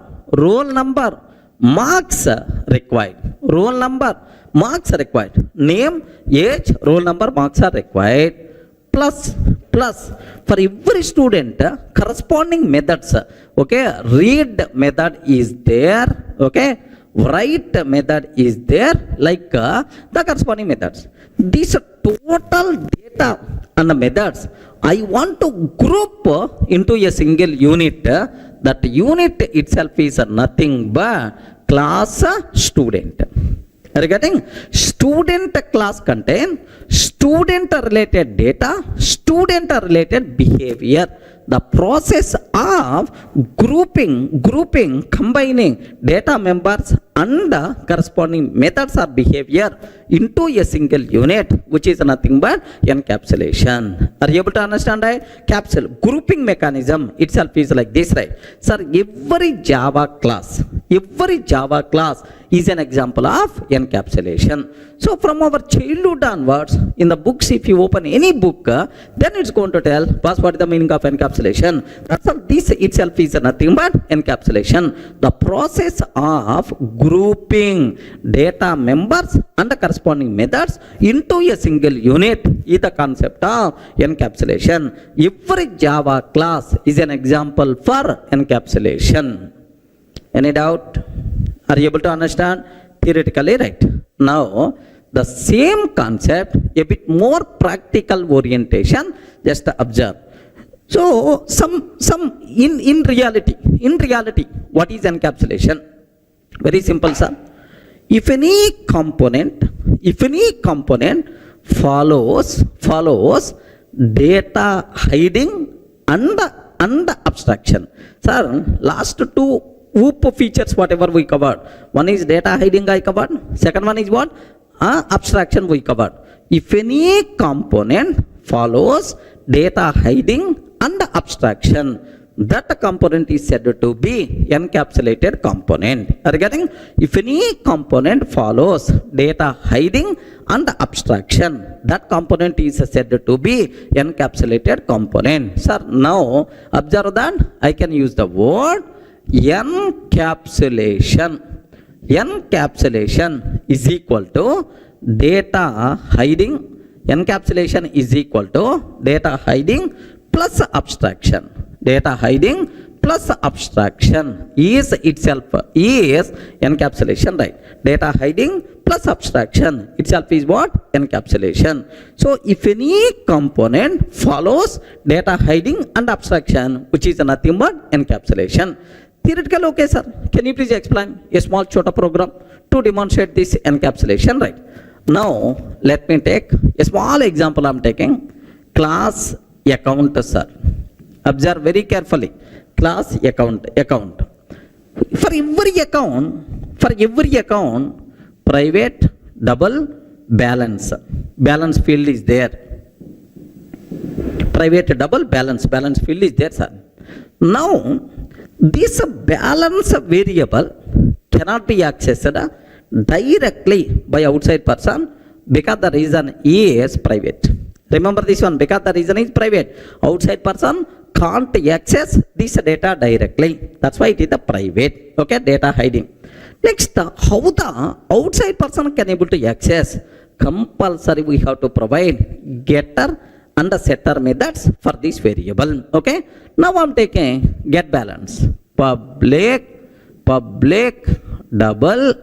marks required. Roll number, marks required. Name, age, roll number, marks are required. Plus for every student, corresponding methods. Okay, read method is there. Okay, write method is there, like the corresponding methods. These total data and the methods I want to group into a single unit. That unit itself is nothing but class student. Regarding student class contain student related data, student related behavior. The process of grouping, combining data members and corresponding methods or behavior into a single unit. which is nothing but encapsulation. Are you able to understand, right? Capsule grouping mechanism itself is like this, right? Sir, every Java class is an example of encapsulation. So from our childhood onwards, in the books, if you open any book, then it's going to tell us what is the meaning of encapsulation. That's all. This itself is nothing but encapsulation. The process of grouping data members and the corresponding methods into a single unit is the concept of encapsulation. Every Java class is an example for encapsulation. Any doubt? Are you able to understand? Theoretically, right? Now, the same concept, a bit more practical orientation, just observe. So, in reality, what is encapsulation? Very simple, sir. If any component follows data hiding and abstraction. Sir, last two OOP features, whatever we covered. One is data hiding I covered. Second one is what? Abstraction we covered. If any component follows data hiding and abstraction, that component is said to be encapsulated component. Are you getting? If any component follows data hiding and abstraction, that component is said to be encapsulated component. Sir, now observe that I can use the word encapsulation. Encapsulation is equal to data hiding. Encapsulation is equal to data hiding plus abstraction. Data hiding plus abstraction is itself is encapsulation, right? Data hiding plus abstraction itself is what? Encapsulation. So if any component follows data hiding and abstraction, which is nothing but encapsulation. Theoretical, okay, sir. Can you please explain a small chota program to demonstrate this encapsulation, right? Now, let me take a small example. I'm taking class account, sir. Observe very carefully. Class account. For every account, private double balance field is there. Private double balance field is there, sir. Now, this balance variable cannot be accessed directly by outside person because the reason is private. Remember this one, because the reason is private. Outside person can't access this data directly. That's why it is the private. Okay, data hiding. Next, how the outside person can able to access? Compulsory we have to provide getter and the setter methods for this variable. Okay. Now I'm taking get balance. Public double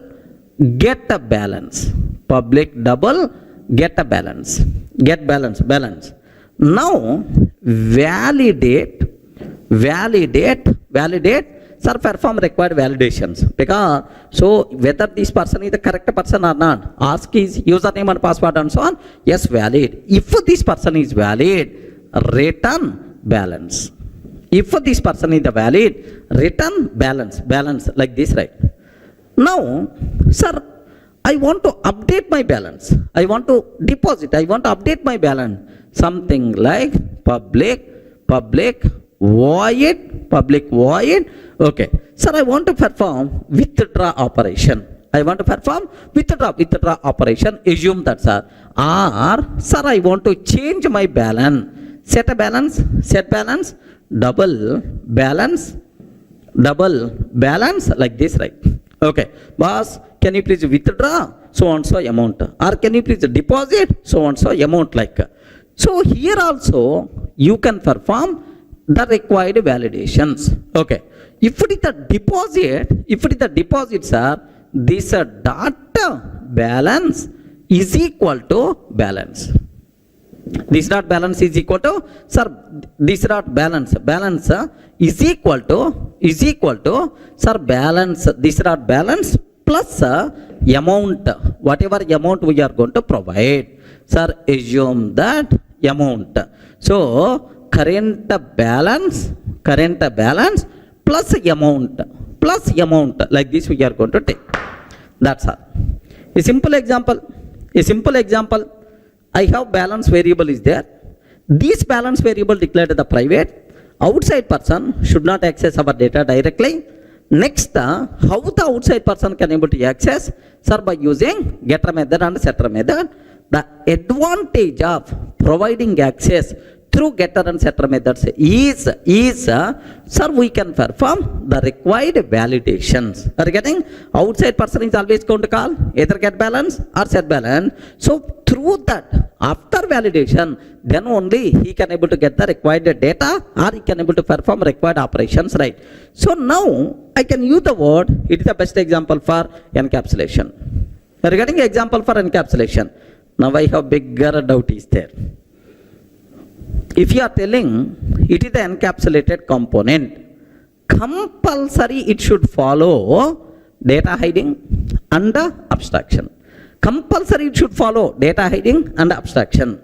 get a balance. Public double get a balance. Get balance. Now validate. Sir, perform required validations. Because so whether this person is the correct person or not, ask his username and password and so on. Yes, valid. If this person is valid, return balance. If this person is the valid, return balance like this, right? Now, sir, I want to update my balance. I want to deposit. I want to update my balance. Something like public void. Okay. Sir, I want to perform withdraw operation. Withdraw operation. Assume that, sir. Or, sir, I want to change my balance. Set balance, double balance like this, right? Okay. Boss, can you please withdraw so and so amount? Or can you please deposit so and so amount like? So here also you can perform the required validations. Okay. If it is the deposit, sir, this data balance is equal to balance. This dot balance is equal to, sir, this dot balance is equal to, sir, balance, this dot balance plus amount, whatever amount we are going to provide. Sir, assume that amount. So, current balance plus amount, like this we are going to take. That's all. A simple example. I have balance variable is there. This balance variable declared the private. Outside person should not access our data directly. Next, how the outside person can able to access? Sir, by using getter method and setter method. The advantage of providing access through getter and setter methods is sir, we can perform the required validations. Are you getting? Outside person is always going to call either get balance or set balance. So through that, after validation, then only he can able to get the required data or he can able to perform required operations, right? So now I can use the word, it is the best example for encapsulation. Are you getting example for encapsulation? Now I have bigger doubt is there. If you are telling it is the encapsulated component, compulsory it should follow data hiding and abstraction. Compulsory it should follow data hiding and abstraction.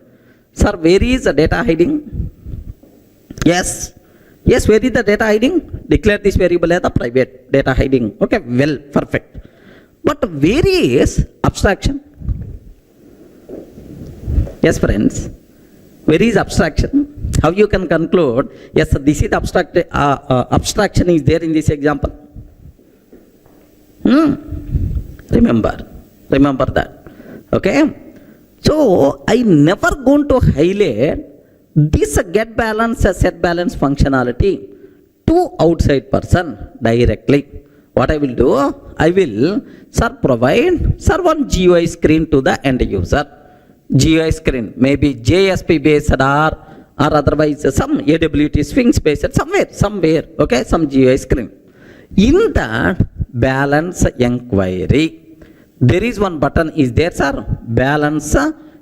Sir, where is the data hiding? Yes, where is the data hiding? Declare this variable as the private data hiding. Okay, well, perfect. But where is abstraction? Yes, friends. Where is abstraction? How you can conclude? Yes, this is abstraction is there in this example. Remember that. Okay. So I never going to highlight this get balance, set balance functionality to outside person directly. What I will do? I will provide one GUI screen to the end user. GUI screen, maybe JSP based or otherwise some AWT Sphinx based somewhere, okay, some GUI screen. In that balance inquiry, there is one button is there, sir, balance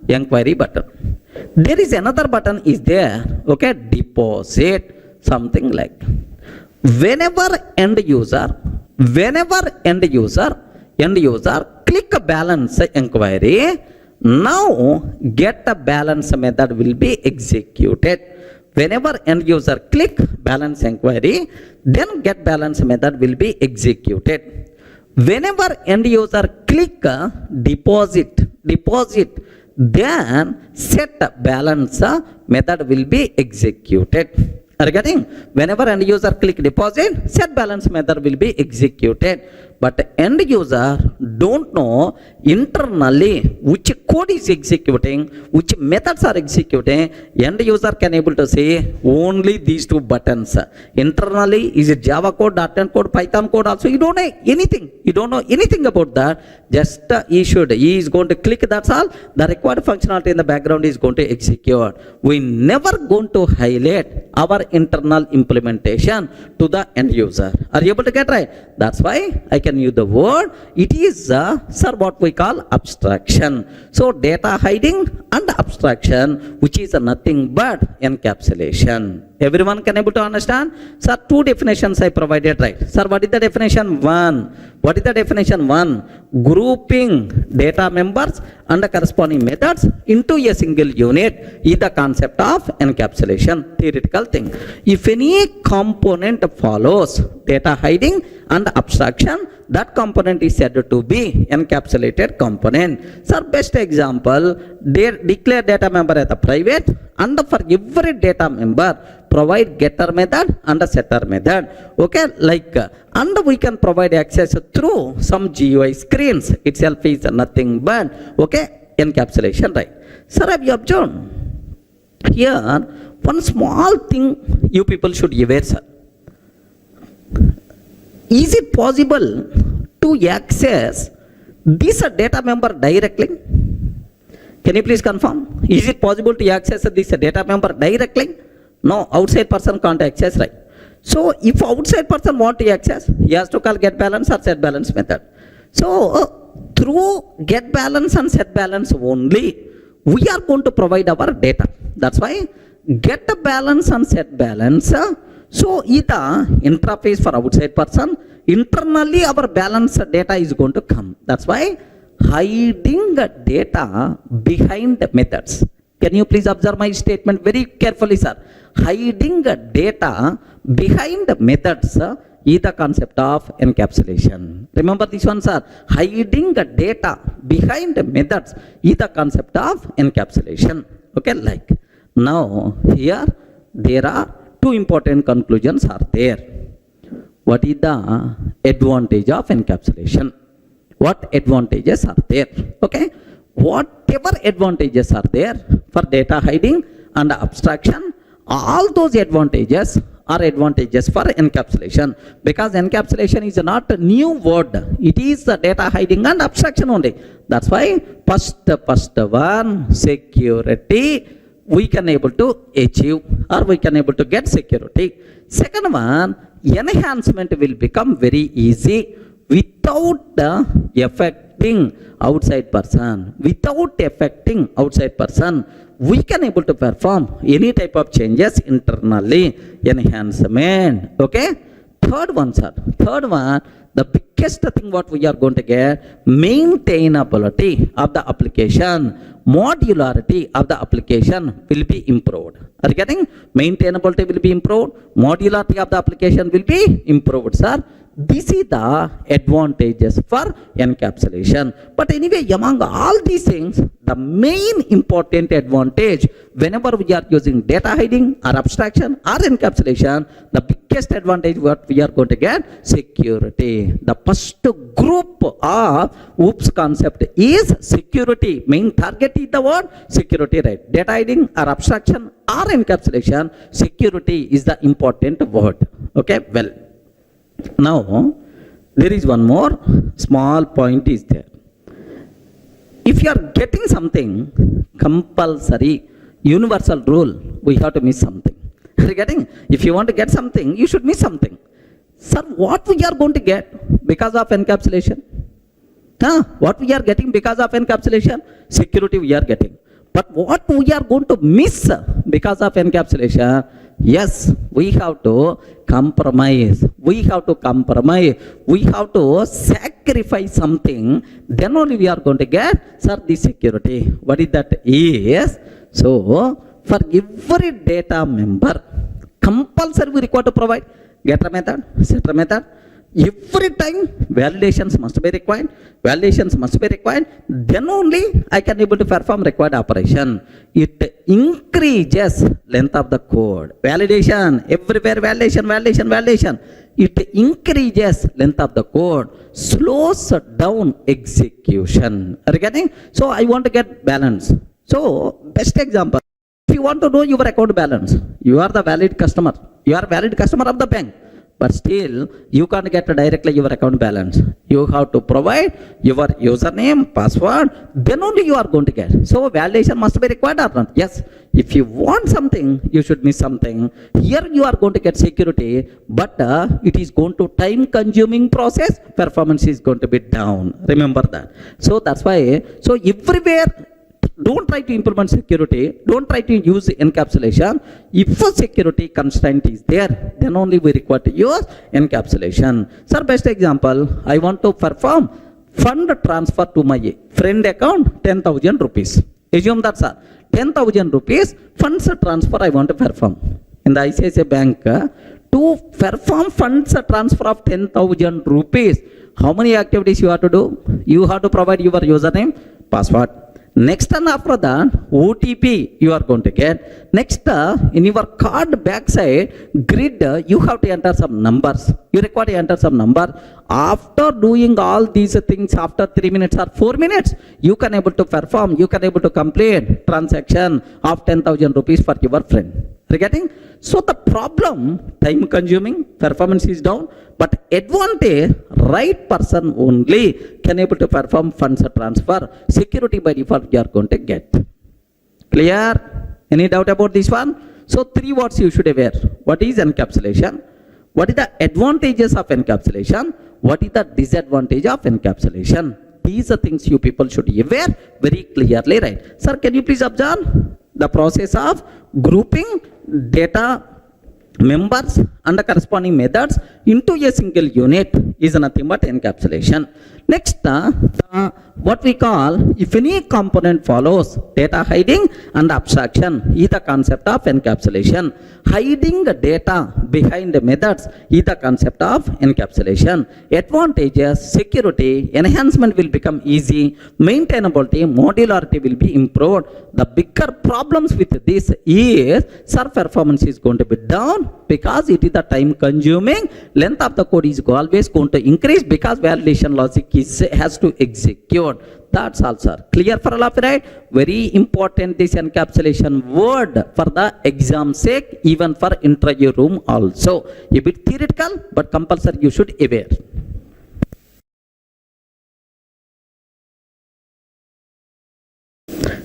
inquiry button. There is another button is there, okay, deposit, something like. Whenever end user click balance inquiry, now get the balance method will be executed. Whenever end user click balance inquiry, then get balance method will be executed. Whenever end user click deposit, then set balance method will be executed. Are you getting? Whenever end user click deposit, set balance method will be executed. But end user don't know internally which code is executing, which methods are executing. End user can able to say only these two buttons. Internally, is it Java code, .NET code, Python code also? You don't know anything. You don't know anything about that. Just he is going to click, that's all. The required functionality in the background is going to execute. We never going to highlight our internal implementation to the end user. Are you able to get right? That's why I can use the word. It is, sir, what we call abstraction. So data hiding and abstraction, which is nothing but encapsulation. Everyone can able to understand? Sir, two definitions I provided, right? Sir, what is the definition? What is the definition? Grouping data members and the corresponding methods into a single unit is the concept of encapsulation, theoretical thing. If any component follows data hiding and abstraction, that component is said to be encapsulated component. Sir, best example, declare data member as a private, and for every data member provide getter method and a setter method. Okay, like and we can provide access through some GUI screens. Itself is nothing but okay encapsulation, right? Sir, have you observed here one small thing you people should be aware, sir? Is it possible to access this data member directly? Can you please confirm? Is it possible to access this data member directly? No, outside person can't access, right? So if outside person want to access, he has to call get balance or set balance method. So through get balance and set balance only, we are going to provide our data. That's why get the balance and set balance. So either interface for outside person, internally our balance data is going to come. That's why hiding data behind methods. Can you please observe my statement very carefully, sir? Hiding data behind methods is the concept of encapsulation. Remember this one, sir. Hiding the data behind the methods is the concept of encapsulation. Okay, like now here there are two important conclusions are there. What is the advantage of encapsulation? What advantages are there? Okay, whatever advantages are there for data hiding and abstraction, all those advantages are advantages for encapsulation, because encapsulation is not a new word. It is the data hiding and abstraction only. That's why first one, security, we can able to achieve or we can able to get security. Second one, enhancement will become very easy without affecting outside person. Without affecting outside person, we can able to perform any type of changes internally. Enhancement. Okay. Third one, sir. Third one, the biggest thing what we are going to get, maintainability of the application, modularity of the application will be improved. Are you getting? Maintainability will be improved, modularity of the application will be improved, sir. This is the advantages for encapsulation. But anyway, among all these things, the main important advantage whenever we are using data hiding or abstraction or encapsulation, the biggest advantage what we are going to get, security. The first group of OOPS concept is security. Main target is the word security, right? Data hiding or abstraction or encapsulation, security is the important word. Okay, well. Now, there is one more small point is there. If you are getting something compulsory, universal rule, we have to miss something. Are you getting? If you want to get something, you should miss something. Sir, what we are going to get because of encapsulation? What we are getting because of encapsulation? Security we are getting. But what we are going to miss because of encapsulation? Yes, we have to compromise. We have to compromise. We have to sacrifice something. Then only we are going to get, sir, this security. What is that is? So, for every data member, compulsory we require to provide getter method, setter method. Every time validations must be required. Validations must be required. Then only I can able to perform required operation. It increases length of the code. Validation, everywhere validation, validation, validation. It increases length of the code, slows down execution. Are you getting? So I want to get balance. So best example, if you want to know your account balance, you are the valid customer. You are valid customer of the bank. But still, you can't get directly your account balance. You have to provide your username, password, then only you are going to get. So, validation must be required or not? Yes. If you want something, you should miss something. Here you are going to get security, but it is going to time-consuming process. Performance is going to be down. Remember that. So, that's why, so everywhere, don't try to implement security. Don't try to use encapsulation. If a security constraint is there, then only we require to use encapsulation. Sir, best example, I want to perform fund transfer to my friend account 10,000 rupees. Assume that, sir, 10,000 rupees funds transfer I want to perform. In the ICICI Bank, to perform funds transfer of 10,000 rupees, how many activities you have to do? You have to provide your username, password. Next and after that, OTP you are going to get. Next, in your card backside grid, you have to enter some numbers. You require to enter some number. After doing all these things, after 3 minutes or 4 minutes, you can able to perform, you can able to complete transaction of 10,000 rupees for your friend. Getting? So the problem, time consuming, performance is down, but advantage, right person only can able to perform funds transfer. Security by default you are going to get. Clear? Any doubt about this one? So 3 words you should aware. What is encapsulation? What is the advantages of encapsulation? What is the disadvantage of encapsulation? These are things you people should be aware very clearly, right? Sir, can you please observe the process of grouping data members and the corresponding methods into a single unit is nothing but encapsulation. Next, what we call, if any component follows data hiding and abstraction is the concept of encapsulation. Hiding the data behind the methods is the concept of encapsulation. Advantages, security, enhancement will become easy, maintainability, modularity will be improved. The bigger problems with this is server performance is going to be down because it is the time consuming. Length of the code is always going to increase because validation logic has to execute. That's also clear for all of you, right? Very important this encapsulation word for the exam sake, even for interview room also. A bit theoretical, but compulsory you should aware.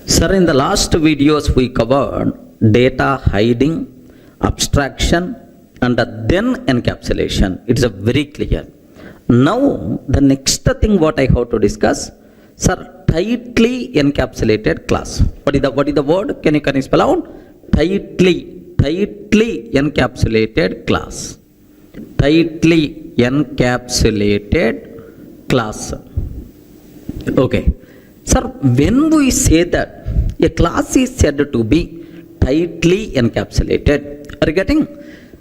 Sir, in the last videos we covered data hiding, abstraction, and then encapsulation. It is a very clear. Now, the next thing what I have to discuss, sir, tightly encapsulated class. What is the word? Can you spell out? Tightly encapsulated class. Tightly encapsulated class. Okay. Sir, when we say that a class is said to be tightly encapsulated, are you getting?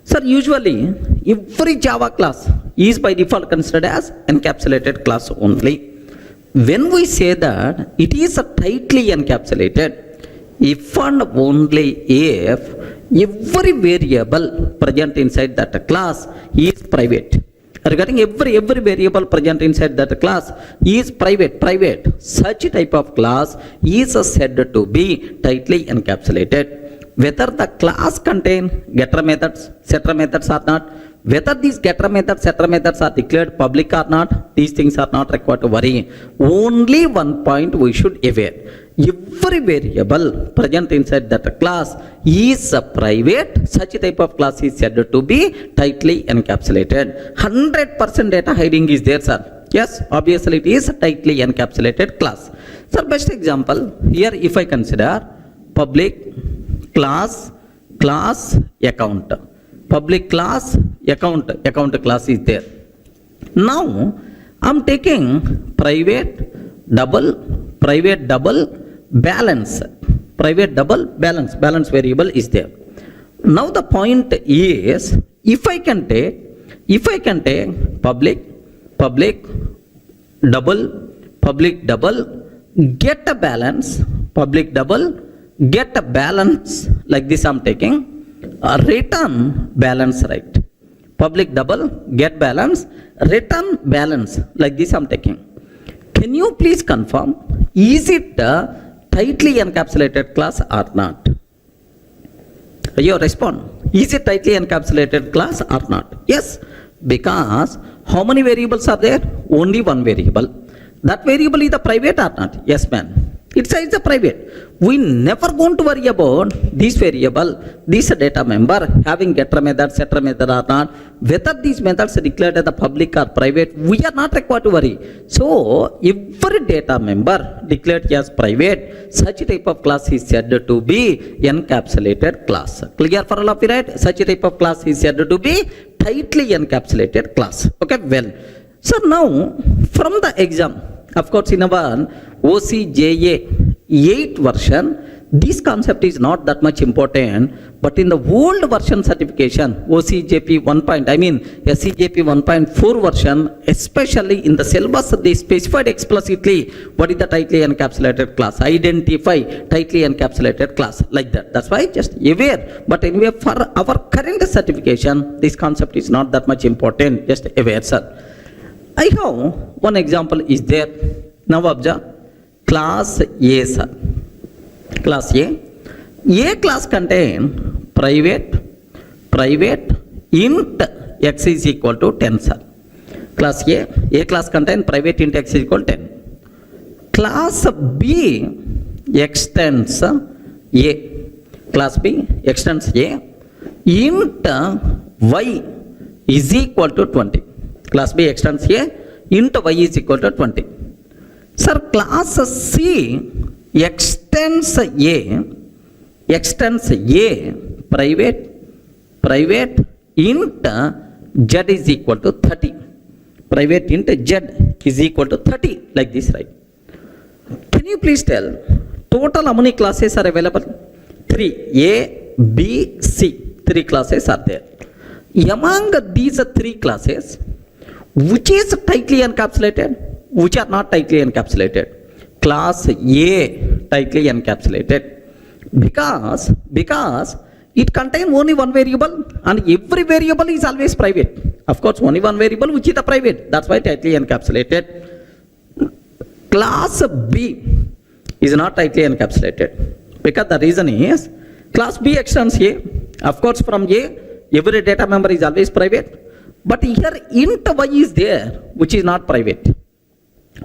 Sir, usually every Java class is by default considered as encapsulated class only. When we say that it is a tightly encapsulated, if and only if every variable present inside that class is private. Regarding every variable present inside that class is private. Such type of class is said to be tightly encapsulated. Whether the class contain getter methods, setter methods or not, whether these getter methods, setter methods are declared public or not, these things are not required to worry. Only one point we should aware. Every variable present inside that class is private. Such type of class is said to be tightly encapsulated. 100% data hiding is there, sir. Yes, obviously it is a tightly encapsulated class. Sir, best example, here if I consider public class account. Public class account class is there. Now I'm taking private double balance variable is there. Now the point is, if I can take public double get a balance, get a balance, like this I'm taking return balance, right? Public double get balance, return balance, like this I'm taking. Can you please confirm, is it a tightly encapsulated class or not? You respond. Is it tightly encapsulated class or not? Yes, because how many variables are there? Only one variable. That variable is the private or not? Yes, ma'am. It's a private. We never going to worry about this variable, this data member having getter method, setter method or not. Whether these methods are declared as the public or private, we are not required to worry. So, every data member declared as private, such type of class is said to be encapsulated class. Clear for all of you, right? Such type of class is said to be tightly encapsulated class. Okay, well. So now, from the exam, of course, in our OCJA 8 version, this concept is not that much important, but in the old version certification, OCJP 1. SCJP 1.4 version, especially in the syllabus, they specified explicitly what is the tightly encapsulated class. Identify tightly encapsulated class, like that. That's why just aware. But anyway, for our current certification, this concept is not that much important. Just aware, sir. I have one example is there. Now observe. Class A, sir. Class A. A class contain private int x is equal to 10, sir. Class A class contain private int x is equal to 10. Class B extends A. Class B extends A. Int y is equal to 20. Class B extends A. Int y is equal to 20. Sir, class C extends A private int z is equal to 30. Private int z is equal to 30, like this, right? Can you please tell total how many classes are available? 3. A, B, C. 3 classes are there. Among these 3 classes, which is tightly encapsulated? Which are not tightly encapsulated? Class A tightly encapsulated. Because it contains only one variable and every variable is always private. Of course, only one variable which is the private. That's why tightly encapsulated. Class B is not tightly encapsulated. Because the reason is, class B extends A. Of course, from A, every data member is always private. But here int y is there, which is not private.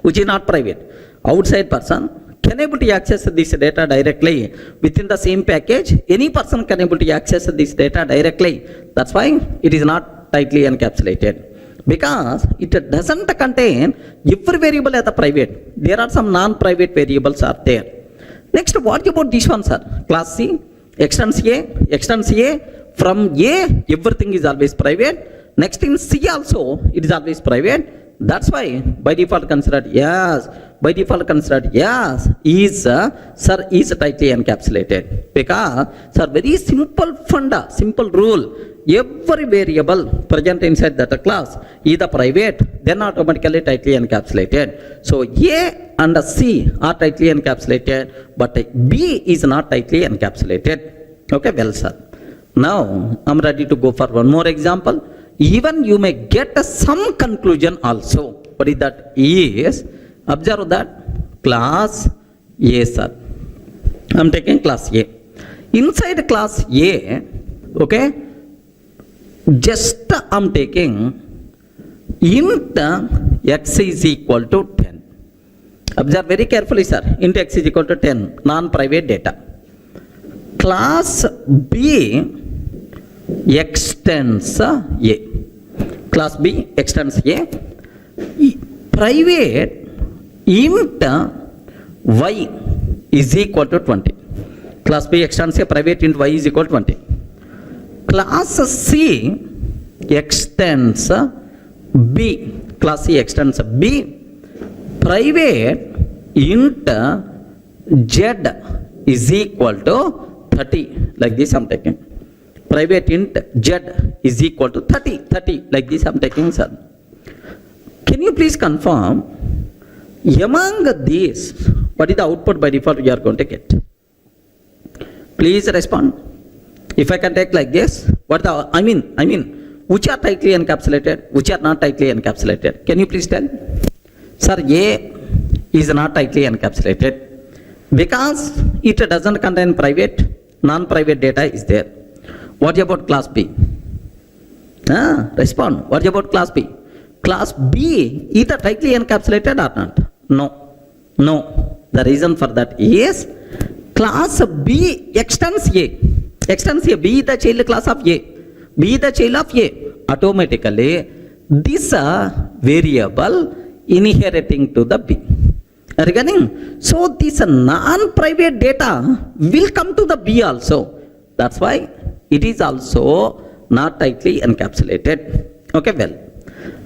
Which is not private. Outside person can able to access this data directly within the same package. Any person can able to access this data directly. That's why it is not tightly encapsulated. Because it doesn't contain every variable as a private. There are some non-private variables are there. Next, what about this one, sir? Class C extends A. From A, everything is always private. Next in C also, it is always private. That's why by default considered yes. By default considered yes is tightly encapsulated. Because sir, very simple rule. Every variable present inside that class either private, then automatically tightly encapsulated. So A and C are tightly encapsulated, but B is not tightly encapsulated. Okay, well, sir. Now I'm ready to go for one more example. Even you may get some conclusion also. What is that? Is observe that class A, sir. I'm taking class A. Inside class A, okay, just I'm taking int x is equal to 10. Observe very carefully, sir. Int x is equal to 10, non-private data. Class B extends A. Class B extends A. Private int y is equal to 20. Class B extends A. Private int y is equal to 20. Class C extends B. Class C extends B. Private int z is equal to 30. Like this I'm taking. Private int z is equal to 30. Like this I'm taking, sir. Can you please confirm among these what is the output by default you are going to get? Please respond. If I can take like this, what the I mean which are tightly encapsulated, which are not tightly encapsulated? Can you please tell? Sir, A is not tightly encapsulated because it doesn't contain private, non-private data is there. What about class B? Respond. What about class B? Class B is tightly encapsulated or not? No. The reason for that is class B extends A. B is the child class of A. B is the child of A. Automatically, this variable inheriting to the B. Regarding, so this non-private data will come to the B also. That's why it is also not tightly encapsulated. Okay, well.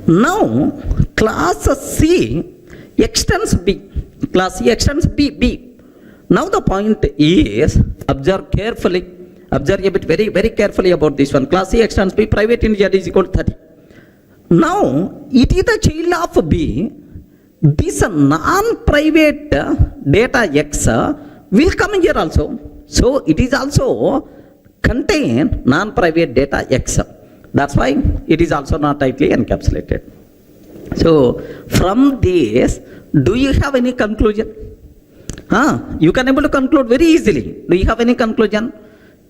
Now, class C extends B. Class C extends B. Now the point is, observe carefully. Observe a bit very carefully about this one. Class C extends B. Private int z is equal to 30. Now, it is the child of B. This non-private data X will come here also. So, it is also contain non-private data X. That's why it is also not tightly encapsulated. So, from this, do you have any conclusion? You can able to conclude very easily. Do you have any conclusion?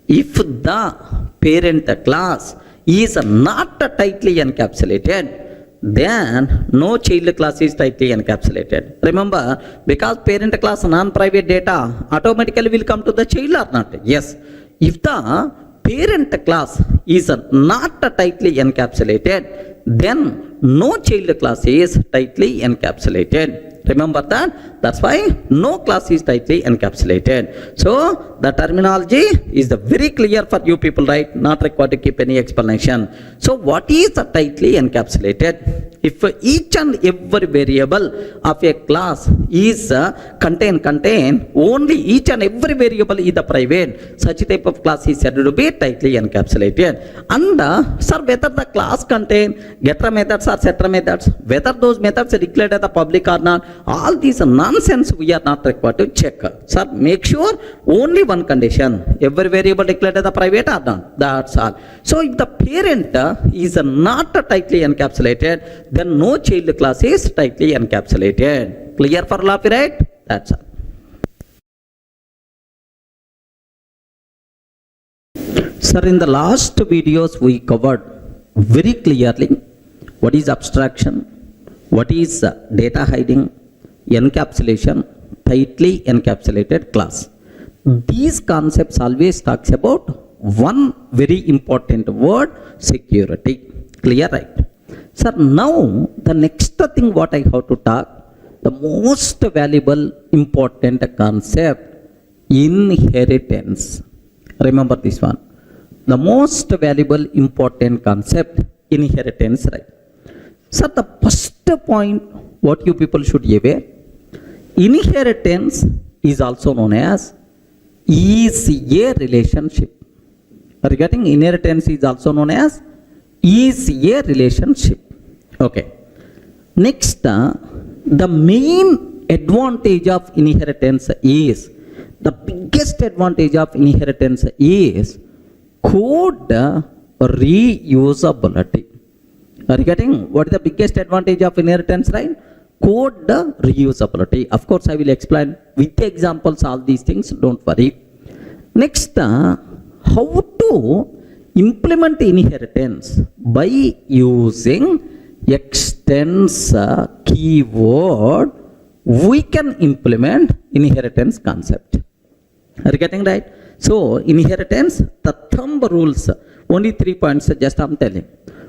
If the parent class is not tightly encapsulated, then no child class is tightly encapsulated. Remember, because parent class non-private data automatically will come to the child or not? Yes. If the parent class is not tightly encapsulated, then no child class is tightly encapsulated. Remember that? That's why no class is tightly encapsulated. So the terminology is very clear for you people, right? Not required to keep any explanation. So what is tightly encapsulated? If each and every variable of a class is contain only each and every variable is the private, such type of class is said to be tightly encapsulated. And sir, whether the class contain getter methods or setter methods, whether those methods are declared as the public or not, all these nonsense we are not required to check. Sir, make sure only one condition, every variable declared as the private or not, that's all. So if the parent is not tightly encapsulated, then no child class is tightly encapsulated. Clear for love, right? That's all. Sir, in the last videos we covered very clearly what is abstraction, what is data hiding, encapsulation, tightly encapsulated class. These concepts always talks about one very important word, security. Clear, right? Sir, now the next thing what I have to talk, the most valuable important concept, inheritance. Remember this one. The most valuable important concept, inheritance, right? Sir, the first point what you people should be aware, inheritance is also known as is a relationship. Regarding inheritance is also known as is a relationship. Okay. Next, the main advantage of inheritance is, the biggest advantage of inheritance is code reusability. Regarding what is the biggest advantage of inheritance, right? Code reusability. Of course, I will explain with examples all these things, don't worry. Next, how to implement inheritance by using extends keyword, we can implement inheritance concept. Are you getting right? So inheritance, the thumb rules, only 3 points just I'm telling.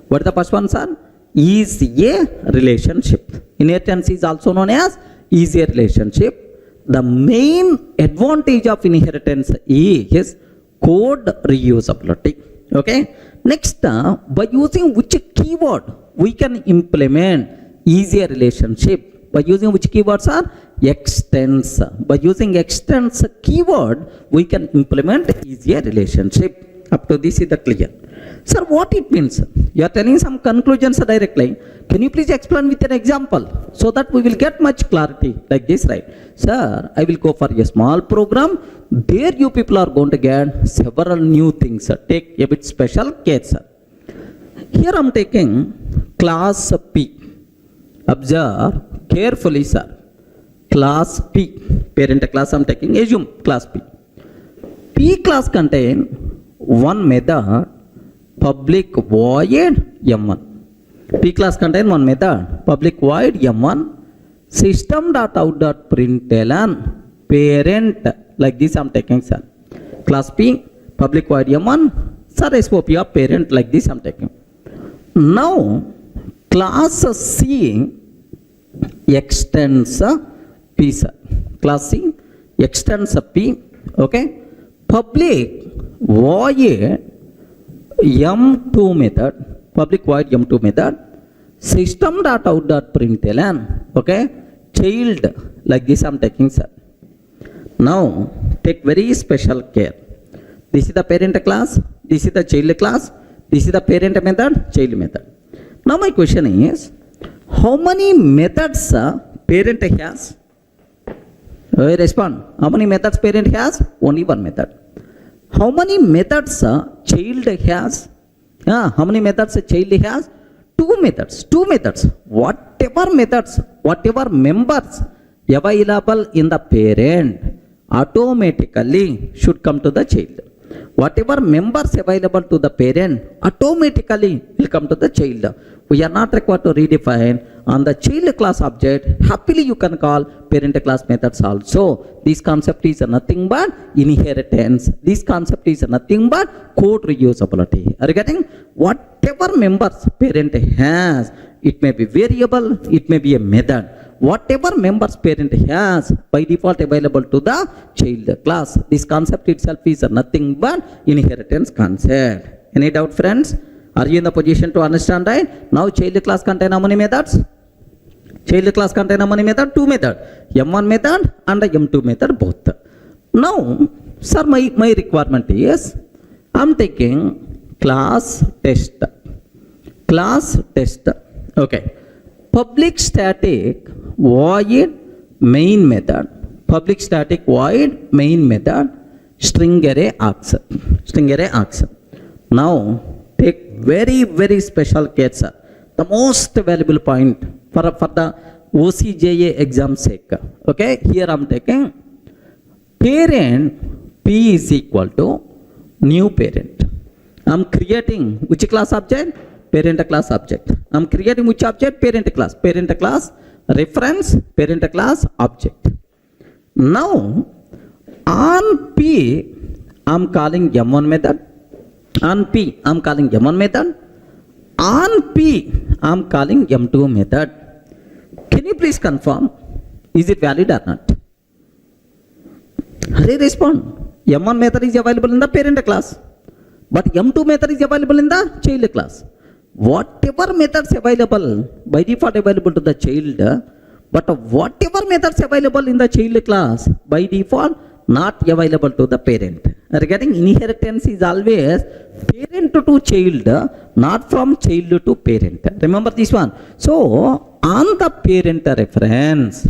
What are the first ones are? Is a relationship. Inheritance is also known as is a relationship. The main advantage of inheritance is code reusability. Okay. Next, by using which keyword we can implement easier relationship? By using which keywords are? Extends. By using extends keyword, we can implement easier relationship. Up to this is the clear. Sir, what it means? You are telling some conclusions directly. Can you please explain with an example so that we will get much clarity like this, right? Sir, I will go for a small program. There you people are going to get several new things. Take a bit special care, sir. Here I am taking class P. Observe carefully, sir. Class P. Parent class I am taking. Assume class P. P class contain one method, public void M1. P class contain one method, public void M1, system.out.println, parent, like this I am taking, sir. Class P, public void M1, sir, SOP of parent, like this I am taking. Now, class C extends P, sir. Class C extends P, okay. Public void M2 method, public void M2 method, system.out.println, okay, child, like this I am taking, sir. Now, take very special care. This is the parent class, this is the child class, this is the parent method, child method. Now, my question is, how many methods parent has? Respond. How many methods parent has? Only one method. How many methods child has? How many methods child has? Two methods. Two methods. Whatever methods, whatever members available in the parent automatically should come to the child. Whatever members available to the parent automatically will come to the child. We are not required to redefine on the child class object. Happily you can call parent class methods also. This concept is nothing but inheritance. This concept is nothing but code reusability. Are you getting? Whatever members parent has, it may be variable, it may be a method. Whatever members parent has, by default available to the child class. This concept itself is nothing but inheritance concept. Any doubt, friends? Are you in the position to understand, right? Now child class contain how many methods? Child class contain how many method? Two method. M1 method and M2 method both. Now, sir, my requirement is, I'm taking class test. Class test. Okay. Public static void main method. Public static void main method. String array args. String array args. Now, take very special case, sir. The most valuable point for the OCJA exam sake. Okay, here I'm taking parent P is equal to new parent. I'm creating which class object? Parent class object. I'm creating which object? Parent class. Parent class reference parent class object. Now on P I'm calling M1 method. On P I'm calling M1 method. On P I'm calling M2 method. Can you please confirm? Is it valid or not? Hurry respond. M1 method is available in the parent class, but M2 method is available in the child class. Whatever methods available by default available to the child, but whatever methods available in the child class by default not available to the parent. Regarding inheritance is always parent to child, not from child to parent. Remember this one. So on the parent reference,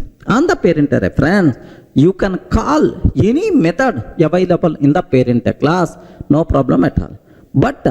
you can call any method available in the parent class, no problem at all. But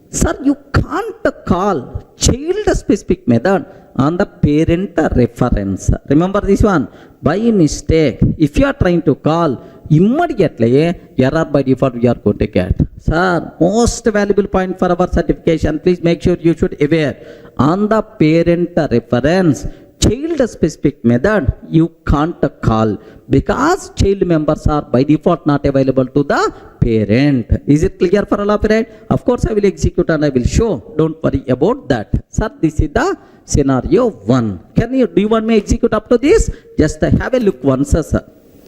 sir, you can't call child specific method on the parent reference. Remember this one. By mistake, if you are trying to call, immediately error by default we are going to get. Sir, most valuable point for our certification, please make sure you should aware. On the parent reference, child specific method you can't call because child members are by default not available to the parent. Is it clear for all of you, right? Of course I will execute and I will show. Don't worry about that. Sir, this is the scenario 1. Do you want me to execute up to this? Just have a look once, sir.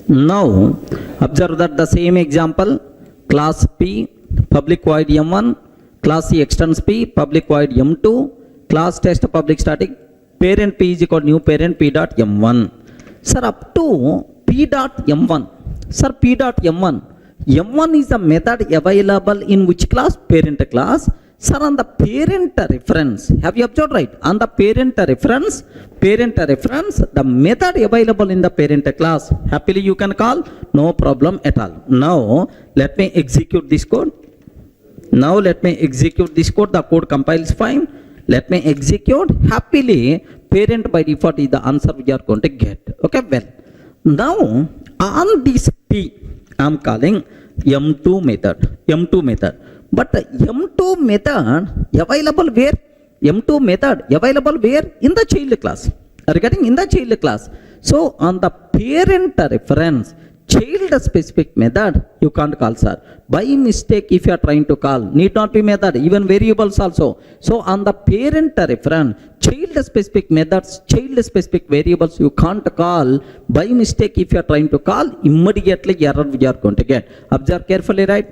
Now observe that the same example, class P, public void M1, class C extends P, public void M2, class test public static, parent P is equal to new parent P dot M1. Sir, up to P dot M1. Sir, P dot M1. M1 is the method available in which class? Parent class. Sir, on the parent reference, have you observed, right? On the parent reference, the method available in the parent class, happily you can call, no problem at all. Now, let me execute this code. The code compiles fine. Let me execute. Happily, parent by default is the answer we are going to get. Okay, well. Now, on this P, I am calling M2 method. But M2 method available where? M2 method available where? In the child class. Regarding in the child class. So on the parent reference, child specific method you can't call, sir. By mistake if you are trying to call, need not be method, even variables also. So on the parent reference, child specific methods, child specific variables you can't call. By mistake if you are trying to call, immediately error we are going to get. Observe carefully, right?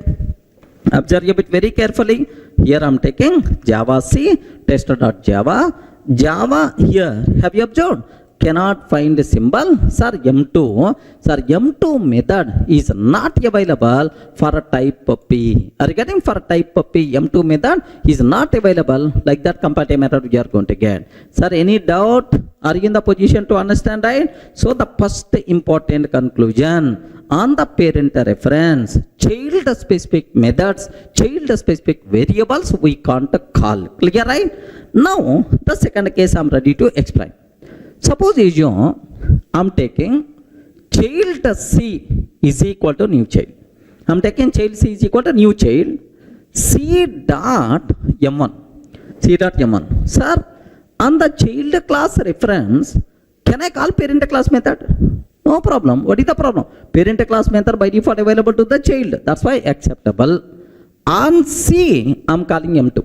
Observe a bit very carefully. Here I am taking Java C test.java. Java here, have you observed? Cannot find a symbol. Sir, M2 method is not available for a type P. Regarding for type P, M2 method is not available. Like that comparative method we are going to get. Sir, any doubt? Are you in the position to understand, right? So the first important conclusion, on the parent reference, child specific methods, child specific variables we can't call. Clear, right? Now the second case I am ready to explain. Suppose I am taking child C is equal to new child. I am taking child C is equal to new child C dot M1. Sir, on the child class reference, can I call parent class method? No problem. What is the problem? Parent class method by default available to the child. That's why acceptable. On C, I am calling M2.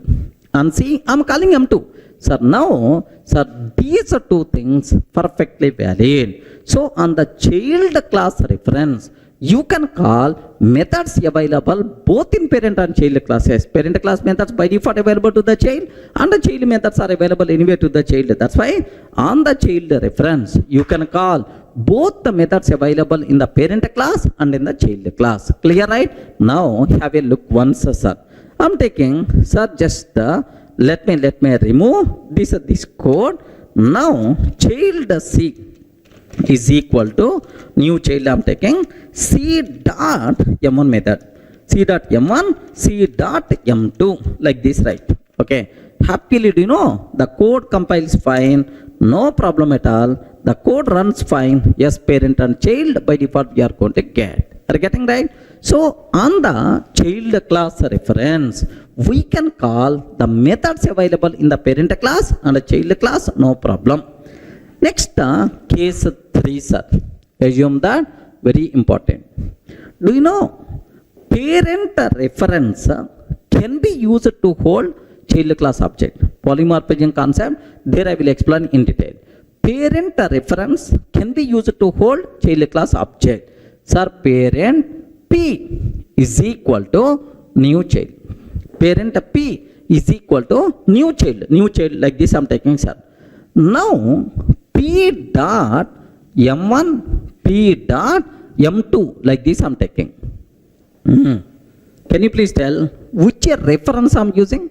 Sir, now, sir, these are two things perfectly valid. So, on the child class reference, you can call methods available both in parent and child classes. Parent class methods by default available to the child, and the child methods are available anywhere to the child. That's why on the child reference, you can call both the methods available in the parent class and in the child class. Clear, right? Now have a look once, sir. I'm taking, sir, just let me remove this code. Now child C is equal to new child. I'm taking C dot M1 method, C dot M1, C dot M2, like this, right? Okay. Happily, do you know, the code compiles fine, no problem at all. The code runs fine. Yes, parent and child by default we are going to get. Are you getting right? So on the child class reference, we can call the methods available in the parent class and the child class, no problem. Next, case 3, sir. Assume that very important. Do you know parent reference can be used to hold child class object? Polymorphism concept, there I will explain in detail. Parent reference can be used to hold child class object. Sir, parent P is equal to new child. Parent P is equal to new child. New child, like this I'm taking, sir. Now P dot M1, P dot M2, like this I'm taking. Can you please tell which reference I'm using?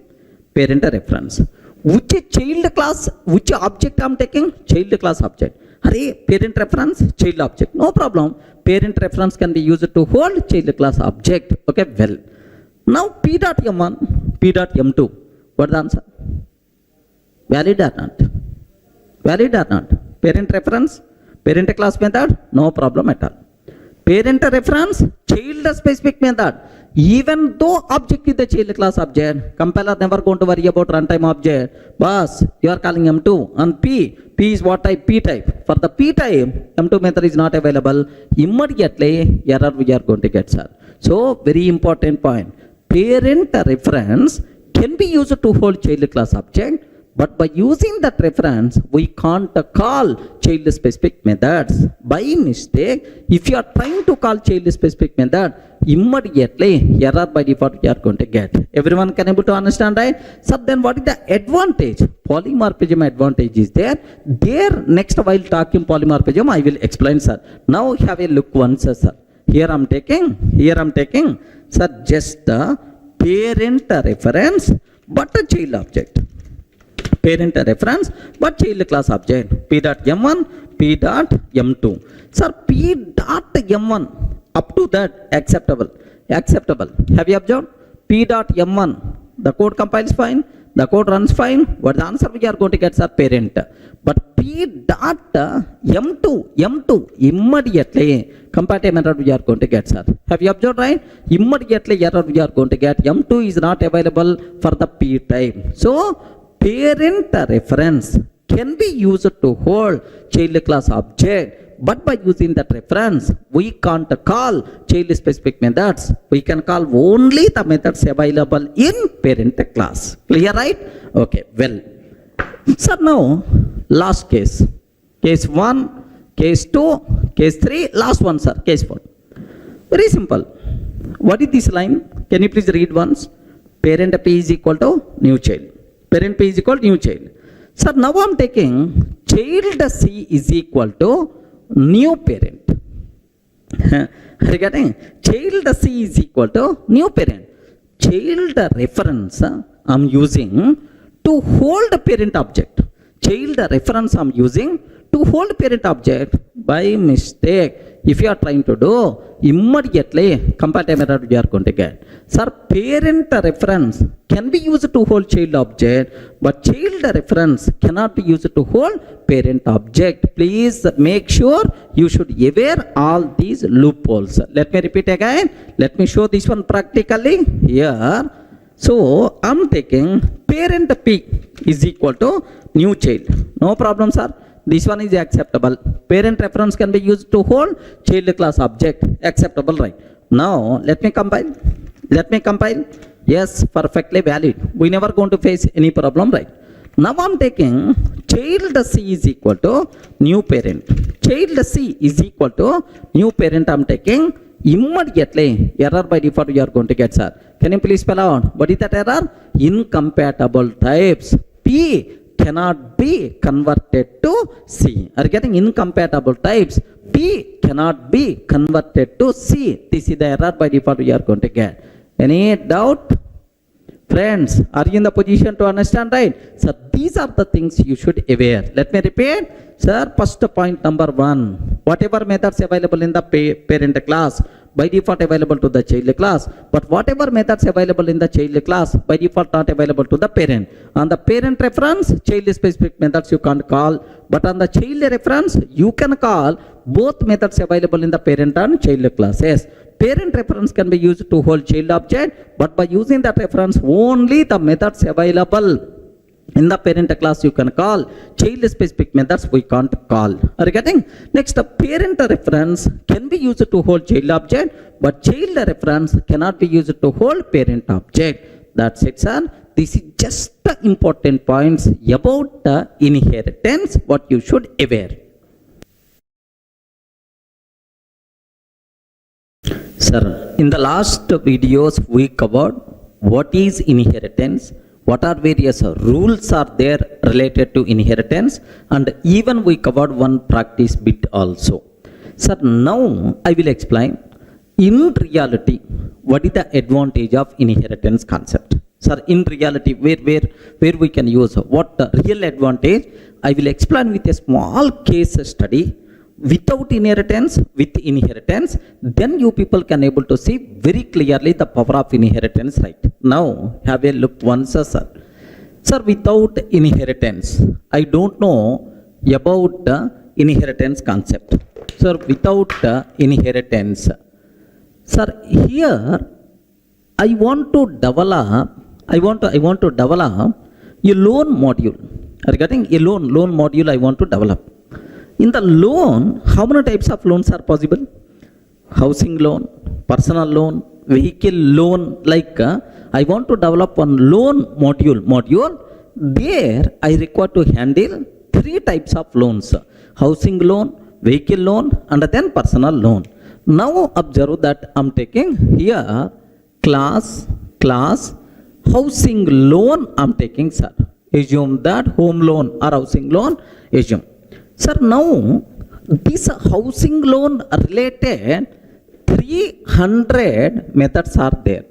Parent reference. Which child class, which object I'm taking? Child class object. Hurry, parent reference, child object. No problem. Parent reference can be used to hold child class object. Okay, well. Now P dot M1, P dot M2. What's the answer? Valid or not? Valid or not? Parent reference, parent class method, no problem at all. Parent reference, child specific method. Even though object is the child class object, compiler never going to worry about runtime object. Boss, you are calling M2 and P is what type? P type. For the P type, M2 method is not available. Immediately, error we are going to get, sir. So, very important point. Parent reference can be used to hold child class object, but by using that reference, we can't call child specific methods. By mistake, if you are trying to call child specific method, immediately error by default you are going to get. Everyone can able to understand, right? So then what is the advantage? Polymorphism advantage is there. There next while talking polymorphism, I will explain, sir. Now have a look once, sir. Here I'm taking, sir, just a parent reference, but a child object. Parent reference, but child class object. P dot M1, P dot M2. Sir, P dot M1, up to that, acceptable. Have you observed? P dot M1, the code compiles fine, the code runs fine. What the answer we are going to get, sir? Parent. But P dot M2, immediately, comparative method we are going to get, sir. Have you observed, right? Immediately error we are going to get. M2 is not available for the P type. So, parent reference can be used to hold child class object, but by using that reference, we can't call child specific methods. We can call only the methods available in parent class. Clear, right? Okay, well. So now, last case. Case 1, case 2, case 3, last one, sir, case 4. Very simple. What is this line? Can you please read once? Parent P is equal to new child. Parent P is equal to new child. Sir, now I'm taking child C is equal to new parent. Are you getting? Child C is equal to new parent. Child reference I'm using to hold parent object. Child reference I'm using to hold parent object. By mistake, if you are trying to do, immediately comparative method we are going to get. Sir, parent reference can be used to hold child object, but child reference cannot be used to hold parent object. Please make sure you should aware all these loopholes. Let me repeat again. Let me show this one practically here. So, I'm taking parent P is equal to new child. No problem, sir. This one is acceptable. Parent reference can be used to hold child class object. Acceptable, right? Now, let me compile. Yes, perfectly valid. We never going to face any problem, right? Now I'm taking child C is equal to new parent. Child C is equal to new parent. I'm taking immediately error by default you are going to get, sir. Can you please spell out what is that error? Incompatible types P cannot be converted to C. Are you getting? Incompatible types P cannot be converted to C. This is the error by default you are going to get. Any doubt? Friends, are you in the position to understand, right? So these are the things you should aware. Let me repeat. Sir, first point number 1. Whatever methods available in the parent class, by default available to the child class. But whatever methods available in the child class, by default not available to the parent. On the parent reference, child specific methods you can't call. But on the child reference, you can call both methods available in the parent and child classes. Parent reference can be used to hold child object, but by using that reference, only the methods available in the parent class you can call. Child specific methods we can't call. Are you getting? Next, the parent reference can be used to hold child object, but child reference cannot be used to hold parent object. That's it, sir. This is just the important points about the inheritance, what you should aware. Sir, in the last videos we covered what is inheritance, what are various rules are there related to inheritance, and even we covered one practice bit also. Sir, now I will explain in reality what is the advantage of inheritance concept. Sir, in reality where we can use what the real advantage, I will explain with a small case study. Without inheritance, with inheritance, then you people can able to see very clearly the power of inheritance, right? Now, have a look once, sir. Sir, without inheritance, I don't know about the inheritance concept. Sir, without inheritance, sir, here I want to develop a loan module. Are you getting? A loan module I want to develop. In the loan, how many types of loans are possible? Housing loan, personal loan, vehicle loan. Like I want to develop one loan module. There I require to handle 3 types of loans: housing loan, vehicle loan, and then personal loan. Now observe that I'm taking here class housing loan I'm taking, sir. Assume that home loan or housing loan, assume. Sir, now this housing loan related 300 methods are there.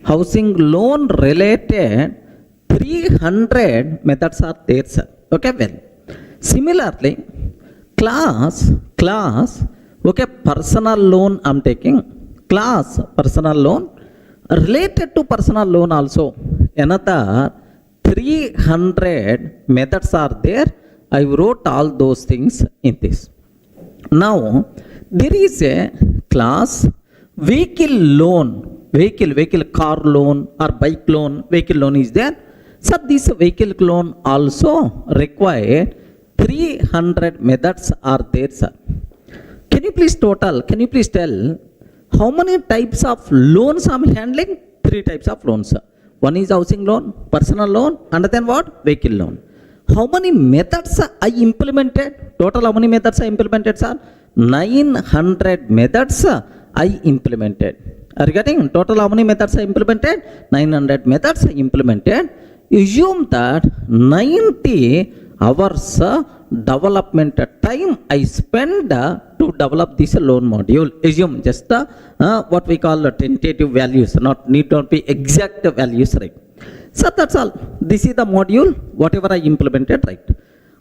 Housing loan related 300 methods are there, sir. Okay, well. Similarly, class, okay, personal loan I'm taking. Class, personal loan. Related to personal loan also, another 300 methods are there. I wrote all those things in this. Now, there is a class vehicle loan, vehicle car loan or bike loan, vehicle loan is there. So, this vehicle loan also require 300 methods are there, sir. Can you please tell how many types of loans I am handling? 3 types of loans, sir. One is housing loan, personal loan, and then what? Vehicle loan. How many methods I implemented? Total how many methods I implemented, sir? 900 methods I implemented. Are you getting? Total how many methods I implemented? 900 methods I implemented. Assume that 90 hours development time I spend to develop this loan module. Assume just what we call tentative values, not need to be exact values, right? So that's all. This is the module, whatever I implemented, right?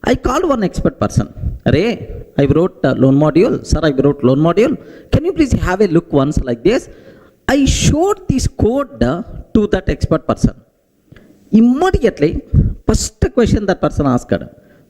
I called one expert person. Ray, I wrote loan module. Sir, I wrote loan module. Can you please have a look once like this? I showed this code to that expert person. Immediately, first question that person asked,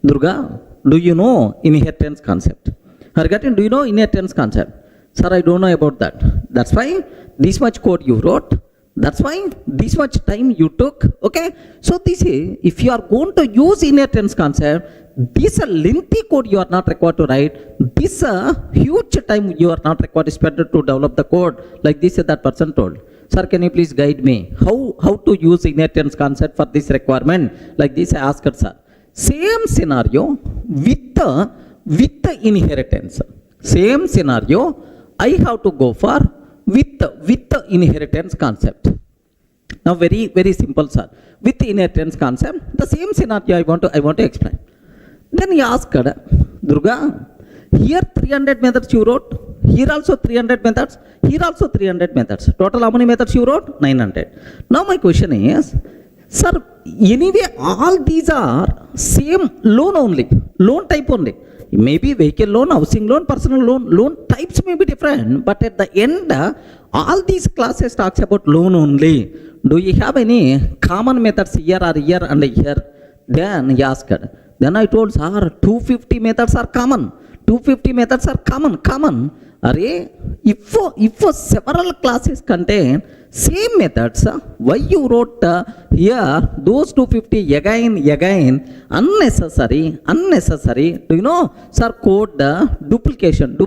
Durga, do you know inheritance concept? Do you know inheritance concept? Sir, I don't know about that. That's why this much code you wrote. That's why this much time you took. Okay. So this is, if you are going to use inheritance concept, this lengthy code you are not required to write. This huge time you are not required to spend to develop the code. Like this that person told. Sir, can you please guide me? How to use inheritance concept for this requirement? Like this I asked, sir. Same scenario with the inheritance. Same scenario I have to go for with the inheritance concept. Now very simple, sir. With the inheritance concept, the same scenario I want to explain. Then he asked, Durga, here 300 methods you wrote, here also 300 methods, here also 300 methods. Total how many methods you wrote? 900. Now my question is, sir, anyway all these are same loan only, loan type only. Maybe vehicle loan, housing loan, personal loan, loan types may be different, but at the end, all these classes talks about loan only. Do you have any common methods here or here and here? Then he asked. Then I told, sir, 250 methods are common. 250 methods are common. Array, if several classes contain same methods, why you wrote here those 250 again unnecessary? Do you know, sir, code duplication,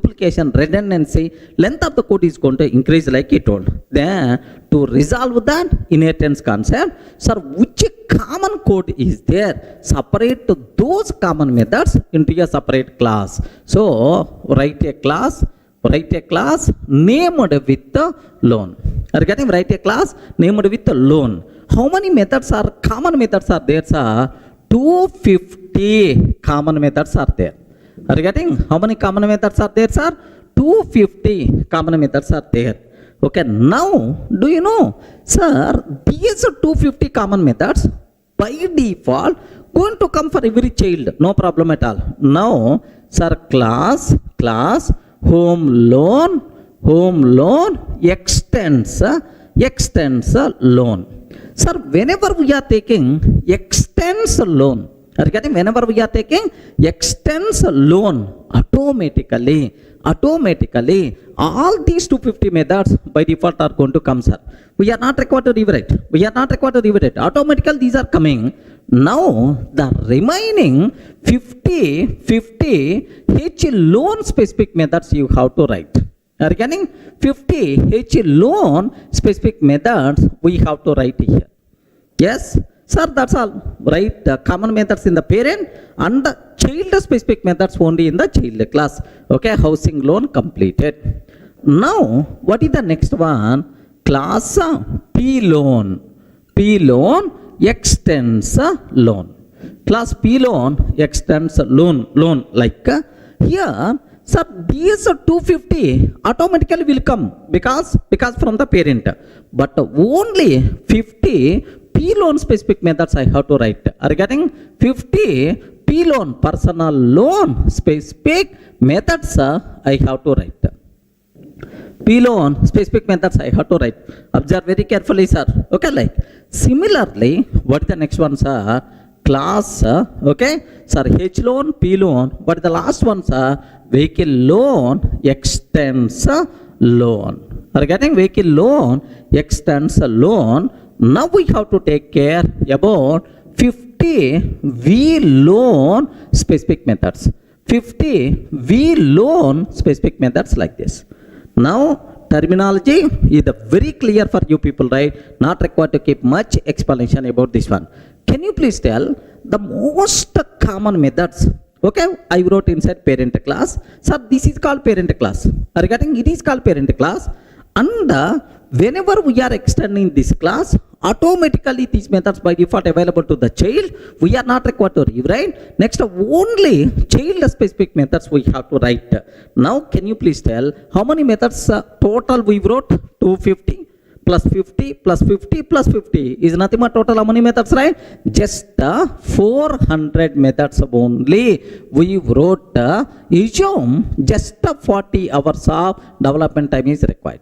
redundancy, length of the code is going to increase like he told. Then to resolve that inheritance concept, sir, which common code is there? Separate those common methods into a separate class. So write a class named with the loan. Are you getting? Write a class named with the loan. How many methods are common methods are there, sir? 250 common methods are there. Are you getting? How many common methods are there, sir? 250 common methods are there. Okay, now do you know, sir, these 250 common methods by default going to come for every child, no problem at all. Now, sir, class home loan extends loan. Sir, whenever we are taking extends loan, are you getting? Whenever we are taking extends loan, automatically all these 250 methods by default are going to come, sir. We are not required to rewrite it. Automatically these are coming. Now the remaining 50 H loan specific methods you have to write. Are you getting? 50 H loan specific methods we have to write here. Yes, sir, that's all. Write the common methods in the parent and the child specific methods only in the child class. Okay, housing loan completed. Now, what is the next one? Class P loan extends loan. Class P loan extends loan like here. Sir, these 250 automatically will come because from the parent, but only 50 P loan specific methods I have to write. Are you getting? 50 P loan personal loan specific methods I have to write. P loan specific methods I have to write. Observe very carefully, sir. Okay, like similarly, what is the next one, sir? Class, okay, sir, H loan, P loan. What is the last one, sir? Vehicle loan extends loan. Are you getting? Vehicle loan extends loan. Now we have to take care about 50 V loan specific methods. 50 V loan specific methods like this. Now terminology is very clear for you people, right? Not required to keep much explanation about this one. Can you please tell the most common methods? Okay, I wrote inside parent class. Sir, this is called parent class. Are you getting? It is called parent class. And whenever we are extending this class, automatically these methods by default available to the child. We are not required to rewrite. Next, only child specific methods we have to write. Now, can you please tell how many methods total we wrote? 250 plus 50 plus 50 plus 50 is nothing but total how many methods, right? Just 400 methods only we wrote. Assume just 40 hours of development time is required.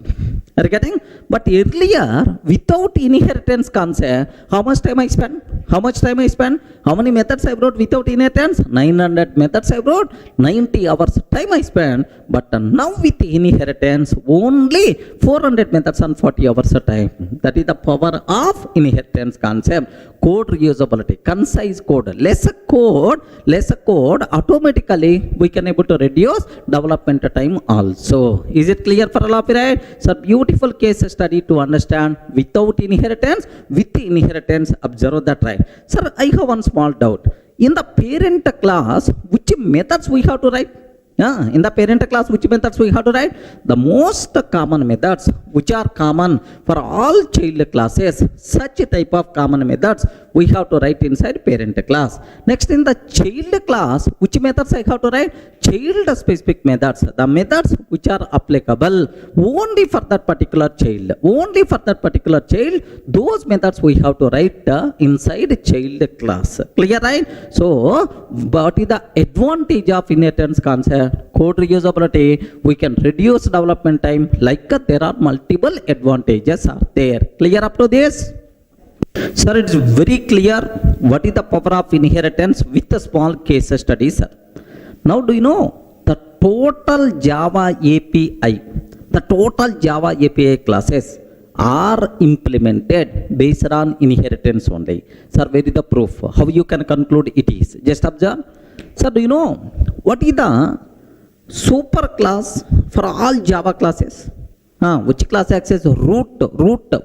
Are you getting? But earlier, without inheritance concept, how much time I spent? How many methods I wrote without inheritance? 900 methods I wrote, 90 hours time I spent. But now with inheritance, only 400 methods and 40 hours of time. That is the power of inheritance concept. Code reusability, concise code, lesser code, automatically we can able to reduce development time also. Is it clear for all of you, right? So beautiful case study to understand without inheritance, with inheritance, observe that, right? Sir, I have one small doubt. In the parent class, which methods we have to write? Yeah, in the parent class, which methods we have to write? The most common methods, which are common for all child classes, such type of common methods we have to write inside parent class. Next, in the child class, which methods I have to write? Child specific methods, the methods which are applicable only for that particular child. Only for that particular child, those methods we have to write inside child class. Clear, right? So, what is the advantage of inheritance concept? Code reusability, we can reduce development time, like there are multiple advantages are there. Clear up to this? Sir, it's very clear what is the power of inheritance with a small case study, sir. Now, do you know the total Java API, the total Java API classes are implemented based on inheritance only. Sir, where is the proof? How you can conclude it is? Just observe. Sir, do you know what is the super class for all Java classes? Which class access root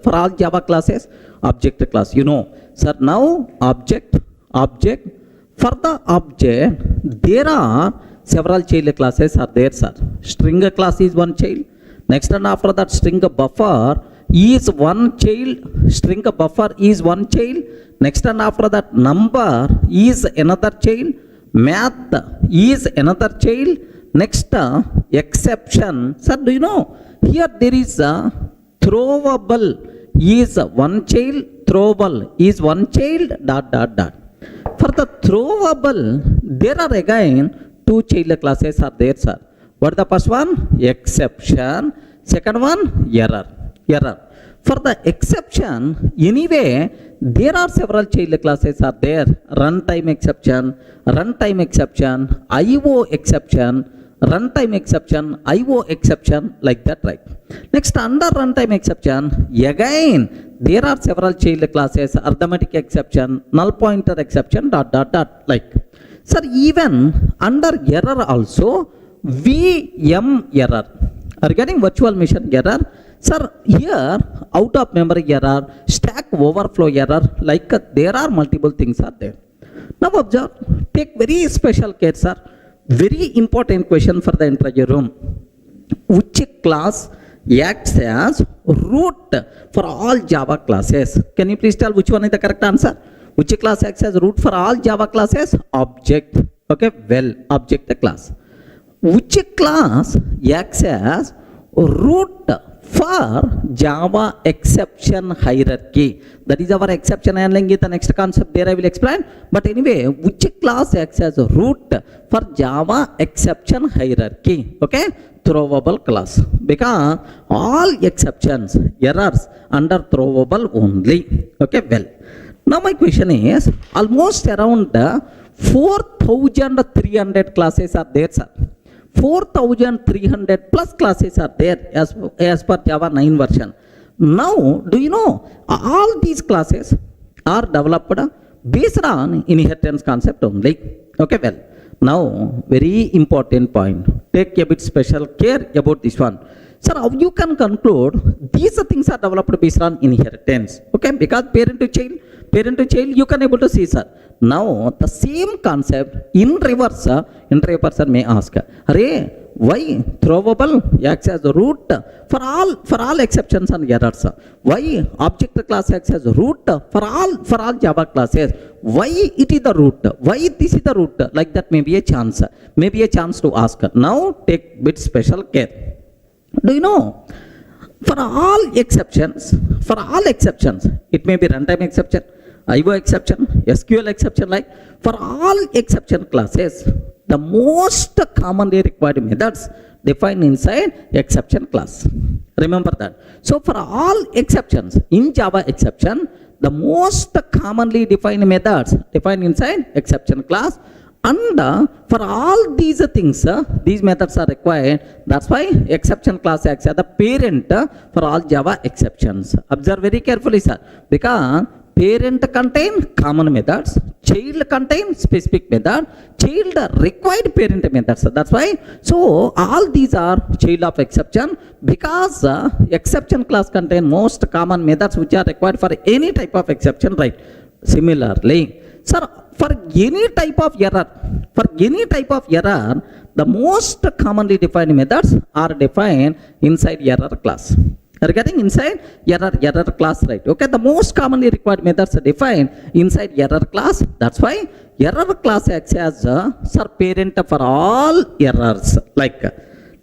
for all Java classes? Object class. You know, sir, now object. For the object, there are several child classes are there, sir. String class is one child. Next, and after that, string buffer is one child. String buffer is one child. Next, and after that, number is another child. Math is another child. Next, exception. Sir, do you know? Here there is a throwable is one child. Throwable is one child. ... For the throwable, there are again two child classes are there, sir. What is the first one? Exception. Second one, error. For the exception, anyway, there are several child classes are there. Runtime exception, IO exception, runtime exception, IO exception, like that, right? Next, under runtime exception, again, there are several child classes, arithmetic exception, null pointer exception, ... like. Sir, even under error also, VM error. Regarding virtual machine error, sir, here out of memory error, stack overflow error, like there are multiple things are there. Now observe, take very special care, sir. Very important question for the entire room. Which class acts as root for all Java classes? Can you please tell which one is the correct answer? Which class acts as root for all Java classes? Object. Okay, well, object class. Which class acts as root for Java exception hierarchy? That is our exception handling is the next concept, there I will explain. But anyway, which class acts as root for Java exception hierarchy? Okay, throwable class. Because all exceptions, errors under throwable only. Okay, well. Now my question is, almost around 4,300 classes are there, sir. 4,300 plus classes are there as per Java 9 version. Now, do you know, all these classes are developed based on inheritance concept only. Okay, well, now, very important point. Take a bit special care about this one. Sir, how you can conclude these things are developed based on inheritance? Okay, because parent to child, you can able to see, sir. Now, the same concept in reverse may ask, Array, why throwable acts as a root for all exceptions and errors? Why object class acts as a root for all Java classes? Why it is the root? Why this is the root? Like that may be a chance to ask. Now, take bit special care. Do you know? For all exceptions, it may be runtime exception, IO exception, SQL exception, like for all exception classes, the most commonly required methods defined inside exception class. Remember that. So for all exceptions in Java exception, the most commonly defined methods defined inside exception class. And for all these things, these methods are required. That's why exception class acts as the parent for all Java exceptions. Observe very carefully, sir. Because parent contain common methods, child contain specific method, child required parent methods. That's why. So all these are child of exception, because exception class contain most common methods which are required for any type of exception, right? Similarly, sir, for any type of error, the most commonly defined methods are defined inside error class. Are you getting inside error class, right? Okay, the most commonly required methods are defined inside error class. That's why error class acts as a parent for all errors. Like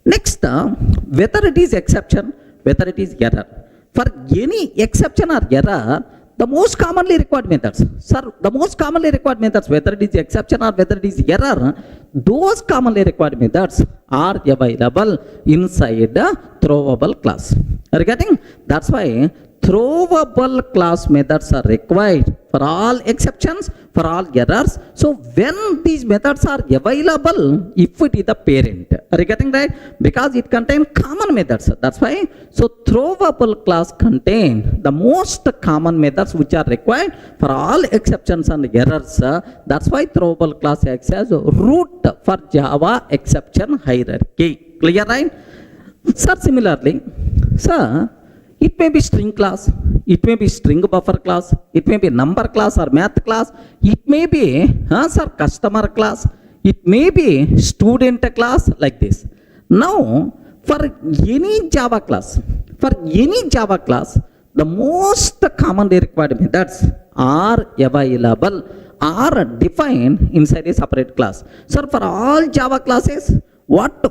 next, whether it is exception, whether it is error. For any exception or error, the most commonly required methods, sir, the most commonly required methods, whether it is exception or whether it is error, those commonly required methods are available inside the throwable class. Are you getting? That's why throwable class methods are required for all exceptions, for all errors. So when these methods are available, if it is the parent, are you getting right? Because it contains common methods. That's why. So throwable class contain the most common methods which are required for all exceptions and errors. That's why throwable class acts as root for Java exception hierarchy. Clear, right? Sir, similarly, sir, it may be string class, it may be string buffer class, it may be number class or math class, it may be sir, customer class, it may be student class, like this. Now, for any Java class, the most commonly required methods are available, are defined inside a separate class. Sir, for all Java classes, what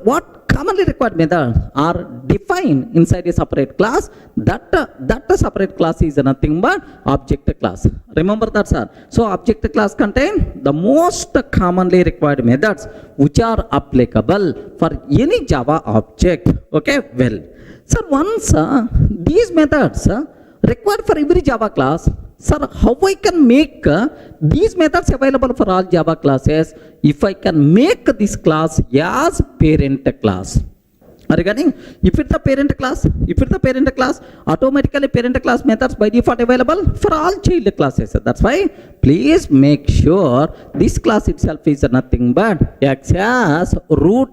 commonly required methods are defined inside a separate class? That separate class is nothing but object class. Remember that, sir. So object class contain the most commonly required methods which are applicable for any Java object. Okay, well, sir, once these methods required for every Java class, sir, how I can make these methods available for all Java classes if I can make this class as parent class? Are you getting? If it's the parent class, automatically parent class methods by default available for all child classes. That's why please make sure this class itself is nothing but acts as root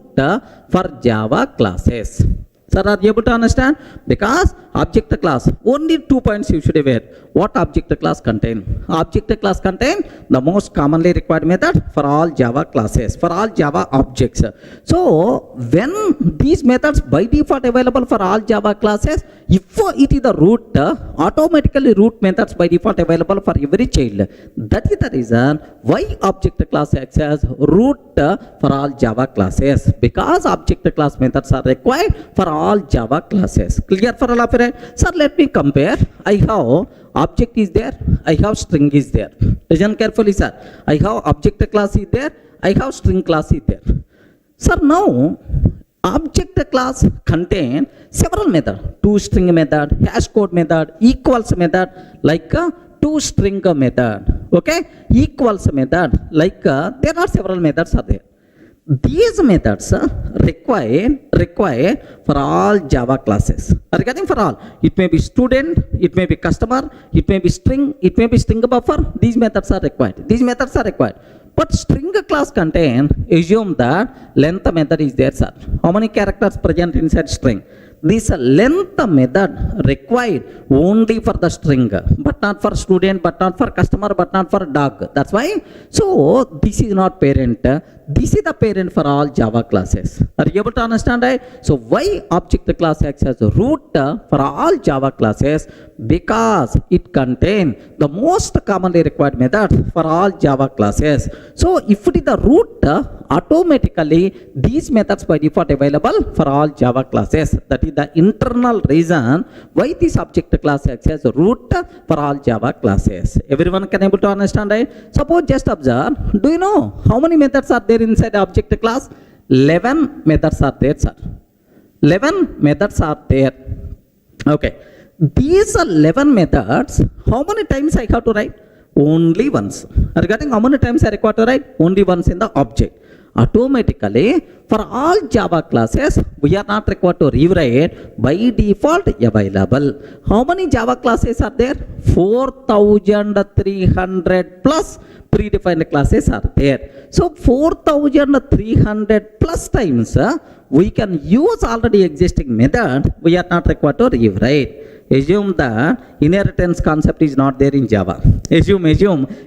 for Java classes. Sir, are you able to understand? Because object class, only 2 points you should aware. What object class contain? Object class contain the most commonly required method for all Java classes, for all Java objects. So when these methods by default available for all Java classes, if it is the root, automatically root methods by default available for every child. That is the reason why object class acts as root for all Java classes, because object class methods are required for all Java classes. Clear for all of you? Sir, let me compare. I have object is there, I have string is there. Listen carefully, sir. I have object class is there, I have string class is there. Sir, now object class contain several methods. ToString method, hash code method, equals method, like toString method. Okay, equals method, like there are several methods are there. These methods required for all Java classes. Are you getting? For all? It may be student, it may be customer, it may be string, it may be string buffer. These methods are required. But string class contain, assume that length method is there, sir. How many characters present inside string? This length method required only for the string, but not for student, but not for customer, but not for dog. That's why. So this is not parent. This is the parent for all Java classes. Are you able to understand, right? So why object class acts as a root for all Java classes? Because it contains the most commonly required method for all Java classes. So if it is the root, automatically these methods by default available for all Java classes. That is the internal reason why this object class acts as a root for all Java classes. Everyone can able to understand, right? Suppose just observe. Do you know how many methods are there inside the object class? 11 methods are there, sir. 11 methods are there. Okay. These 11 methods, how many times I have to write? Only once. Regarding how many times I require to write? Only once in the object. Automatically, for all Java classes, we are not required to rewrite, by default available. How many Java classes are there? 4,300 plus predefined classes are there. So 4,300 plus times we can use already existing method. We are not required to rewrite. assume that inheritance concept is not there in Java. Assume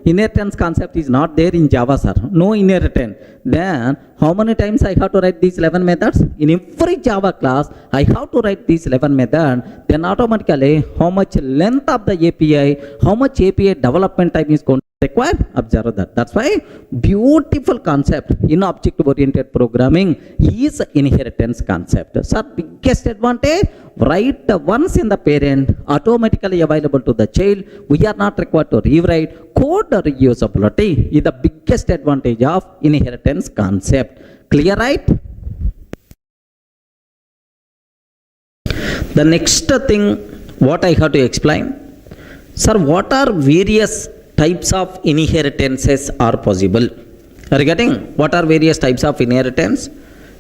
inheritance concept is not there in Java, sir. No inheritance. Then how many times I have to write these 11 methods? In every Java class, I have to write these 11 methods. Then automatically, how much length of the API, how much API development time is going to required? Observe that. That's why beautiful concept in object-oriented programming is inheritance concept. So biggest advantage, write once in the parent, automatically available to the child. We are not required to rewrite. Code reusability is the biggest advantage of inheritance concept. Clear, right? The next thing what I have to explain, sir, what are various types of inheritances are possible? Are you getting? What are various types of inheritance?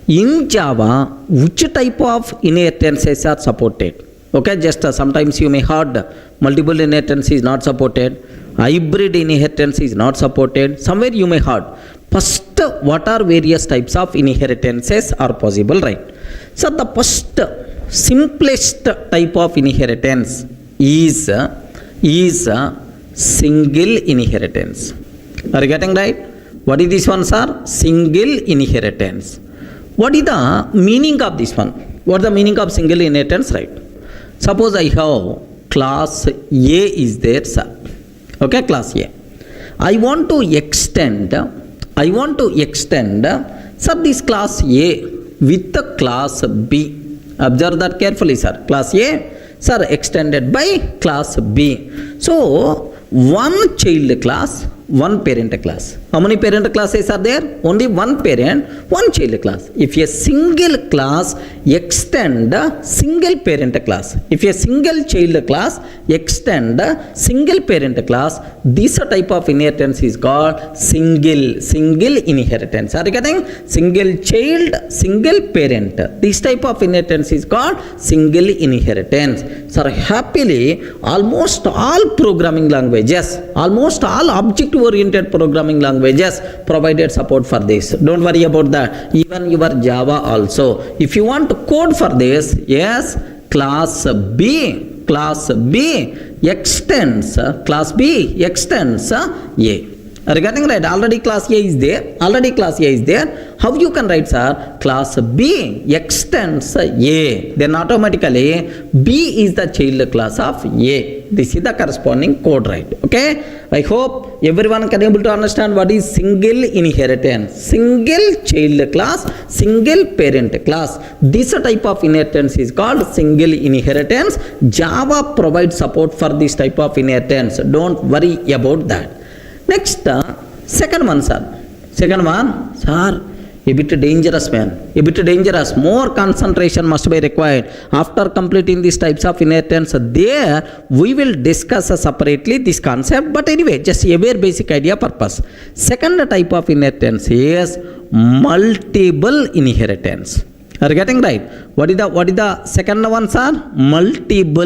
In Java, which type of inheritances are supported? Okay, just sometimes you may heard multiple inheritance is not supported, hybrid inheritance is not supported. Somewhere you may heard. First, what are various types of inheritances are possible, right? So the first simplest type of inheritance is single inheritance. Are you getting right? What is this one, sir? Single inheritance. What is the meaning of this one? What is the meaning of single inheritance, right? Suppose I have class A is there, sir. Okay, class A. I want to extend, sir, this class A with the class B. Observe that carefully, sir. Class A, sir, extended by class B. So, one child class, one parent class. How many parent classes are there? Only one parent, one child class. If a single class extend single parent class, if a single child class extend single parent class, this type of inheritance is called single inheritance. Are you getting? Single child, single parent. This type of inheritance is called single inheritance. So happily, almost all programming languages, almost all object-oriented programming languages provided support for this. Don't worry about that. Even your Java also. If you want to code for this, yes, class B extends A. Are you getting right? Already class A is there. How you can write, sir? Class B extends A. Then automatically B is the child class of A. This is the corresponding code, right? Okay. I hope everyone can able to understand what is single inheritance. Single child class, single parent class. This type of inheritance is called single inheritance. Java provides support for this type of inheritance. Don't worry about that. Next, second one, sir, a bit dangerous, man, a bit dangerous. More concentration must be required. After completing these types of inheritance, there we will discuss separately this concept. But anyway, just a very basic idea purpose. Second type of inheritance is multiple inheritance. Are you getting right? What is the second one, sir? Multiple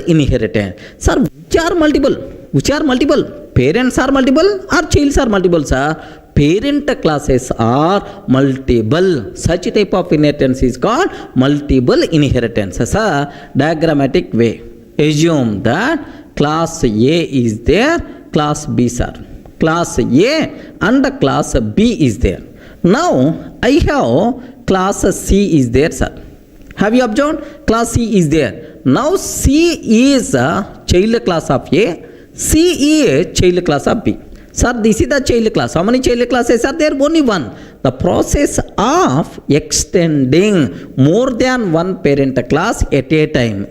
inheritance. Sir, which are multiple? Parents are multiple or childs are multiple, sir? Parent classes are multiple. Such type of inheritance is called multiple inheritance. Sir, diagrammatic way. Assume that class A is there, class B, sir. Class A and class B is there. Now, I have class C is there, sir. Have you observed? Class C is there. Now, C is a child class of A. C is child class of B. Sir, this is the child class. How many child classes are there? Only one. The process of extending more than one parent class at a time,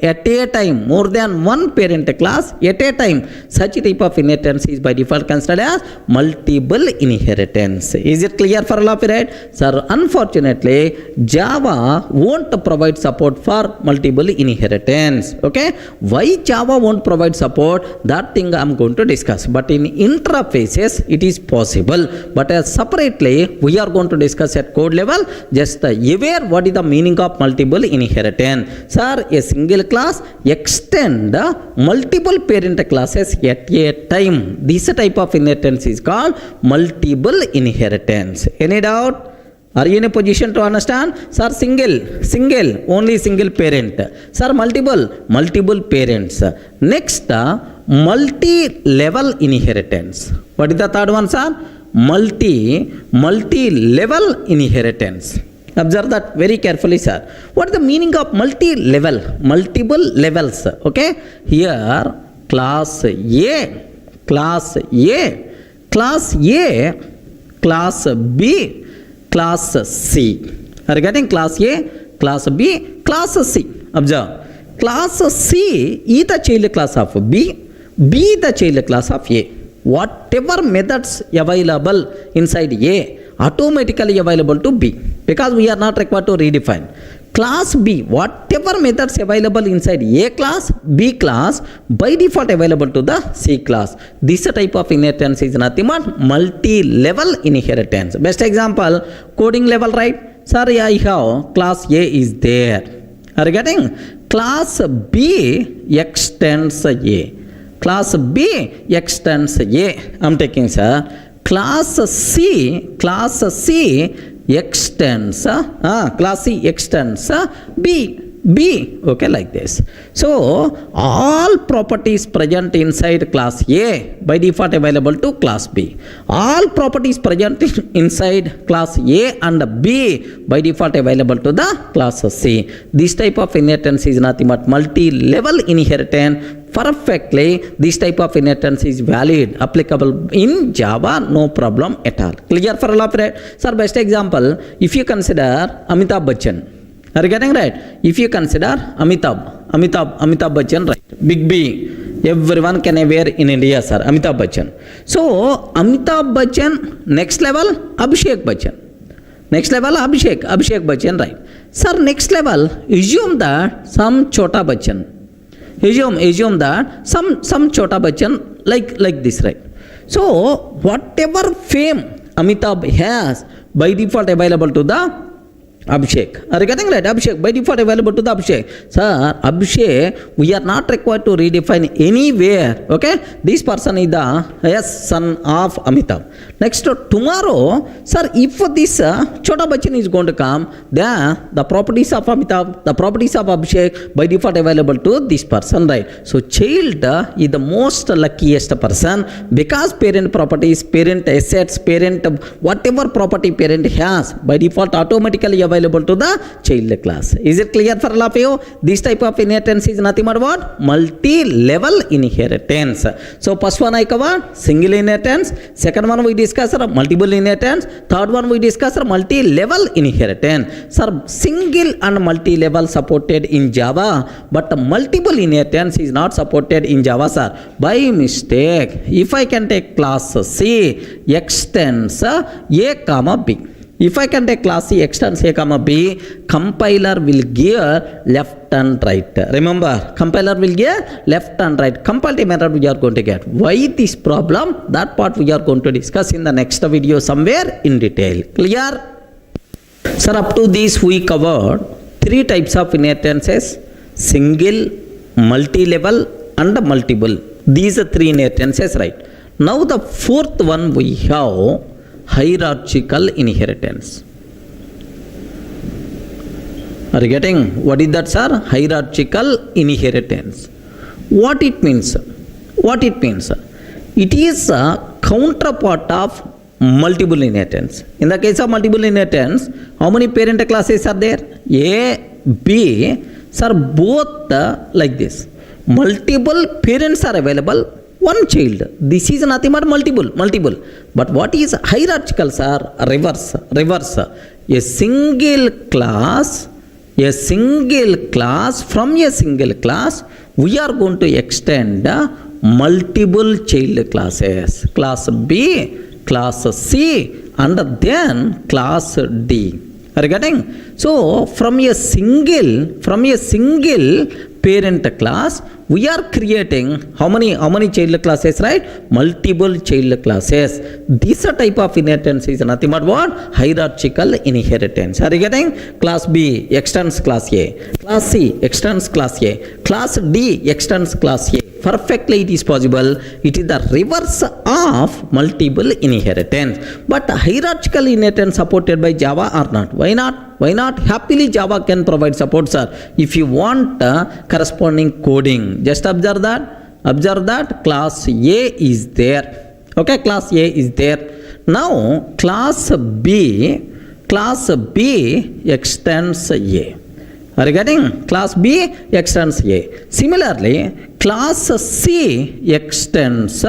more than one parent class at a time. Such type of inheritance is by default considered as multiple inheritance. Is it clear for all of you, right? Sir, unfortunately, Java won't provide support for multiple inheritance. Okay? Why Java won't provide support? That thing I'm going to discuss. But in interfaces, it is possible. But separately, we are going to discuss at code level. Just aware what is the meaning of multiple inheritance. Sir, a single class extend multiple parent classes at a time. This type of inheritance is called multiple inheritance. Any doubt? Are you in a position to understand? Sir, single, only single parent. Sir, multiple parents. Next, multi-level inheritance. What is the third one, sir? Multi-level inheritance. Observe that very carefully, sir. What is the meaning of multi-level? Multiple levels. Okay. Here, class A, class A, class A, class B, class C. Are you getting? Class A, class B, class C. Observe. Class C is the child class of B, B is the child class of A. Whatever methods available inside A, automatically available to B, because we are not required to redefine. Class B, whatever methods available inside A class, B class, by default available to the C class. This type of inheritance is nothing but multi-level inheritance. Best example, coding level, right? Sorry, I have class A is there. Are you getting? Class B extends A. Class B extends A. I'm taking, sir. Class C extends, class C extends B. Okay, like this. So, all properties present inside class A by default available to class B. All properties present inside class A and B by default available to the class C. This type of inheritance is nothing but multi-level inheritance. Perfectly, this type of inheritance is valid, applicable in Java, no problem at all. Clear for all of it? Sir, best example, if you consider Amitabh Bachchan. Are you getting right? If you consider Amitabh Bachchan, right? Big B, everyone can wear in India, sir. Amitabh Bachchan. So, Amitabh Bachchan, next level, Abhishek Bachchan. Next level, Abhishek Bachchan, right? Sir, next level, assume that some Chota Bachchan. Assume that some Chota Bachchan like this, right? So, whatever fame Amitabh has, by default available to the Abhishek. Are you getting right? Abhishek, by default available to the Abhishek. Sir, Abhishek, we are not required to redefine anywhere. Okay? This person is the son of Amitabh. Next, tomorrow, sir, if this Chota Bachchan is going to come, then the properties of Amitabh, the properties of Abhishek, by default available to this person, right? So, child is the most luckiest person, because parent properties, parent assets, parent, whatever property parent has, by default automatically available to the child class. Is it clear for all of you? This type of inheritance is nothing but what? Multi-level inheritance. So, first one I covered, single inheritance. Second one we discussed multiple inheritance. Third one we discussed multi-level inheritance. Sir, single and multi-level supported in Java, but multiple inheritance is not supported in Java, sir. By mistake, if I can take class C extends A, B. If I can take class C extends A, B, compiler will give left and right. Remember, compiler will give left and right. Comparative method we are going to get. Why this problem? That part we are going to discuss in the next video somewhere in detail. Clear? Sir, up to this we covered three types of inheritances: single, multi-level and multiple. These are three inheritances, right? Now the fourth one we have hierarchical inheritance. Are you getting? What is that, sir? Hierarchical inheritance. What it means? What it means? It is a counterpart of multiple inheritance. In the case of multiple inheritance, how many parent classes are there? A, B, sir, both like this. Multiple parents are available. One child. This is nothing but multiple. But what is hierarchical, sir? Reverse. A single class, from a single class, we are going to extend multiple child classes. Class B, class C, and then class D. Are you getting? So, from a single parent class, we are creating how many child classes, right? Multiple child classes. This type of inheritance is nothing but what? Hierarchical inheritance. Are you getting? Class B extends class A. Class C extends class A. Class D extends class A. perfectly it is possible. It is the reverse of multiple inheritance. But hierarchical inheritance supported by Java or not? Why not? Why not? Happily Java can provide support, sir. If you want corresponding coding, just observe that. Observe that class A is there. Okay, class A is there. Now class B extends A. Are you getting? Class B extends A. Similarly, class C extends A.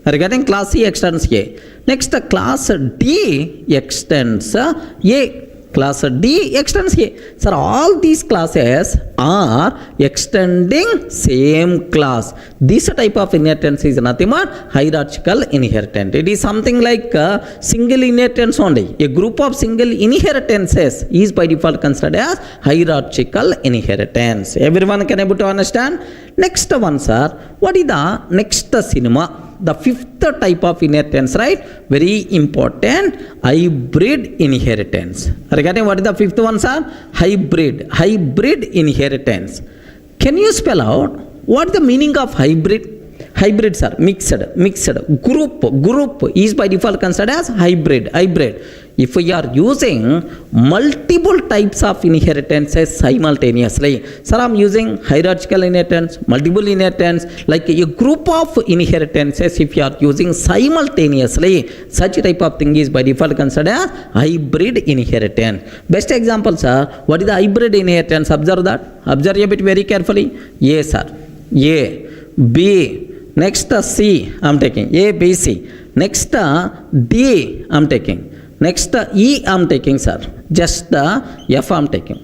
Are you getting? Class C extends A. Next, class D extends A. Class D extends A. Sir, all these classes are extending same class. This type of inheritance is nothing but hierarchical inheritance. It is something like single inheritance only. A group of single inheritances is by default considered as hierarchical inheritance. Everyone can able to understand? Next one, sir. What is the next cinema? The fifth type of inheritance, right? Very important, hybrid inheritance. Regarding what is the fifth one, sir? Hybrid inheritance. Can you spell out what is the meaning of hybrid? Hybrids are mixed. Group is by default considered as hybrid. If we are using multiple types of inheritances simultaneously, sir, I'm using hierarchical inheritance, multiple inheritance, like a group of inheritances. If you are using simultaneously, such type of thing is by default considered as hybrid inheritance. Best example, sir, what is the hybrid inheritance? Observe that. Observe a bit very carefully. A, sir. A, B, next C, I'm taking. A, B, C. Next D, I'm taking. Next E, I'm taking, sir. Just F, I'm taking.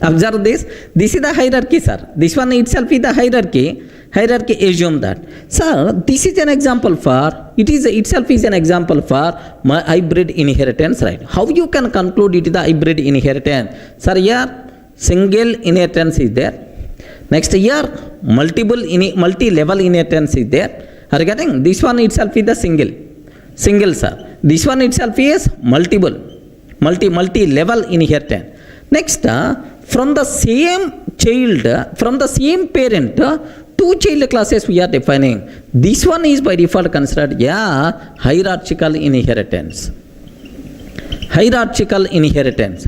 Observe this. This is the hierarchy, sir. This one itself is the hierarchy. Assume that. Sir, this is an example for, it is itself is an example for my hybrid inheritance, right? How you can conclude it is the hybrid inheritance? Sir, here single inheritance is there. Next here multi-level inheritance is there. Are you getting? This one itself is the single, sir. This one itself is multi-level inheritance. Next, from the same child, from the same parent, two child classes we are defining. This one is by default considered hierarchical inheritance.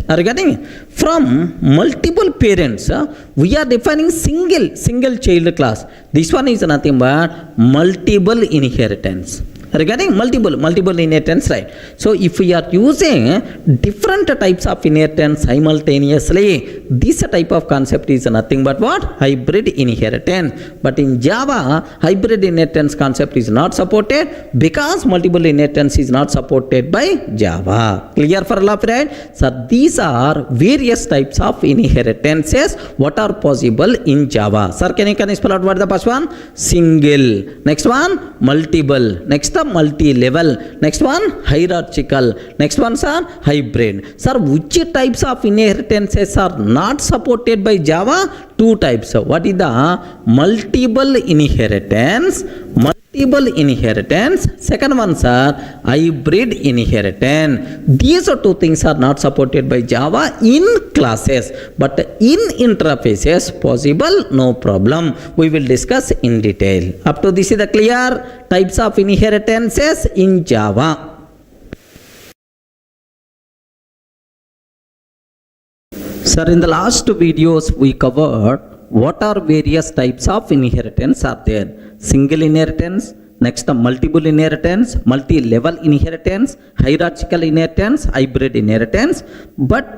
Are you getting? From multiple parents, we are defining single child class. This one is nothing but multiple inheritance. Regarding multiple inheritance, right? So if we are using different types of inheritance simultaneously, this type of concept is nothing but what? Hybrid inheritance. But in Java, hybrid inheritance concept is not supported because multiple inheritance is not supported by Java. Clear for all, right? So these are various types of inheritances what are possible in Java. Sir, can you spell out what is the first one? Single. Next one, multiple. Next multi-level. Next one, hierarchical. Next one, sir, hybrid. Sir, which types of inheritances are not supported by Java? Two types. What is the multiple inheritance? Second one, sir, hybrid inheritance. These are two things are not supported by Java in classes, but in interfaces possible, no problem. We will discuss in detail. Up to this is the clear types of inheritances in Java. Sir, in the last videos we covered what are various types of inheritance are there. Single inheritance, next multiple inheritance, multi-level inheritance, hierarchical inheritance, hybrid inheritance. But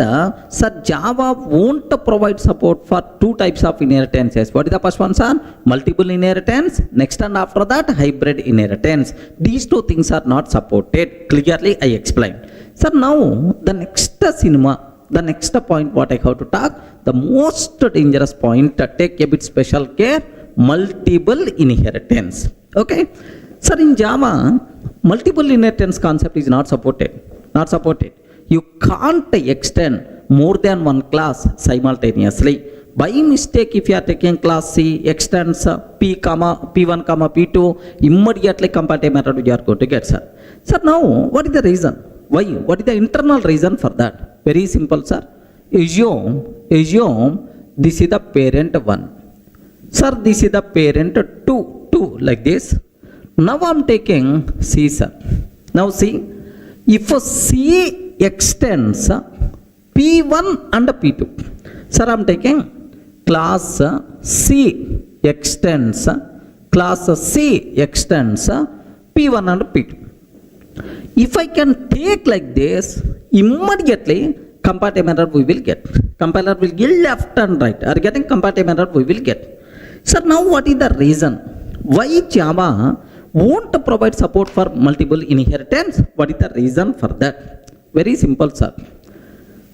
sir, Java won't provide support for two types of inheritances. What is the first one, sir? Multiple inheritance. Next and after that, hybrid inheritance. These two things are not supported. Clearly I explained. Sir, now the next point what I have to talk, the most dangerous point, take a bit special care, multiple inheritance. Okay. Sir, in Java, multiple inheritance concept is not supported. You can't extend more than one class simultaneously. By mistake, if you are taking class C, extends P1, P2, immediately compatible method you are going to get, sir. Sir, now, what is the reason? Why? What is the internal reason for that? Very simple, sir. Assume this is the parent 1. Sir, this is the parent 2, like this. Now I'm taking C, sir. Now see, if C extends P1 and P2. Sir, I'm taking class C extends P1 and P2. If I can take like this, immediately comparative error we will get. Compiler will give left and right. Are getting comparative error we will get. Sir, now what is the reason? Why Java won't provide support for multiple inheritance? What is the reason for that? Very simple, sir.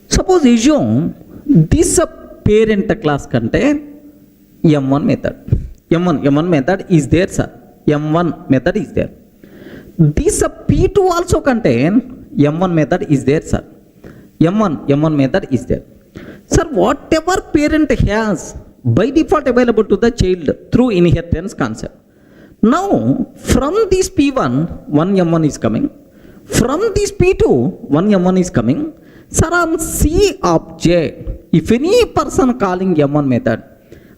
Suppose assume this parent class contain M1 method. M1 method is there, sir. M1 method is there. This P2 also contain M1 method is there, sir. M1 method is there. Sir, whatever parent has by default available to the child through inheritance concept. Now, from this P1, one M1 is coming. From this P2, one M1 is coming. Sir, on C object, if any person calling M1 method,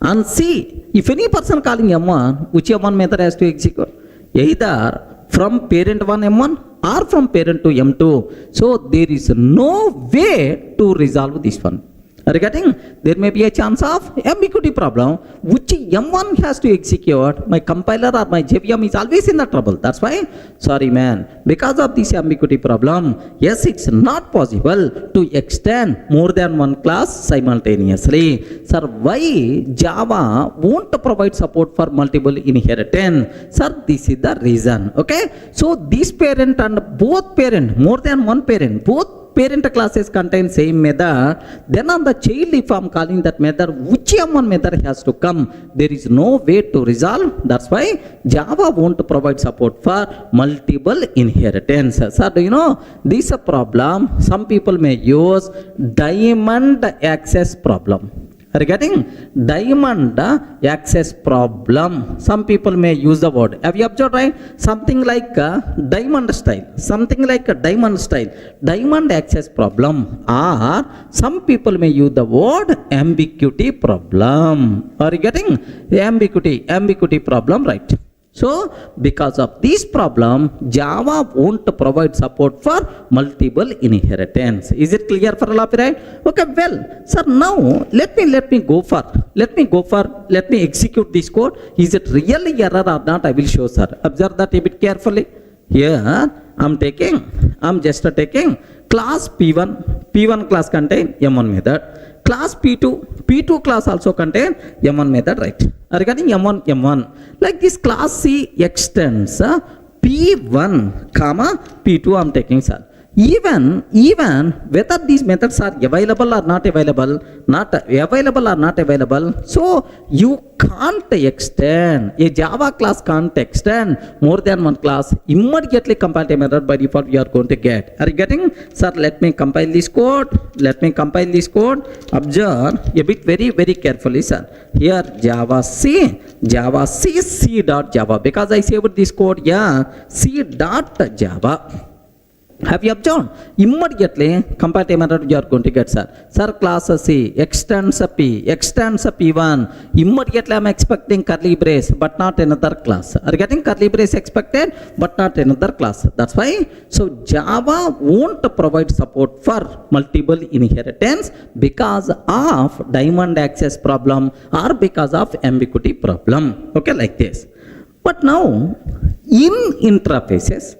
on C, if any person calling M1, which M1 method has to execute? Either from parent 1 M1 or from parent 2 M2. So, there is no way to resolve this one. Are you getting? There may be a chance of ambiguity problem, which M1 has to execute. My compiler or my JVM is always in the trouble. That's why, sorry man, because of this ambiguity problem, yes, it's not possible to extend more than one class simultaneously. Sir, why Java won't provide support for multiple inheritance? Sir, this is the reason. Okay, so this parent and both parent, more than one parent, both parent classes contain same method, then on the child, if I'm calling that method, which M1 method has to come, there is no way to resolve. That's why Java won't provide support for multiple inheritance. Sir, do you know, this is a problem some people may use, diamond access problem. Are you getting? Diamond access problem. Some people may use the word. Have you observed, right? Something like a diamond style. Something like a diamond style. Diamond access problem. Or some people may use the word ambiguity problem. Are you getting? Ambiguity problem, right? So, because of this problem, Java won't provide support for multiple inheritance. Is it clear for all of you, right? Okay, well, sir, now let me execute this code. Is it really error or not? I will show, sir. Observe that a bit carefully. Here, I'm just taking class P1 class contain M1 method. Class P2 class also contain M1 method, right? Regarding M1, like this class C extends P1 comma P2 I'm taking, sir. Even whether these methods are available or not available, so you can't extend, a Java class can't extend more than one class. Immediately compile error by default we are going to get. Are you getting? Sir, let me compile this code. Observe a bit very carefully, sir. Here Java C dot Java, because I saved this code, yeah, C dot Java. Have you observed? Immediately comparative error you are going to get, sir. Sir, class C extends P1. Immediately I am expecting curly brace, but not another class. Are you getting? Curly brace expected, but not another class. That's why. So Java won't provide support for multiple inheritance because of diamond access problem or because of ambiguity problem. Okay, like this. But now in interfaces,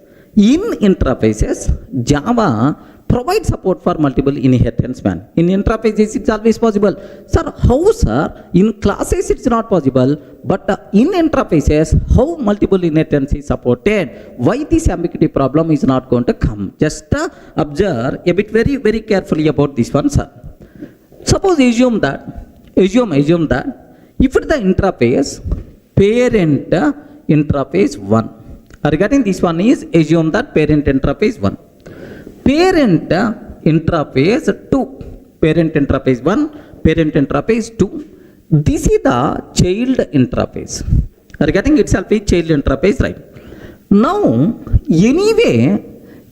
Java provides support for multiple inheritance, man. In interfaces, it's always possible. Sir, how, sir? In classes, it's not possible. But in interfaces, how multiple inheritance is supported? Why this ambiguity problem is not going to come? Just observe a bit very carefully about this one, sir. Suppose assume that if the interface, parent interface 1. Regarding this one is assume that parent interface 1, parent interface 2, parent interface 1, parent interface 2. This is the child interface. Regarding itself is child interface, right? Now, anyway,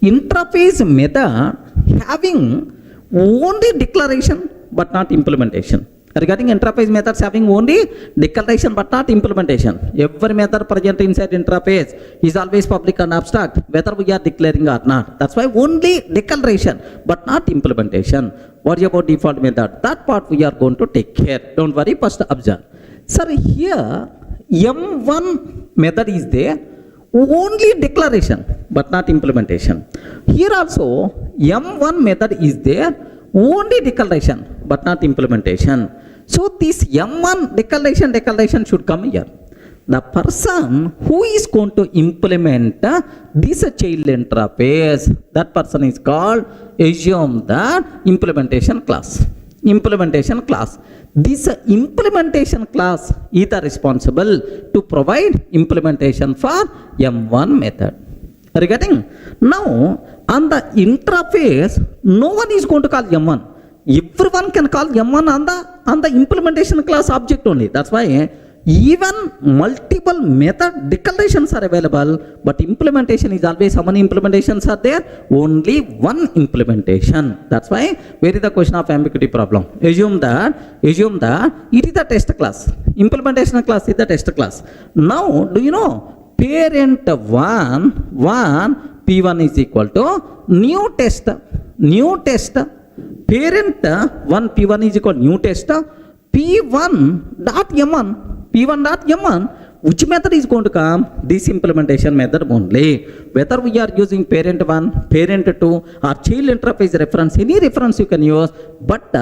interface method having only declaration but not implementation. Regarding interface methods having only declaration but not implementation. Every method present inside interface is always public and abstract, whether we are declaring or not. That's why only declaration but not implementation. What about default method? That part we are going to take care. Don't worry, first observe. Sir, here M1 method is there, only declaration but not implementation. Here also M1 method is there, only declaration but not implementation. So this M1 declaration should come here. The person who is going to implement this child interface, that person is called, assume that implementation class. Implementation class. This implementation class is responsible to provide implementation for M1 method. Regarding now on the interface, no one is going to call M1. Everyone can call M1 on the implementation class object only. That's why even multiple method declarations are available, but implementation is always, how many implementations are there? Only one implementation. That's why where is the question of ambiguity problem? Assume that it is the test class. Implementation class is the test class. Now do you know parent 1 P1 is equal to new test. Parent 1 P1 is equal to new test P1.M1, which method is going to come? This implementation method only. Whether we are using parent 1, parent 2 or child interface reference, any reference you can use, but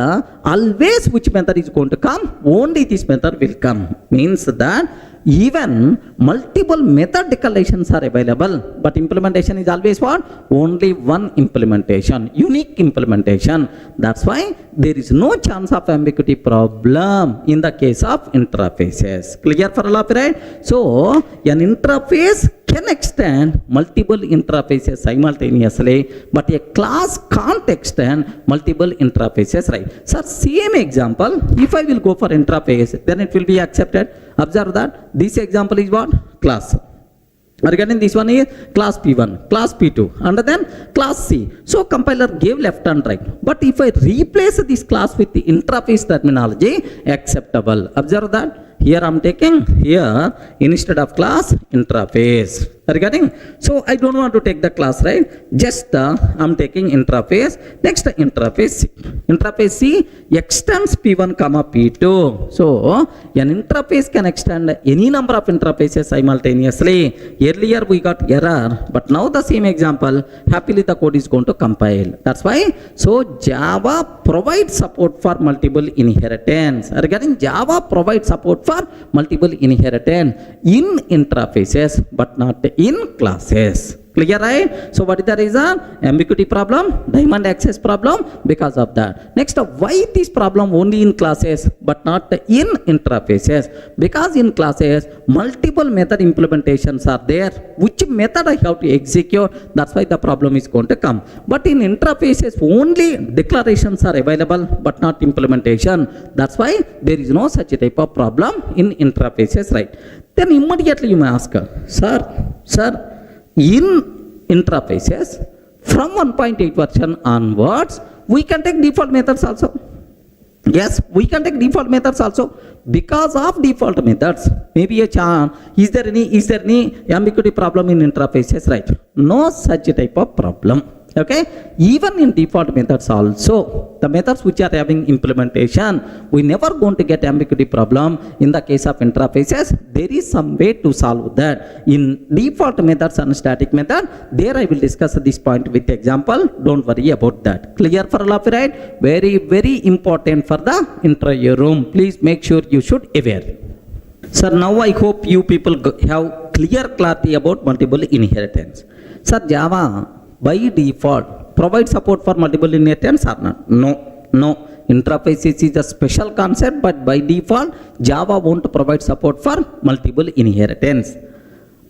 always which method is going to come? Only this method will come. Means that even multiple method declarations are available, but implementation is always what? Only one implementation, unique implementation. That's why there is no chance of ambiguity problem in the case of interfaces. Clear for all of you, right? So an interface can extend multiple interfaces simultaneously, but a class can't extend multiple interfaces, right? So same example, if I will go for interface, then it will be accepted. Observe that this example is what? Class. Regarding this one is class P1, class P2, and then class C. So compiler gave left and right. But if I replace this class with the interface terminology, acceptable. Observe that. Here I am taking here instead of class interface. Regarding, so I don't want to take the class, right? Just I am taking interface. Next interface C. Interface C extends P1 comma P2. So an interface can extend any number of interfaces simultaneously. Earlier we got error, but now the same example, happily the code is going to compile. That's why, so Java provides support for multiple inheritance. Regarding Java provides support for multiple inheritance in interfaces, but not in classes. Clear, right? So what is the reason? Ambiguity problem, diamond access problem, because of that. Next, why this problem only in classes but not in interfaces? Because in classes multiple method implementations are there. Which method I have to execute? That's why the problem is going to come. But in interfaces only declarations are available but not implementation. That's why there is no such type of problem in interfaces, right? Then immediately you may ask, sir, in interfaces from 1.8 version onwards, we can take default methods also. Yes, we can take default methods also. Because of default methods, maybe a chance. Is there any ambiguity problem in interfaces, right? No such type of problem. Okay, even in default methods also, the methods which are having implementation, we never going to get ambiguity problem. In the case of interfaces, there is some way to solve that. In default methods and static method, there I will discuss this point with example. Don't worry about that. Clear for all of you, right? Very, very important for the interview room. Please make sure you should aware. Sir, now I hope you people have clear clarity about multiple inheritance. Sir, Java by default provide support for multiple inheritance or not? No. Interfaces is a special concept, but by default Java won't provide support for multiple inheritance.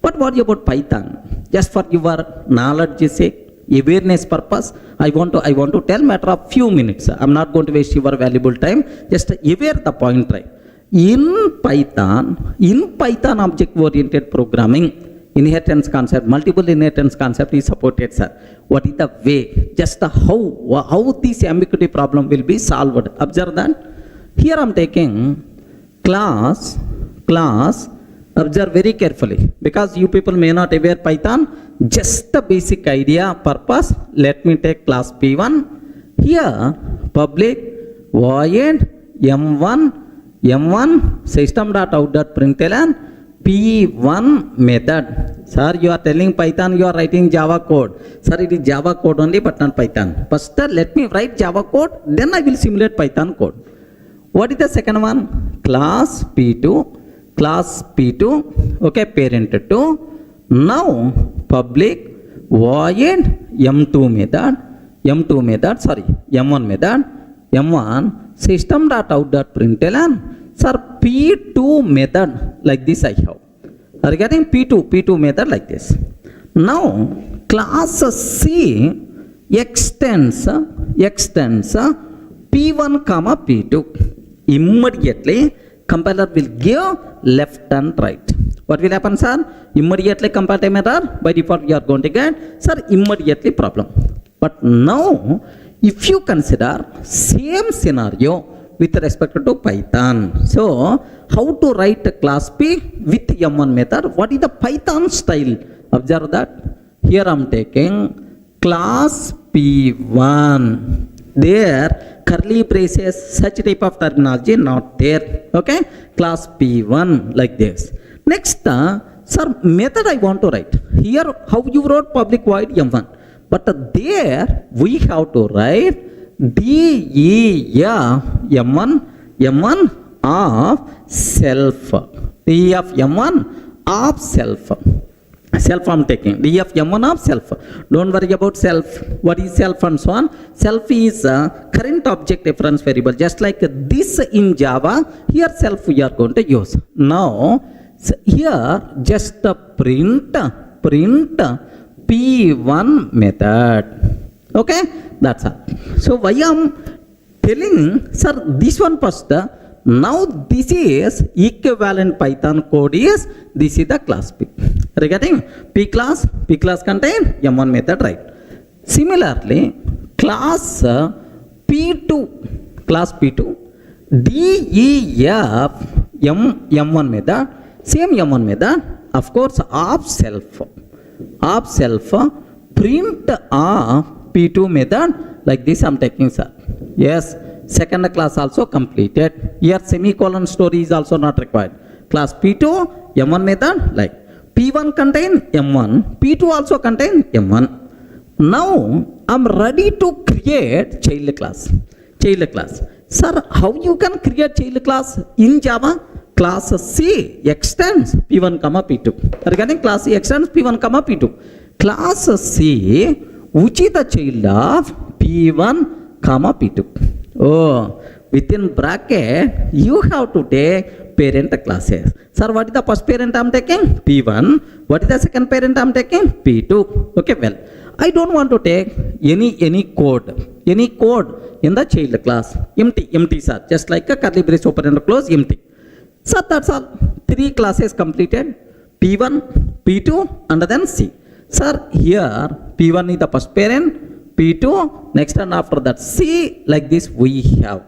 But what about Python? Just for your knowledge sake, awareness purpose, I want to tell matter of few minutes. I'm not going to waste your valuable time. Just aware the point, right? In Python object oriented programming, inheritance concept, multiple inheritance concept is supported, sir. What is the way? Just how this ambiguity problem will be solved? Observe that. Here I'm taking class, observe very carefully, because you people may not aware Python, just the basic idea purpose. Let me take class P1. Here, public void m1 system.out.println P1 method. Sir, you are telling Python, you are writing Java code. Sir, it is Java code only, but not Python. First, let me write Java code, then I will simulate Python code. What is the second one? Class P2, okay, parent 2. Now, public void m1 method, m1 system.out.println. Sir, P2 method like this I have. Are you getting P2 method like this? Now, class C extends P1 comma P2. Immediately, compiler will give left and right. What will happen, sir? Immediately compile error. By default, we are going to get, sir, immediately problem. But now, if you consider same scenario with respect to Python. So, how to write class P with M1 method? What is the Python style? Observe that. Here I am taking class P1. There, curly braces, such type of terminology not there. Okay? Class P1 like this. Next, sir, method I want to write. Here, how you wrote public void M1. But there, we have to write def m1 of self. Def m1 of self. Self I'm taking. Def m1 of self. Don't worry about self. What is self and so on? Self is current object reference variable. Just like this in Java, here self we are going to use. Now, here just print P1 method. Okay, that's all. So why I'm telling, sir, this one first. Now this is equivalent Python code is, this is the class P. Regarding P class contain M1 method, right? Similarly, class P2, def M1 method, same M1 method, of course, of self, print P2 method, like this I'm taking, sir. Yes, second class also completed. Here semicolon story is also not required. Class P2, M1 method, like P1 contain M1, P2 also contain M1. Now I'm ready to create child class. Sir, how you can create child class in Java? Class C extends P1 comma P2. Regarding class C extends P1 comma P2. Class C, which is the child of P1 comma P2. Oh, within bracket, you have to take parent classes. Sir, what is the first parent I am taking? P1. What is the second parent I am taking? P2. Okay, well, I don't want to take any code in the child class. Empty, sir. Just like a curly brace open and close, empty. So that's all. 3 classes completed. P1, P2, and then C. Sir, here P1 is the first parent, P2, next and after that C, like this we have.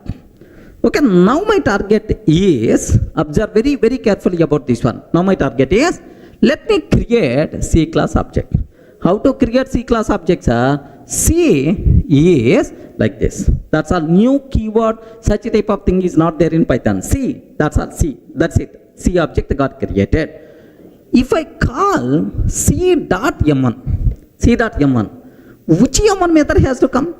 Okay, now my target is, observe very, very carefully about this one. Now my target is, let me create C class object. How to create C class objects? C is like this. That's a new keyword. Such a type of thing is not there in Python. C, that's all. C, that's it. C object got created. If I call C.M1, which M1 method has to come?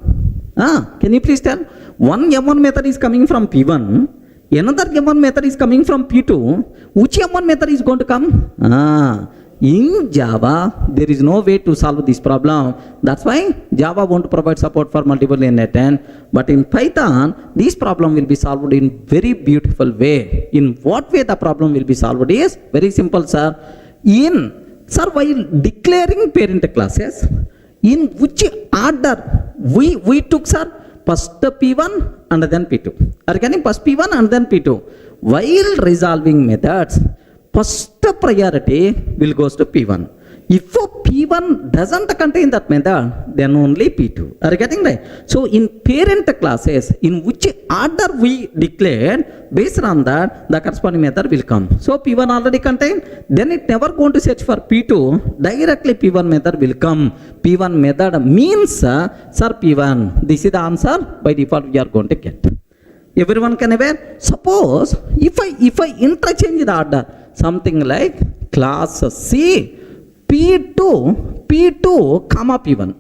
Can you please tell? One M1 method is coming from P1, another M1 method is coming from P2. Which M1 method is going to come? In Java, there is no way to solve this problem. That's why Java won't provide support for multiple inheritance. But in Python, this problem will be solved in very beautiful way. In what way the problem will be solved is very simple, sir. While declaring parent classes, in which order we took, sir? First P1 and then P2. Are you getting? First P1 and then P2. While resolving methods, first priority will goes to P1. If P1 doesn't contain that method, then only P2. Are you getting right? So in parent classes, in which order we declared, based on that, the corresponding method will come. So P1 already contained, then it never going to search for P2, directly P1 method will come. P1 method means, sir, P1. This is the answer, by default we are going to get. Everyone can aware? Suppose, if I interchange the order, something like class C, P2, comma P1.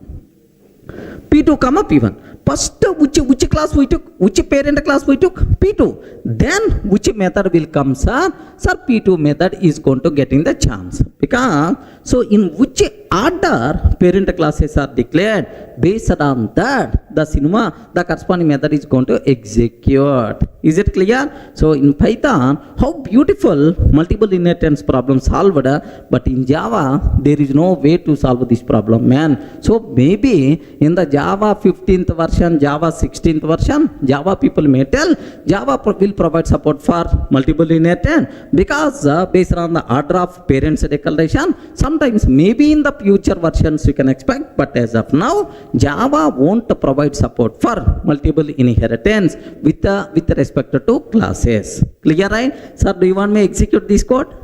P2, comma P1. First, which class we took? Which parent class we took? P2. Then, which method will come, sir? Sir, P2 method is going to get in the chance. Because, so in which order parent classes are declared, based on that, the corresponding method is going to execute. Is it clear? So in Python, how beautiful multiple inheritance problem solved, but in Java, there is no way to solve this problem, man. So maybe in the Java 15th version, Java 16th version, Java people may tell, Java will provide support for multiple inheritance, because based on the order of parents declaration, sometimes maybe in the future versions you can expect, but as of now, Java won't provide support for multiple inheritance with respect to classes. Clear, right? Sir, do you want me to execute this code?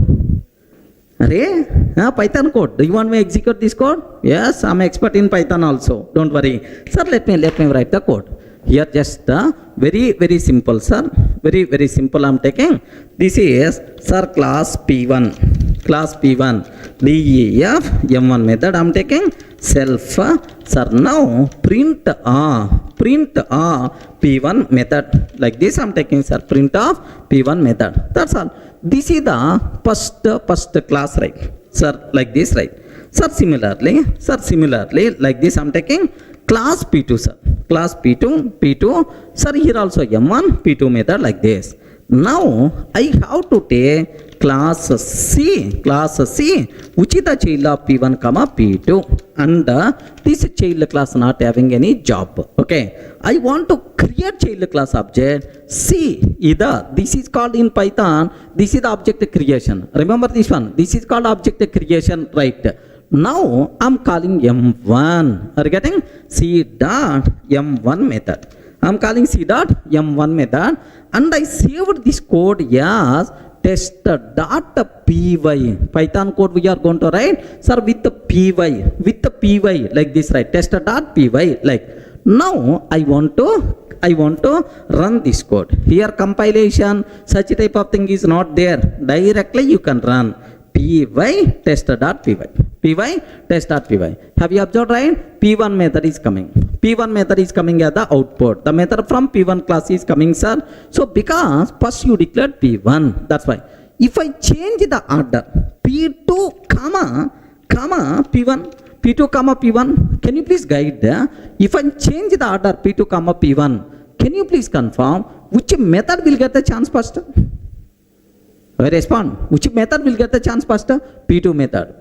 Python code. Do you want me to execute this code? Yes, I'm expert in Python also. Don't worry. Sir, let me write the code. Here just very simple, sir. Very simple I'm taking. This is, sir, class P1. Class P1. DEF M1 method I'm taking. Self, sir, now print P1 method. Like this I'm taking, sir, print of P1 method. That's all. This is the first class, right? Sir, like this, right? Sir, similarly, like this I'm taking class P2, sir. Class P2, sir, here also M1, P2 method like this. Now, I have to take class C, which is the child of P1, comma P2. And this child class not having any job. Okay. I want to create child class object C. Either, this is called in Python, this is the object creation. Remember this one? This is called object creation, right? Now, I'm calling M1. Are you getting? C dot M1 method. I'm calling C dot M1 method, and I saved this code as test.py. Python code we are going to write, sir, with the py, like this, right? Test.py. Like now, I want to run this code. Here compilation, such type of thing is not there. Directly you can run py test.py. Have you observed, right? P1 method is coming. P1 method is coming as the output. The method from P1 class is coming, sir. So because first you declared P1, that's why. If I change the order, P2, comma P1, P2, comma P1, can you please guide there? If I change the order P2, comma P1, can you please confirm which method will get the chance first? I respond. Which method will get the chance first? P2 method.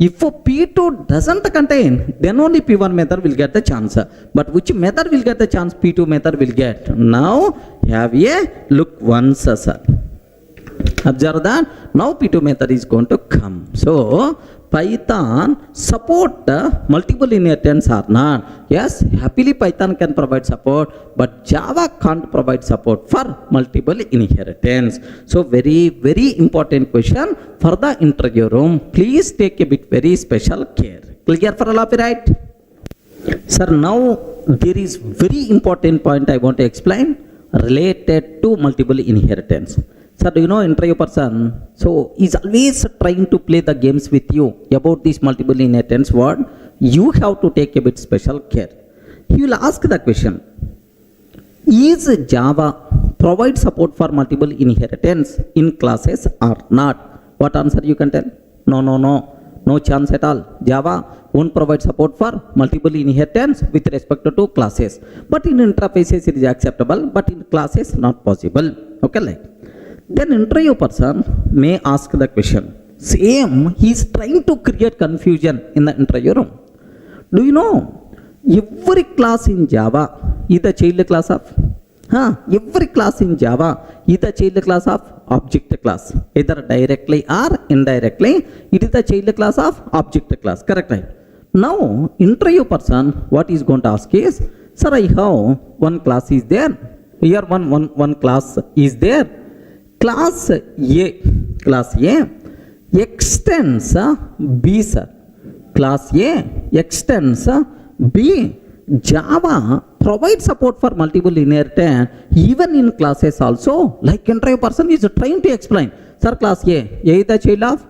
If P2 doesn't contain, then only P1 method will get the chance. But which method will get the chance? P2 method will get. Now, have a look once, sir. Observe that. Now P2 method is going to come. So, Python support multiple inheritance or not? Yes, happily Python can provide support, but Java can't provide support for multiple inheritance. So very important question for the interview room. Please take a bit very special care. Clear for all of you, right? Sir, now there is very important point I want to explain related to multiple inheritance. Sir, do you know interview person? So he's always trying to play the games with you about this multiple inheritance word. You have to take a bit special care. He will ask the question: is Java provide support for multiple inheritance in classes or not? What answer you can tell? No chance at all. Java won't provide support for multiple inheritance with respect to classes. But in interfaces it is acceptable, but in classes not possible. Okay, like. Then interview person may ask the question. Same, he is trying to create confusion in the interview room. Do you know, every class in Java is the child class of? Every class in Java is the child class of object class. Either directly or indirectly, it is the child class of object class. Correct, right? Now, interview person, what is going to ask is, sir, I have one class is there. Here one class is there. Class A extends B, sir. Class A extends B. Java provides support for multiple inheritance even in classes also. Like interview person is trying to explain, sir, class A is the child of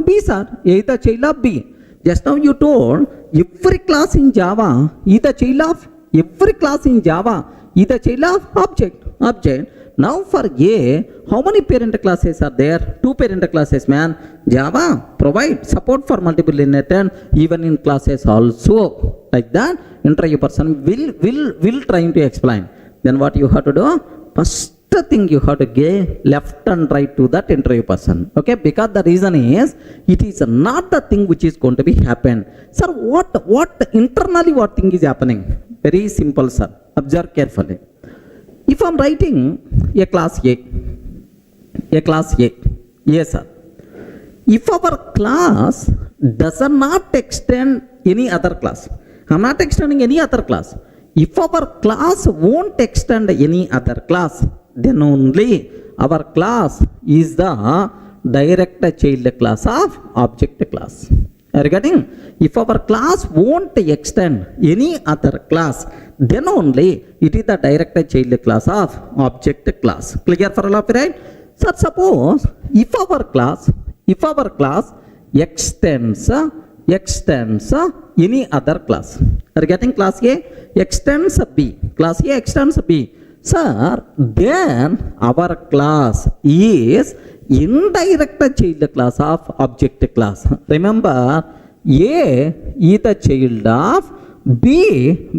B, sir. A is the child of B. Just now you told every class in Java is the child of object. Now for A, how many parent classes are there? 2 parent classes, man. Java provide support for multiple inheritance even in classes also. Like that, interview person will trying to explain. Then what you have to do? First thing you have to give left and right to that interview person. Okay, because the reason is it is not the thing which is going to be happen. Sir, what internally what thing is happening? Very simple, sir. Observe carefully. If I am writing a class A, yes, sir. If our class does not extend any other class, I am not extending any other class. If our class won't extend any other class, then only our class is the direct child class of object class. Are you getting? If our class won't extend any other class, then only it is the direct child class of object class. Clear for all of you, right? So suppose if our class extends any other class. Are you getting? Class A extends B. Class A extends B. Sir, then our class is indirect child class of object class. Remember, A is the child of B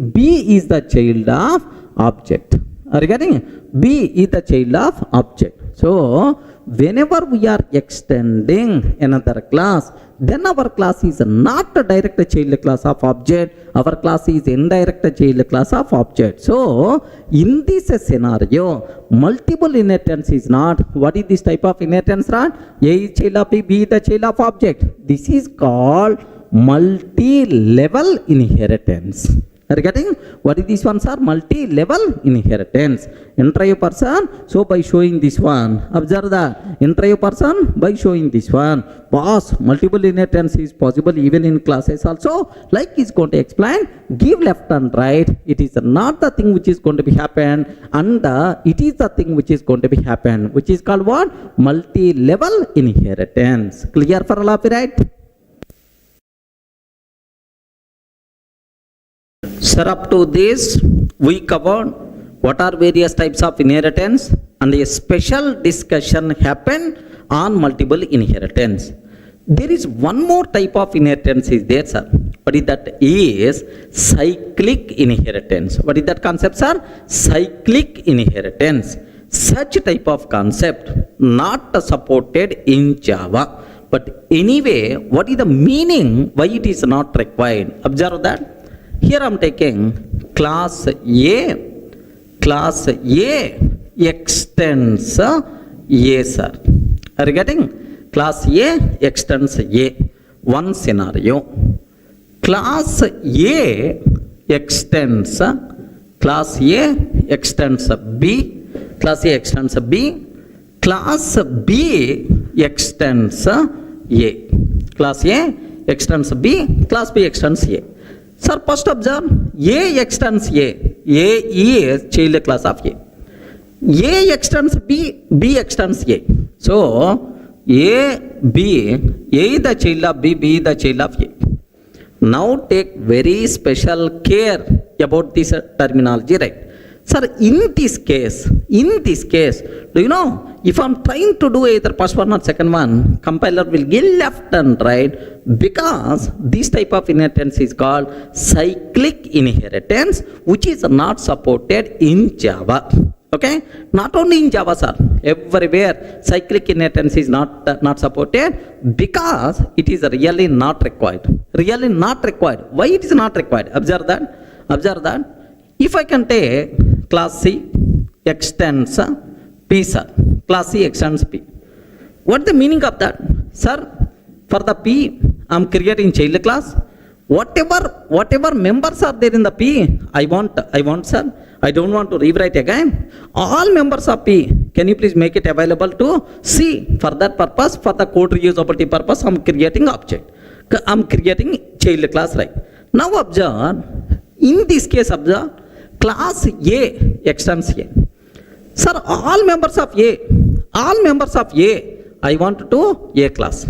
is the child of object. Are you getting? B is the child of object. So, whenever we are extending another class, then our class is not a direct child class of object. Our class is indirect child class of object. So, in this scenario, multiple inheritance is not. What is this type of inheritance? Not A is child of B is the child of object. This is called multi-level inheritance. Are you getting? What is this one, sir? Multi-level inheritance. Interview person, so by showing this one, observe that. Interview person, by showing this one, boss, multiple inheritance is possible even in classes also. Like he's going to explain, give left and right. It is not the thing which is going to be happen, and it is the thing which is going to be happen, which is called what? Multi-level inheritance. Clear for all of you, right? Sir, up to this, we covered what are various types of inheritance, and a special discussion happened on multiple inheritance. There is one more type of inheritance is there, sir. What is that? Is cyclic inheritance. What is that concept, sir? Cyclic inheritance. Such type of concept not supported in Java. But anyway, what is the meaning? Why it is not required? Observe that. Here I am taking class A extends A, sir. Are you getting? Class A extends A. One scenario. Class A extends B. Class A extends B. Class B extends A. Class A extends B. Class B extends A. Sir, first observe, A extends A. A is child class of A. A extends B, B extends A. So, A is the child of B is the child of A. Now take very special care about this terminology, right? Sir, in this case, do you know, if I am trying to do either first one or second one, compiler will give left and right, because this type of inheritance is called cyclic inheritance, which is not supported in Java. Okay? Not only in Java, sir. Everywhere cyclic inheritance is not supported, because it is really not required. Really not required. Why it is not required? Observe that. If I can take class C extends P, sir. Class C extends P. What is the meaning of that? Sir, for the P, I am creating child class. Whatever members are there in the P, I want, sir. I don't want to rewrite again. All members of P, can you please make it available to C? For that purpose, for the code reusability purpose, I am creating object. I am creating child class, right? Now observe, in this case observe, class A extends A. Sir, all members of A, I want to A class.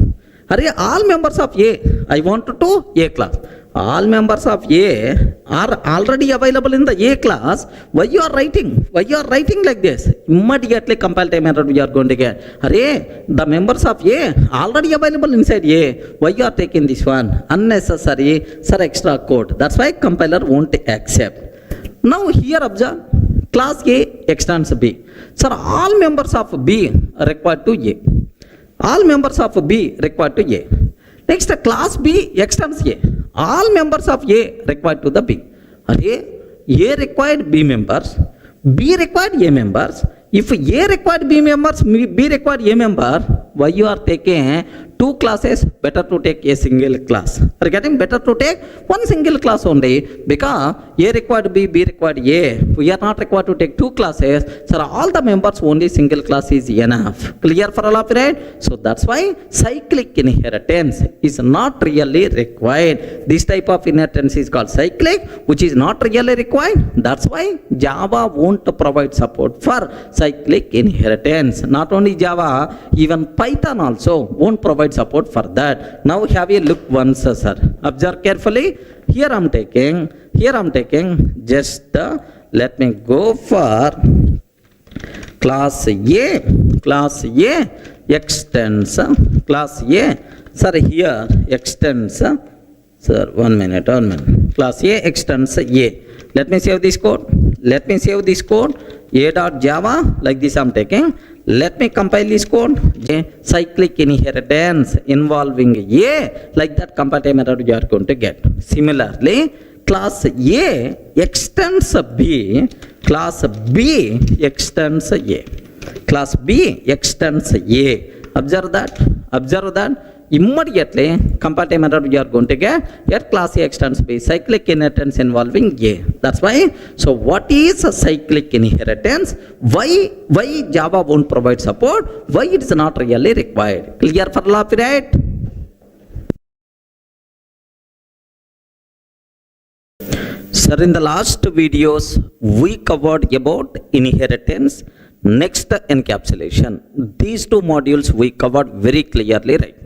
Hurry, all members of A, I want to A class. All members of A are already available in the A class. Why you are writing? Why you are writing like this? Immediately compile time error we are going to get. Hurry, the members of A already available inside A. Why you are taking this one? Unnecessary, sir, extra code. That's why compiler won't accept. Now here observe, class A extends B. Sir, all members of B are required to A. All members of B required to A. Next, class B extends A. All members of A required to the B. A required B members, B required A members. If A required B members, B required A member, why you are taking two classes? Better to take a single class. Are you getting? Better to take one single class only, because A required B, B required A. We are not required to take two classes. So all the members only single class is enough. Clear for all of you, right? So that's why cyclic inheritance is not really required. This type of inheritance is called cyclic, which is not really required. That's why Java won't provide support for cyclic inheritance. Not only Java, even Python also won't provide support for that. Now have a look once, sir. Observe carefully. Here I'm taking just let me go for class A. Class A extends class A. Sir, here extends. Sir, one minute. Class A extends A. Let me save this code. A.java, like this I'm taking. Let me compile this code. Cyclic inheritance involving A, like that compile time error you are going to get. Similarly, class A extends B, class B extends A. Class B extends A. Observe that. Immediately, compile time error you are going to get. Here class A extends B, cyclic inheritance involving A. That's why. So what is a cyclic inheritance? Why Java won't provide support? Why it is not really required? Clear for all of you, right? Sir, in the last videos, we covered about inheritance, next encapsulation. These two modules we covered very clearly, right?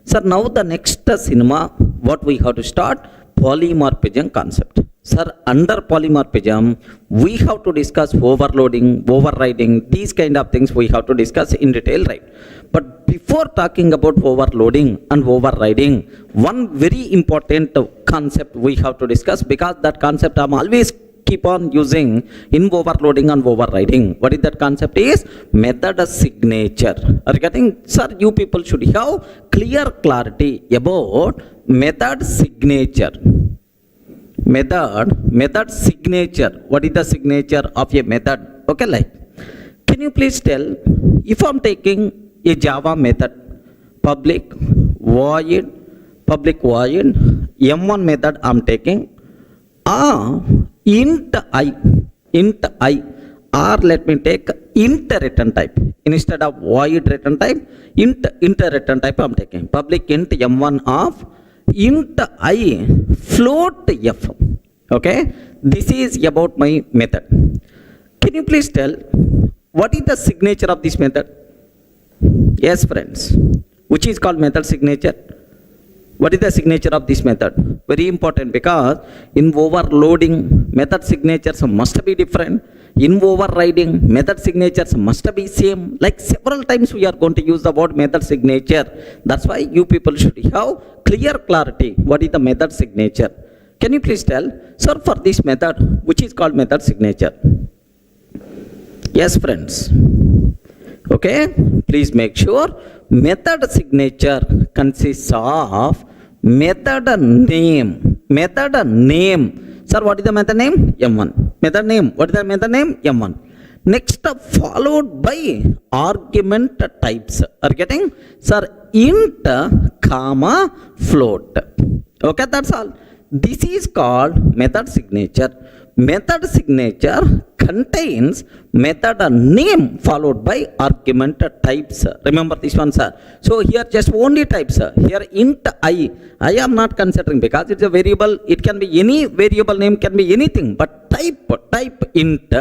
Sir, now the next cinema, what we have to start? Polymorphism concept. Sir, under polymorphism, we have to discuss overloading, overriding, these kind of things we have to discuss in detail, right? But before talking about overloading and overriding, one very important concept we have to discuss, because that concept I'm always keep on using in overloading and overriding. What is that concept is? Method signature. Are you getting? Sir, you people should have clear clarity about method signature. Method signature. What is the signature of a method? Okay, like, can you please tell, if I'm taking a Java method, public void, M1 method I'm taking, int I, or let me take int return type instead of void return type, int return type I'm taking. Public int M1 of int I float F. Okay, this is about my method. Can you please tell what is the signature of this method? Yes, friends, which is called method signature. What is the signature of this method? Very important, because in overloading, method signatures must be different. In overriding, method signatures must be same. Like several times we are going to use the word method signature. That's why you people should have clear clarity. What is the method signature? Can you please tell? Sir, for this method, which is called method signature? Yes, friends. Okay, please make sure method signature consists of method name. Sir, what is the method name? M1. Method name. What is the method name? M1. Next followed by argument types. Are you getting? Sir, int, comma, float. Okay, that's all. This is called method signature. Method signature contains method name followed by argument types. Remember this one, sir. So here just only types. Here int I am not considering because it's a variable. It can be any variable name, can be anything, but type int.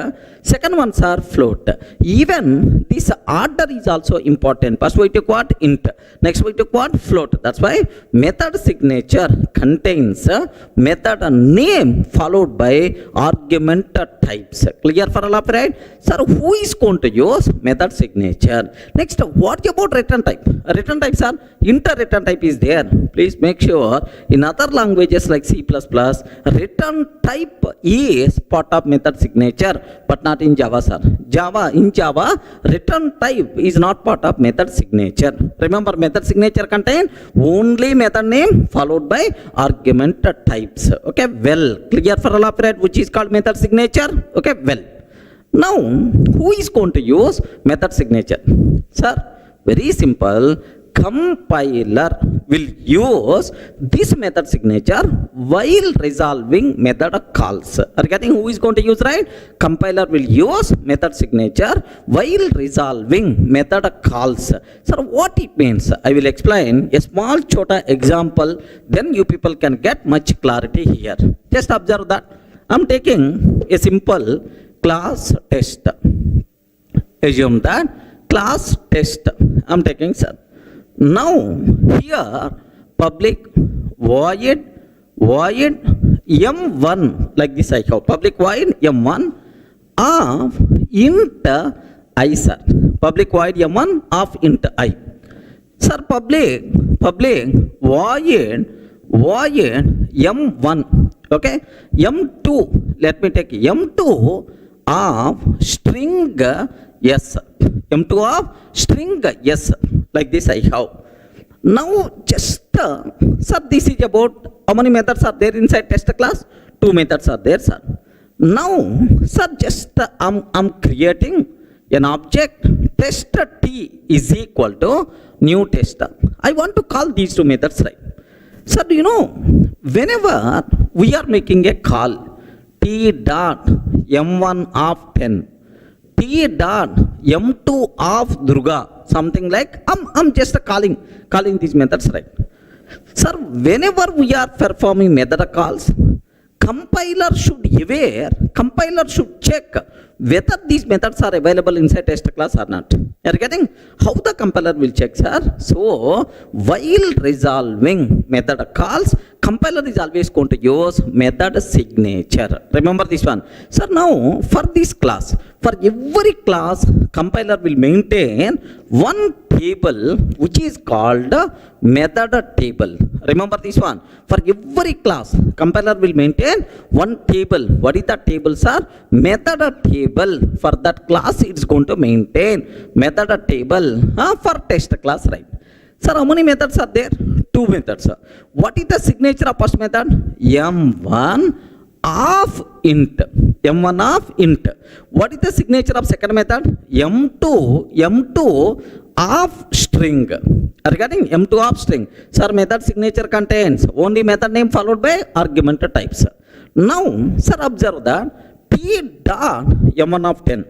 Second ones are float. Even this order is also important. First we took what? Int. Next we took what? Float. That's why method signature contains method name followed by argument types. Clear for all of right? Sir, who is going to use method signature? Next, what about return type? Return types are inter return type is there. Please make sure in other languages like C++, return type is part of method signature, but not in Java, sir. In Java, return type is not part of method signature. Remember, method signature contain only method name followed by argument types. Okay, well, clear for all of right, which is called method signature. Okay, well. Now, who is going to use method signature? Sir, very simple. Compiler will use this method signature while resolving method calls. Are you getting who is going to use, right? Compiler will use method signature while resolving method calls. Sir, what it means? I will explain a small chota example, then you people can get much clarity here. Just observe that. I'm taking a simple class test. Assume that class test I'm taking, sir. Now here public void m1, like this I have public void m1 of int I, sir. Public void m1 of int I. Sir, public void m1. Okay, m2, let me take m2 of string yes, m2 of string yes, like this I have. Now just sir, this is about how many methods are there inside test class? 2 methods are there, sir. Now sir, just I'm creating an object test t is equal to new test. I want to call these 2 methods, right? Sir, do you know, whenever we are making a call t dot m1 of 10, t dot m2 of Durga, something like I'm just calling these methods, right? Sir, whenever we are performing method calls, compiler should check whether these methods are available inside test class or not. You are getting? How the compiler will check, sir? So, while resolving method calls, compiler is always going to use method signature. Remember this one. Sir, now for this class, for every class, compiler will maintain one table which is called method table. Remember this one. For every class, compiler will maintain one table. What is that table, sir? Method table. For that class, it's going to maintain method table for test class, right? Sir, how many methods are there? 2 methods. What is the signature of first method? M1 of int. M1 of int. What is the signature of second method? M2 of string. Are you getting? M2 of string. Sir, method signature contains only method name followed by argument types. Now, sir, observe that t dot m1 of 10.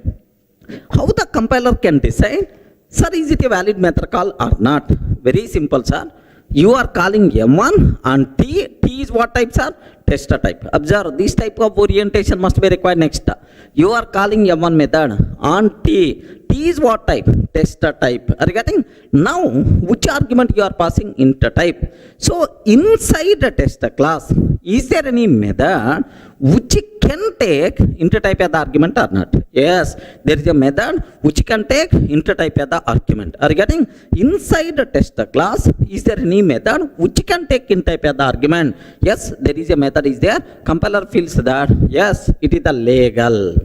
How the compiler can decide? Sir, is it a valid method call or not? Very simple, sir. You are calling m1 and t is what type, sir? Tester type. Observe, this type of orientation must be required next. You are calling m1 method on t is what type? Tester type. Are you getting? Now, which argument you are passing? Int type. So, inside the tester class, is there any method which can take int type as the argument or not? Yes, there is a method which can take int type as the argument. Are you getting? Inside the tester class, is there any method which can take int type as the argument? Yes, there is a method is there. Compiler feels that yes, it is the legal.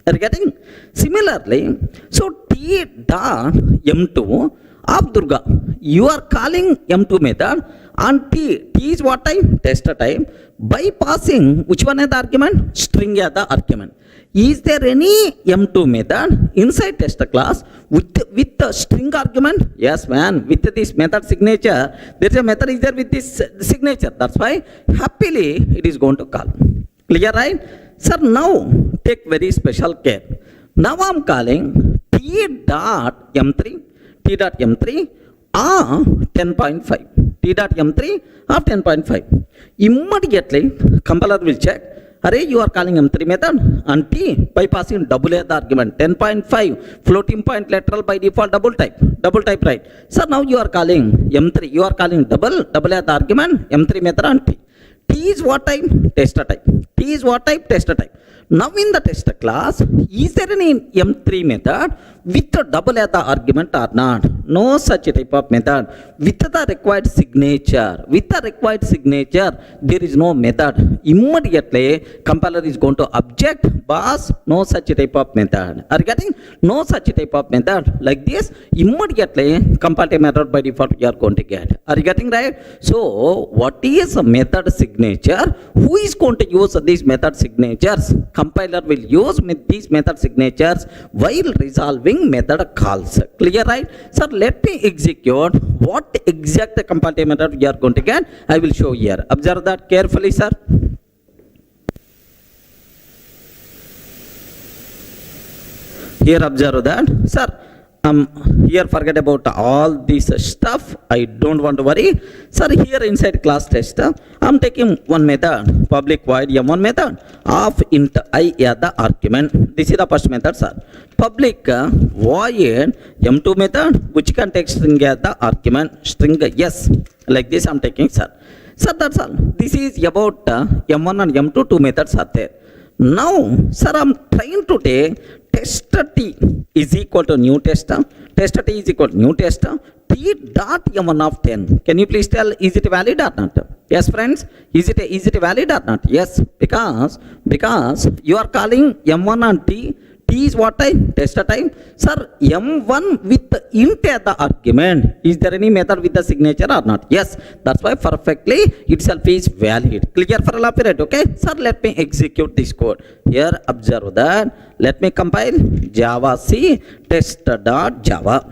Are you getting? Similarly, so t dot m2 of Durga, you are calling m2 method and t is what type? Tester type. by passing which one as the argument? String as the argument. Is there any M2 method inside test class with the string argument? Yes, man. With this method signature, there is a method is there with this signature. That's why happily it is going to call. Clear, right? Sir, now take very special care. Now I'm calling T dot M3 of 10.5. T dot M3 of 10.5. Immediately compiler will check. Array, you are calling M3 method and T by passing double as the argument. 10.5 floating point literal by default double type, right? So now you are calling M3, you are calling double as the argument, M3 method and T. T is what type? Tester type. T is what type? Tester type. Now in the tester class, is there any M3 method with a double as the argument or not? No such type of method. With the required signature, there is no method. Immediately, compiler is going to object, boss, no such type of method. Are you getting? No such type of method. Like this, immediately, compile method by default you are going to get. Are you getting right? So, what is a method signature? Who is going to use these method signatures? Compiler will use these method signatures while resolving method calls. Clear, right? Sir, let me execute what exact compile method we are going to get. I will show here. Observe that carefully, sir. Here observe that. Sir, here forget about all this stuff. I don't want to worry. Sir, here inside class test, I'm taking one method, public void M1 method of int I as the argument. This is the first method, sir. Public void M2 method, which can take string as the argument, string yes. Like this I'm taking, sir. Sir, that's all. This is about M1 and M2, two methods are there. Now, sir, I'm trying to take tester T is equal to new tester. Tester T is equal to new tester. T dot M1 of 10. Can you please tell, is it valid or not? Yes, friends. Is it valid or not? Yes, because you are calling M1 and T. T is what type? Tester type. Sir, M1 with int as the argument. Is there any method with the signature or not? Yes. That's why perfectly itself is valid. Clear for all of it, okay? Sir, let me execute this code. Here, observe that. Let me compile Java C test.java.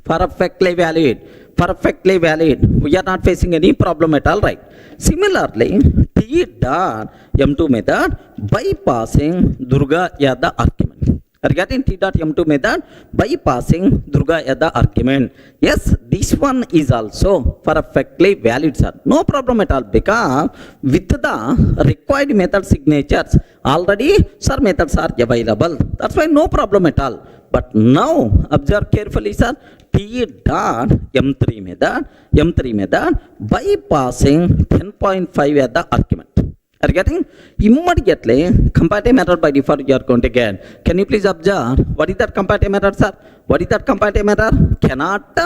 Perfectly valid. Perfectly valid. We are not facing any problem at all, right? Similarly, T dot M2 method by passing Durga as the argument. Are you getting? T dot M2 method by passing Durga as the argument. Yes, this one is also perfectly valid, sir. No problem at all, because with the required method signatures, already, sir, methods are available. That's why no problem at all. But now, observe carefully, sir. T dot M3 method by passing 10.5 as the argument. Are you getting? Immediately, compile method by default you are going to get. Can you please observe what is that compile method, sir? What is that compile method? Cannot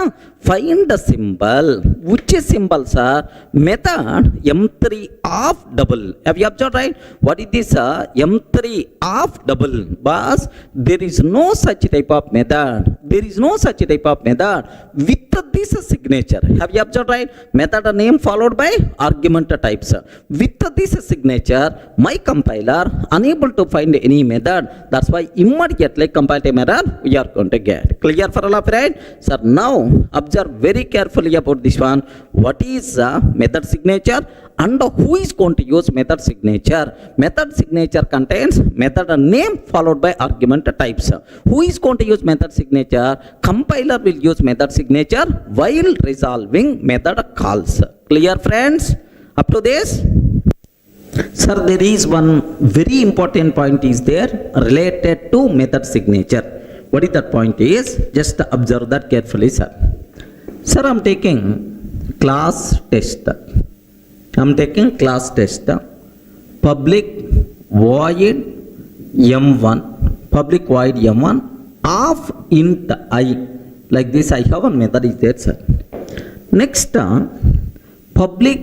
find the symbol. Which is symbol, sir? Method M3 of double. Have you observed, right? What is this, M3 of double? But there is no such type of method. There is no such type of method with this signature. Have you observed, right? Method name followed by argument types. With this signature, my compiler unable to find any method. That's why immediately compile method we are going to get. Clear for all of it, right? Sir, now observe very carefully about this one. What is method signature and who is going to use method signature? Method signature contains method name followed by argument types. Who is going to use method signature? Compiler will use method signature while resolving method calls. Clear, friends? Up to this? Sir, there is one very important point is there related to method signature. What is that point is? Just observe that carefully, sir. Sir, I'm taking class test. I'm taking class test. Public void M1. Public void M1 of int I. Like this, I have one method is there, sir. Next, public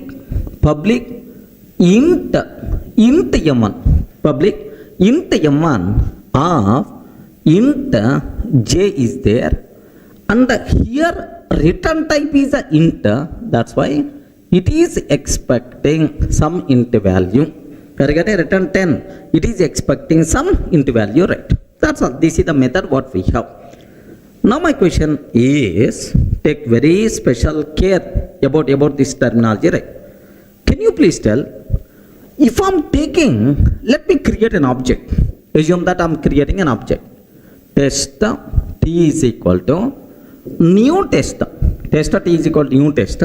int M1. Public int M1 of int j is there, and here return type is a int. That's why it is expecting some int value. We are getting return 10, it is expecting some int value, right? That's all. This is the method what we have. Now my question is, take very special care about this terminology, right? Can you please tell, if I'm taking, let me create an object. Assume that I'm creating an object. Test t is equal to new test. Test t is equal to new test.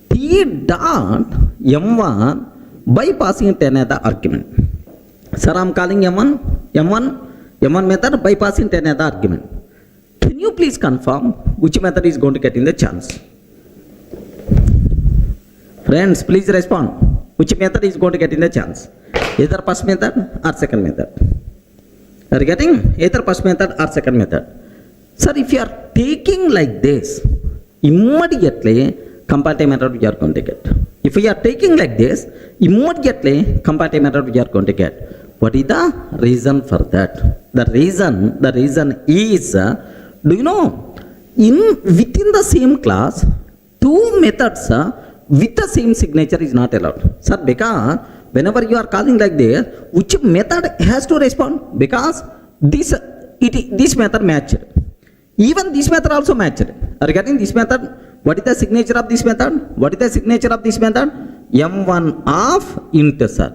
T dot m1 by passing it another argument. Sir, I'm calling m1 method by passing it another argument. Can you please confirm which method is going to get in the chance? Friends, please respond. Which method is going to get in the chance? Either first method or second method. Are you getting? Either first method or second method. Sir, if you are taking like this, immediately comparative method we are going to get. If we are taking like this, immediately comparative method we are going to get. What is the reason for that? The reason is, do you know, within the same class, two methods with the same signature is not allowed. Sir, because whenever you are calling like this, which method has to respond? Because this method matched. Even this method also matched. Are you getting this method? What is the signature of this method? What is the signature of this method? M1 of int, sir.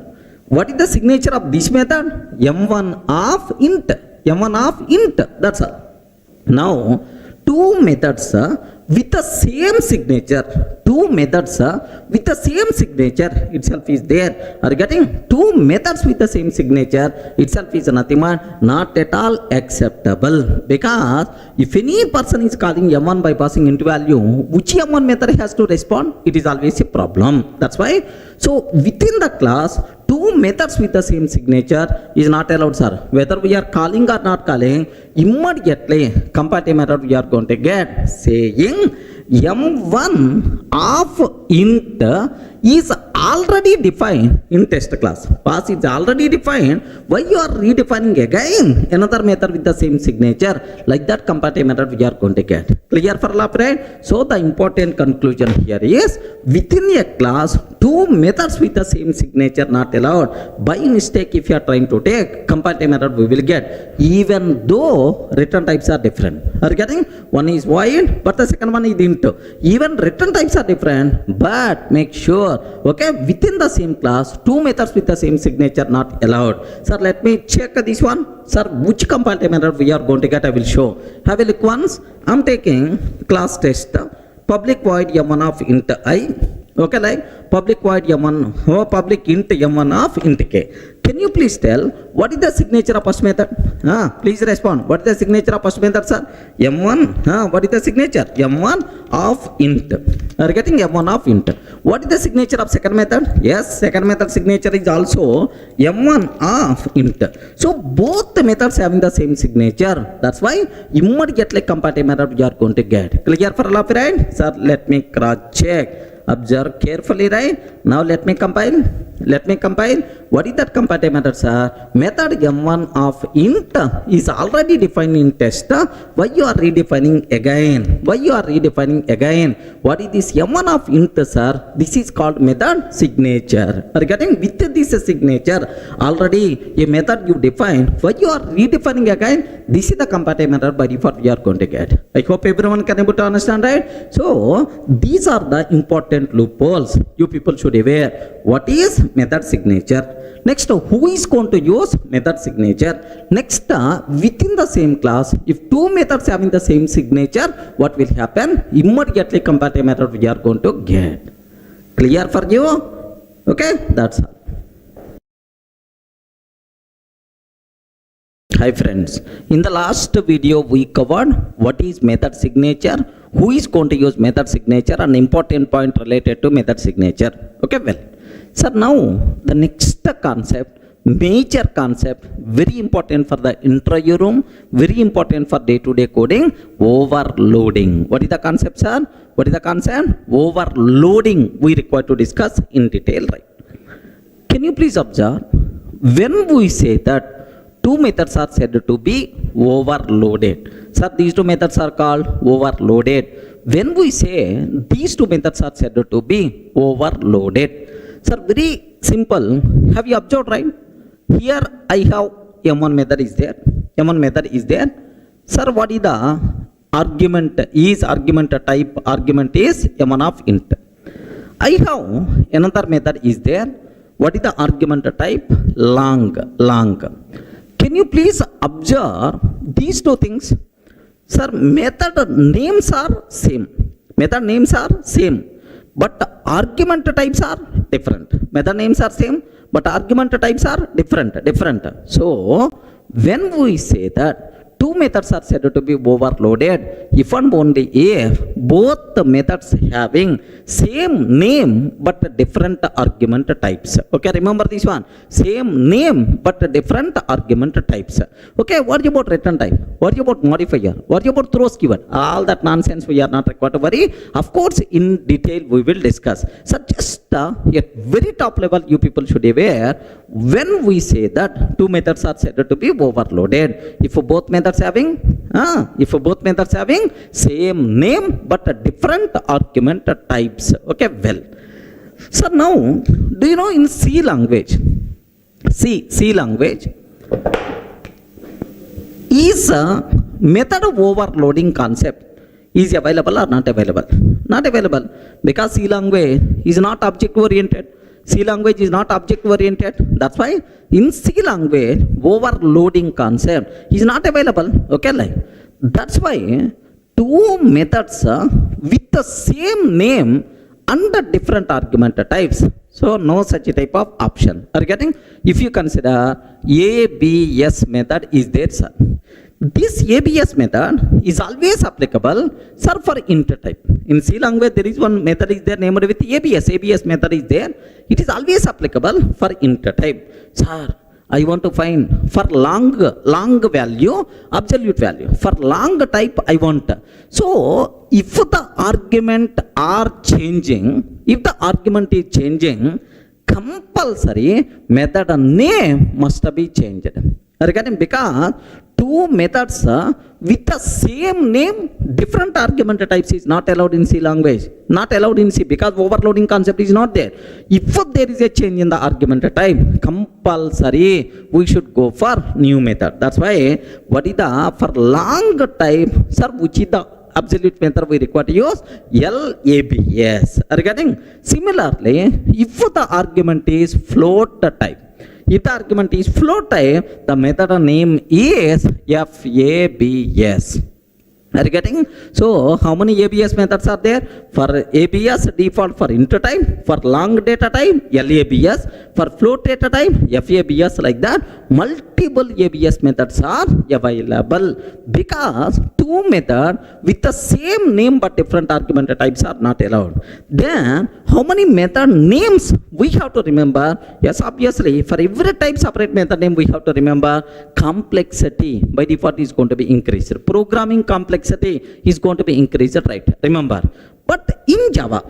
What is the signature of this method? M1 of int. M1 of int. That's all. Now, two methods with the same signature. Two methods with the same signature itself is there. Are you getting? Two methods with the same signature itself is nothing but not at all acceptable. Because if any person is calling m1 by passing into value, which m1 method has to respond? It is always a problem. That's why. So within the class, two methods with the same signature is not allowed, sir. Whether we are calling or not calling, immediately comparative method we are going to get saying m1 of int is already defined in test class. Pass is already defined. Why you are redefining again another method with the same signature? Like that comparative method we are going to get. Clear for lab, right? So the important conclusion here is, within a class, two methods with the same signature not allowed. By mistake, if you are trying to take comparative method, we will get, even though return types are different. Are you getting? One is void, but the second one is int. Even return types are different, but make sure, okay, within the same class, two methods with the same signature not allowed. Sir, let me check this one. Sir, which comparative method we are going to get, I will show. Have a look once. I'm taking class test, public void m1 of int I. Okay, like public void m1, public int m1 of int k. Can you please tell what is the signature of first method? Please respond. What is the signature of first method, sir? M1. What is the signature? M1 of int. Are you getting M1 of int? What is the signature of second method? Yes, second method signature is also M1 of int. So both the methods having the same signature. That's why immediately comparative method we are going to get. Clear for all of you, right? Sir, let me cross check. Observe carefully, right? Now let me compile. What is that comparative method, sir? Method m1 of int is already defined in test. Why you are redefining again? What is this m1 of int, sir? This is called method signature. Are you getting? With this signature, already a method you define. Why you are redefining again? This is the comparative method by default we are going to get. I hope everyone can able to understand, right? So these are the important loopholes you people should aware. What is method signature? Next, who is going to use method signature? Next, within the same class, if two methods having the same signature, what will happen? Immediately comparative method we are going to get. Clear for you? Okay, that's all. Hi friends, in the last video we covered what is method signature, who is going to use method signature, and important point related to method signature. Okay, well, sir, now the next concept, major concept, very important for the interview room, very important for day-to-day coding, overloading. What is the concept, sir? What is the concept? Overloading we require to discuss in detail, right? Can you please observe, when we say that two methods are said to be overloaded. Sir, these two methods are called overloaded. when we say these two methods are said to be overloaded. Sir, very simple. Have you observed, right? Here I have M1 method is there. M1 method is there. Sir, what is the argument? Is argument type? Argument is M1 of int. I have another method is there. What is the argument type? Long. Can you please observe these two things? Sir, method names are same. Method names are same, but argument types are different. Method names are same, but argument types are different. So, when we say that two methods are said to be overloaded, if and only if both the methods having same name but different argument types. Okay, remember this one. Same name but different argument types. Okay, what about return type? What about modifier? What about throws keyword? All that nonsense we are not required to worry. Of course, in detail we will discuss. So just at very top level, you people should be aware when we say that two methods are said to be overloaded. If both methods having same name but different argument types. Okay, well. So now, do you know in C language, C language is a method of overloading concept is available or not available? Not available, because C language is not object oriented. C language is not object oriented. That's why in C language overloading concept is not available. Okay, like that's why two methods with the same name under different argument types. So no such type of option. Are you getting? If you consider ABS method is there, sir. This ABS method is always applicable, sir, for int type. In C language, there is one method is there named with ABS. ABS method is there. It is always applicable for int type. Sir, I want to find for long value, absolute value. For long type, I want. So, if the argument are changing, if the argument is changing, compulsory method name must be changed. Regarding because two methods with the same name, different argument types is not allowed in C language. Not allowed in C because overloading concept is not there. If there is a change in the argument type, compulsory we should go for new method. That's why what is the for long type, sir, which is the absolute method we require to use? LABS. Regarding similarly, if the argument is float type, if the argument is float type, the method name is FABS. Are you getting? So, how many ABS methods are there? For ABS, default for int type, for long data type, LABS, for float data type, FABS, like that. Multiple ABS methods are available because two methods with the same name but different argument types are not allowed. Then, how many method names we have to remember? Yes, obviously, for every type separate method name we have to remember. Complexity by default is going to be increased. Programming complexity is going to be increased, right? Remember. But in Java,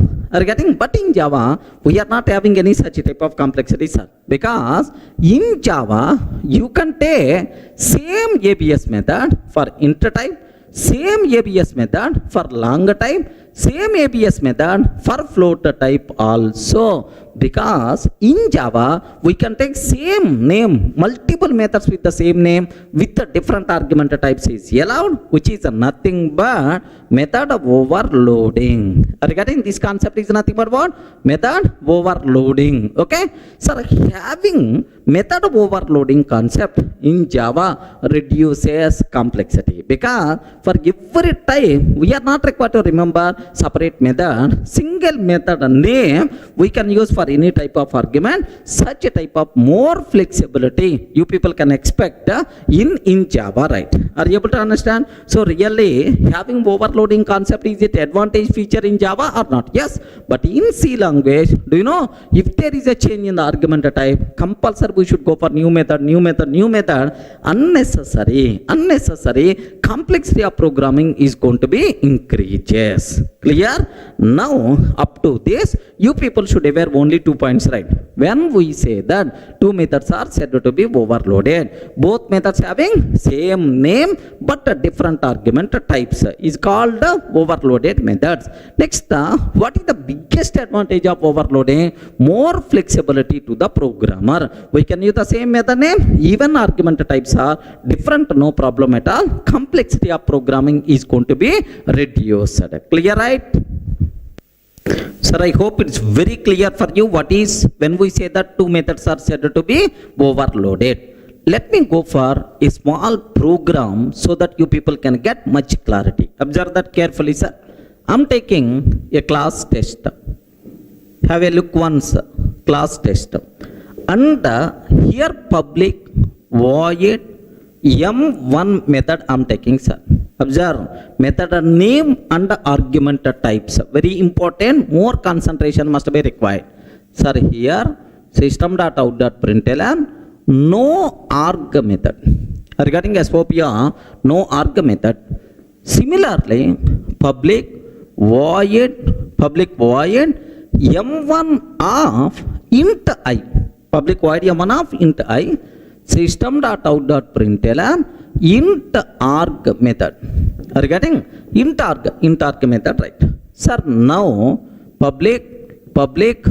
we are not having any such type of complexity, sir. Because in Java, you can take same ABS method for int type, same ABS method for long type, same ABS method for float type also. Because in Java, we can take same name, multiple methods with the same name with the different argument types is allowed, which is nothing but method of overloading. Regarding this concept is nothing but what? Method overloading. Okay? So having method of overloading concept in Java reduces complexity. Because for every type, we are not required to remember separate method. Single method name we can use for any type of argument. Such a type of more flexibility you people can expect in Java, right? Are you able to understand? So really having overloading concept, is it advantage feature in Java or not? Yes, but in C language, do you know if there is a change in the argument type, compulsory we should go for new method. Unnecessary complexity of programming is going to be increases. Clear? Now up to this, you people should aware only only 2 points, right? When we say that two methods are said to be overloaded, both methods having same name but a different argument types is called overloaded methods. Next, what is the biggest advantage of overloading? More flexibility to the programmer. We can use the same method name, even argument types are different, no problem at all. Complexity of programming is going to be reduced. Clear, right? Sir, I hope it's very clear for you what is when we say that two methods are said to be overloaded. Let me go for a small program so that you people can get much clarity. Observe that carefully, sir. I'm taking a class test. Have a look once, class test. And here public void M1 method I'm taking, sir. Observe, method name and argument types. Very important, more concentration must be required. Sir, here system.out.println, no arg method. Regarding SOPia, no arg method. Similarly, public void M1 of int I. Public void M1 of int I. System.out.println int arg method. Are you getting? Int arg method, right? Sir, now public void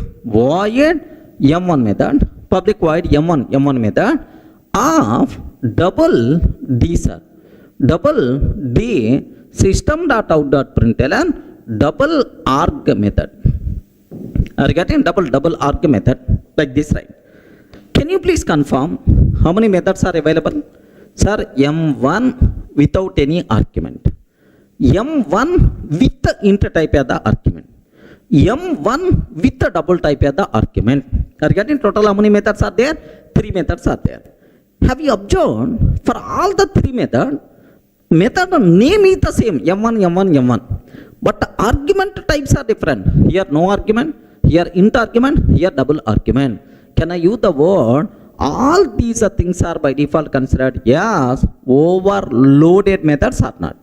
M1 method, public void M1 method of double D, sir. Double D system.out.println double arg method. Are you getting? Double arg method like this, right? Can you please confirm how many methods are available? Sir, M1 without any argument. M1 with the int type as the argument. M1 with the double type as the argument. Are you getting? Total how many methods are there? 3 methods are there. Have you observed for all the 3 methods, method name is the same, M1. But the argument types are different. Here no argument, here int argument, here double argument. Can I use the word? All these things are by default considered as overloaded methods or not?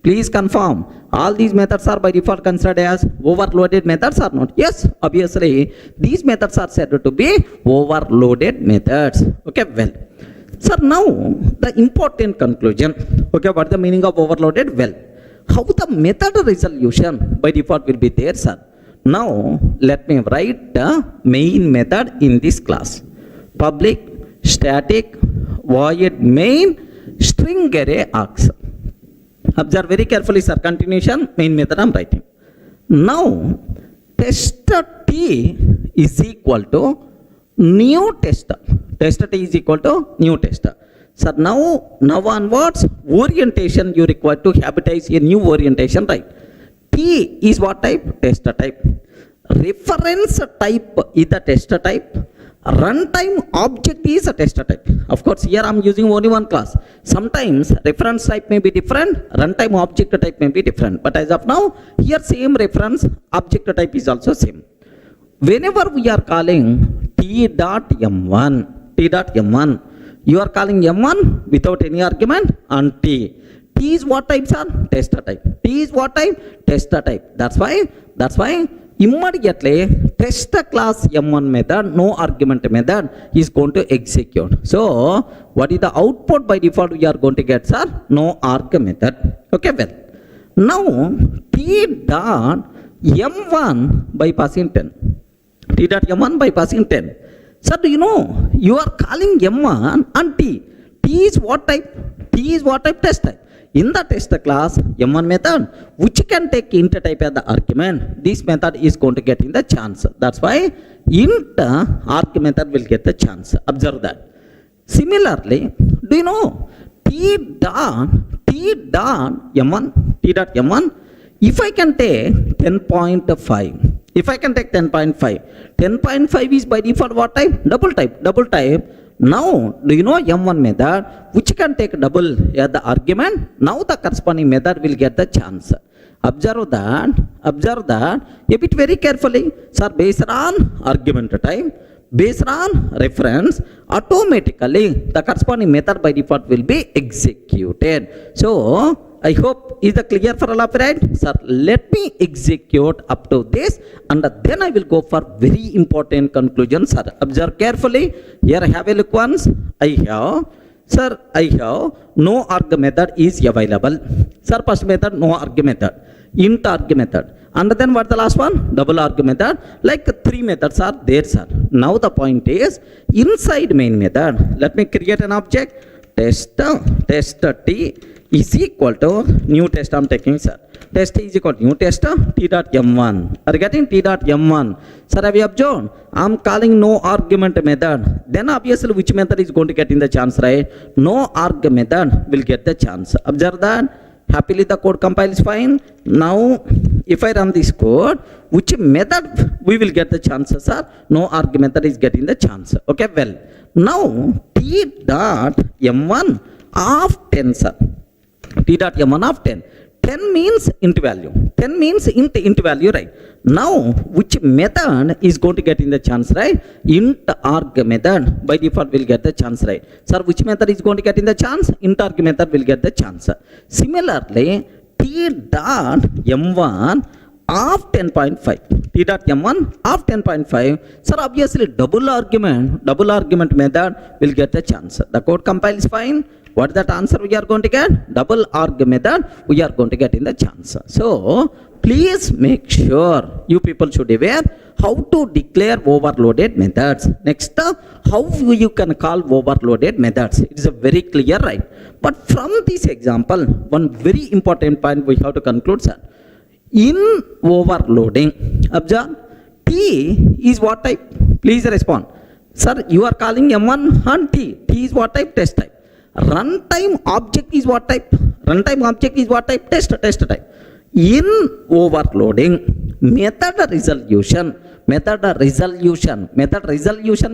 Please confirm. All these methods are by default considered as overloaded methods or not? Yes, obviously these methods are said to be overloaded methods. Okay, well. Sir, now the important conclusion. Okay, what is the meaning of overloaded? Well, how the method resolution by default will be there, sir? Now, let me write the main method in this class. Public static void main string array args. Observe very carefully, sir. Continuation, main method I'm writing. Now, tester T is equal to new tester. Tester T is equal to new tester. Sir, now onwards, orientation you require to habitize a new orientation, right? T is what type? Tester type. Reference type is the tester type. Runtime object is a tester type. Of course, here I am using only one class. Sometimes reference type may be different, runtime object type may be different. But as of now, here same reference object type is also same. Whenever we are calling t.m1, you are calling m1 without any argument and t. T is what type, sir? Tester type. T is what type? Tester type. That's why immediately tester class m1 method, no argument method is going to execute. So what is the output by default we are going to get, sir? No arg method. Okay, well. Now t dot m1 by passing 10. T dot m1 by passing 10. Sir, do you know you are calling m1 and t. T is what type? T is what type? Test type. In the tester class m1 method, which can take int type as the argument, this method is going to get in the chance. That's why int arg method will get the chance. Observe that. Similarly, do you know t dot m1, if I can take 10.5, if I can take 10.5 is by default what type? Double type. Now, do you know M1 method, which can take double as the argument? Now the corresponding method will get the chance. Observe that a bit very carefully. Sir, based on argument type, based on reference, automatically the corresponding method by default will be executed. So, I hope is the clear for all of you, right? Sir, let me execute up to this and then I will go for very important conclusion, sir. Observe carefully. Here have a look once. I have no arg method is available. Sir, first method no arg method, int arg method, and then what the last one? Double arg method. Like three methods are there, sir. Now the point is inside main method, let me create an object. Test t is equal to new test I'm taking, sir. Test is equal to new test t dot m1. Are you getting t dot m1? Sir, have you observed? I'm calling no argument method. Then obviously which method is going to get in the chance, right? No arg method will get the chance. Observe that. Happily the code compiles fine. Now if I run this code, which method we will get the chances, sir? No arg method is getting the chance. Okay, well, now t dot m1 of 10, sir. T dot m1 of 10. 10 means int value. 10 means int value, right? Now, which method is going to get in the chance, right? Int arg method by default will get the chance, right? Sir, which method is going to get in the chance? Int arg method will get the chance. Similarly, t dot m1 of 10.5. T dot m1 of 10.5. Sir, obviously double argument method will get the chance. The code compiles fine. What is that answer we are going to get? Double arg method we are going to get in the chance. So please make sure you people should be aware how to declare overloaded methods. Next, how you can call overloaded methods. It is a very clear, right? But from this example, one very important point we have to conclude, sir. In overloading, observe, T is what type? Please respond. Sir, you are calling M1 and T. T is what type? Test type. Runtime object is what type? Runtime object is what type? Test type. In overloading, method resolution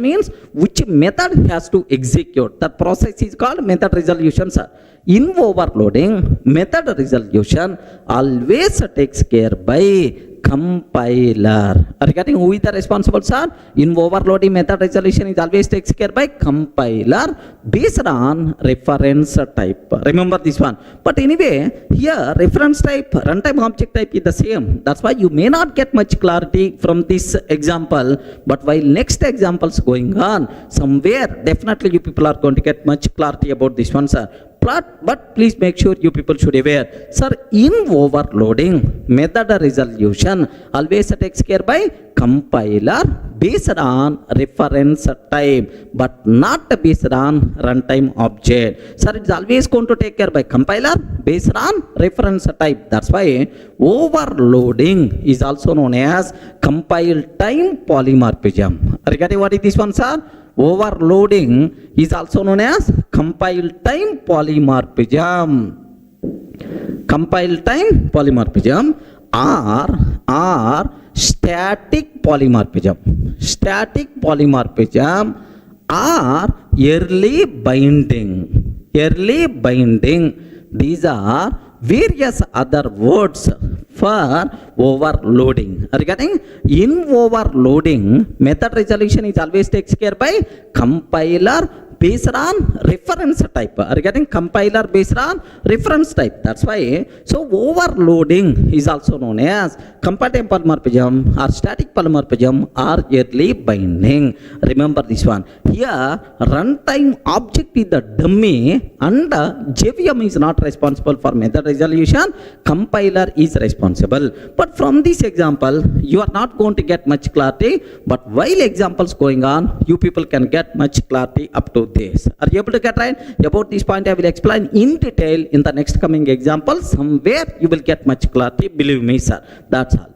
means which method has to execute. That process is called method resolution, sir. In overloading, method resolution always takes care by compiler. Are you getting who is the responsible, sir? In overloading, method resolution is always takes care by compiler based on reference type. Remember this one. But anyway, here reference type, runtime object type is the same. That's why you may not get much clarity from this example. But while next examples going on, somewhere definitely you people are going to get much clarity about this one, sir. But please make sure you people should be aware. Sir, in overloading, method resolution always takes care by compiler based on reference type, but not based on runtime object. Sir, it's always going to take care by compiler based on reference type. That's why overloading is also known as compile time polymorphism. Are you getting what is this one, sir? Overloading is also known as compile time polymorphism. Compile time polymorphism or static polymorphism. Static polymorphism or early binding. Early binding. These are various other words for overloading. Are you getting? In overloading, method resolution is always takes care by compiler based on reference type. Are you getting? Compiler based on reference type. That's why, so overloading is also known as compile time polymorphism or static polymorphism or early binding. Remember this one. Here, runtime object is the dummy and JVM is not responsible for method resolution. Compiler is responsible. But from this example, you are not going to get much clarity. But while examples going on, you people can get much clarity up to this. Are you able to get right? About this point, I will explain in detail in the next coming example. Somewhere you will get much clarity. Believe me, sir. That's all.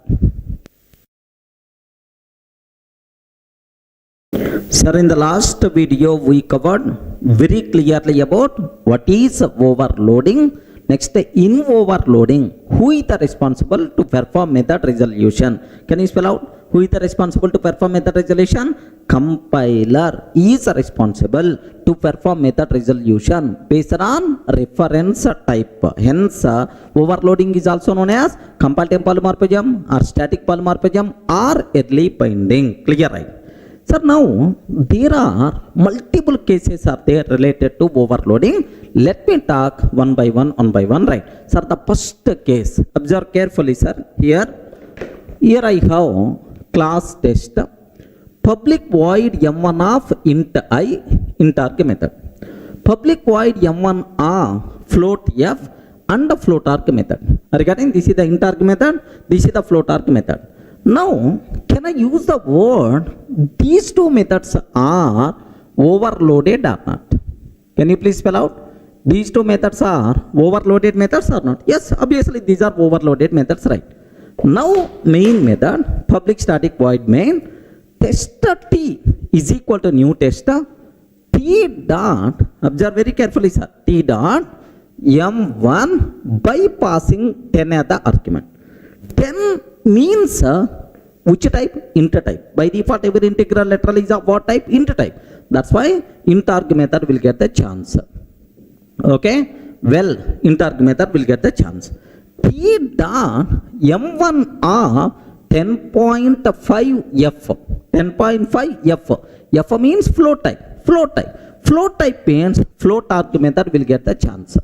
Sir, in the last video, we covered very clearly about what is overloading. Next, in overloading, who is the responsible to perform method resolution? Can you spell out? Who is the responsible to perform method resolution? Compiler is responsible to perform method resolution based on reference type. Hence, overloading is also known as compile time polymorphism or static polymorphism or early binding. Clear, right? Sir, now there are multiple cases are there related to overloading. Let me talk one by one, right? Sir, the first case, observe carefully, sir. Here I have class test, public void m1 of int I, int arg method. Public void m1 of float f and the float arg method. Regarding this is the int arg method, this is the float arg method. Now, can I use the word these two methods are overloaded or not? Can you please spell out? These two methods are overloaded methods or not? Yes, obviously these are overloaded methods, right? Now, main method, public static void main, tester t is equal to new tester, t dot, observe very carefully, sir, t dot m1 by passing 10 as the argument. 10 means which type? Int type. By default, every integral literal is of what type? Int type. That's why int arg method will get the chance. Okay? Well, int arg method will get the chance. T dot m1 of 10.5 f. 10.5 f. F means float type. Float type. Float type means float arg method will get the chance.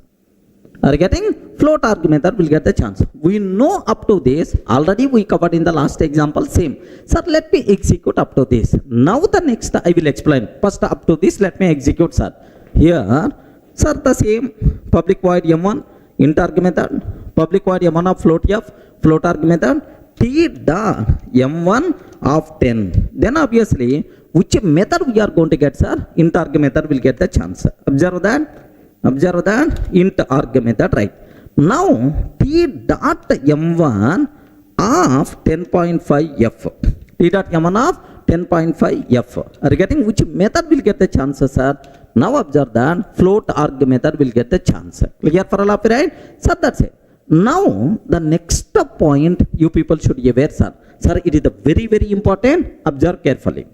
Are you getting? Float arg method will get the chance. We know up to this, already we covered in the last example, same. Sir, let me execute up to this. Now the next I will explain. First up to this, let me execute, sir. Here, sir, the same public void m1, int arg method, public void m1 of float f, float arg method, t dot m1 of 10. Then obviously, which method we are going to get, sir? Int arg method will get the chance. Observe that. Observe that int arg method, right? Now t dot m1 of 10.5 f. T dot m1 of 10.5 f. Are you getting which method will get the chance, sir? Now observe that float arg method will get the chance. Clear for all of you, right? Sir, that's it. Now the next point you people should be aware, sir. Sir, it is the very, very important. Observe carefully.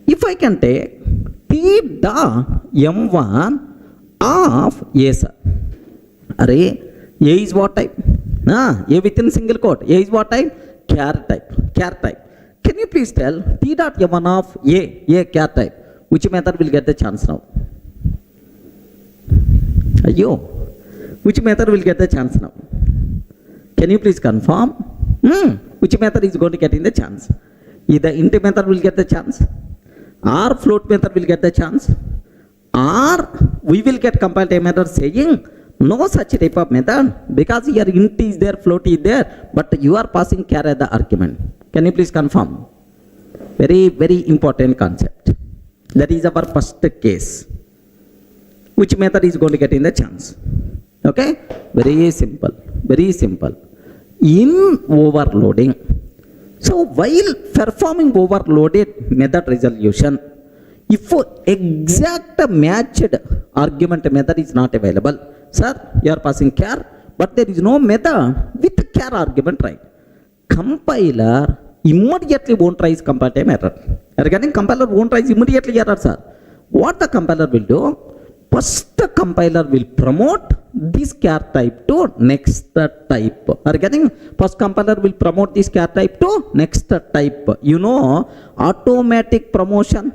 If I can take t dot m1 of A, sir. Array, A is what type? A within single quote. A is what type? Char type. Char type. Can you please tell t dot m1 of A char type? Which method will get the chance now? Ayyo. Which method will get the chance now? Can you please confirm? Which method is going to get in the chance? Either int method will get the chance, or float method will get the chance, or we will get compiled method saying no such type of method because here int is there, float is there, but you are passing char as the argument. Can you please confirm? Very, very important concept. That is our first case. Which method is going to get in the chance? Okay? Very simple. Very simple. In overloading. So while performing overloaded method resolution, if exact matched argument method is not available, sir, you are passing char, but there is no method with char argument, right? Compiler immediately won't raise compile time error. Regarding compiler won't raise immediately error, sir. What the compiler will do? First the compiler will promote this char type to next type. Are you getting? First compiler will promote this char type to next type. You know, automatic promotion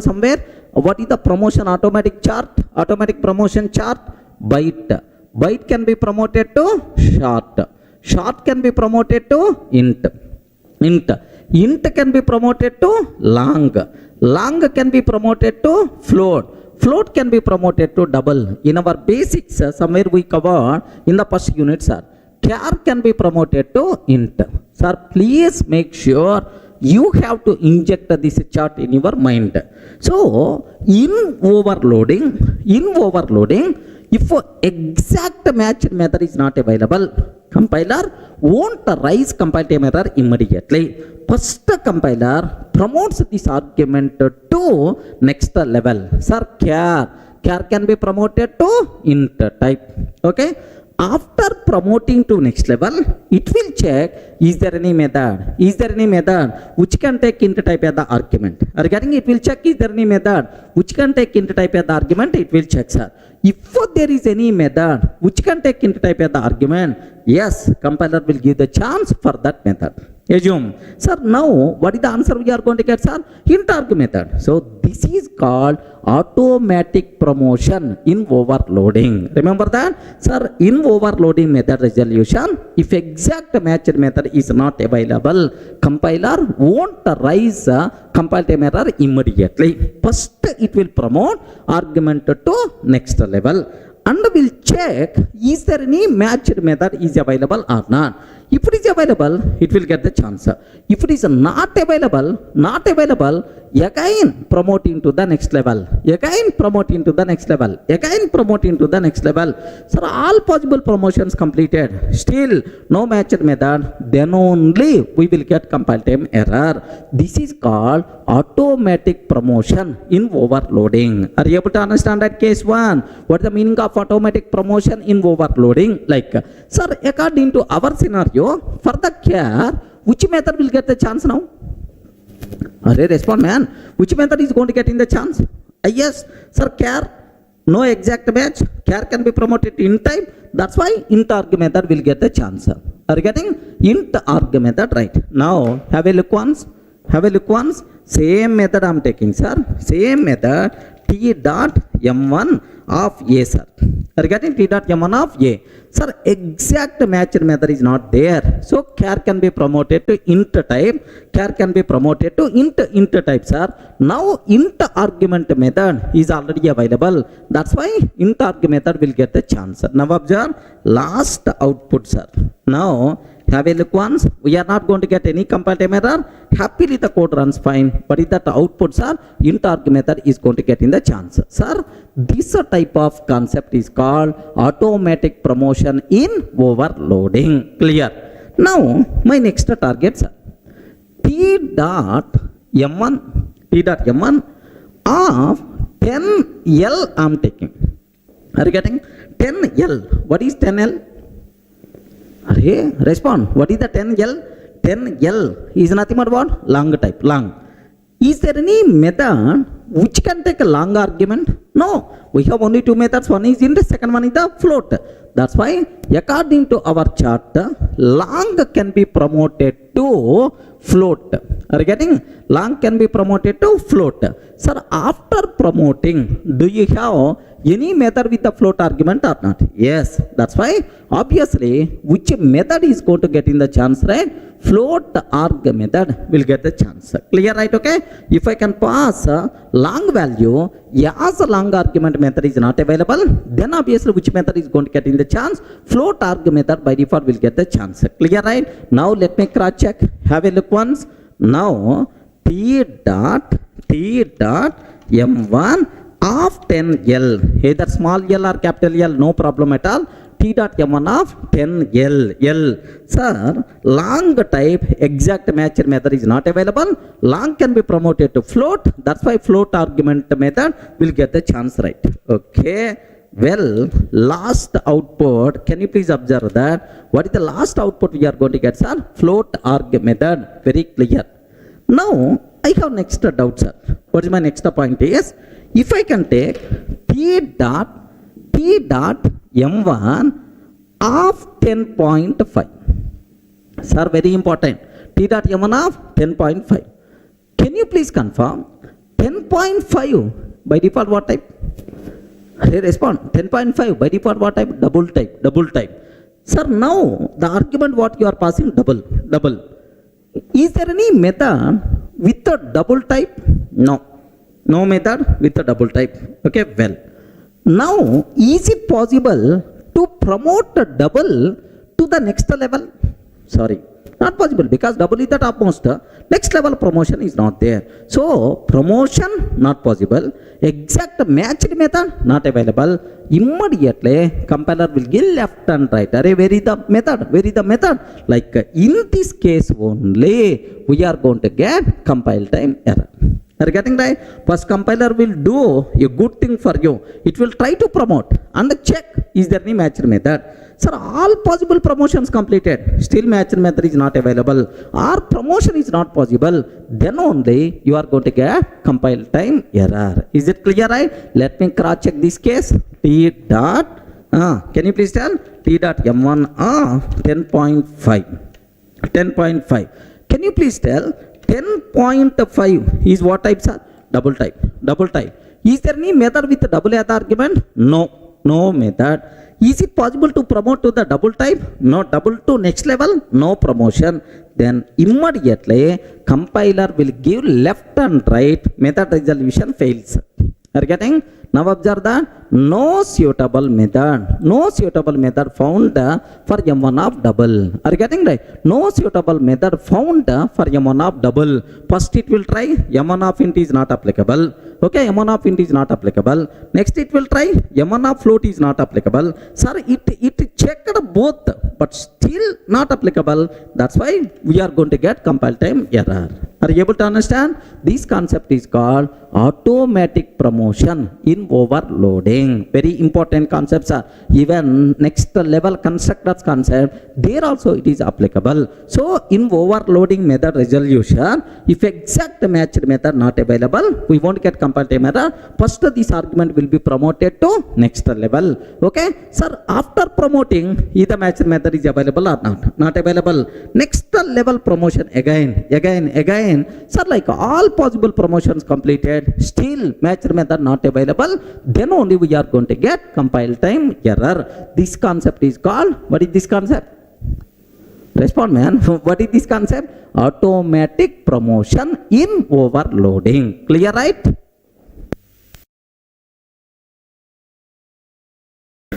somewhere. What is the promotion automatic chart? Automatic promotion chart, byte. Byte can be promoted to short. Short can be promoted to int. Int can be promoted to long. Long can be promoted to float. Float can be promoted to double. In our basics, somewhere we covered in the first unit, sir. Char can be promoted to int. Sir, please make sure you have to inject this chart in your mind. So, in overloading, if exact match method is not available, compiler won't raise compile time error immediately. First compiler promotes this argument to next level. Sir, char can be promoted to int type. Okay. After promoting to next level, it will check is there any method which can take int type as the argument. Regarding it will check is there any method which can take int type as the argument, it will check, sir. If there is any method which can take int type as the argument, yes, compiler will give the chance for that method. Assume. Sir, now what is the answer we are going to get, sir? Int arg method. So this is called automatic promotion in overloading. Remember that? Sir, in overloading method resolution, if exact matched method is not available, compiler won't raise compile time error immediately. First, it will promote argument to next level. And will check is there any matched method is available or not. If it is available, it will get the chance. If it is not available, again promote into the next level. Again promote into the next level. Again promote into the next level. Sir, all possible promotions completed. Still no matched method. Then only we will get compile time error. This is called automatic promotion in overloading. Are you able to understand that case 1? What is the meaning of automatic promotion in overloading? Like, sir, according to our scenario, for the char, which method will get the chance now? Array, respond, man. Which method is going to get in the chance? Yes, sir, char, no exact match. Char can be promoted in time. That's why int arg method will get the chance. Are you getting? Int arg method, right? Now, have a look once. Same method I am taking, sir. Same method, t dot m1 of a, sir. Are you getting? T dot m1 of a. Sir, exact matched method is not there. So char can be promoted to int type. Char can be promoted to int type, sir. Now int argument method is already available. That's why int arg method will get the chance. Now observe last output, sir. Now have a look once. We are not going to get any compile time error. Happily the code runs fine. But if that output, sir, int arg method is going to get in the chance. Sir, this type of concept is called automatic promotion in overloading. Clear? Now my next target, sir. T dot m1 of 10L I am taking. Are you getting? 10L. What is 10L? Array, respond. What is the 10L? 10L is nothing but what? Long type, long. Is there any method which can take a long argument? No. We have only two methods. One is int, second one is the float. That's why according to our chart, long can be promoted to float. Are you getting? Long can be promoted to float. Sir, after promoting, do you have any method with the float argument or not? Yes. That's why obviously which method is going to get in the chance, right? Float arg method will get the chance. Clear, right? Okay. If I can pass long value, as a long argument method is not available, then obviously which method is going to get in the chance? Float arg method by default will get the chance. Clear, right? Now let me cross check. Have a look once. Now t dot m1 of 10L, either small l or capital L, no problem at all. T dot m1 of 10L. Sir, long type exact matched method is not available. Long can be promoted to float. That's why float argument method will get the chance, right? Okay. Well, last output, can you please observe that? What is the last output we are going to get, sir? Float arg method. Very clear. Now, I have next doubt, sir. What is my next point is, if I can take t dot m1 of 10.5. Sir, very important. T dot m1 of 10.5. Can you please confirm 10.5 by default what type? Respond. 10.5 by default what type? Double type. Sir, now the argument what you are passing double. Is there any method with a double type? No method with a double type. Okay, well. Now, is it possible to promote a double to the next level? Sorry, not possible because double is the topmost. Next level promotion is not there. So, promotion not possible. Exact matched method not available. Immediately, compiler will give left and right. Array, where is the method? Like in this case only, we are going to get compile time error. Are you getting right? First compiler will do a good thing for you. It will try to promote and check is there any matched method. Sir, all possible promotions completed. Still matched method is not available. Or promotion is not possible. Then only you are going to get compile time error. Is it clear, right? Let me cross check this case. T dot, can you please tell? T dot m1 10.5. Can you please tell 10.5 is what type, sir? Double type. Double type. Is there any method with double as the argument? No. No method. Is it possible to promote to the double type? No. Double to next level? No promotion. Then immediately compiler will give left and right, method resolution fails. Are you getting? Now observe that no suitable method found for M1 of double. Are you getting right? No suitable method found for M1 of double. First it will try M1 of int is not applicable. Okay, M1 of int is not applicable. Next it will try M1 of float is not applicable. Sir, it checked both, but still not applicable. That's why we are going to get compile time error. Are you able to understand? This concept is called automatic promotion in overloading. Very important concepts are even next level constructors concept. There also it is applicable. So in overloading method resolution, if exact matched method not available, we won't get compile time error. First this argument will be promoted to next level. Okay, sir, after promoting either matched method is available or not available. Next level promotion again. Sir, like all possible promotions completed, still matched method not available, then only we are going to get compile time error. This concept is called, what is this concept? Respond, man. What is this concept? Automatic promotion in overloading. Clear, right?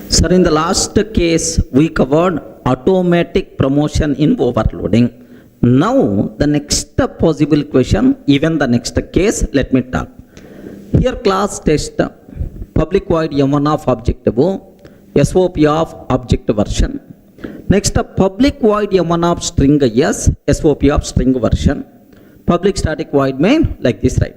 Sir, in the last case we covered automatic promotion in overloading. Now the next possible question, even the next case, let me talk. Here class test public void M1 of objective SOP of object version. Next public void M1 of string S SOP of string version. Public static void main like this, right?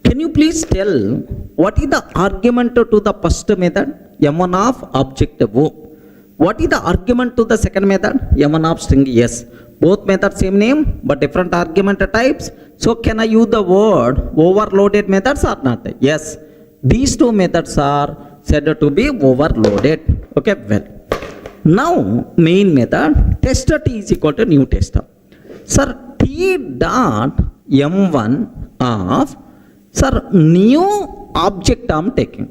Can you please tell what is the argument to the first method M1 of objective? What is the argument to the second method M1 of string S? Both methods same name but different argument types. So can I use the word overloaded methods or not? Yes, these two methods are said to be overloaded. Okay, well, now main method tester t is equal to new tester. Sir, t dot m1 of, sir, new object I am taking.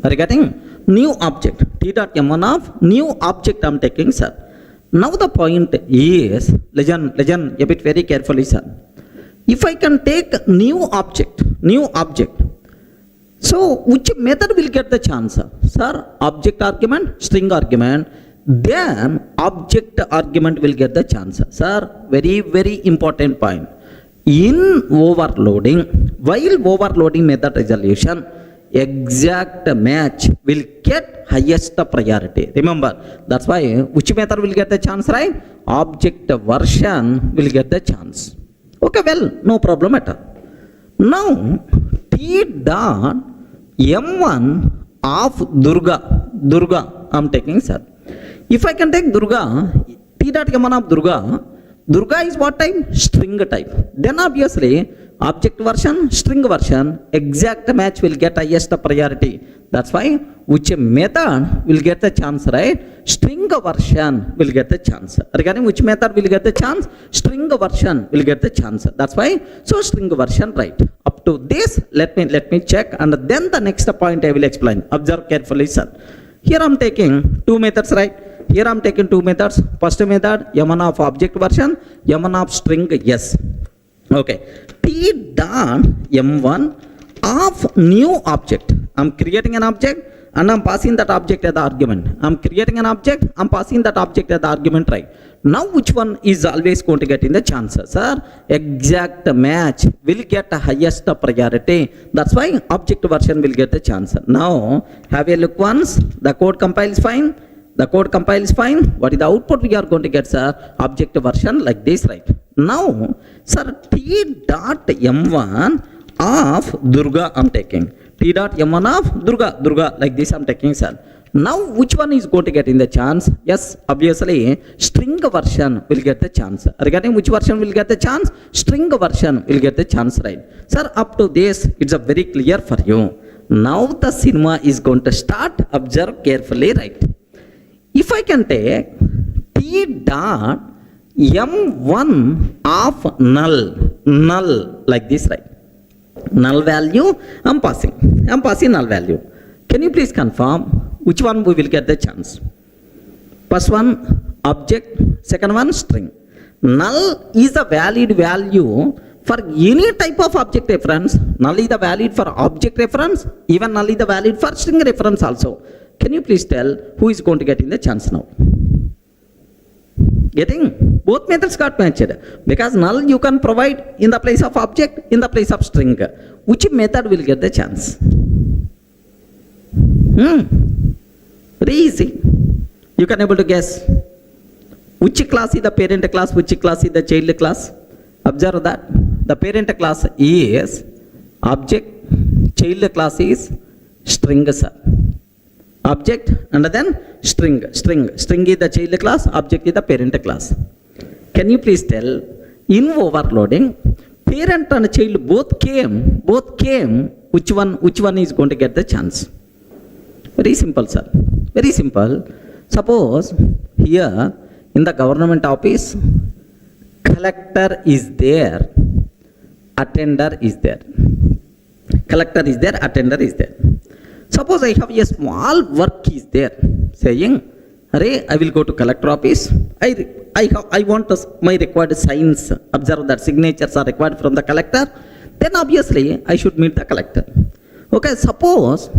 Are you getting? New object, t dot m1 of new object I am taking, sir. Now the point is, listen a bit very carefully, sir. If I can take new object, so which method will get the chance, sir? Object argument, string argument, then object argument will get the chance, sir. Very important point. In overloading, while overloading method resolution, exact match will get highest priority. Remember, that's why which method will get the chance, right? Object version will get the chance. Okay, well, no problem at all. Now t dot m1 of Durga I'm taking, sir. If I can take Durga, t dot m1 of Durga is what type? String type. Then obviously object version, string version, exact match will get highest priority. That's why which method will get the chance, right? String version will get the chance. Regarding which method will get the chance? String version will get the chance. That's why, so string version, right? Up to this, let me check, and then the next point I will explain. Observe carefully, sir. Here I'm taking two methods, right? Here I'm taking two methods. First method, M1 of object version, M1 of string yes. Okay, t dot m1 of new object. I'm creating an object and I'm passing that object as the argument. I'm creating an object, I'm passing that object as the argument, right? Now which one is always going to get in the chances, sir? Exact match will get the highest priority. That's why object version will get the chance. Now have a look once. The code compiles fine. What is the output we are going to get, sir? Object version like this, right? Now, sir, t dot m1 of Durga I'm taking. T dot m1 of Durga like this I'm taking, sir. Now which one is going to get in the chance? Yes, obviously string version will get the chance. Regarding which version will get the chance? String version will get the chance, right? Sir, up to this it's a very clear for you. Now the cinema is going to start. Observe carefully, right? If I can take t dot m1 of null like this, right? Null value I'm passing null value. Can you please confirm which one we will get the chance? First one object, second one string. Null is a valid value for any type of object reference. Null is the valid for object reference, even null is the valid for string reference also. Can you please tell who is going to get in the chance now? Getting both methods got matched, because null you can provide in the place of object, in the place of string. Which method will get the chance? Very easy. You can able to guess which class is the parent class, which class is the child class. Observe that the parent class is object, child class is string, sir. Object and then string is the child class, object is the parent class. Can you please tell, in overloading, parent and child both came, which one is going to get the chance? Very simple, sir. Very simple. Suppose here in the government office, collector is there, attender is there. Collector is there, attender is there. Suppose I have a small work is there, saying, "Array, I will go to collector office. I want my required signs." Observe that signatures are required from the collector. Then obviously I should meet the collector. Okay, suppose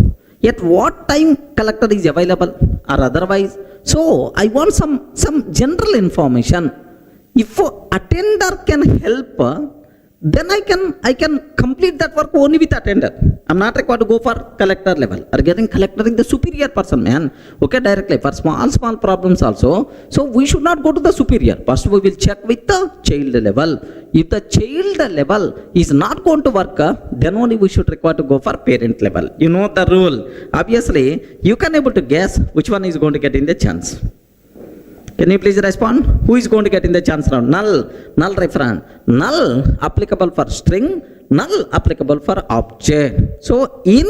at what time collector is available or otherwise. So I want some general information. If attender can help, then I can complete that work only with attender. I'm not required to go for collector level. Or getting collector is the superior person, man. Okay, directly for small problems also. So we should not go to the superior. First we will check with the child level. If the child level is not going to work, then only we should require to go for parent level. You know the rule. Obviously, you can able to guess which one is going to get in the chance. Can you please respond? Who is going to get in the chance now? Null reference. Null applicable for string, null applicable for object. So in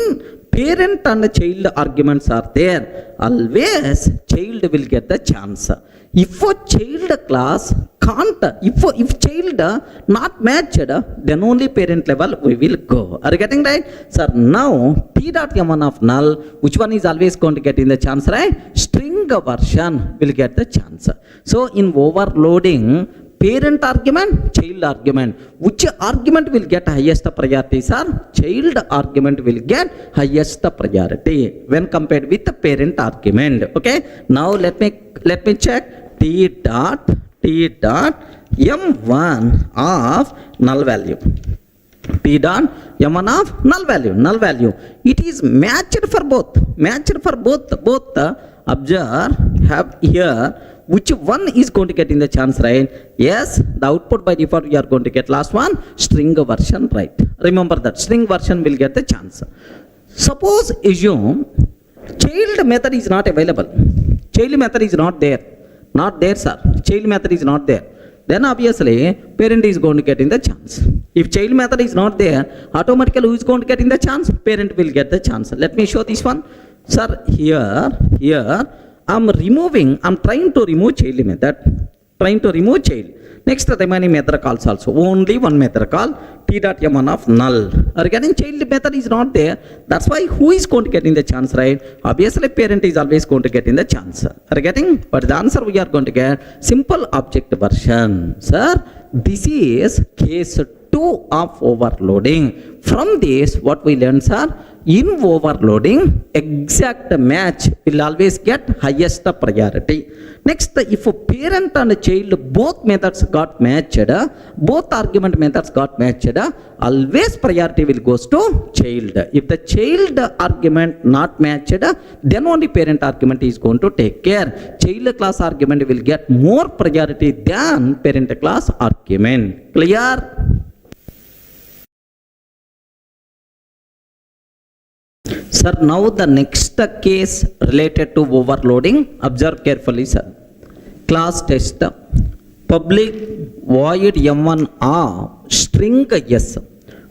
parent and child arguments are there, always child will get the chance. If a child class can't, if child not matched, then only parent level we will go. Are you getting right? Sir, now P dot M1 of null, which one is always going to get in the chance, right? String version will get the chance. So in overloading, parent argument, child argument, which argument will get highest priority, sir? Child argument will get highest priority when compared with the parent argument. Okay, now let me check T dot M1 of null value. T dot M1 of null value. It is matched for both. Observe, have here which one is going to get in the chance, right? Yes, the output by default we are going to get last one, string version, right? Remember that string version will get the chance. Suppose assume child method is not available. Child method is not there, sir. Child method is not there. Then obviously parent is going to get in the chance. If child method is not there, automatically who is going to get in the chance? Parent will get the chance. Let me show this one. Sir, here I'm trying to remove child method. Next remaining method calls also. Only one method call, T dot M1 of null. Regarding child method is not there. That's why who is going to get in the chance, right? Obviously parent is always going to get in the chance. But the answer we are going to get simple object version. Sir, this is case 2 of overloading. From this, what we learned, sir? In overloading, exact match will always get highest priority. Next, if a parent and child both methods got matched, both argument methods got matched, always priority will goes to child. If the child argument not matched, then only parent argument is going to take care. Child class argument will get more priority than parent class argument. Clear? Sir, now the next case related to overloading. Observe carefully, sir. Class test. Public void M1 of string yes.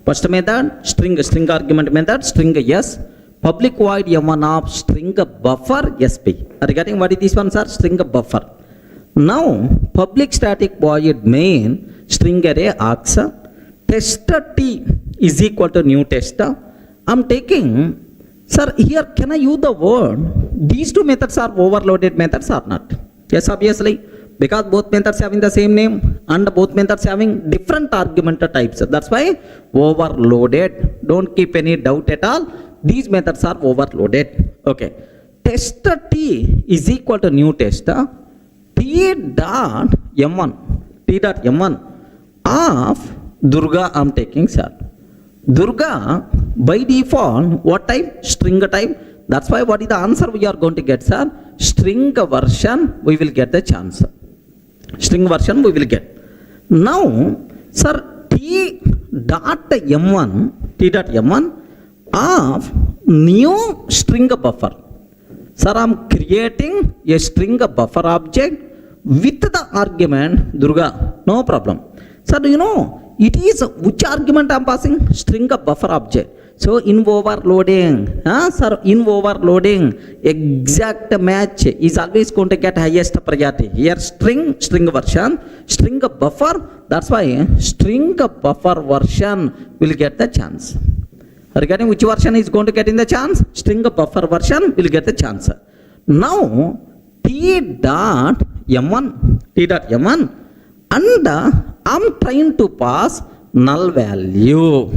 First method, string argument method, string yes. Public void M1 of string buffer SP. Regarding what is this one, sir? String buffer. Now, public static void main string array args tester t is equal to new tester. I'm taking, sir, here can I use the word, these two methods are overloaded methods or not? Yes, obviously, because both methods having the same name and both methods having different argument types. That's why overloaded. Don't keep any doubt at all. These methods are overloaded. Okay. Tester t is equal to new tester t dot m1 of Durga. I'm taking, sir. Durga by default what type? String type. That's why what is the answer we are going to get, sir? String version we will get the chance. String version we will get. Now, sir, t dot m1 of new string buffer. Sir, I'm creating a string buffer object with the argument Durga. No problem. Sir, do you know it is which argument I'm passing? String buffer object. So in overloading, sir, in overloading, exact match is always going to get highest priority. Here string version, string buffer. That's why string buffer version will get the chance. Regarding which version is going to get in the chance? String buffer version will get the chance. Now t dot m1 and I'm trying to pass null value.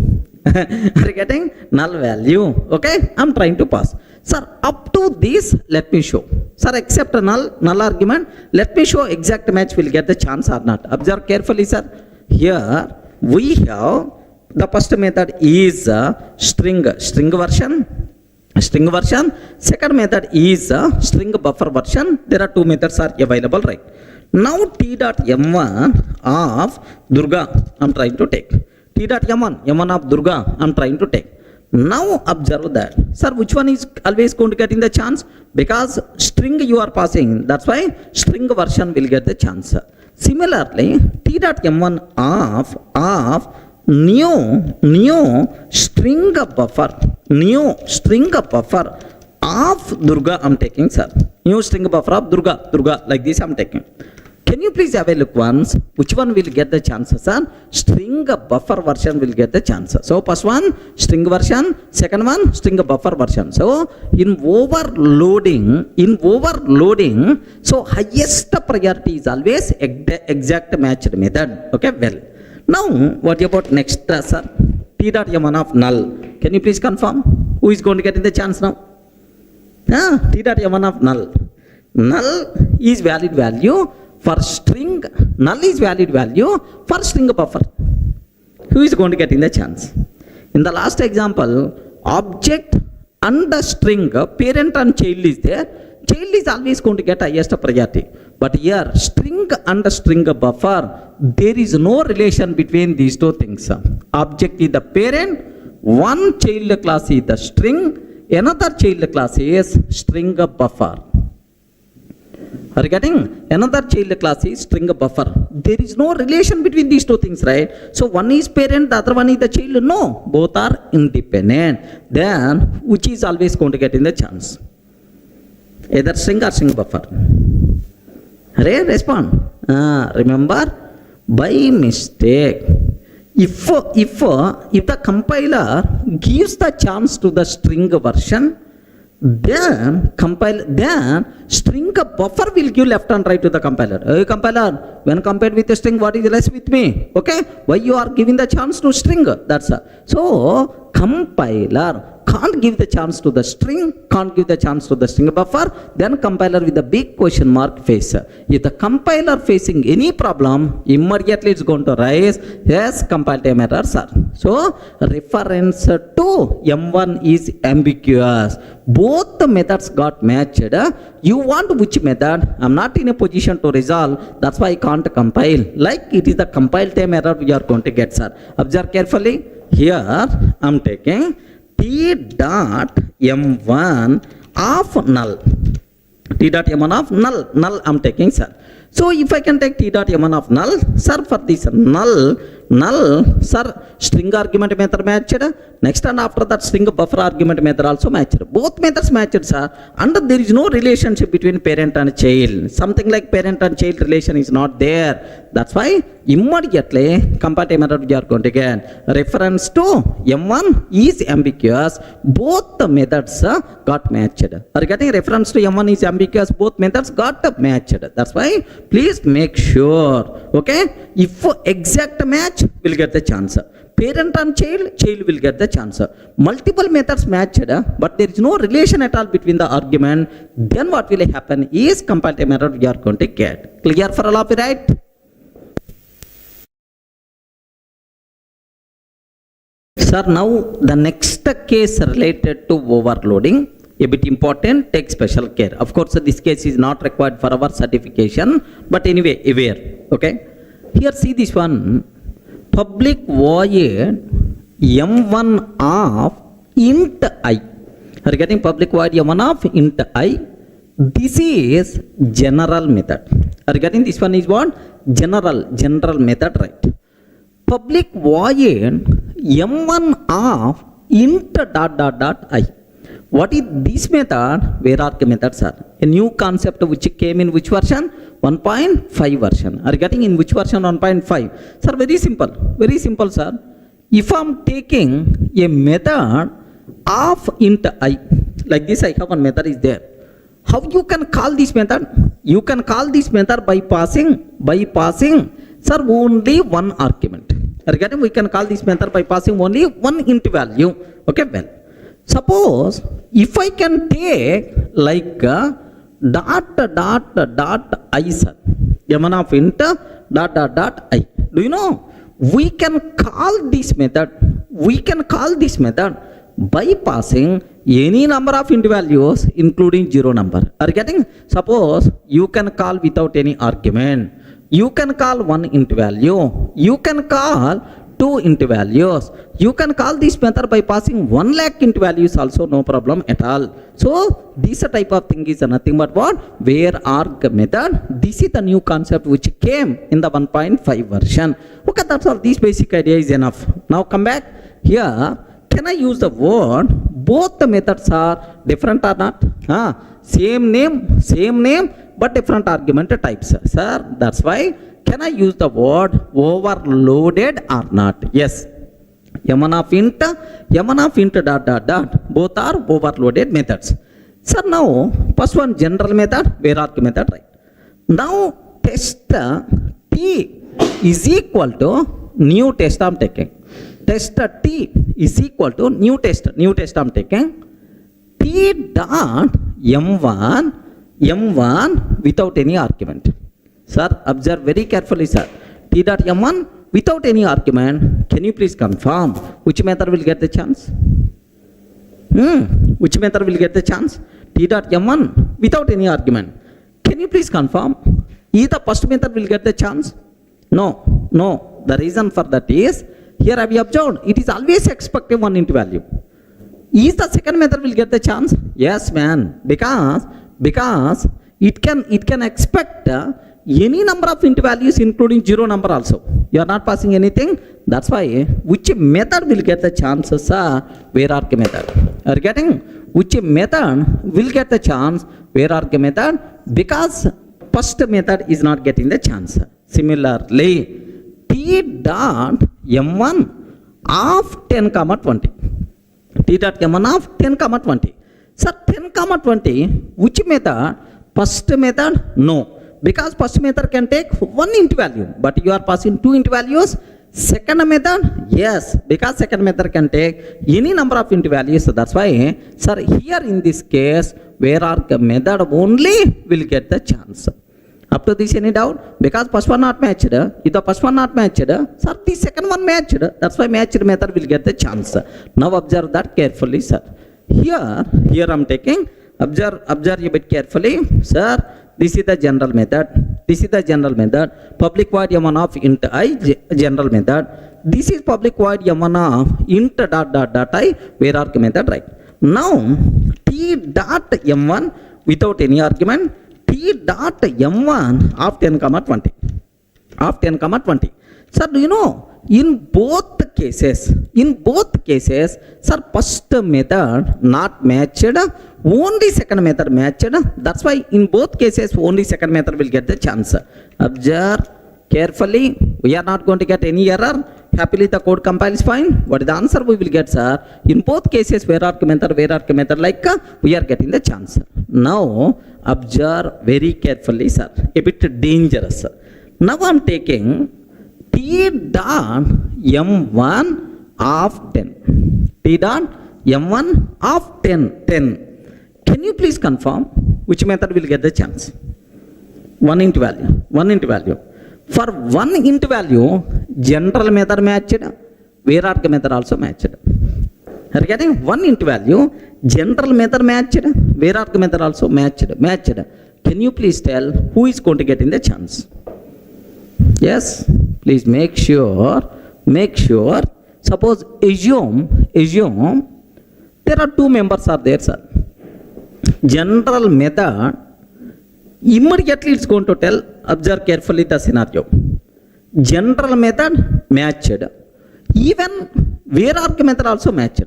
Are you getting null value? Okay, I'm trying to pass. Sir, up to this, let me show. Sir, except a null argument, let me show exact match will get the chance or not. Observe carefully, sir. Here we have the first method is string version. Second method is string buffer version. There are two methods are available, right? Now t dot m1 of Durga I'm trying to take. T dot m1 of Durga I'm trying to take. Now observe that. Sir, which one is always going to get in the chance? Because string you are passing. That's why string version will get the chance. Similarly, t dot m1 of new string buffer of Durga I'm taking, sir. New string buffer of Durga like this I'm taking. Can you please have a look once? Which one will get the chances, sir? String buffer version will get the chance. So first one string version, second one string buffer version. So in overloading, so highest priority is always exact matched method. Okay, well. Now what about next, sir? T dot m1 of null. Can you please confirm? Who is going to get in the chance now? T dot m1 of null. Null is valid value for string. Null is valid value for string buffer. Who is going to get in the chance? In the last example, object and the string, parent and child is there. Child is always going to get highest priority. But here, string and string buffer, there is no relation between these two things. Object is the parent, one child class is the string, another child class is string buffer. Are you getting? Another child class is string buffer. There is no relation between these two things, right? So one is parent, the other one is the child. No, both are independent. Then which is always going to get in the chance? Either string or string buffer. Respond. Remember, by mistake, if the compiler gives the chance to the string version, then string buffer will give left and right to the compiler. Hey compiler, when compared with the string, what is less with me? Okay, why you are giving the chance to string? That's so compiler can't give the chance to the string, can't give the chance to the string buffer, then compiler with a big question mark face. If the compiler facing any problem, immediately it's going to rise, yes, compile time errors are. So reference to M1 is ambiguous. Both the methods got matched. You want which method? I'm not in a position to resolve. That's why I can't compile. Like it is the compile time error we are going to get, sir. Observe carefully. Here I'm taking t dot m1 of null. T dot m1 of null I'm taking, sir. So if I can take t dot m1 of null, sir, for this null, null, sir, string argument method matched, next and after that string buffer argument method also matched. Both methods matched, sir, and there is no relationship between parent and child. Something like parent and child relation is not there. That's why immediately comparative method we are going to get reference to M1 is ambiguous. Both the methods got matched. Are you getting reference to M1 is ambiguous? Both methods got matched. That's why please make sure. Okay, if exact match will get the chance. Parent and child will get the chance. Multiple methods matched, but there is no relation at all between the argument. Then what will happen is comparative method we are going to get. Clear for all of you, right? Sir, now the next case related to overloading, a bit important, take special care. Of course, this case is not required for our certification, but anyway, aware. Okay. Here, see this one. Public void M1 of int I. Are you getting public void M1 of int I? This is general method. Are you getting this one is what? General method, right? Public void M1 of int dot I. What is this method? Where are the methods are? A new concept which came in which version? 1.5 version. Are you getting in which version? 1.5. Sir, very simple, sir. If I am taking a method of int I, like this, I have one method is there. How you can call this method? You can call this method by passing, sir, only one argument. Are you getting? We can call this method by passing only one int value. Okay, well. Suppose if I can take like dot I, sir, M1 of int dot I. Do you know? We can call this method by passing any number of int values including 0 number. Are you getting? Suppose you can call without any argument. You can call one int value. You can call two int values. You can call this method by passing 1 lakh int values also, no problem at all. So this type of thing is nothing but what? Where arg method. This is the new concept which came in the 1.5 version. Okay, that's all. This basic idea is enough. Now come back here. Can I use the word both the methods are different or not? Same name but different argument types. Sir, that's why can I use the word overloaded or not? Yes. M1 of int dot. Both are overloaded methods. Sir, now first one general method, where are the method, right? Now test T is equal to new test I'm taking. Test T is equal to new test I'm taking. T dot M1 without any argument. Sir, observe very carefully, sir. T dot M1 without any argument. Can you please confirm which method will get the chance? Which method will get the chance? T dot M1 without any argument. Can you please confirm? Is the first method will get the chance? No. The reason for that is, here have you observed, it is always expected one int value. Is the second method will get the chance? Yes, man. Because it can expect any number of int values including 0 number also. You are not passing anything. That's why which method will get the chances? Where are the method? Are you getting? Which method will get the chance? Where are the method? Because first method is not getting the chance. Similarly, T dot M1 of 10, 20. T dot M1 of 10, 20. Sir, 10, 20, which method? First method? No. Because first method can take one int value, but you are passing two int values. Second method? Yes, because second method can take any number of int values. So that's why, sir, here in this case, where are the method only will get the chance. Up to this, any doubt? Because first one not matched. If the first one not matched, sir, the second one matched. That's why matched method will get the chance. Now observe that carefully, sir. Here I'm taking, observe a bit carefully, sir. This is the general method. Public void M1 of int I, general method. This is public void M1 of int dot I, where are the method, right? Now, T dot M1 without any argument. T dot M1 of 10, 20. Sir, do you know in both cases, sir, first method not matched, only second method matched. That's why in both cases only second method will get the chance. Observe carefully. We are not going to get any error. Happily the code compiles fine. What is the answer we will get, sir? In both cases where arc method like we are getting the chance. Now observe very carefully, sir. A bit dangerous. Now I am taking T dot M1 of 10. T dot M1 of 10. Can you please confirm which method will get the chance? 1 into value. For 1 into value, general method matched, where arc method also matched. Are you getting? 1 into value, general method matched, where arc method also matched. Can you please tell who is going to get in the chance? Yes, please make sure. Suppose assume there are 2 members are there, sir. General method, immediately it's going to tell, observe carefully the scenario. General method matched, even where arc method also matched.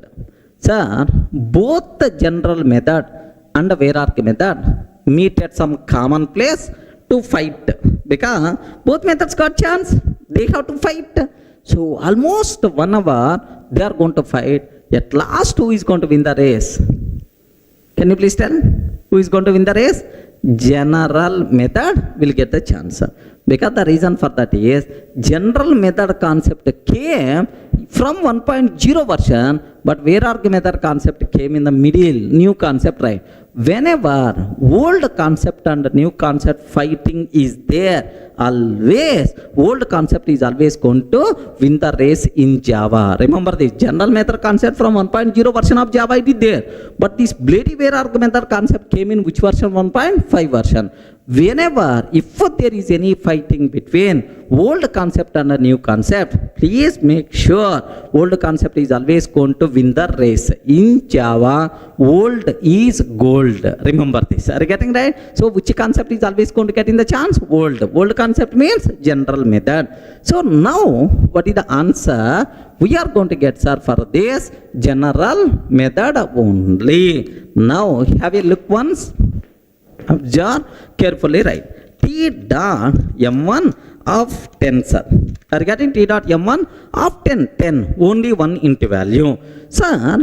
Sir, both the general method and where arc method meet at some common place to fight, because both methods got chance, they have to fight. So almost 1 hour they are going to fight. At last, who is going to win the race? Can you please tell who is going to win the race? General method will get the chance, because the reason for that is general method concept came from 1.0 version, but where arc method concept came in the middle, new concept, right? Whenever old concept and new concept fighting is there, always old concept is always going to win the race in Java. Remember this general method concept from 1.0 version of Java, it is there, but this bloody where arc method concept came in which version? 1.5 version. Whenever, if there is any fighting between old concept and a new concept, please make sure old concept is always going to win the race. In Java, old is gold. Remember this. Are you getting right? So which concept is always going to get in the chance? Old. Old concept means general method. So now, what is the answer? We are going to get, sir, for this general method only. Now, have a look once. Observe carefully, right? T dot M1 of 10, sir. Are you getting? T dot M1 of 10, only 1 into value. Sir,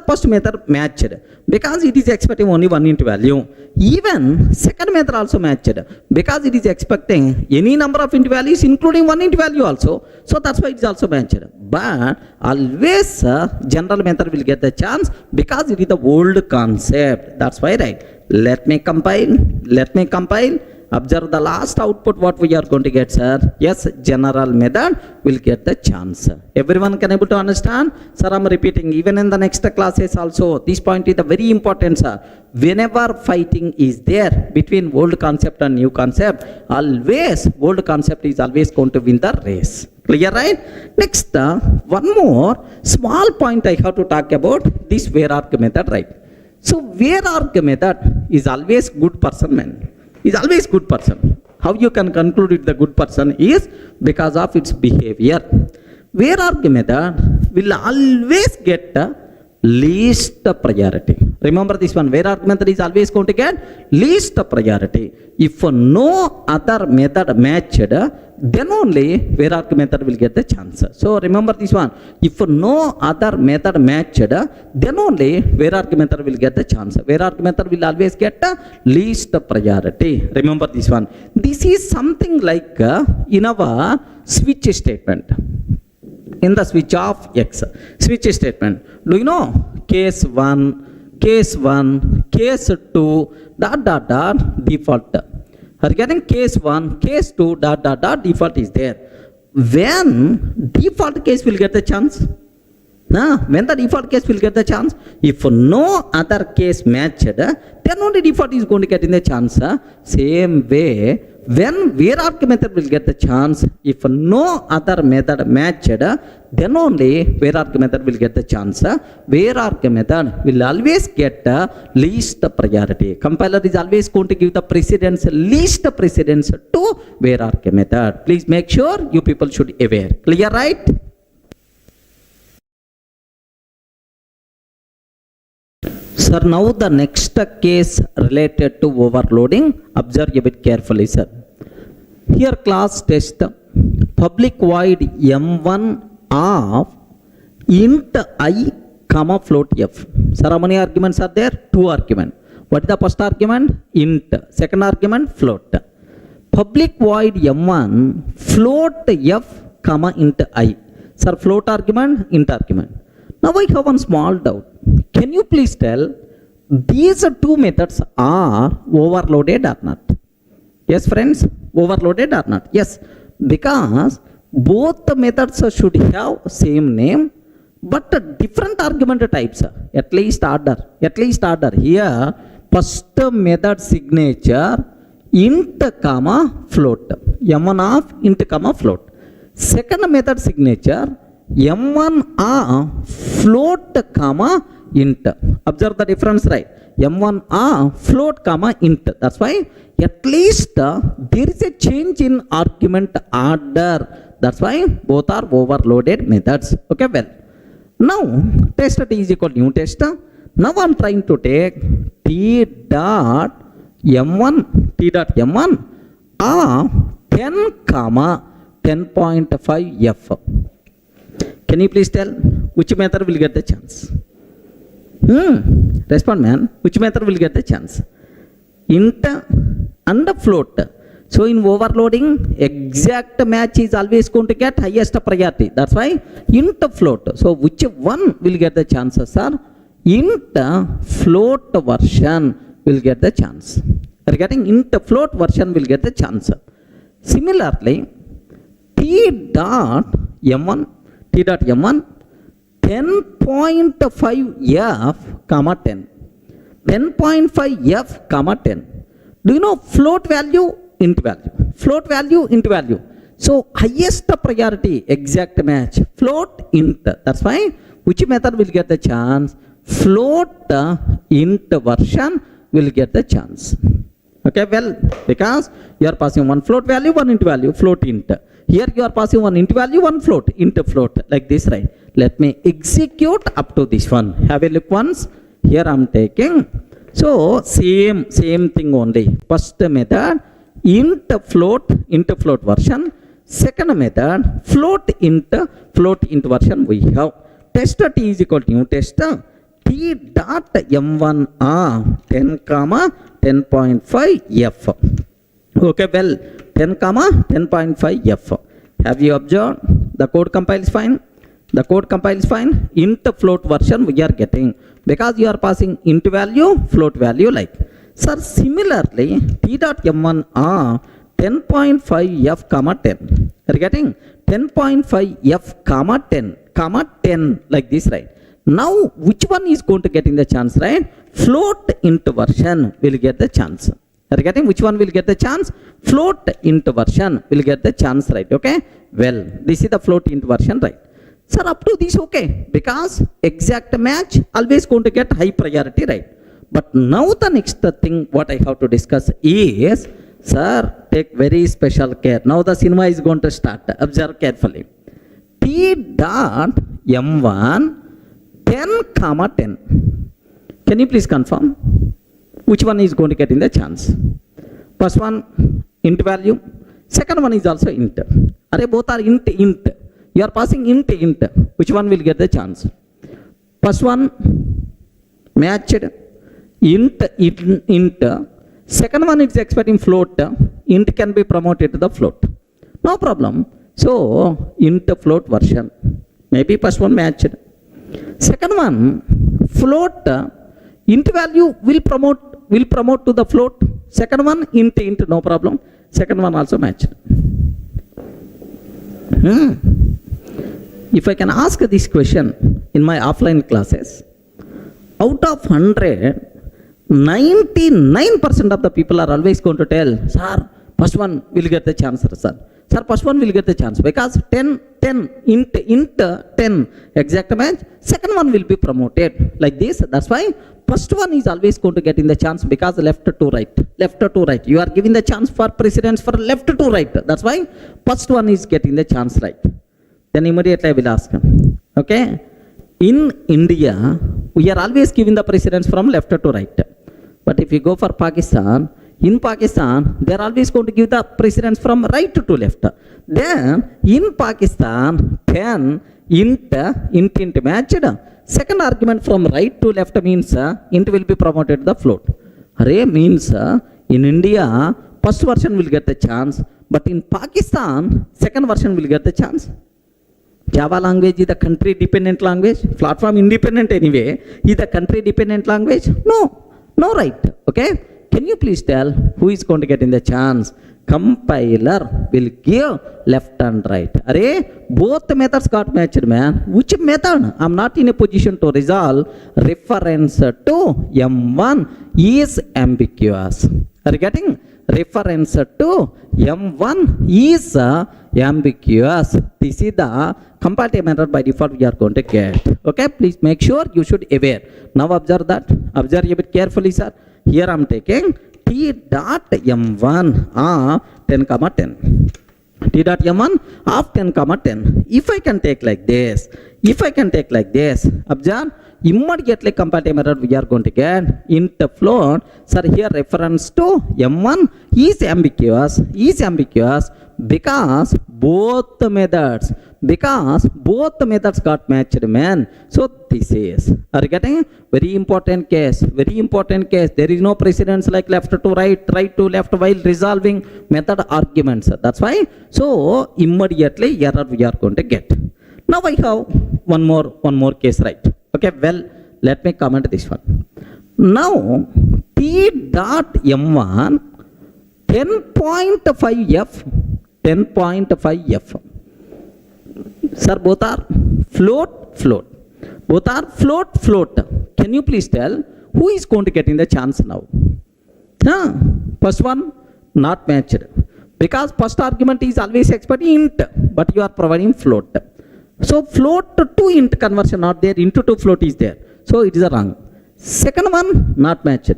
first method matched, because it is expecting only 1 into value. Even second method also matched, because it is expecting any number of into values including 1 into value also. So that's why it is also matched. But always general method will get the chance, because it is the old concept. That's why, right? Let me compile. Observe the last output what we are going to get, sir. Yes, general method will get the chance. Everyone can able to understand? Sir, I am repeating even in the next classes also. This point is the very important, sir. Whenever fighting is there between old concept and new concept, always old concept is always going to win the race. Clear, right? Next, one more small point I have to talk about this where arc method, right? So where arc method is always good person, man. Is always good person. How you can conclude it the good person is because of its behavior. Where arc method will always get least priority. Remember this one, where arc method is always going to get least priority. If no other method matched, then only where arc method will get the chance. So remember this one, if no other method matched, then only where arc method will get the chance. Where arc method will always get least priority. Remember this one. This is something like in our switch statement. In the switch of X, switch statement. Do you know case 1, case 2, ... default. Are you getting? Case 1, case 2, ... default is there. When default case will get the chance? When the default case will get the chance? If no other case matched, then only default is going to get in the chance. Same way, When hierarchy method will get the chance, if no other method matched, then only hierarchy method will get the chance. Hierarchy method will always get least priority. Compiler is always going to give the precedence, least precedence to hierarchy method. Please make sure you people should aware. Clear, right? Sir, now the next case related to overloading. Observe a bit carefully, sir. Here class test public void M1 of int I comma float f. Sir, how many arguments are there? 2 arguments. What is the first argument? Int. Second argument, float. Public void M1 float f comma int I. Sir, float argument, int argument. Now I have one small doubt. Can you please tell these two methods are overloaded or not? Yes, friends, overloaded or not? Yes, because both the methods should have same name, but different argument types. At least order. Here, first method signature int comma float. M1 of int comma float. Second method signature M1 of float comma int. Observe the difference, right? M1 of float comma int. That's why at least there is a change in argument order. That's why both are overloaded methods. Okay, well. Now, test T is equal to new test. Now I'm trying to take T dot M1 of 10 comma 10.5 F. Can you please tell which method will get the chance? Respond, man. Which method will get the chance? Int and float. So in overloading, exact match is always going to get highest priority. That's why int float. So which one will get the chances, sir? Int float version will get the chance. Regarding int float version will get the chance. Similarly, T dot M1 10.5 F comma 10. 10.5 F comma 10. Do you know float value, int value? Float value, int value. So highest priority, exact match. Float, int. That's why which method will get the chance? Float int version will get the chance. Okay, well, because you are passing one float value, one int value, float int. Here you are passing one int value, one float, int float, like this, right? Let me execute up to this one. Have a look once. Here I am taking. So same thing only. First method, int float version. Second method, float int version we have. Test T is equal to new test. T dot M1 10 comma 10.5 F. Okay, well, 10 comma 10.5 F. Have you observed? The code compiles fine. Int float version we are getting because you are passing int value, float value like. Sir, similarly, T dot M1 10.5 F comma 10. You are getting 10.5 F comma 10 like this, right? Now, which one is going to get in the chance, right? Float int version will get the chance. Are you getting which one will get the chance? Float int version will get the chance, right? Okay. Well, this is the float int version, right? Sir, up to this okay, because exact match always going to get high priority, right? But now the next thing what I have to discuss is, sir, take very special care. Now the cinema is going to start. Observe carefully. T dot M1 10 comma 10. Can you please confirm which one is going to get in the chance? First one int value, second one is also int. Are both are int. You are passing int. Which one will get the chance? First one matched int. Second one is expecting float. Int can be promoted to the float. No problem. So int float version. Maybe first one matched. Second one float. Int value will promote to the float. Second one int, no problem. Second one also matched. If I can ask this question in my offline classes, out of 100, 99% of the people are always going to tell, sir, First one will get the chance, sir. Sir, first one will get the chance because 10, 10, int 10, exact match. Second one will be promoted like this. That's why first one is always going to get in the chance because left to right. Left to right. You are giving the chance for precedence for left to right. That's why first one is getting the chance right. Then immediately I will ask. Okay. In India, we are always giving the precedence from left to right. But if you go for Pakistan, in Pakistan, they are always going to give the precedence from right to left. Then, in Pakistan, 10 int matched. Second argument from right to left means int will be promoted to the float. Array means in India, first version will get the chance, but in Pakistan, second version will get the chance. Java language is the country dependent language, platform independent anyway. Is the country dependent language? No right. Okay. Can you please tell who is going to get in the chance? Compiler will give left and right. Array, both methods got matched, man. Which method? I'm not in a position to resolve. Reference to M1 is ambiguous. Are you getting? Reference to M1 is ambiguous. This is the comparative method by default we are going to get. Okay, please make sure you should aware. Now observe that. Observe a bit carefully, sir. Here I am taking T dot M1 of 10 comma 10. T dot M1 of 10 comma 10. If I can take like this, observe, immediately comparative method we are going to get int float. Sir, here reference to M1 is ambiguous because both methods got matched, man. So this is, are you getting? Very important case. There is no precedence like left to right, right to left while resolving method arguments. That's why. So immediately error we are going to get. Now I have one more case, right? Okay, well, let me comment this one. Now T dot M1 10.5F. Sir, both are float. Both are float. Can you please tell who is going to get in the chance now? First one not matched because first argument is always expecting int, but you are providing float. So float to int conversion not there, into to float is there. So it is a wrong. Second one not matched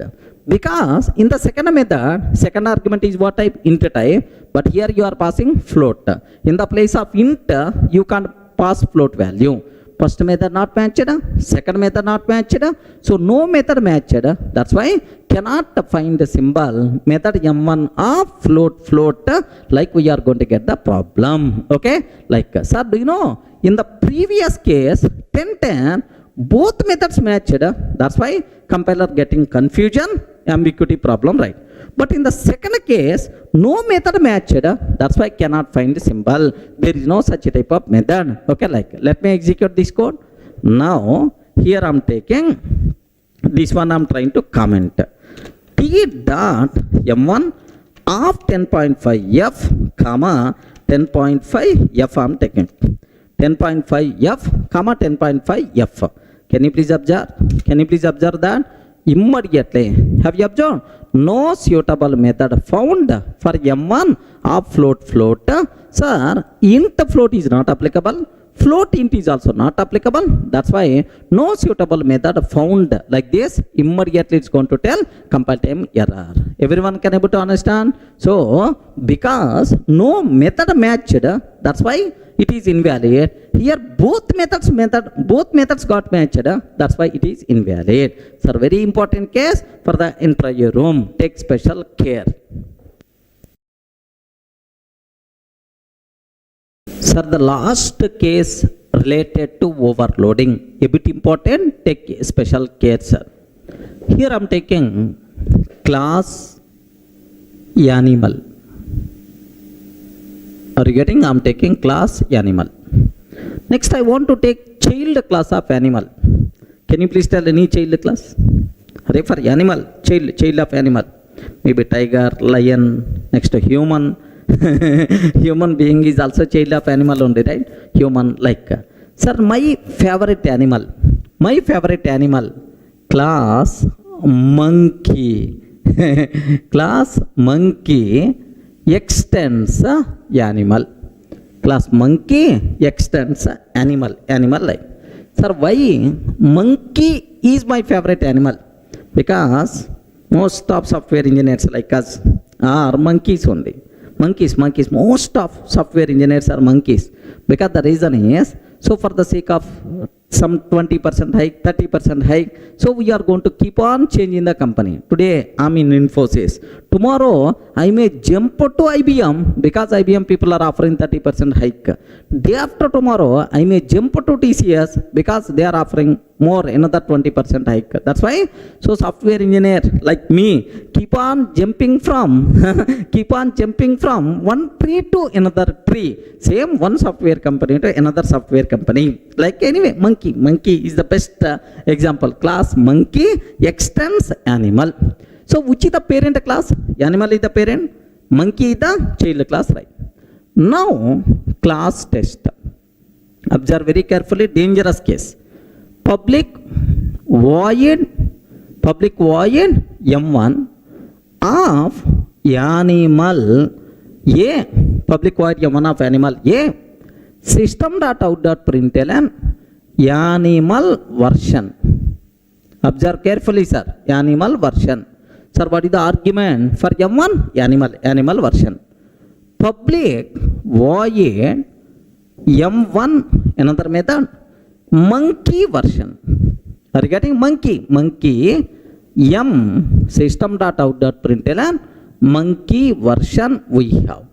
because in the second method, second argument is what type? Int type, but here you are passing float. In the place of int, you can't pass float value. First method not matched, second method not matched, so no method matched. That's why cannot find the symbol method M1 of float like we are going to get the problem. Okay, like sir, do you know in the previous case 10 both methods matched. That's why compiler getting confusion, ambiguity problem, right? But in the second case, no method matched. That's why cannot find the symbol. There is no such type of method. Okay, like let me execute this code. Now here I'm taking this one. I'm trying to comment T dot M1 of 10.5F comma 10.5F. I'm taking 10.5F comma 10.5F. Can you please observe? That? Immediately, have you observed? No suitable method found for M1 of float. Sir, int float is not applicable. Float int is also not applicable. That's why no suitable method found like this. Immediately it's going to tell compile time error. Everyone can able to understand? So because no method matched, that's why it is invalid. Here both methods got matched. That's why it is invalid. Sir, very important case for the entire room. Take special care. Sir, the last case related to overloading. A bit important. Take special care, sir. Here I am taking class animal. Are you getting? I am taking class animal. Next, I want to take child class of animal. Can you please tell any child class? Refer animal, child of animal. Maybe tiger, lion, next to human. Human being is also child of animal only, right? Human like. Sir, my favorite animal, class monkey. Class monkey extends animal. Class monkey extends animal, animal like. Sir, why monkey is my favorite animal? Because most of software engineers like us are monkeys only. Monkeys. Most of software engineers are monkeys. Because the reason is, so for the sake of some 20% hike, 30% hike, so we are going to keep on changing the company. Today I'm in Infosys. Tomorrow I may jump to IBM because IBM people are offering 30% hike. Day after tomorrow I may jump to TCS because they are offering more, another 20% hike. That's why, so software engineer like me keep on jumping from one tree to another tree. Same one software company to another software company. Like anyway, monkey is the best example. Class monkey extends animal. So which is the parent class? Animal is the parent, monkey is the child class, right? Now class test. Observe very carefully, dangerous case. Public void M1 of animal A. Public void M1 of animal A. System.out.println animal version. Observe carefully, sir. Animal version. Sir, what is the argument for M1? Animal version. Public void M1, another method, monkey version. Are you getting monkey? M system.out.println monkey version we have.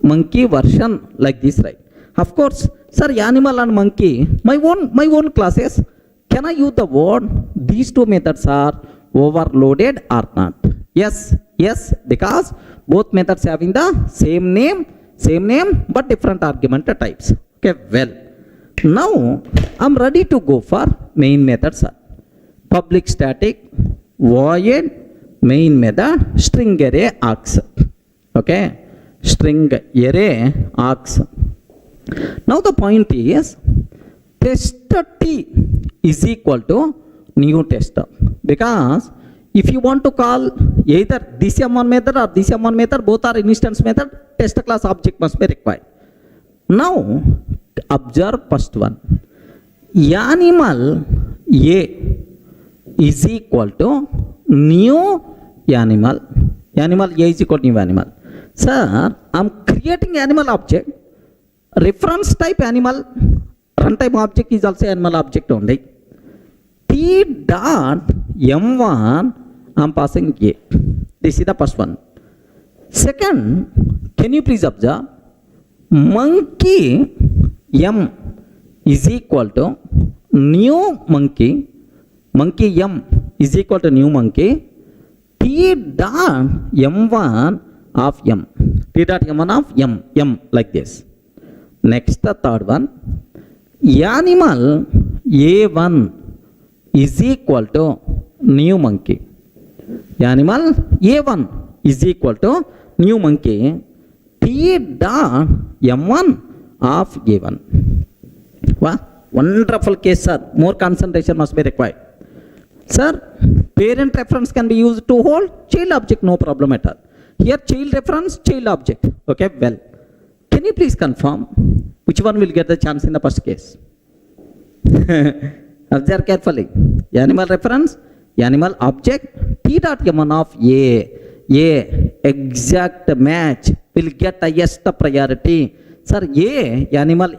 Monkey version like this, right? Of course, sir, animal and monkey, my own classes. Can I use the word these two methods are overloaded or not? Yes, because both methods having the same name but different argument types. Okay, well, now I'm ready to go for main method, sir. Public static void main method string array args. Okay, string array args. Now the point is test T is equal to new tester, because if you want to call either this M1 method or this M1 method, both are instance method, test class object must be required. Now observe first one. Animal A is equal to new animal. Animal A is equal to new animal. Sir, I'm creating animal object. Reference type animal. Runtime object is also animal object only. T dot M1 I'm passing A. This is the first one. Second, can you please observe? Monkey M is equal to new monkey. Monkey M is equal to new monkey. T dot M1 of M. T dot M1 of M like this. Next, the third one. Animal A1 is equal to new monkey. Animal A1 is equal to new monkey. T dot M1 of A1. Wow, wonderful case, sir. More concentration must be required. Sir, parent reference can be used to hold child object, no problem at all. Here child reference, child object. Okay, well, can you please confirm which one will get the chance in the first case? Observe carefully. Animal reference, animal object, T dot M1 of A exact match will get highest priority. Sir, A animal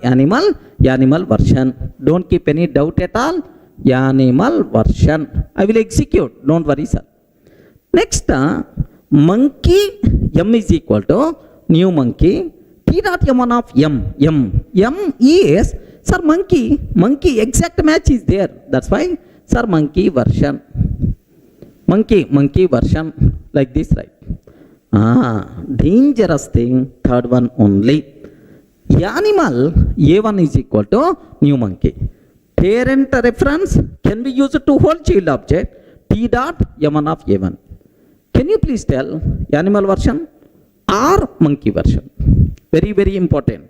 version. Don't keep any doubt at all. Animal version. I will execute. Don't worry, sir. Next, monkey M is equal to new monkey. T dot M1 of M is, sir, monkey exact match is there. That's why, sir, monkey version. Monkey version like this, right? Dangerous thing, third one only. Animal A1 is equal to new monkey. Parent reference can be used to hold child object. T dot M1 of A1. Can you please tell animal version or monkey version? Very, very important.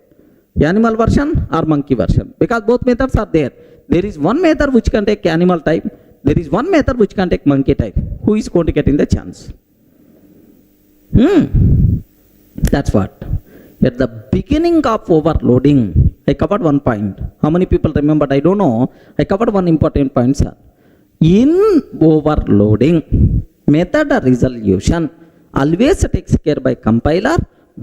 Animal version or monkey version, because both methods are there. There is one method which can take animal type. There is one method which can take monkey type. Who is going to get in the chance? That's what. At the beginning of overloading, I covered one point. How many people remembered? I don't know. I covered one important point, sir. In overloading, method resolution always takes care by compiler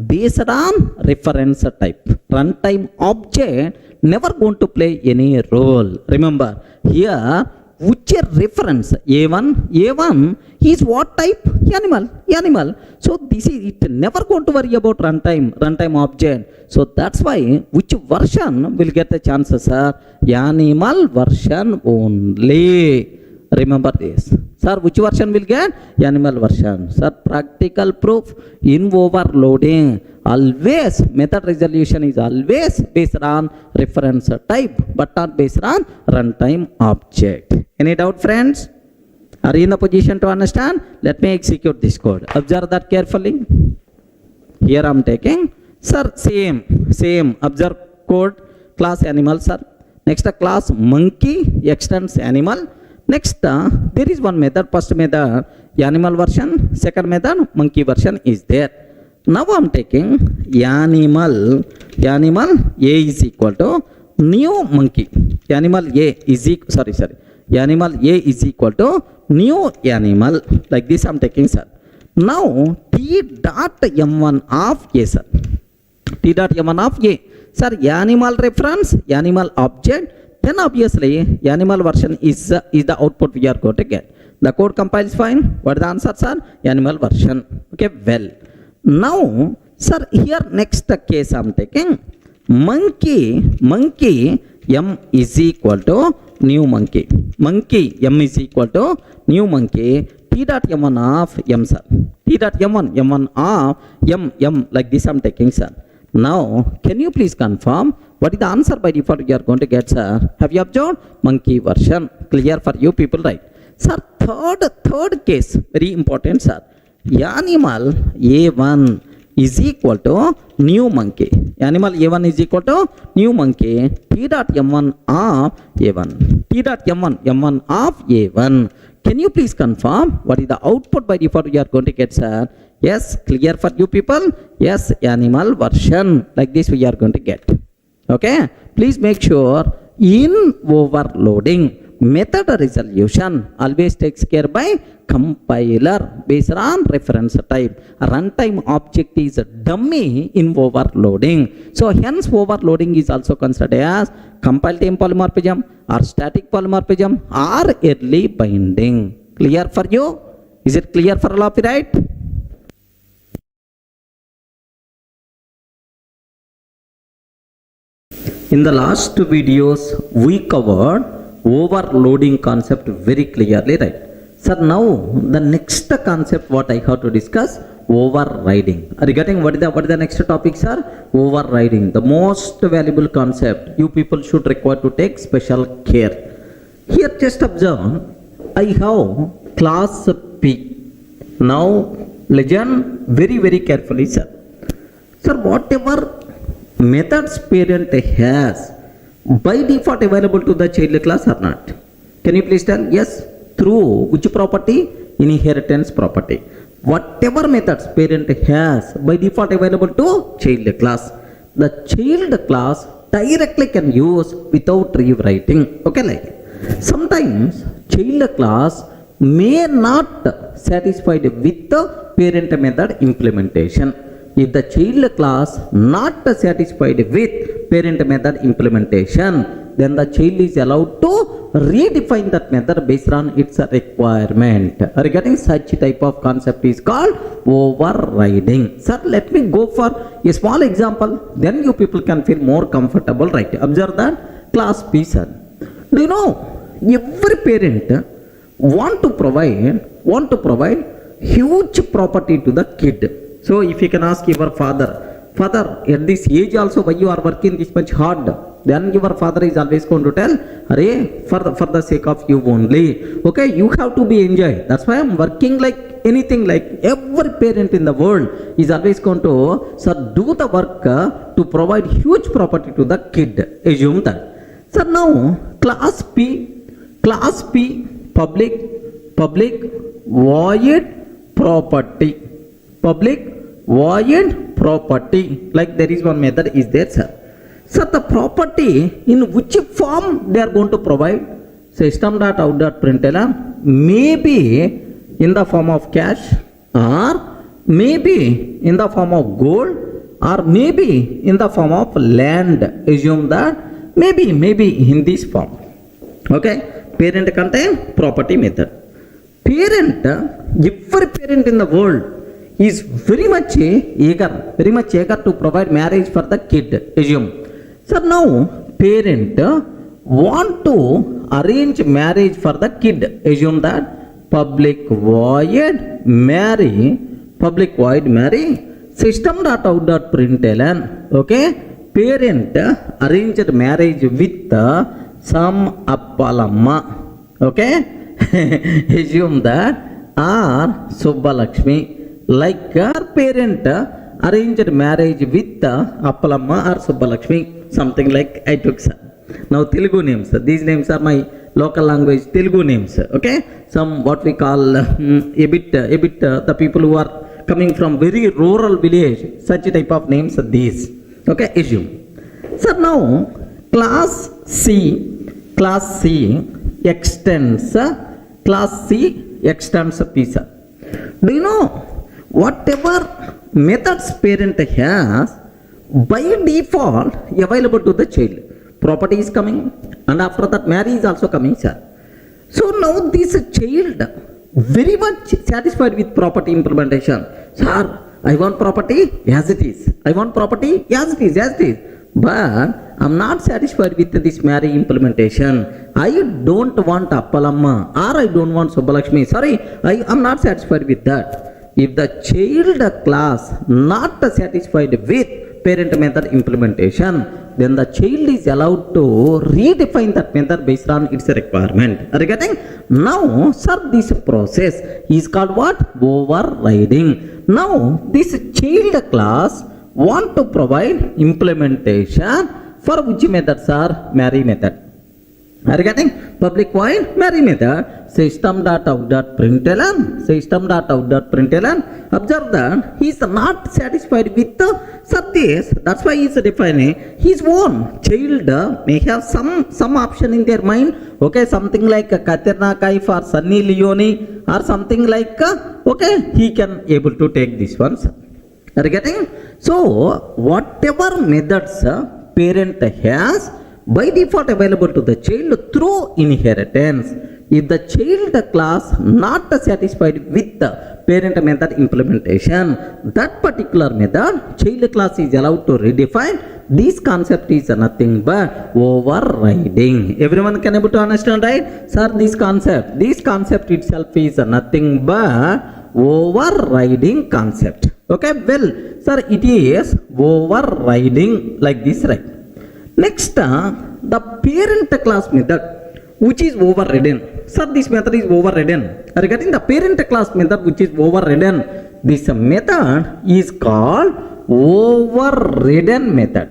based on reference type. Runtime object never going to play any role. Remember, here which reference A1 is what type? Animal. So this is it never going to worry about runtime object. So that's why which version will get the chances, sir? Animal version only. Remember this. Sir, which version will get? Animal version. Sir, practical proof in overloading. Always, method resolution is always based on reference type, but not based on runtime object. Any doubt, friends? Are you in the position to understand? Let me execute this code. Observe that carefully. Here I am taking. Sir, same. Observe code, class animal, sir. Next, class monkey extends animal. Next, there is one method, first method, animal version, second method, monkey version is there. Now I am taking animal A is equal to new monkey. Animal A is equal to new animal. Like this I am taking, sir. Now T dot M1 of A, sir. T dot M1 of A. Sir, animal reference, animal object. Then obviously animal version is the output we are going to get. The code compiles fine. What are the answers, sir? Animal version. Okay, well. Now, sir, here next case I am taking monkey M is equal to new monkey. Monkey M is equal to new monkey. T dot M1 of M, sir. T dot M1 of M like this I am taking, sir. Now, can you please confirm what is the answer by default you are going to get, sir? Have you observed? Monkey version. Clear for you people, right? Sir, third case, very important, sir. Animal A1 is equal to new monkey. Animal A1 is equal to new monkey. T dot M1 of A1. T dot M1 of A1. Can you please confirm what is the output by default you are going to get, sir? Yes, clear for you people? Yes, animal version. Like this we are going to get. Okay, please make sure in overloading, method resolution always takes care by compiler based on reference type. A runtime object is a dummy in overloading. So hence overloading is also considered as compile time polymorphism or static polymorphism or early binding. Clear for you? Is it clear for all of you, right? In the last videos, we covered overloading concept very clearly, right? Sir, now the next concept what I have to discuss, overriding. Are you getting what is the next topic, sir? Overriding, the most valuable concept. You people should require to take special care. Here just observe, I have class P. Now listen very carefully, sir. Sir, whatever methods parent has by default available to the child class or not? Can you please tell? Yes. Through which property? Inheritance property. Whatever methods parent has by default available to child class, the child class directly can use without rewriting. Okay, like sometimes child class may not satisfied with the parent method implementation. If the child class not satisfied with parent method implementation, then the child is allowed to redefine that method based on its requirement. Regarding such type of concept is called overriding. Sir, let me go for a small example, then you people can feel more comfortable, right? Observe that class P, sir. Do you know every parent want to provide huge property to the kid. So if you can ask your father, at this age also why you are working this much hard, then your father is always going to tell, Arey, for the sake of you only. Okay, you have to be enjoy. That's why I'm working like anything. Like every parent in the world is always going to, sir, do the work to provide huge property to the kid. Assume that. So now class P, public void property. Public void property, like there is one method is there, sir. So the property in which form they are going to provide? System.out.println maybe in the form of cash, or maybe in the form of gold, or maybe in the form of land. Assume that maybe in this form. Okay, parent contain property method. Parent, every parent in the world is very much eager to provide marriage for the kid. Assume. So now parent want to arrange marriage for the kid. Assume that public void marry, system.out.println. Okay, parent arranged marriage with some appalamma. Okay, assume that or Subbalakshmi, like our parent arranged marriage with appalamma or Subbalakshmi, something like I took, sir. Now Telugu names, these names are my local language Telugu names. Okay, some what we call a bit the people who are coming from very rural village, such type of names are these. Okay, assume. So now class C extends P, sir. Do you know whatever methods parent has by default available to the child? Property is coming, and after that marriage is also coming, sir. So now this child very much satisfied with property implementation. Sir, I want property as it is. I want property as it is. But I'm not satisfied with this marriage implementation. I don't want appalamma or I don't want Subbalakshmi. Sorry, I'm not satisfied with that. If the child class not satisfied with parent method implementation, then the child is allowed to redefine that method based on its requirement. Are you getting? Now, sir, this process is called what? Overriding. Now, this child class want to provide implementation for which method, sir? Marry method. Are you getting? Public void marry method. System.out.println. Observe that he is not satisfied with the this. That's why he is defining his own. Child may have some option in their mind. Okay, something like Katrina Kaif or Sunny Leone or something like okay, he can able to take this one. Are you getting? So whatever methods parent has by default available to the child through inheritance. If the child class not satisfied with the parent method implementation, that particular method child class is allowed to redefine. This concept is nothing but overriding. Everyone can able to understand, right? Sir, this concept itself is nothing but overriding concept. Okay, well, sir, it is overriding like this, right? Next, the parent class method, which is overridden. Sir, this method is overridden. Regarding the parent class method, which is overridden, this method is called overridden method.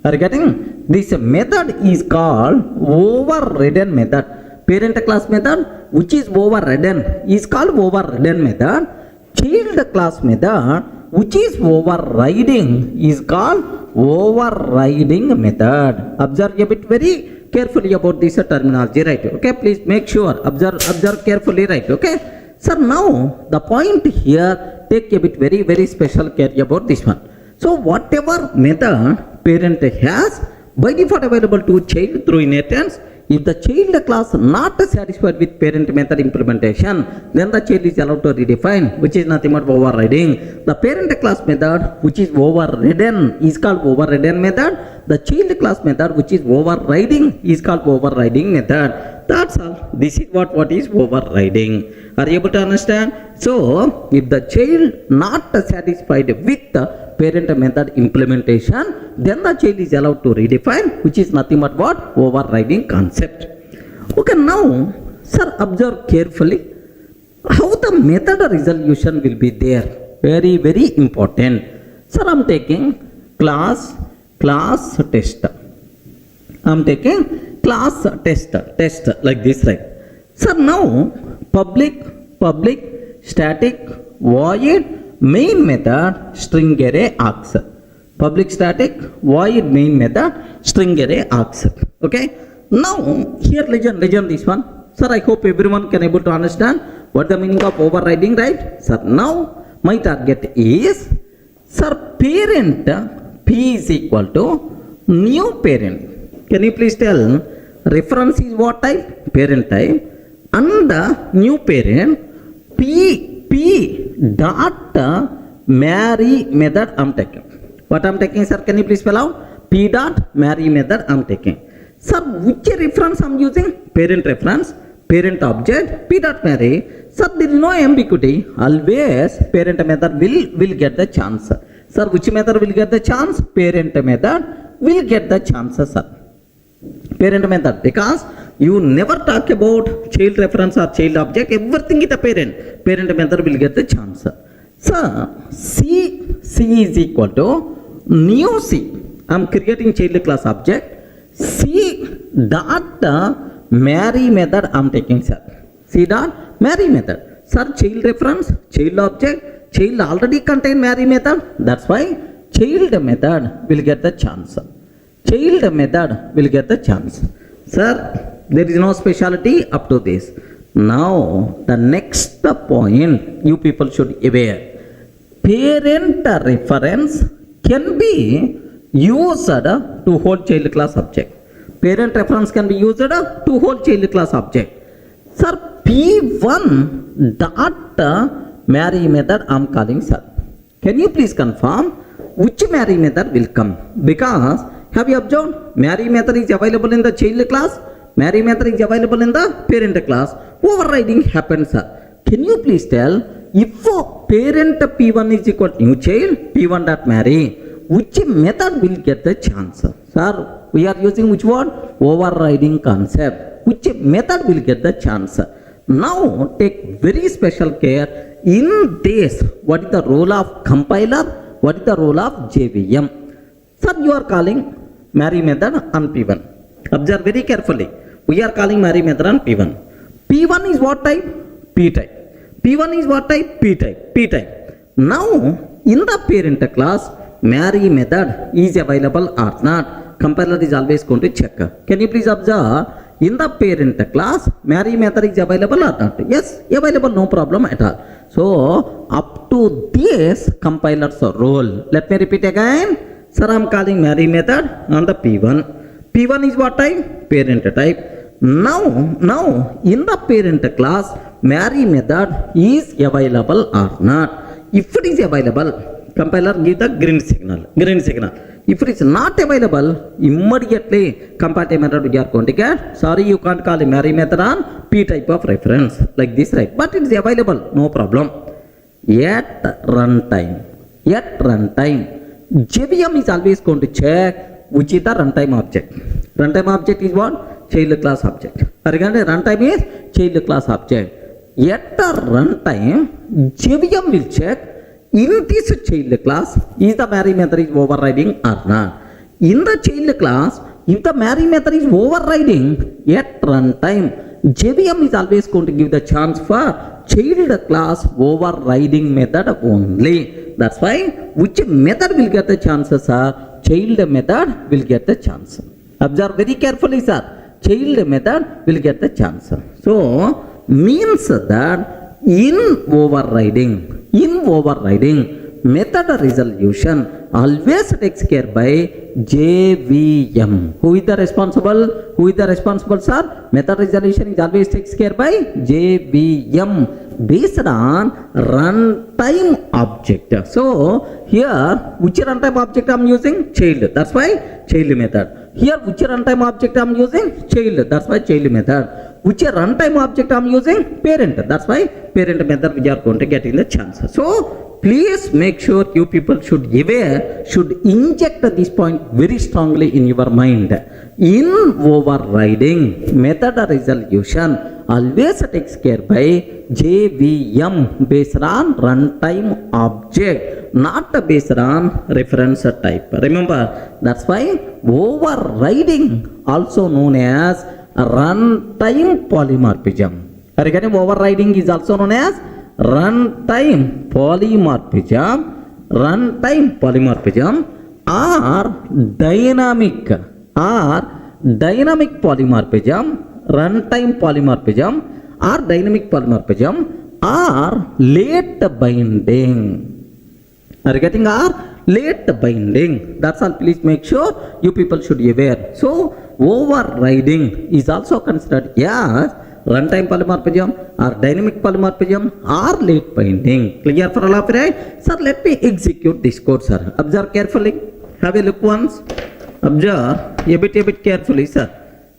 Regarding this method is called overridden method. Parent class method, which is overridden, is called overridden method. Child class method, which is overriding, is called overriding method. Observe a bit very carefully about this terminology, right? Okay, please make sure, observe carefully, right? Okay, sir, now the point here, take a bit very special care about this one. So whatever method parent has by default available to child through inheritance, if the child class not satisfied with parent method implementation, then the child is allowed to redefine, which is nothing but overriding. The parent class method, which is overridden, is called overridden method. The child class method, which is overriding, is called overriding method. That's all. This is what is overriding. Are you able to understand? So, if the child not satisfied with the parent method implementation, then the child is allowed to redefine, which is nothing but what? Overriding concept. Okay, now, sir, observe carefully how the method resolution will be there. Very important. Sir, I'm taking class test. I'm taking class test like this, right? Sir, now public static void main method string array args. Public static void main method string array args. Okay. Now here legend this one. Sir, I hope everyone can able to understand what the meaning of overriding, right? Sir, now my target is, sir, parent P is equal to new parent. Can you please tell reference is what type? Parent type. And the new parent P dot marry method I'm taking. What I'm taking, sir? Can you please spell out? P dot marry method I'm taking. Sir, which reference I'm using? Parent reference, parent object, P dot marry. Sir, there is no ambiguity. Always parent method will get the chance. Sir, which method will get the chance? Parent method will get the chance, sir. Parent method, because you never talk about child reference or child object, everything is the parent. Parent method will get the chance. So C is equal to new C. I am creating child class object. C dot marry method I am taking, sir. C dot marry method. Sir, child reference, child object, child already contain marry method. That's why child method will get the chance. Child method will get the chance. Sir, there is no speciality up to this. Now, the next point you people should aware. Parent reference can be used to hold child class object. Parent reference can be used to hold child class object. Sir, P1 dot marry method I am calling, sir. Can you please confirm which marry method will come? Because have you observed marry method is available in the child class, marry method is available in the parent class. Overriding happens, sir. Can you please tell if parent P1 is equal to new child, P1 dot marry, which method will get the chance? Sir, we are using which word? Overriding concept. Which method will get the chance? Now take very special care in this. What is the role of compiler? What is the role of JVM? Sir, you are calling marry method on P1. Observe very carefully. We are calling marry method on P1. P1 is what type? P type. P1 is what type? P type. P type. Now, in the parent class, marry method is available or not. Compiler is always going to check. Can you please observe? In the parent class, marry method is available or not? Yes, available, no problem at all. So, up to this compiler's role. Let me repeat again. Sir, I am calling marry method on the P1. P1 is what type? Parent type. Now, in the parent class, marry method is available or not? If it is available, compiler give the green signal. Green signal. If it is not available, immediately compile method we are going to get. Sorry, you can't call a marry method on P type of reference like this, right? But it is available, no problem. At runtime, JVM is always going to check which is the runtime object. Runtime object is what? Child class object. Again, runtime is child class object. At the runtime, JVM will check in this child class is the marry method is overriding or not. In the child class, if the marry method is overriding at runtime, JVM is always going to give the chance for child class overriding method only. That's why which method will get the chances, sir? Child method will get the chance. Observe very carefully, sir. Child method will get the chance. So, means that in overriding, method resolution always takes care by JVM. Who is the responsible? Sir? Method resolution is always takes care by JVM based on runtime object. So here, which runtime object I am using? Child. That's why child method. Here, which runtime object I am using? Child. That's why child method. Which runtime object I am using? Parent. That's why parent method we are going to get in the chance. So please make sure you people should inject this point very strongly in your mind. In overriding, method resolution always takes care by JVM based on runtime object, not based on reference type. Remember, that's why overriding also known as runtime polymorphism. Regarding overriding is also known as runtime polymorphism, or dynamic polymorphism, runtime polymorphism or dynamic polymorphism or late binding. Are you getting? Or late binding? That's all. Please make sure you people should be aware. So overriding is also considered as runtime polymorphism or dynamic polymorphism or late binding. Clear for all of you, right? Sir, let me execute this code, sir. Observe carefully. Have a look once. Observe a bit carefully, sir.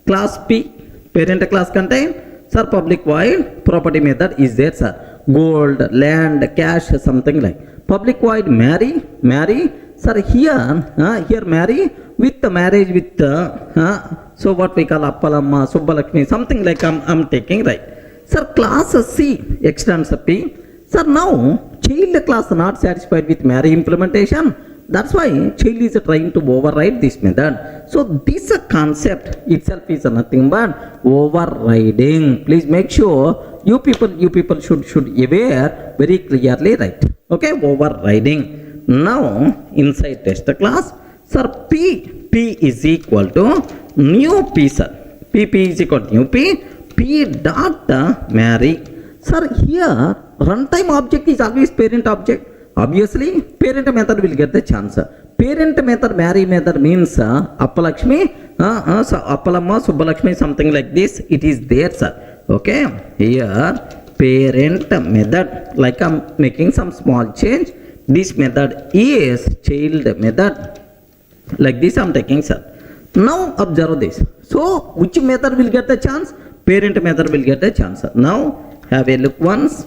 Class P, parent class contain, sir, public void property method is there, sir. Gold, land, cash, something like. Public void marry, sir, here marry with the marriage with so what we call Appalamma, Subbalakshmi, something like I'm taking, right? Sir, class C extends P. Sir, now child class not satisfied with marry implementation. That's why child is trying to override this method. So this concept itself is nothing but overriding. Please make sure you people should aware very clearly, right? Okay, overriding. Now inside test class, sir, P is equal to new P, sir. P is equal to new P dot marry. Sir, here runtime object is always parent object. Obviously, parent method will get the chance. Parent method, marry method means Appalakshmi, so Appalamma, Subbalakshmi, something like this. It is there, sir. Okay. Here, parent method, like I'm making some small change. This method is child method. Like this I'm taking, sir. Now observe this. So, which method will get the chance? Parent method will get the chance. Now, have a look once.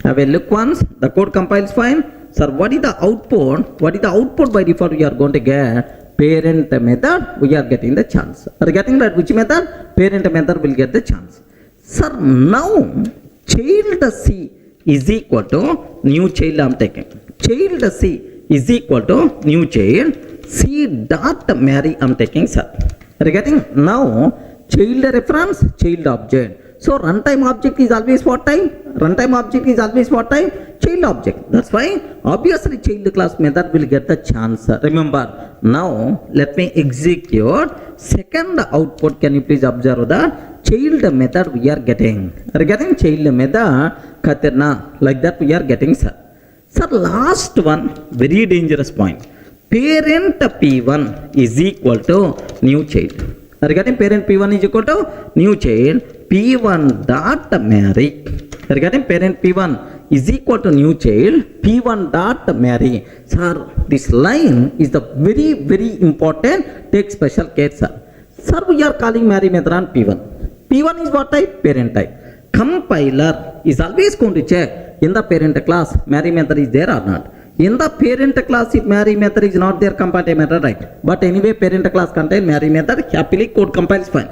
The code compiles fine. Sir, what is the output? By default we are going to get parent method. We are getting the chance. Are you getting that? Which method? Parent method will get the chance. Sir, now child C is equal to new child I'm taking. Child C is equal to new child C dot marry I'm taking, sir. Are you getting? Now child reference, child object. So runtime object is always what type? Child object. That's why obviously child class method will get the chance. Remember, now let me execute second output. Can you please observe that? Child method we are getting. Are you getting? Child method Katirna. Like that we are getting, sir. Sir, last one, very dangerous point. Parent P1 is equal to new child. Are you getting? Parent P1 is equal to new child P1 dot marry. Are you getting? Parent P1 is equal to new child P1 dot marry. Sir, this line is the very important. Take special care, sir. Sir, we are calling marry method on P1. P1 is what type? Parent type. Compiler is always going to check in the parent class marry method is there or not. In the parent class, if marry method is not there, compile method, right? But anyway, parent class contain marry method, happily code compiles fine.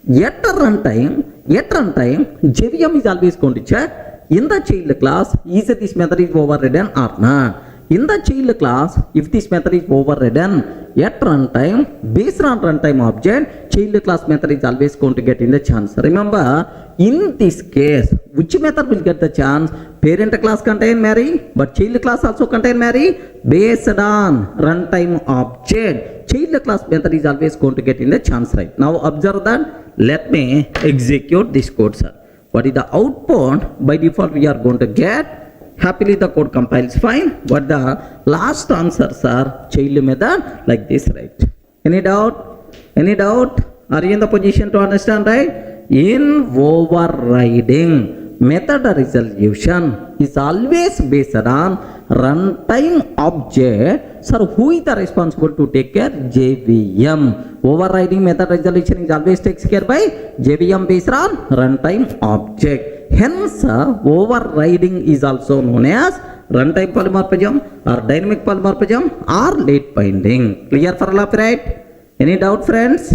Yet runtime, JVM is always going to check in the child class, is this method is overridden or not. In the child class, if this method is overridden, at runtime, based on runtime object, child class method is always going to get in the chance. Remember, in this case, which method will get the chance? Parent class contain marry, but child class also contain marry. Based on runtime object, child class method is always going to get in the chance, right? Now observe that. Let me execute this code, sir. What is the output? By default, we are going to get. Happily the code compiles fine, but the last answers are child method like this, right? Any doubt? Are you in the position to understand, right? In overriding, method resolution is always based on runtime object. Sir, who is the responsible to take care? JVM. Overriding method resolution is always takes care by JVM based on runtime object. Hence, overriding is also known as runtime polymorphism or dynamic polymorphism or late binding. Clear for all of you, right? Any doubt, friends?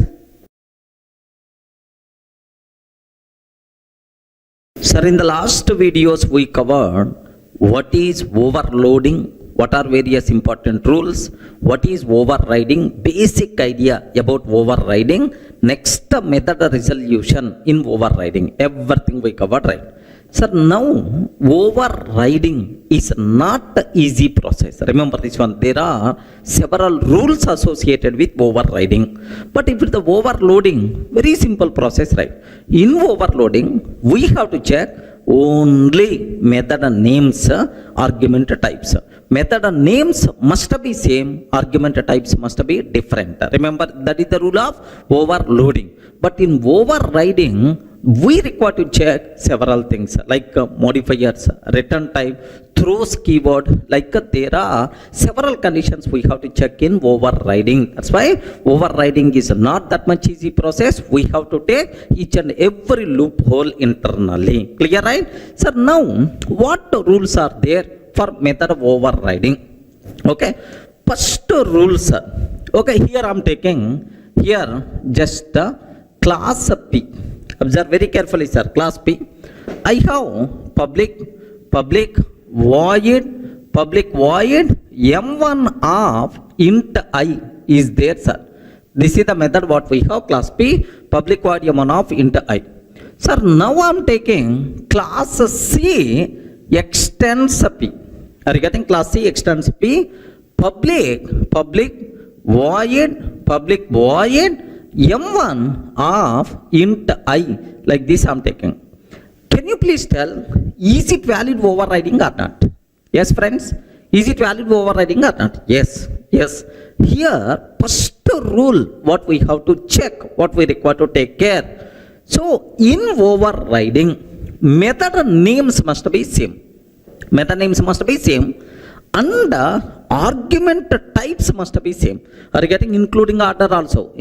Sir, in the last videos we covered what is overloading, what are various important rules, what is overriding, basic idea about overriding, next method resolution in overriding, everything we covered, right? Sir, now overriding is not the easy process. Remember this one. There are several rules associated with overriding. But if it's the overloading, very simple process, right? In overloading, we have to check only method names, argument types. Method names must be same, argument types must be different. Remember, that is the rule of overloading. But in overriding, we require to check several things like modifiers, return type, throws keyword, like there are several conditions we have to check in overriding. That's why overriding is not that much easy process. We have to take each and every loophole internally. Clear, right? So now, what rules are there for method of overriding? Okay, first rules. Okay, here I'm taking here just class P. Observe very carefully, sir. Class P. I have public void m1 of int I is there, sir. This is the method what we have. Class P, public void m1 of int I. Sir, now I'm taking class C extends P. Are you getting? Class C extends P. Public void m1 of int I, like this I'm taking. Can you please tell, is it valid overriding or not? Yes, friends, is it valid overriding or not? Yes. Here, first rule what we have to check, what we require to take care. So in overriding, method names must be same. Method names must be same. And argument types must be same. Are you getting? Including order also.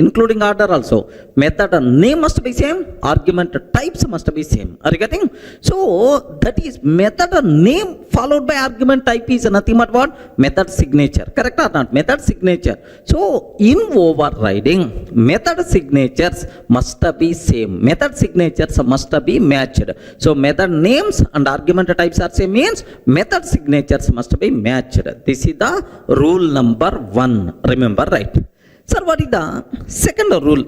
Method name must be same. Argument types must be same. Are you getting? So that is method name followed by argument type is nothing but what? Method signature. Correct or not? Method signature. So in overriding, method signatures must be same. Method signatures must be matched. So method names and argument types are same means method signatures must be matched. This is the rule number 1. Remember, right? Sir, what is the second rule?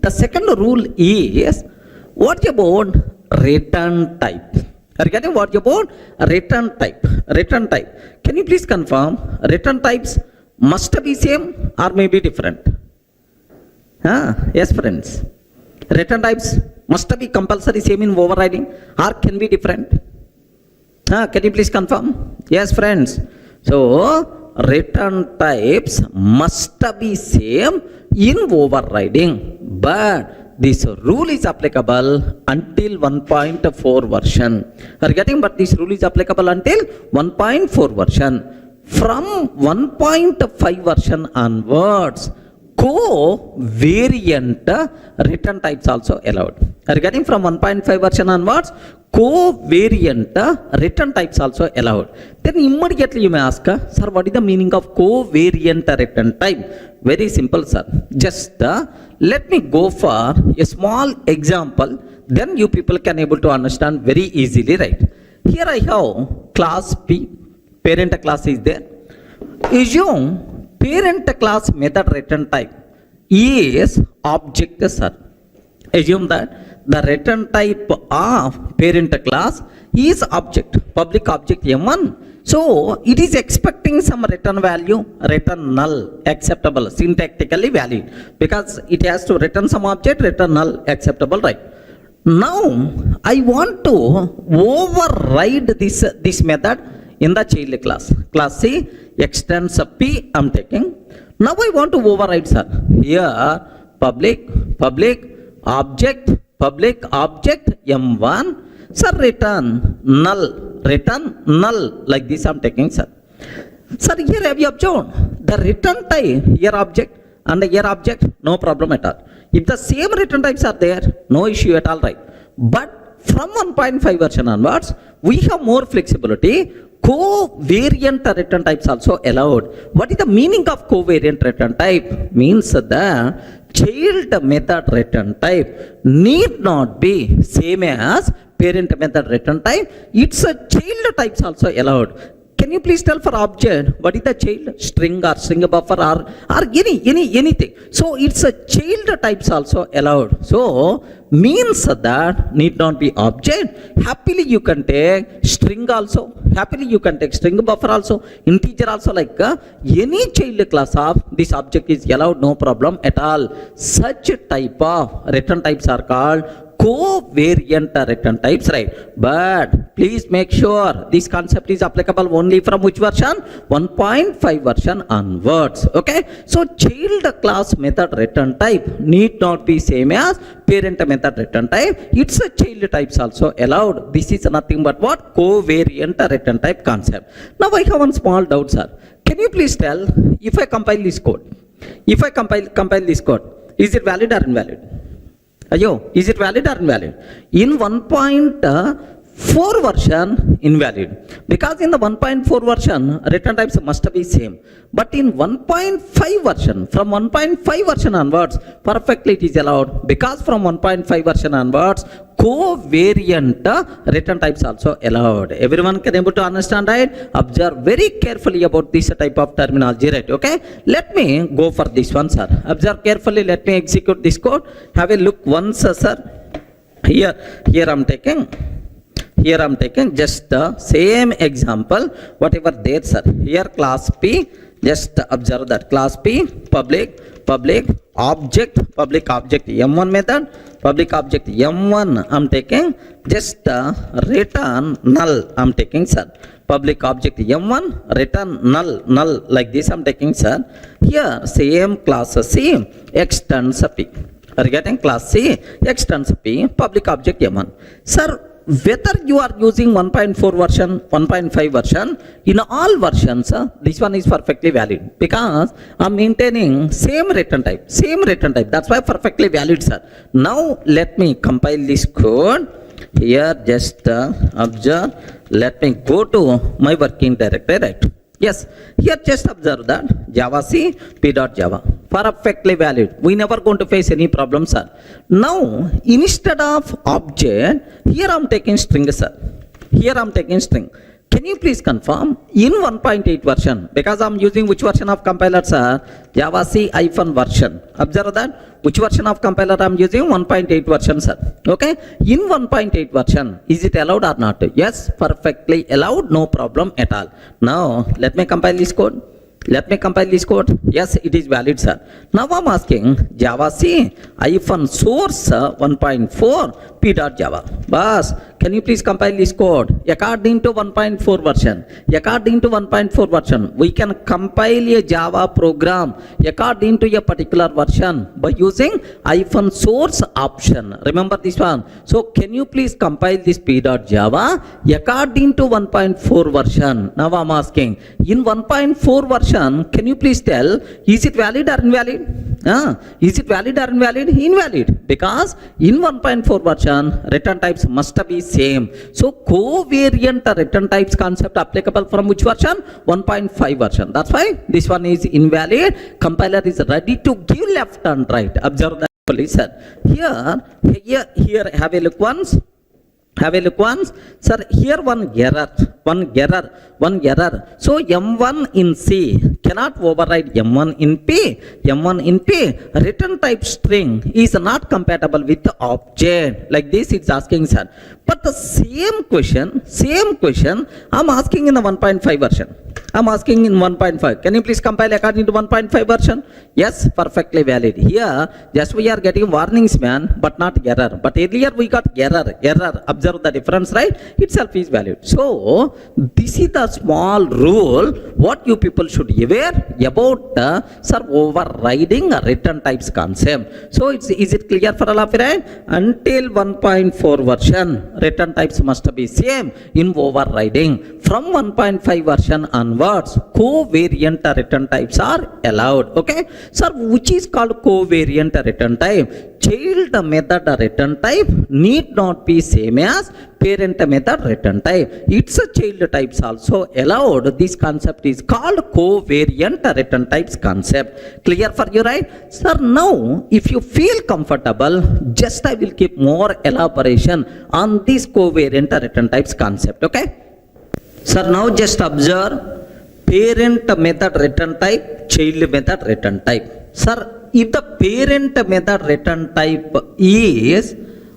The second rule is what about return type? Are you getting? What about return type? Return type. Can you please confirm? Return types must be same or may be different? Yes, friends. Return types must be compulsory same in overriding or can be different? Can you please confirm? Yes, friends. So return types must be same in overriding, but this rule is applicable until 1.4 version. Are you getting? But this rule is applicable until 1.4 version. From 1.5 version onwards, covariant return types also allowed. Are you getting? From 1.5 version onwards, covariant return types also allowed. Then immediately you may ask, sir, what is the meaning of covariant return type? Very simple, sir. Just let me go for a small example, then you people can able to understand very easily, right? Here I have class P, parent class is there. Assume parent class method return type is object, sir. Assume that the return type of parent class is object, public object m1. So it is expecting some return value, return null, acceptable, syntactically valid, because it has to return some object, return null, acceptable, right? Now I want to override this method in the child class. Class C extends P I'm taking. Now I want to override, sir. Here public object m1, sir, return null, like this I'm taking, sir. Sir, here have you observed the return type here object and here object, no problem at all. If the same return types are there, no issue at all, right? But from 1.5 version onwards, we have more flexibility. Covariant return types also allowed. What is the meaning of covariant return type? Means the child method return type need not be same as parent method return type. It's a child types also allowed. Can Can you please tell for object, what is the child? String or string buffer or anything. So it's a child types also allowed. So means that need not be object. Happily you can take string also. Happily you can take string buffer also, integer also, like any child class of this object is allowed, no problem at all. Such type of return types are called covariant return types, right? But please make sure this concept is applicable only from which version? 1.5 version onwards. Okay, so child class method return type need not be same as parent method return type. It's a child types also allowed. This is nothing but what? Covariant return type concept. Now I have one small doubt, sir. Can you please tell, if I compile this code, if I compile this code, is it valid or invalid? Ayo, is it valid or invalid? In 1.4 version, invalid. Because in the 1.4 version, return types must be same. But in 1.5 version, from 1.5 version onwards, perfectly it is allowed. Because from 1.5 version onwards, covariant return types also allowed. Everyone can able to understand, right? Observe very carefully about this type of terminology, right? Okay, let me go for this one, sir. Observe carefully. Let me execute this code. Have a look once, sir. Here I'm taking just the same example, whatever there, sir. Here class P, just observe that class P, public object M1 method, public object M1 I'm taking, just return null I'm taking, sir. Public object M1 return null like this I'm taking, sir. Here same class C extends P. Are you getting? Class C extends P, public object M1. Sir, whether you are using 1.4 version, 1.5 version, in all versions, this one is perfectly valid because I'm maintaining same return type. That's why perfectly valid, sir. Now let me compile this code. Here just observe. Let me go to my working directory, right? Yes, here just observe that Java C p.java, perfectly valid. We never going to face any problem, sir. Now instead of object, here I'm taking string, sir. Here I'm taking string. Can you please confirm in 1.8 version, because I'm using which version of compiler, sir? Java C version. Observe that which version of compiler I'm using? 1.8 version, sir. Okay, in 1.8 version, is it allowed or not? Yes, perfectly allowed, no problem at all. Now let me compile this code. Yes, it is valid, sir. Now I'm asking Java C source 1.4 p.java. Boss, can you please compile this code? According to 1.4 version, we can compile a Java program according to a particular version by using source option. Remember this one. So can you please compile this p.java according to 1.4 version? Now I'm asking, in 1.4 version, can you please tell, is it valid or invalid? Is it valid or invalid? Invalid, because in 1.4 version return types must be same. So covariant return types concept applicable from which version? 1.5 version. That's why this one is invalid. Compiler is ready to give left and right. Observe that, please, sir. Here have a look once. Sir, here one error. So M1 in C cannot override M1 in P. Return type string is not compatible with the object. Like this it's asking, sir. But the same question I'm asking in the 1.5 version. I'm asking in 1.5. Can you please compile according to 1.5 version? Yes, perfectly valid. Here, just we are getting warnings, man, but not error. But earlier we got error. Observe the difference, right? Itself is valid. So, this is the small rule what you people should be aware about overriding return types concept. So, is it clear for all of you, right? Until 1.4 version, return types must be same in overriding. From 1.5 version onwards, covariant return types are allowed. Okay, sir, which is called covariant return type? Child method return type need not be same as parent method return type. It's a child types also allowed. This concept is called covariant return types concept. Clear for you, right? Sir, now if you feel comfortable, just I will keep more elaboration on this covariant return types concept. Okay? Sir, now just observe parent method return type, child method return type. Sir, if the parent method return type is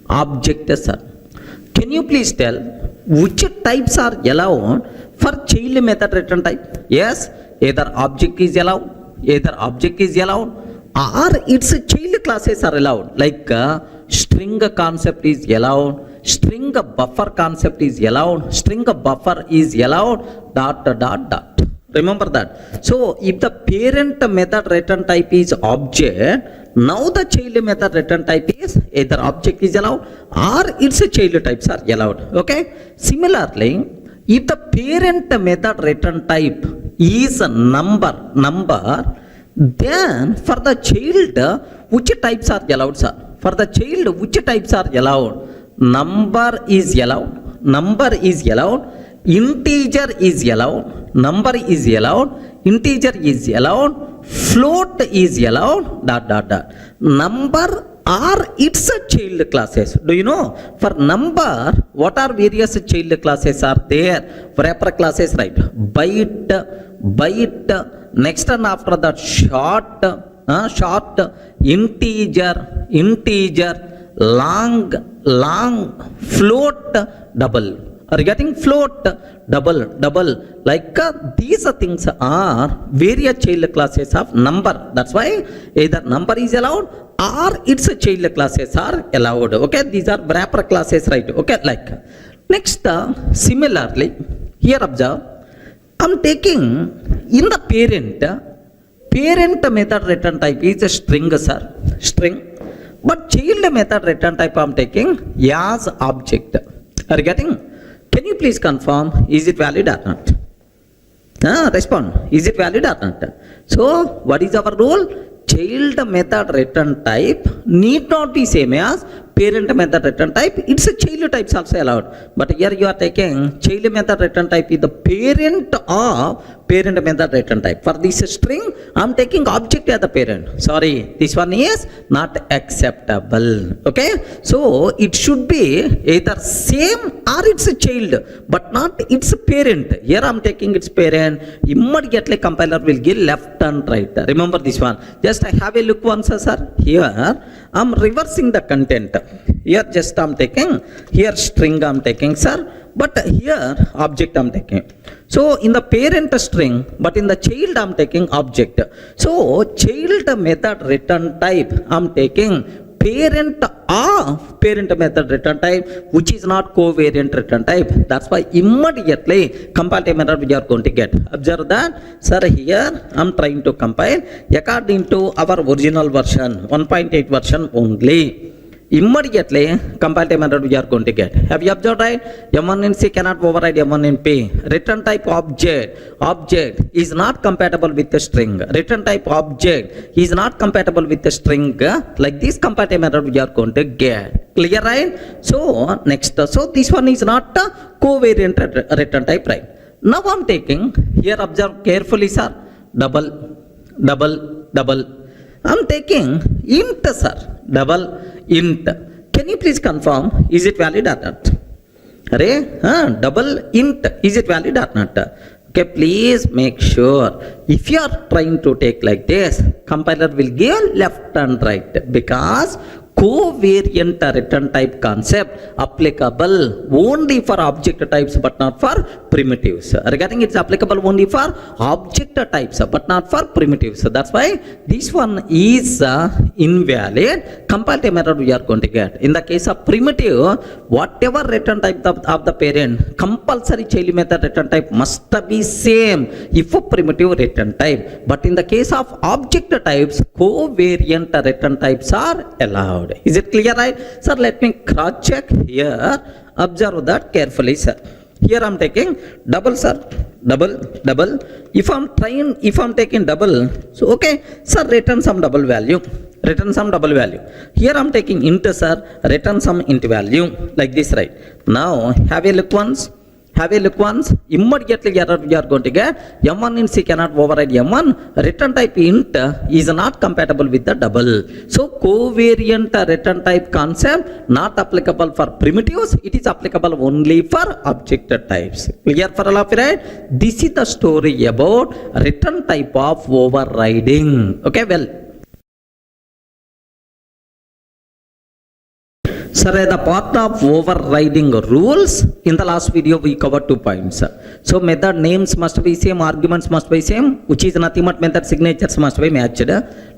object, sir, can you please tell which types are allowed for child method return type? Yes, either object is allowed, or its child classes are allowed. Like string concept is allowed, string buffer concept is allowed, string buffer is allowed, dot. Remember that. So if the parent method return type is object, now the child method return type is either object is allowed or its child types are allowed. Okay. Similarly, if the parent method return type is a number, then for the child, which types are allowed, sir? For the child, which types are allowed? Number is allowed, integer is allowed, number is allowed, integer is allowed, float is allowed, dot. Number are its child classes. Do you know? For number, what are various child classes are there? Wrapper classes, right? Byte, next and after that short, integer, long, float, double. Are you getting? Float, double. Like these things are various child classes of number. That's why either number is allowed or its child classes are allowed. Okay, these are wrapper classes, right? Okay, like next, similarly, here observe, I'm taking in the parent method return type is a string, sir, string. But child method return type I'm taking as object. Are you getting? Can you please confirm, is it valid or not? Respond, is it valid or not? So, what is our rule? Child method return type need not be same as parent method return type. It's a child types also allowed. But here you are taking child method return type is the parent of parent method return type. For this string, I'm taking object as the parent. Sorry, this one is not acceptable. Okay, so it should be either same or it's a child, but not its parent. Here I'm taking its parent. Immediately compiler will give left and right. Remember this one. Just have a look once, sir. Here I'm reversing the content. Here just I'm taking, here string I'm taking, sir, but here object I'm taking. So in the parent string, but in the child I'm taking object. So child method return type I'm taking parent of parent method return type, which is not covariant return type. That's why immediately compile method we are going to get. Observe that, sir, here I'm trying to compile according to our original version, 1.8 version only. Immediately compile method we are going to get. Have you observed, right? M1 in C cannot override M1 in P. Return type object is not compatible with the string. Return type object is not compatible with the string. Like this compile method we are going to get. Clear, right? So next, so this one is not a covariant return type, right? Now I'm taking, here observe carefully, sir, double. I'm taking int, sir, double int. Can you please confirm, is it valid or not? Double int, is it valid or not? Okay, please make sure. If you are trying to take like this, compiler will give left and right, because covariant return type concept applicable only for object types but not for primitives. Regarding it's applicable only for object types but not for primitives. That's why this one is invalid. Compile method we are going to get. In the case of primitive, whatever return type of the parent, compulsory child method return type must be same if a primitive return type. But in the case of object types, covariant return types are allowed. Is it clear, right? Sir, let me cross check here. Observe that carefully, sir. Here I'm taking double, sir, double. If I'm taking double, so okay, sir, return some double value. Here I'm taking int, sir, return some int value, like this, right? Now have a look once. Have a look once. Immediately error we are going to get. M1 int C cannot override M1. Return type int is not compatible with the double. So covariant return type concept not applicable for primitives. It is applicable only for object types. Clear for all of you, right? This is the story about return type of overriding. Okay, well. Sir, the part of overriding rules, in the last video we covered 2 points. So method names must be same, arguments must be same, which is nothing but method signatures must be matched.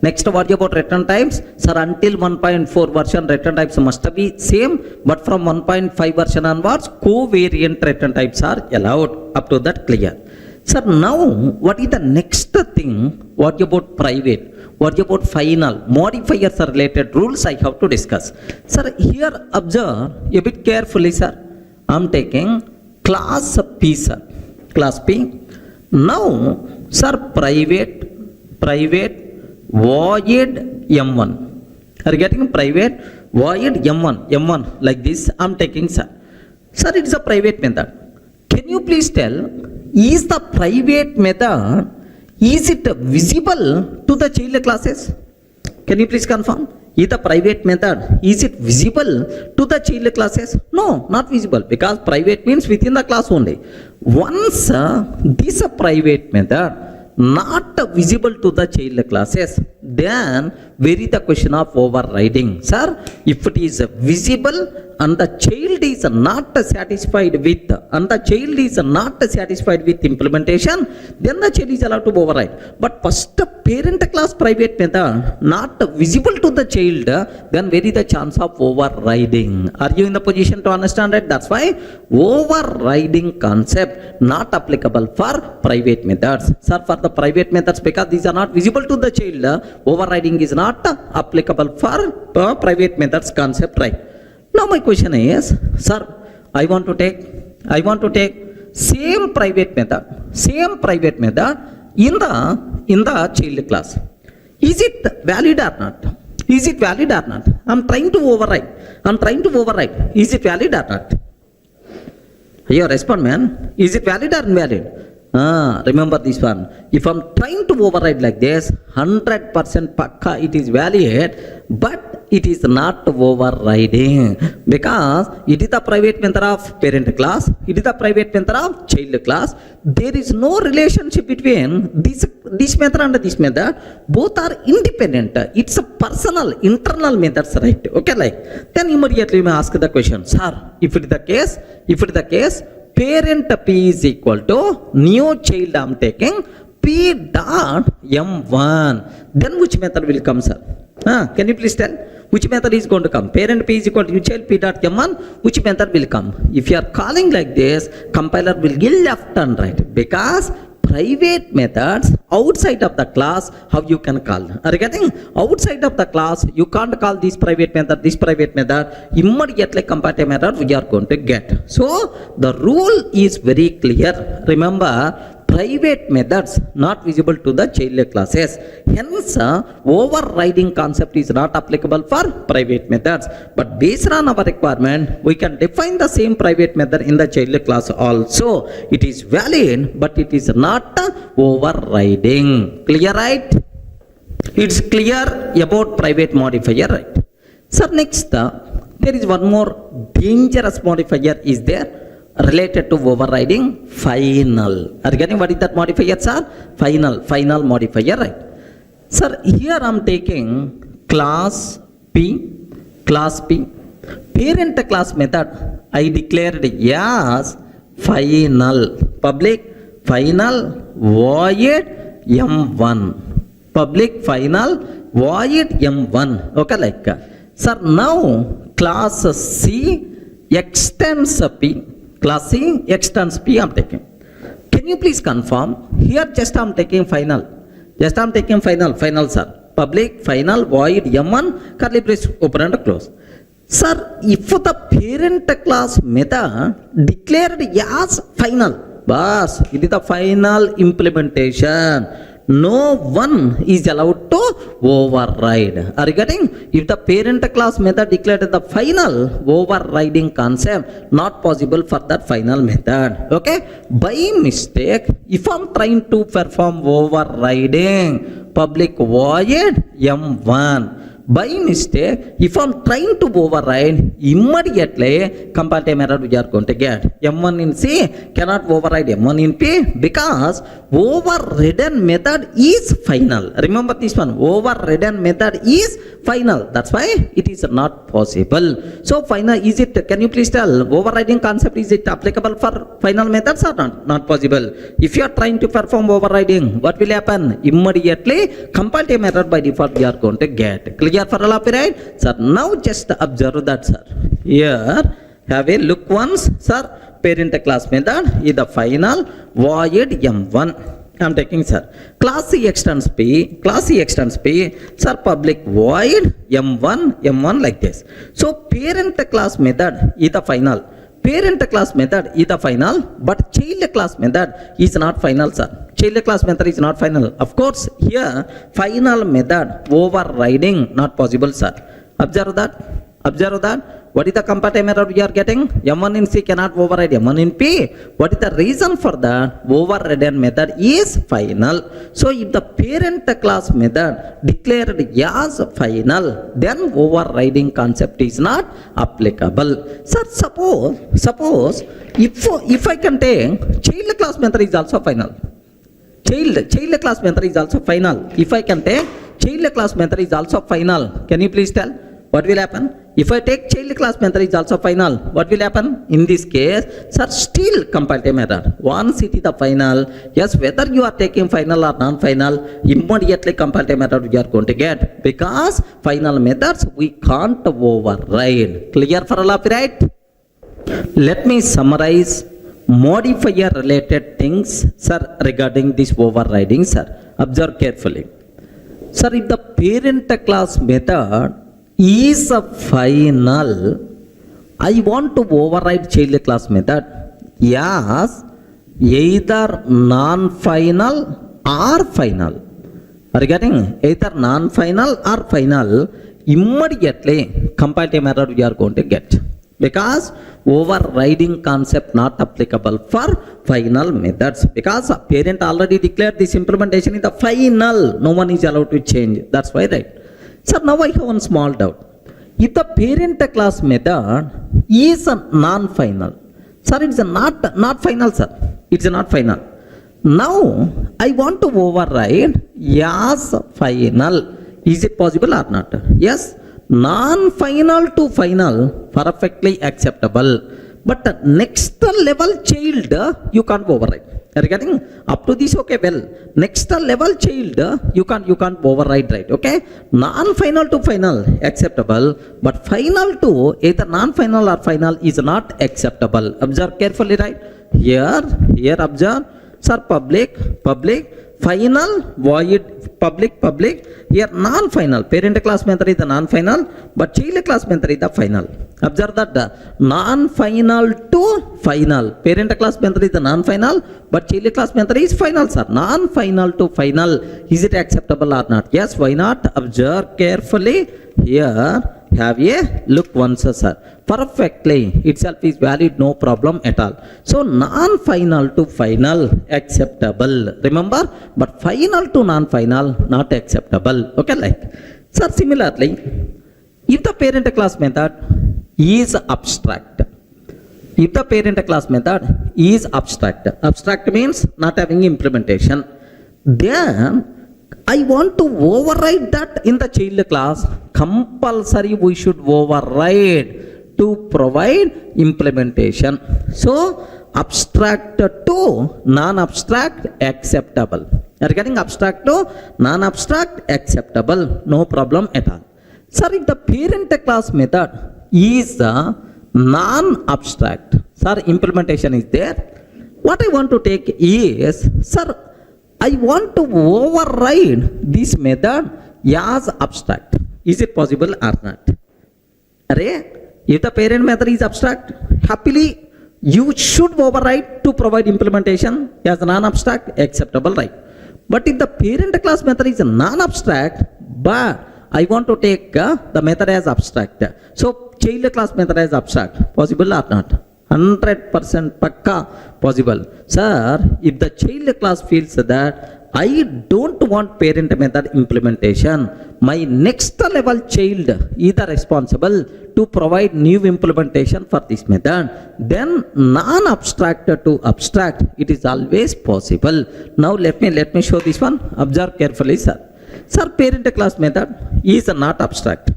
Next, what about return types? Sir, until 1.4 version return types must be same, but from 1.5 version onwards, covariant return types are allowed. Up to that clear. Sir, now what is the next thing? What about private? What about final? Modifiers are related rules I have to discuss. Sir, here observe a bit carefully, sir. I am taking class P, sir. Class P. Now, sir, private void M1. Are you getting private void M1 like this? I am taking, sir. Sir, it is a private method. Can you please tell, is the private method, is it visible to the child classes? Can you please confirm? Is the private method, is it visible to the child classes? No, not visible, because private means within the class only. Once this private method not visible to the child classes, then where is the question of overriding? Sir, if it is visible and the child is not satisfied with, implementation, then the child is allowed to override. But first parent class private method not visible to the child, then where is the chance of overriding? Are you in the position to understand it? That's why overriding concept not applicable for private methods. Sir, for the private methods, because these are not visible to the child, overriding is not applicable for private methods concept, right? Now my question is, sir, I want to take same private method in the child class. Is it valid or not? I'm trying to override. Is it valid or not? Your respond, man. Is it valid or invalid? Remember this one. If I'm trying to override like this, 100% pakka it is valid, but it is not overriding, because it is the private method of parent class, it is the private method of child class. There is no relationship between this method and this method. Both are independent. It's a personal, internal methods, right? Okay, like then immediately we ask the question, sir, if it is the case, parent P is equal to new child I am taking P dot M1. Then which method will come, sir? Can you please tell? Which method is going to come? Parent P is equal to new child P dot M1. Which method will come? If you are calling like this, compiler will give left and right, because private methods outside of the class, how you can call? Are you getting? Outside of the class, you can't call this private method, immediately comparative method we are going to get. So the rule is very clear. Remember, private methods not visible to the child classes. Hence, overriding concept is not applicable for private methods. But based on our requirement, we can define the same private method in the child class also. It is valid, but it is not overriding. Clear, right? It's clear about private modifier, right? Sir, next, there is one more dangerous modifier is there, related to overriding, final. Are you getting what is that modifier, sir? Final modifier, right? Sir, here I am taking class P. Parent class method I declared as final, public final void M1. Public final void M1. Okay, like, sir, now class C extends P. Class C extends P I am taking. Can you please confirm? Here just I am taking final. Final, sir. Public final void M1 curly brace open and close. Sir, if the parent class method declared as final, bas, it is the final implementation. no one is allowed to override. Are you getting? If the parent class method declared the final overriding concept, not possible for that final method. Okay? By mistake, if I'm trying to perform overriding public void M1, by mistake, if I'm trying to override, immediately compile error we are going to get. M1 in C cannot override M1 in P because overridden method is final. Remember this one, overridden method is final. That's why it is not possible. So final, is it, can you please tell, overriding concept, is it applicable for final methods or not? Not possible. If you are trying to perform overriding, what will happen? Immediately compile time error by default we are going to get. Clear for all of you, right? Sir, now just observe that, sir. Here, have a look once, sir. Parent class method is the final void M1. I am taking, sir. Class C extends P, sir, public void M1 like this. So parent class method is the final. Parent class method is the final, but child class method is not final, sir. Child class method is not final. Of course, here final method overriding not possible, sir. Observe that. What is the compile error we are getting? M1 in C cannot override M1 in P. What is the reason for that? Overridden method is final. So if the parent class method declared as final, then overriding concept is not applicable. Sir, suppose if I can take child class method is also final. Child class method is also final. If I can take child class method is also final, can you please tell what will happen? If I take child class method is also final, what will happen? In this case, sir, still compile time error. Once it is the final, yes, whether you are taking final or non-final, immediately compile time error you are going to get, because final methods we can't override. Clear for all of you, right? Let me summarize modifier related things, sir, regarding this overriding, sir. Observe carefully. Sir, if the parent class method is a final, I want to override child class method as either non-final or final. Are you getting? Either non-final or final, immediately compile time error we are going to get, because overriding concept not applicable for final methods, because parent already declared this implementation is the final, no one is allowed to change. That's why, right? Sir, now I have one small doubt. If the parent class method is a non-final, sir, it's not final, sir. It's not final. Now I want to override as final. Is it possible or not? Yes. Non-final to final, perfectly acceptable. But next level child, you can't override. Are you getting? Up to this, okay, well, next level child, you can't override, right? Okay? Non-final to final, acceptable. But final to either non-final or final is not acceptable. Observe carefully, right? Here observe. Sir, public, final, void, public, here non-final. Parent class method is the non-final, but child class method is the final. Observe that non-final to final. Parent class method is the non-final, but child class method is final, sir. Non-final to final, is it acceptable or not? Yes, why not? Observe carefully. Here, have a look once, sir. Perfectly, itself is valid, no problem at all. So non-final to final, acceptable. Remember, but final to non-final, not acceptable. Okay, like. Sir, similarly, if the parent class method is abstract, abstract means not having implementation, then I want to override that in the child class. Compulsory we should override to provide implementation. So abstract to non-abstract, acceptable. Are you getting? Abstract to non-abstract, acceptable, no problem at all. Sir, if the parent class method is non-abstract, sir, implementation is there. What I want to take is, sir, I want to override this method as abstract. Is it possible or not? If the parent method is abstract, happily you should override to provide implementation as non-abstract, acceptable, right? But if the parent class method is non-abstract, but I want to take the method as abstract. So child class method as abstract, possible or not? 100% pakka possible. Sir, if the child class feels that I don't want parent method implementation, my next level child is the responsible to provide new implementation for this method, then non-abstract to abstract, it is always possible. Now let me show this one. Observe carefully, sir. Sir, parent class method is not abstract.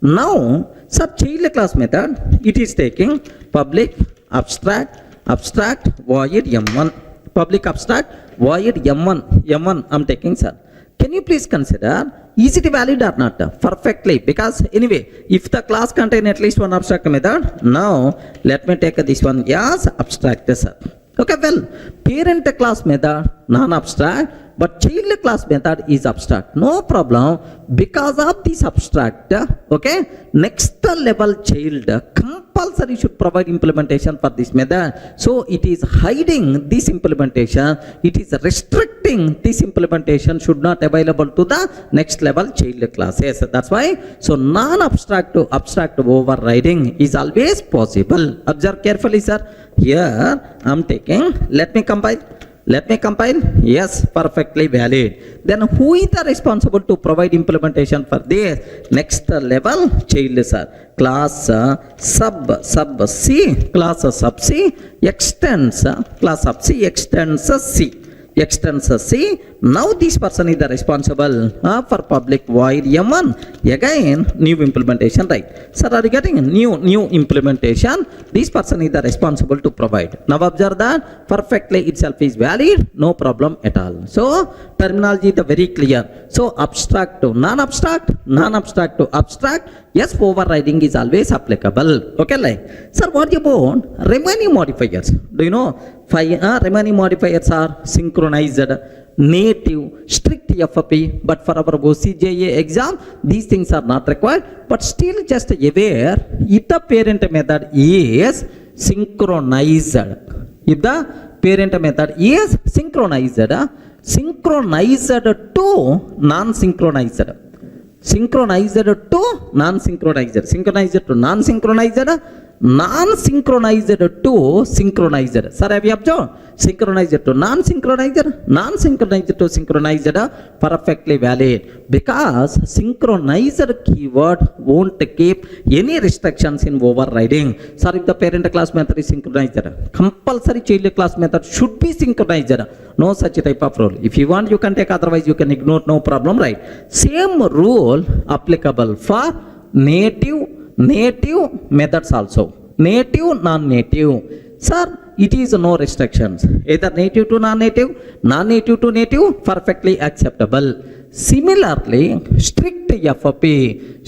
Now, sir, child class method, it is taking public abstract void m1. Public abstract void m1 I'm taking, sir. Can you please consider, is it valid or not? Perfectly, because anyway, if the class contain at least one abstract method, now let me take this one as abstract, sir. Okay, well, parent class method non-abstract, but child class method is abstract. No problem, because of this abstract, okay, next level child compulsory should provide implementation for this method. So it is hiding this implementation, it is restricting this implementation should not available to the next level child classes. That's why, so non-abstract to abstract overriding is always possible. Observe carefully, sir. Here I'm taking, let me compile. Yes, perfectly valid. Then who is the responsible to provide implementation for this next level child, sir? Class sub C, class sub C extends C. Now this person is the responsible for public void m1. Again, new implementation, right? Sir, are you getting new implementation? This person is the responsible to provide. Now observe that perfectly itself is valid, no problem at all. So terminology is very clear. So abstract to non-abstract to abstract. Yes, overriding is always applicable. Okay, like, sir, what about remaining modifiers? Do you know remaining modifiers are synchronized, native, strict FP, but for our OCJA exam, these things are not required, but still just aware if the parent method is synchronized. If the parent method is synchronized to non-synchronized. Synchronized to non-synchronized. Synchronized to non-synchronized. Non-synchronized to synchronized. Sir, have you observed? Synchronized to non-synchronized. Non-synchronized to synchronized. Perfectly valid. Because synchronized keyword won't keep any restrictions in overriding. Sir, if the parent class method is synchronized, compulsory child class method should be synchronized. No such type of rule. If you want, you can take, otherwise you can ignore, no problem, right? Same rule applicable for native methods also. Native, non-native. Sir, it is no restrictions. Either native to non-native, non-native to native, perfectly acceptable. Similarly, strict FP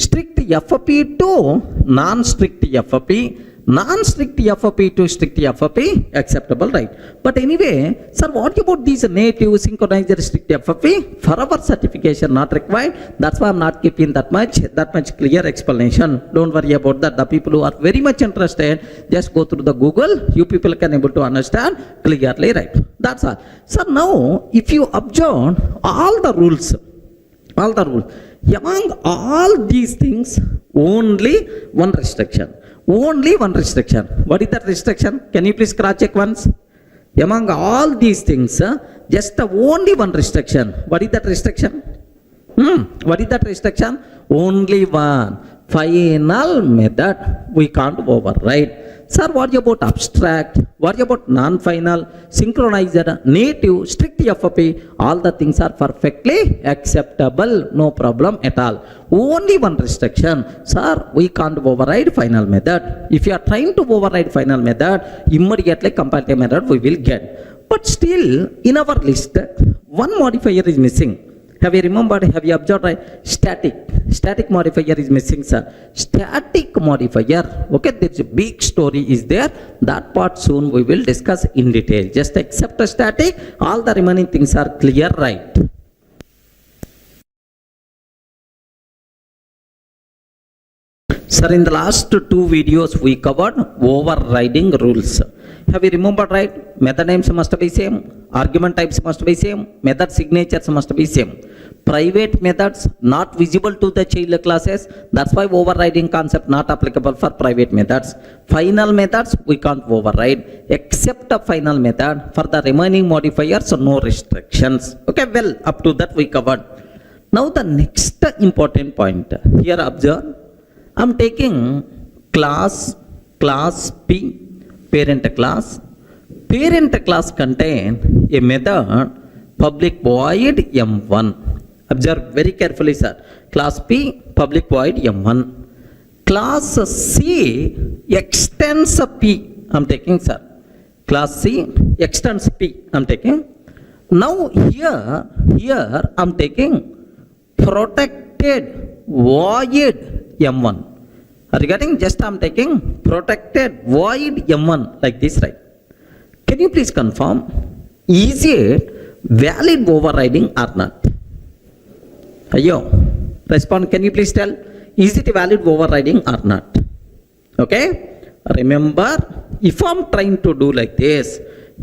to non-strict FP. Non-strict FP to strict FP, acceptable, right? But anyway, sir, what about these native synchronized strict FP? For our certification, not required. That's why I'm not keeping that much clear explanation. Don't worry about that. The people who are very much interested, just go through the Google. You people can able to understand clearly, right? That's all. So now, if you observe all the rules, among all these things, only one restriction. Only one restriction. What is that restriction? Can you please cross check once? Among all these things, just only one restriction. What is that restriction? What is that restriction? Only one. Final method we can't override. Sir, what about abstract? What about non-final, synchronized, native, strict FP? All the things are perfectly acceptable, no problem at all. Only one restriction. Sir, we can't override final method. If you are trying to override final method, immediately comparative method we will get. But still, in our list, one modifier is missing. Have you remembered, have you observed, right? Static modifier is missing, sir. Static modifier, okay, there's a big story is there. That part soon we will discuss in detail. Just accept a static, all the remaining things are clear, right? Sir, in the last two videos we covered overriding rules. Have you remembered, right? Method names must be same, argument types must be same, method signatures must be same. Private methods not visible to the child classes, that's why overriding concept not applicable for private methods. Final methods we can't override except a final method. For the remaining modifiers, no restrictions. Okay, well, up to that we covered. Now the next important point, here observe, I'm taking class P, parent class. Parent class contain a method public void M1. Observe very carefully, sir. Class P, public void M1. Class C extends P. I'm taking, sir. Class C extends P. I'm taking. Now here I'm taking protected void M1. Regarding just I'm taking protected void M1 like this, right? Can you please confirm, is it valid overriding or not? Ayo, respond, can you please tell, is it valid overriding or not? Okay, remember, if I'm trying to do like this,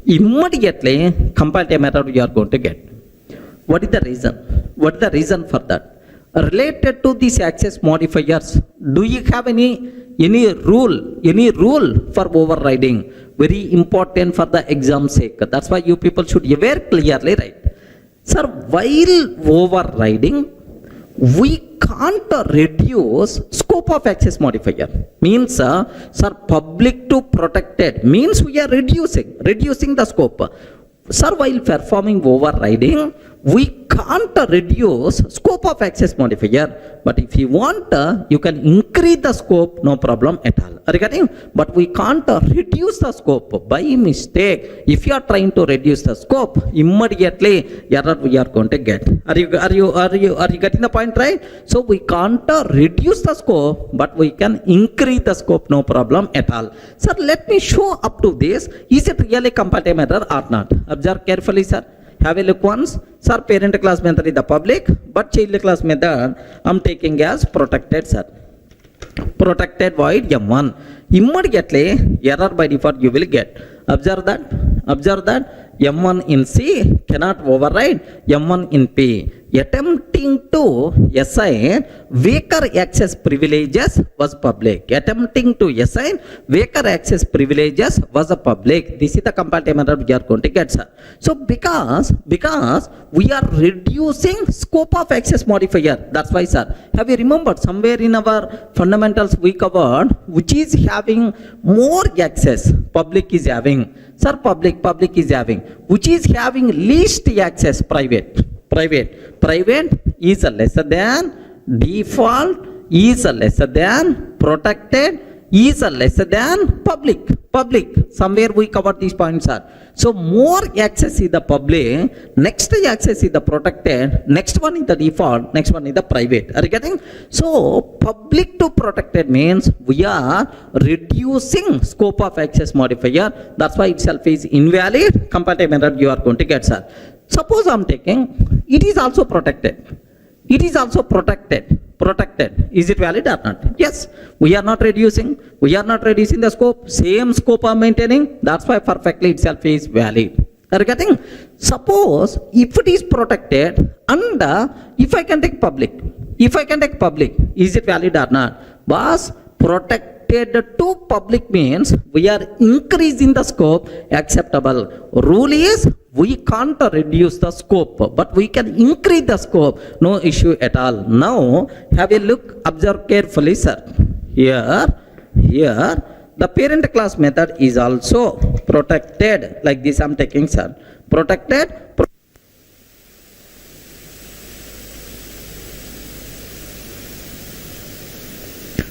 immediately comparative method you are going to get. What is the reason? What is the reason for that? Related to these access modifiers, do you have any rule for overriding? Very important for the exam sake. That's why you people should aware clearly, right? Sir, while overriding, we can't reduce scope of access modifier. Means, sir, public to protected means we are reducing the scope. Sir, while performing overriding, we can't reduce scope of access modifier, but if you want, you can increase the scope, no problem at all. Regarding, but we can't reduce the scope by mistake. If you are trying to reduce the scope, immediately error we are going to get. Are you getting the point, right? So we can't reduce the scope, but we can increase the scope, no problem at all. Sir, let me show up to this. Is it really compatible error or not? Observe carefully, sir. Have a look once. Sir, parent class method is the public, but child class method I'm taking as protected, sir. Protected void M1. Immediately error by default you will get. Observe that M1 in C cannot override M1 in P. Attempting to assign weaker access privileges was public. Attempting to assign weaker access privileges was a public. This is the compatible method we are going to get, sir. So because we are reducing scope of access modifier, that's why, sir. Have you remembered somewhere in our fundamentals we covered which is having more access? Public is having. Sir, public is having. Which is having least access? Private is a lesser than, default is a lesser than, protected is a lesser than public. Somewhere we cover these points, sir. So more access is the public, next access is the protected, next one is the default, next one is the private. Are you getting? So public to protected means we are reducing scope of access modifier. That's why itself is invalid. Compatible method you are going to get, sir. Suppose I'm taking, it is also protected. Is it valid or not? Yes. We are not reducing the scope. Same scope I'm maintaining. That's why perfectly itself is valid. Are you getting? Suppose if it is protected and if I can take public, is it valid or not? Boss, protected to public means we are increasing the scope. Acceptable. Rule is we can't reduce the scope, but we can increase the scope. No issue at all. Now, have a look, observe carefully, sir. Here, the parent class method is also protected. Like this I'm taking, sir. Protected.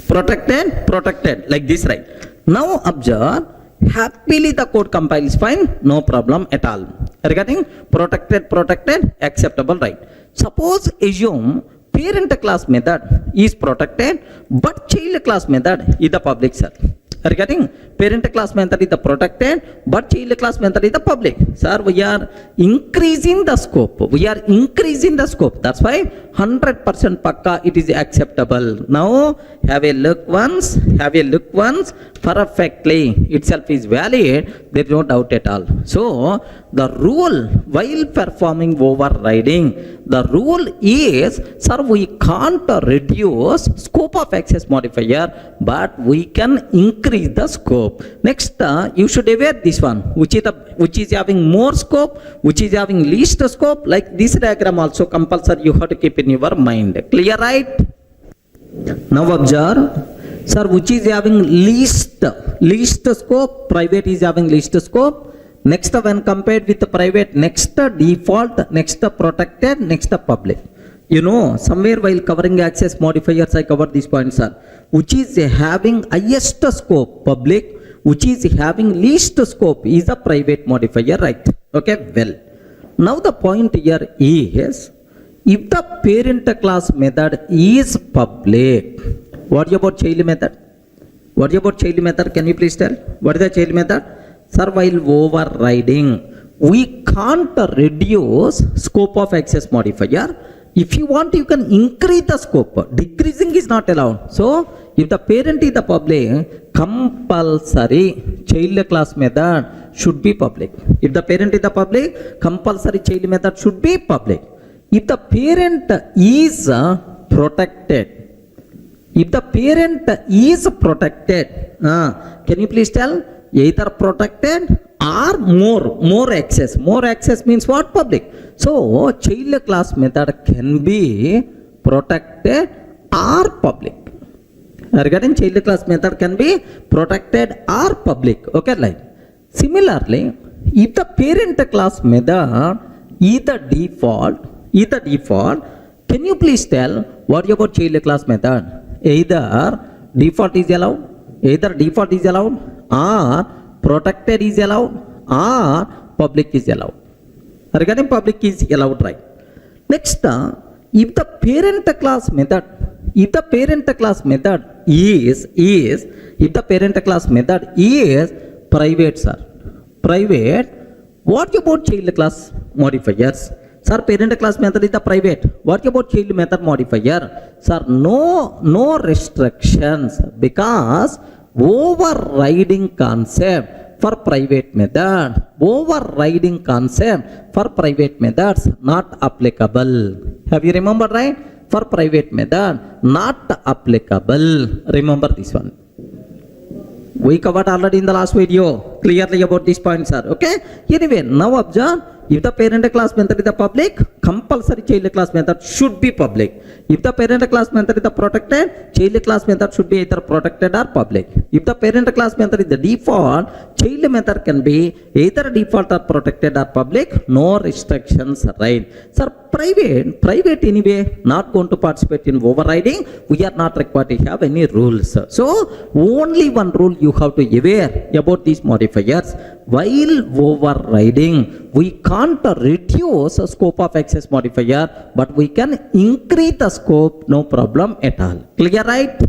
Protected, like this, right? Now, observe. Happily the code compiles fine, no problem at all. Regarding protected, acceptable, right? Suppose assume parent class method is protected, but child class method is the public, sir. Are you getting? Parent class method is the protected, but child class method is the public. Sir, we are increasing the scope. We are increasing the scope. That's why 100% pakka it is acceptable. Now, have a look once. Have a look once. Perfectly. Itself is valid. There is no doubt at all. So, the rule while performing overriding, the rule is, sir, we can't reduce scope of access modifier, but we can increase the scope. Next, you should aware this one, which is having more scope, which is having least scope. Like this diagram also compulsory you have to keep in your mind. Clear, right? Now observe, sir, which is having least scope, private is having least scope. Next, when compared with the private, next default, next protected, next public. You know, somewhere while covering access modifiers, I covered these points, sir. Which is having highest scope, public, which is having least scope is a private modifier, right? Okay, well. Now the point here is, if the parent class method is public, what about child method? What about child method? Can you please tell? What is the child method? Sir, while overriding, we can't reduce scope of access modifier. If you want, you can increase the scope. Decreasing is not allowed. So, if the parent is the public, compulsory child class method should be public. If the parent is the public, compulsory child method should be public. If the parent is protected, if the parent is protected, can you please tell? Either protected or more access. More access means what? Public. So, child class method can be protected or public. Regarding child class method can be protected or public. Okay, like. Similarly, if the parent class method is the default, can you please tell what about child class method? Either default is allowed, or protected is allowed, or public is allowed. Regarding public is allowed, right? Next, if the parent class method is private, sir. Private, what about child class modifiers? Sir, parent class method is the private. What about child method modifier? Sir, no restrictions, because overriding concept for private method, methods not applicable. Have you remembered, right? For private method not applicable. Remember this one. We covered already in the last video clearly about these points, sir. Okay. Anyway, now observe. If the parent class method is the public, compulsory child class method should be public. If the parent class method is the protected, child class method should be either protected or public. If the parent class method is the default, child method can be either default or protected or public. No restrictions, right? Sir, private anyway, not going to participate in overriding. We are not required to have any rules. So, only one rule you have to aware about these modifiers. While overriding, we can't reduce the scope of access modifier, but we can increase the scope, no problem at all. Clear, right?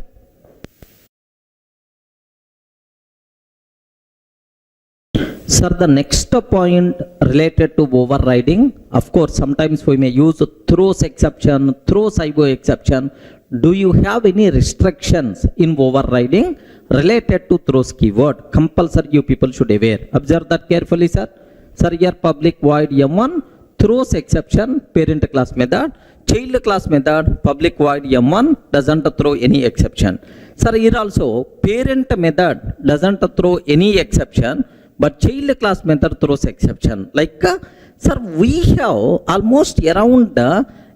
Sir, the next point related to overriding, of course, sometimes we may use throws exception, throws IO exception. Do you have any restrictions in overriding related to throws keyword? Compulsory you people should aware. Observe that carefully, sir. Sir, here public void M1, throws exception, parent class method, child class method, public void M1 doesn't throw any exception. Sir, here also parent method doesn't throw any exception, but child class method throws exception. Like, sir, we have almost around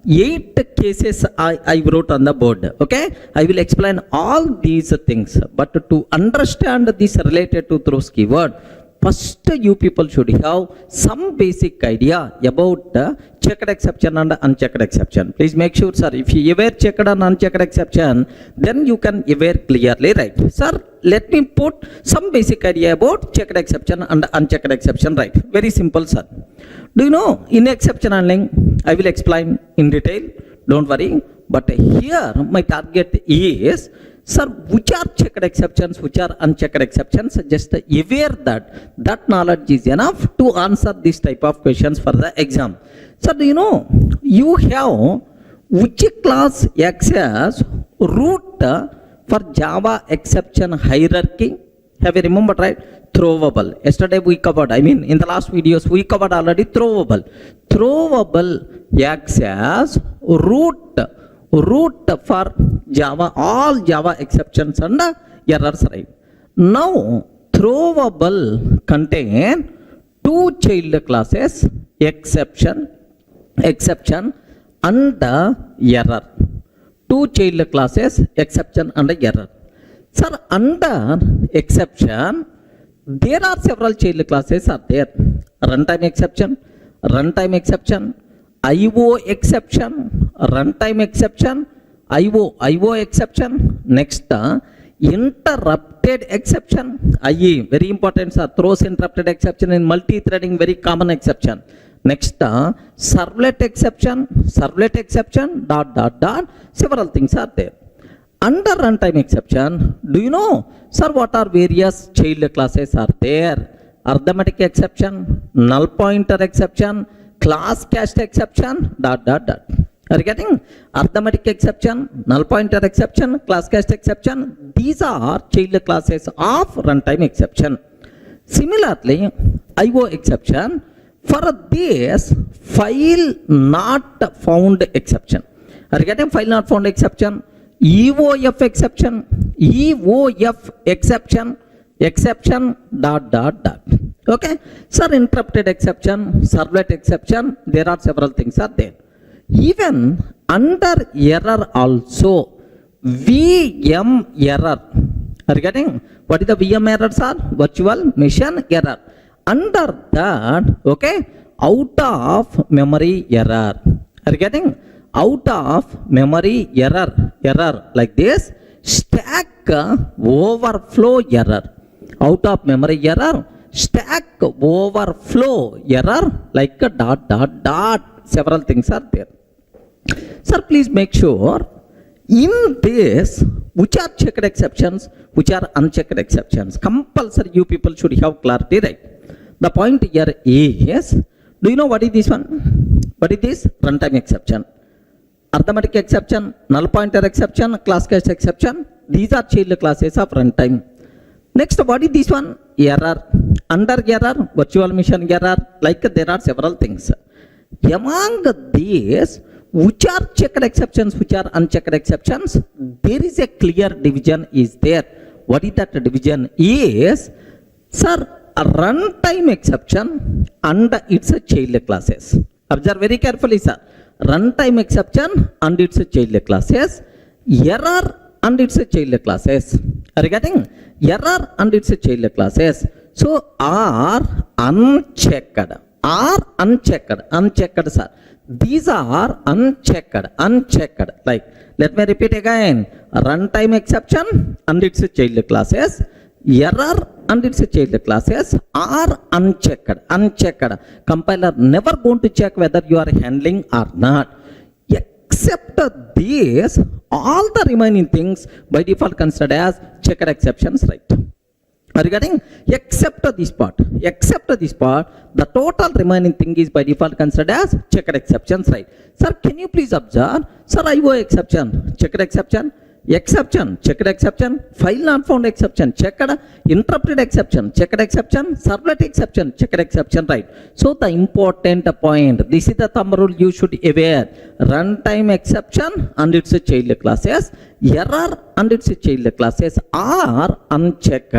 8 cases I wrote on the board. Okay, I will explain all these things, but to understand this related to throws keyword, first you people should have some basic idea about checked exception and unchecked exception. Please make sure, sir, if you aware checked and unchecked exception, then you can aware clearly, right? Sir, let me put some basic idea about checked exception and unchecked exception, right? Very simple, sir. Do you know, in exception handling, I will explain in detail, don't worry. But here my target is, Sir, which are checked exceptions, which are unchecked exceptions? Just aware that that knowledge is enough to answer this type of questions for the exam. Sir, do you know, you have which class acts as root for Java exception hierarchy? Have you remembered, right? Throwable. Yesterday we covered, in the last videos we covered already throwable. Throwable acts as root for Java, all Java exceptions and errors, right? Now, throwable contain two child classes, exception and error. Two child classes, exception and error. Sir, under exception, there are several child classes are there. Runtime exception, IO exception, runtime exception, IO exception. Next, interrupted exception, IE, very important, sir. Throws interrupted exception in multi-threading, very common exception. Next, servlet exception, several things are there. Under runtime exception, do you know, sir, what are various child classes are there? Arithmetic exception, null pointer exception, class cast exception, Are you getting? Arithmetic exception, null pointer exception, class cast exception. These are child classes of runtime exception. Similarly, IO exception, for this file not found exception. Are you getting file not found exception? EOF exception, exception, Okay. Sir, interrupted exception, servlet exception, there are several things are there. Even under error also, VM error. Are you getting? What is the VM errors are? Virtual machine error. Under that, okay, out of memory error. Are you getting? Out of memory error like this, stack overflow error. Out of memory error, stack overflow error like a ... Several things are there. Sir, please make sure in this, which are checked exceptions, which are unchecked exceptions. Compulsory you people should have clarity, right? The point here is, do you know what is this one? What is this? Runtime exception. Arithmetic exception, null pointer exception, class cast exception. These are child classes of runtime. Next, what is this one? Error. Under error, virtual machine error, like there are several things. Among these, which are checked exceptions, which are unchecked exceptions, there is a clear division is there. What is that division is? Sir, a runtime exception and its child classes. Observe very carefully, sir. Runtime exception and its child classes, error and its child classes. Are you getting? Error and its child classes. So, are unchecked, sir. These are unchecked. Like, let me repeat again. Runtime exception and its child classes, error and its child classes are unchecked. Compiler never going to check whether you are handling or not. Except these, all the remaining things by default considered as checked exceptions, right? Are you getting? Except this part, the total remaining thing is by default considered as checked exceptions, right? Sir, can you please observe? Sir, IO exception, checked exception, checked exception, file not found exception, checked, interrupted exception, checked exception, servlet exception, checked exception, right? So the important point, this is the thumb rule you should aware. Runtime exception and its child classes, error and its child classes are unchecked,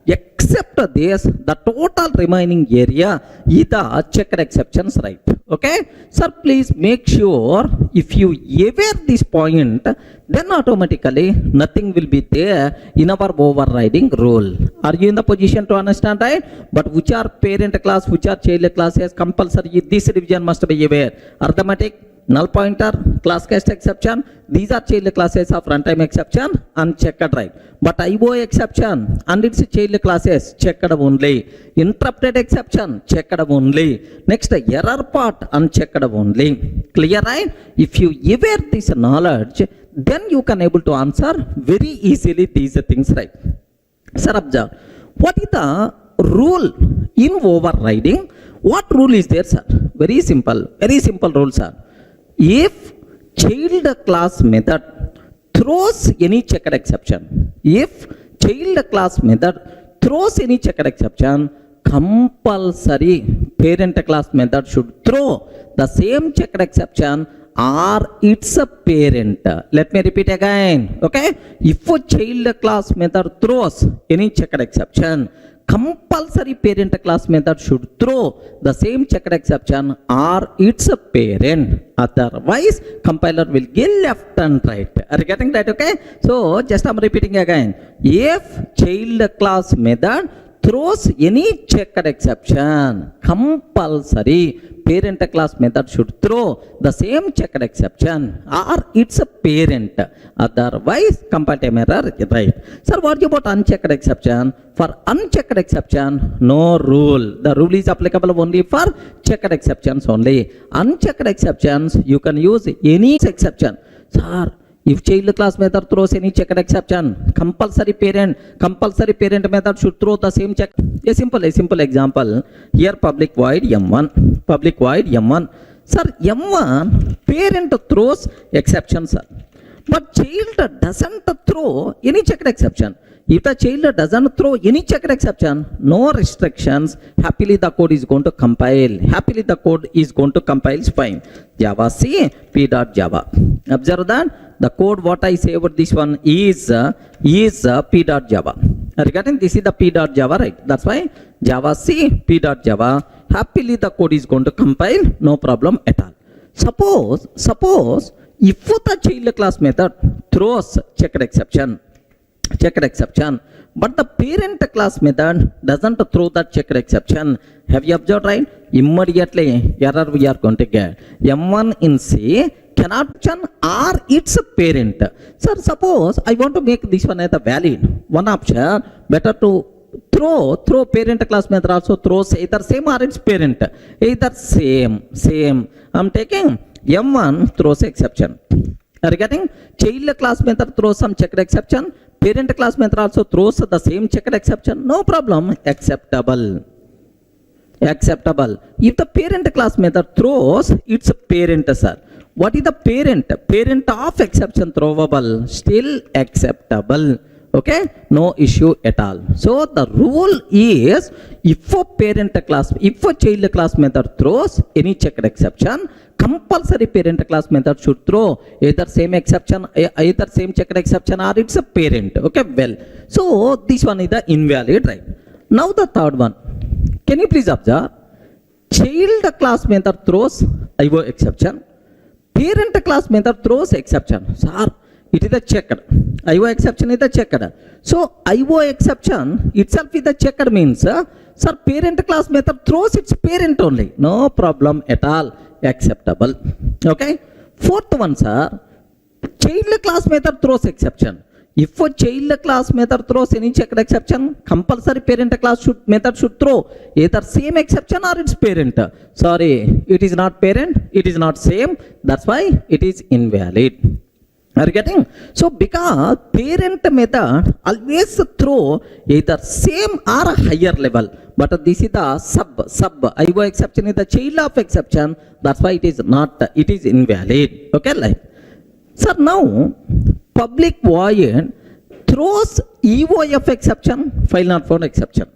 except this, the total remaining area is the checked exceptions, right? Okay? Sir, please make sure if you aware this point, then automatically nothing will be there in our overriding rule. Are you in the position to understand, right? But which are parent class, which are child classes, compulsory, this division must be aware. Arithmetic, null pointer, class cast exception, these are child classes of runtime exception, unchecked, right? But IO exception and its child classes, checked only. Interrupted exception, checked only. Next, error part, unchecked only. Clear, right? If you aware this knowledge, then you can able to answer very easily these things, right? Sir, observe. What is the rule in overriding? What rule is there, sir? Very simple rule, sir. If child class method throws any checked exception, if child class method throws any checked exception, compulsory parent class method should throw the same checked exception or its a parent. Let me repeat again. Okay, if a child class method throws any checked exception, compulsory parent class method should throw the same checked exception or its a parent. Otherwise, compiler will give left and right. Are you getting that? Okay, so just I'm repeating again. If child class method throws any checked exception, compulsory parent class method should throw the same checked exception or its a parent. Otherwise, compile time error, right? Sir, what about unchecked exception? For unchecked exception, no rule. The rule is applicable only for checked exceptions only. Unchecked exceptions, you can use any exception. Sir, if child class method throws any checked exception, compulsory parent method should throw the same check. A simple example. Here public void M1. Sir, M1 parent throws exception, sir. But child doesn't throw any checked exception. If the child doesn't throw any checked exception, no restrictions, happily the code is going to compile. Is fine. Java C, p.java. Observe that the code what I say about this one is p.java. Regarding this is the p.java, right? That's why Java C, p.java. Happily the code is going to compile, no problem at all. Suppose if the child class method throws checked exception, but the parent class method doesn't throw that checked exception, have you observed, right? Immediately error we are going to get. M1 in C cannot or its parent. Sir, suppose I want to make this one as a valid one option, better to throw parent class method also throws either same or its parent, either same. I'm taking M1 throws exception. Are you getting? Child class method throws some checked exception, parent class method also throws the same checked exception, no problem, acceptable. If the parent class method throws its parent, sir, what is the parent? Parent of exception throwable, still acceptable. Okay, no issue at all. So the rule is if a child class method throws any checked exception, compulsory parent class method should throw either same checked exception or its a parent. Okay, well, so this one is the invalid, right? Now the third one. Can you please observe? Child class method throws IO exception. Parent class method throws exception. Sir, it is a checked. IO exception is a checked. So IO exception itself is a checked means, sir, parent class method throws its parent only. No problem at all. Acceptable. Okay. Fourth one, sir, child class method throws exception. If a child class method throws any checked exception, compulsory parent class method should throw either same exception or its parent. Sorry, it is not parent, it is not same. That's why it is invalid. Are you getting? So because parent method always throw either same or higher level, but this is the sub IO exception is the child of exception. That's why it is not, it is invalid. Okay, like. Sir, now public void throws EOF exception, file not found exception.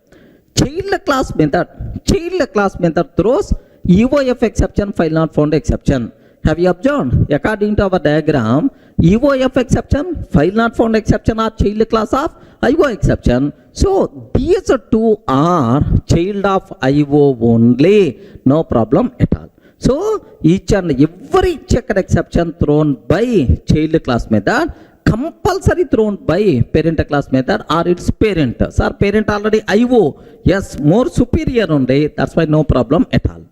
Child class method throws EOF exception, file not found exception. Have you observed? According to our diagram, EOF exception, file not found exception are child class of IO exception. So these two are child of IO only, no problem at all. So each and every checked exception thrown by child class method, compulsory thrown by parent class method or its parent. Sir, parent already IO, yes, more superior only, that's why no problem at all.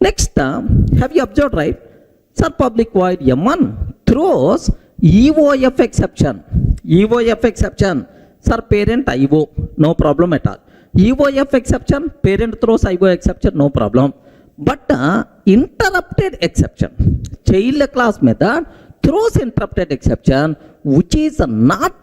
Next, have you observed, right? Sir, public void M1 throws EOF exception. Sir, parent IO, no problem at all. EOF exception, parent throws IO exception, no problem. But interrupted exception, child class method throws interrupted exception which is not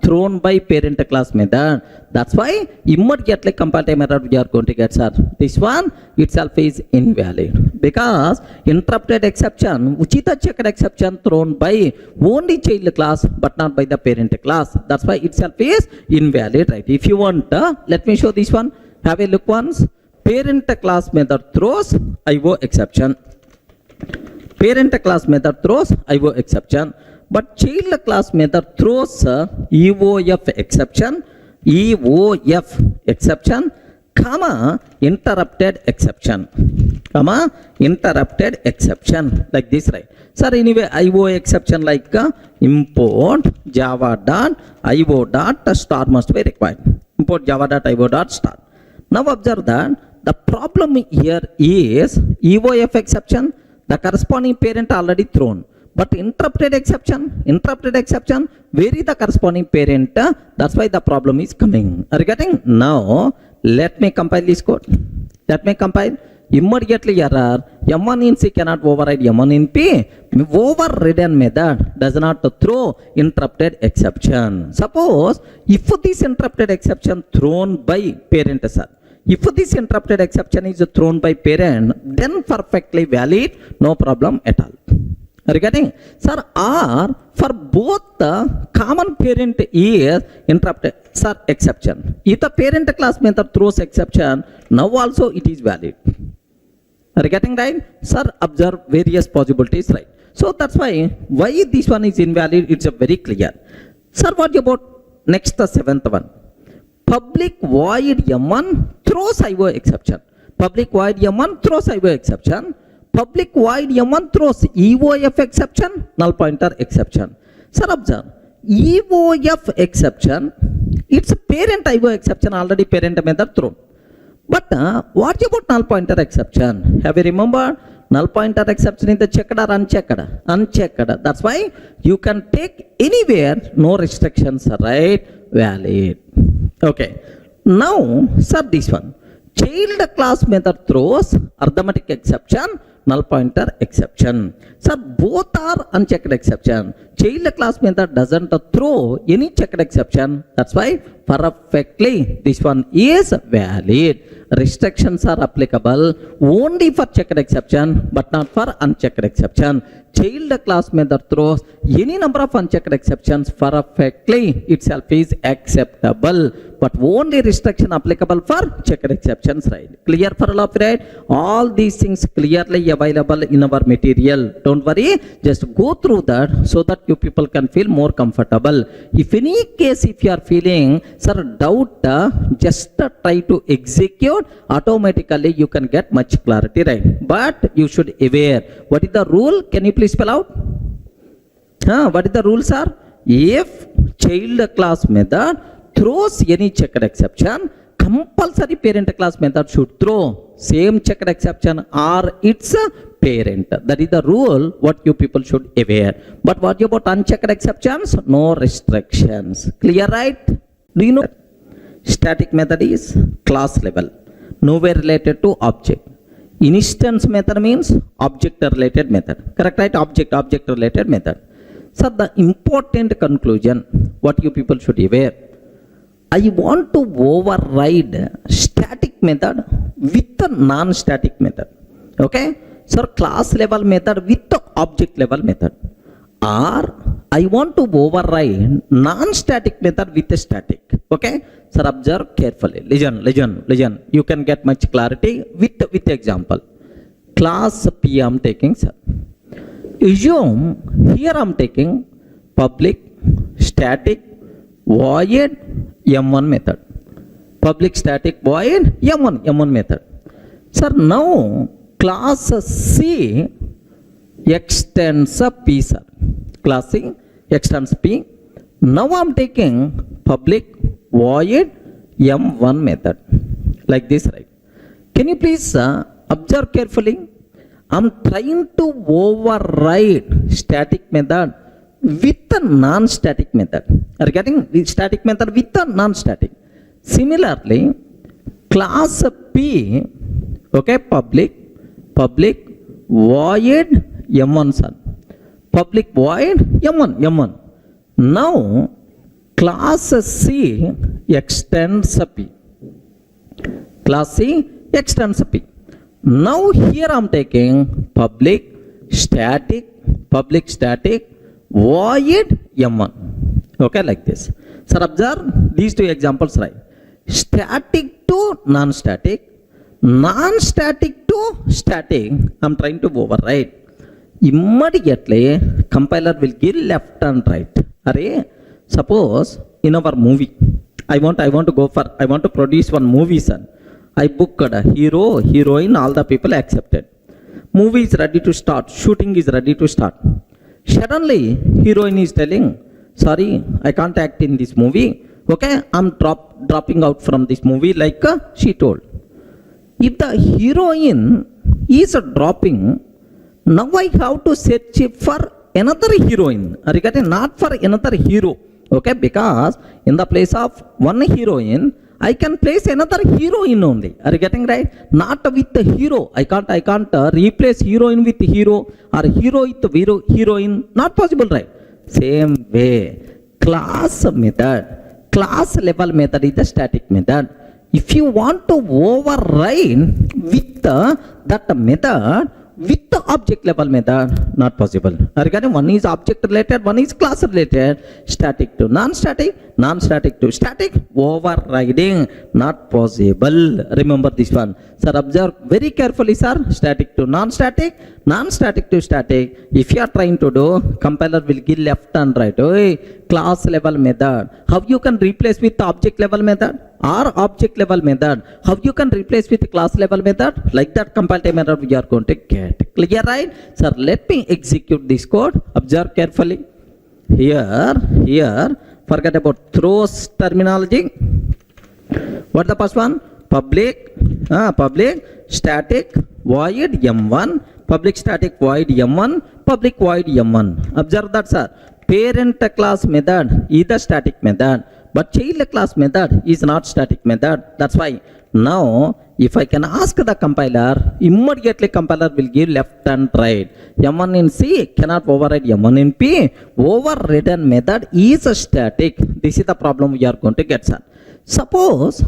thrown by parent class method. That's why immediately compile time error we are going to get, sir. This one itself is invalid because interrupted exception which is the checked exception thrown by only child class but not by the parent class. That's why itself is invalid, right? If you want, let me show this one. Have a look once. Parent class method throws IO exception. Parent class method throws IO exception, but child class method throws EOF exception, comma, interrupted exception, like this, right? Sir, anyway, IO exception like import java dot IO dot star must be required. Import java dot IO dot star. Now observe that the problem here is EOF exception, the corresponding parent already thrown. But interrupted exception, where is the corresponding parent? That's why the problem is coming. Are you getting? Now, let me compile this code. Immediately error, M1 in C cannot override M1 in P. Overridden method does not throw interrupted exception. Suppose, if this interrupted exception thrown by parent, sir, if this interrupted exception is thrown by parent, then perfectly valid, no problem at all. Are you getting? Sir, or for both the common parent is interrupted, sir, exception. If the parent class method throws exception, now also it is valid. Are you getting right? Sir, observe various possibilities, right? So that's why this one is invalid, it's very clear. Sir, what about next, the seventh one? Public void M1 throws IO exception. Public void M1 throws IO exception. Public void M1 throws EOF exception, null pointer exception. Sir, observe, EOF exception, it's parent IO exception, already parent method thrown. But what about null pointer exception? Have you remembered? Null pointer exception is the checked or unchecked? Unchecked. That's why you can take anywhere, no restrictions, right? Valid. Okay. Now, sir, this one. Child class method throws arithmetic exception, null pointer exception. Sir, both are unchecked exception. Child class method doesn't throw any checked exception. That's why perfectly this one is valid. Restrictions are applicable only for checked exception but not for unchecked exception. Child class method throws any number of unchecked exceptions perfectly itself is acceptable, but only restriction applicable for checked exceptions, right? Clear for all of you, right? All these things clearly available in our material. Don't worry, just go through that so that you people can feel more comfortable. If any case, if you are feeling, sir, doubt, just try to execute, automatically you can get much clarity, right? But you should aware, what is the rule? Can you please spell out? What is the rule, sir? If child class method throws any checked exception, compulsory parent class method should throw same checked exception or its parent. That is the rule what you people should aware. But what about unchecked exceptions? No restrictions. Clear, right? Do you know static method is class level, nowhere related to object. Instance method means object related method. Correct, right? Object related method. So the important conclusion what you people should aware, I want to override static method with a non-static method. Okay? So class level method with the object level method. Or I want to override non-static method with a static. Okay? Sir, observe carefully. Listen. You can get much clarity with example. Class P I am taking, sir. Assume here I am taking public static void M1 method. Public static void M1 method. Sir, now class C extends P, sir. Class C extends P. Now I am taking public void M1 method. Like this, right? Can you please observe carefully? I am trying to override static method with a non-static method. Are you getting the static method with a non-static? Similarly, class P, okay, public void M1, sir. public void M1. Now class C extends P. Class C extends P. Now here I am taking public static void M1. Okay, like this. Sir, observe these two examples, right? Static to non-static, non-static to static. I am trying to override. Immediately compiler will give left and right. Array, suppose in our movie, I want to produce one movie, sir. I booked a hero, heroine, all the people accepted. Movie is ready to start, shooting is ready to start. Suddenly heroine is telling, sorry, I can't act in this movie. Okay, I'm dropping out from this movie, like she told. If the heroine is dropping, now I have to search for another heroine, regarding not for another hero. Okay, because in the place of one heroine, I can place another heroine only. Are you getting right? Not with the hero. I can't replace heroine with hero or hero with heroine. Not possible, right? Same way, class level method is the static method. If you want to override with that method with the object level method, not possible. Regarding one is object related, one is class related. Static to non-static, non-static to static, overriding, not possible. Remember this one. Sir, observe very carefully, sir. Static to non-static, non-static to static. If you are trying to do, compiler will give left and right. Hey, class level method, how you can replace with object level method or object level method, how you can replace with class level method, like that compile method we are going to get. Clear, right? Sir, let me execute this code. Observe carefully. Here forget about throws terminology. What the first one? Public static void M1, public static void M1, public void M1. Observe that, sir. Parent class method is the static method, but child class method is not static method. That's why now if I can ask the compiler, immediately compiler will give left and right. M1 in C cannot override M1 in P. Overridden method is a static. This is the problem we are going to get, sir. Suppose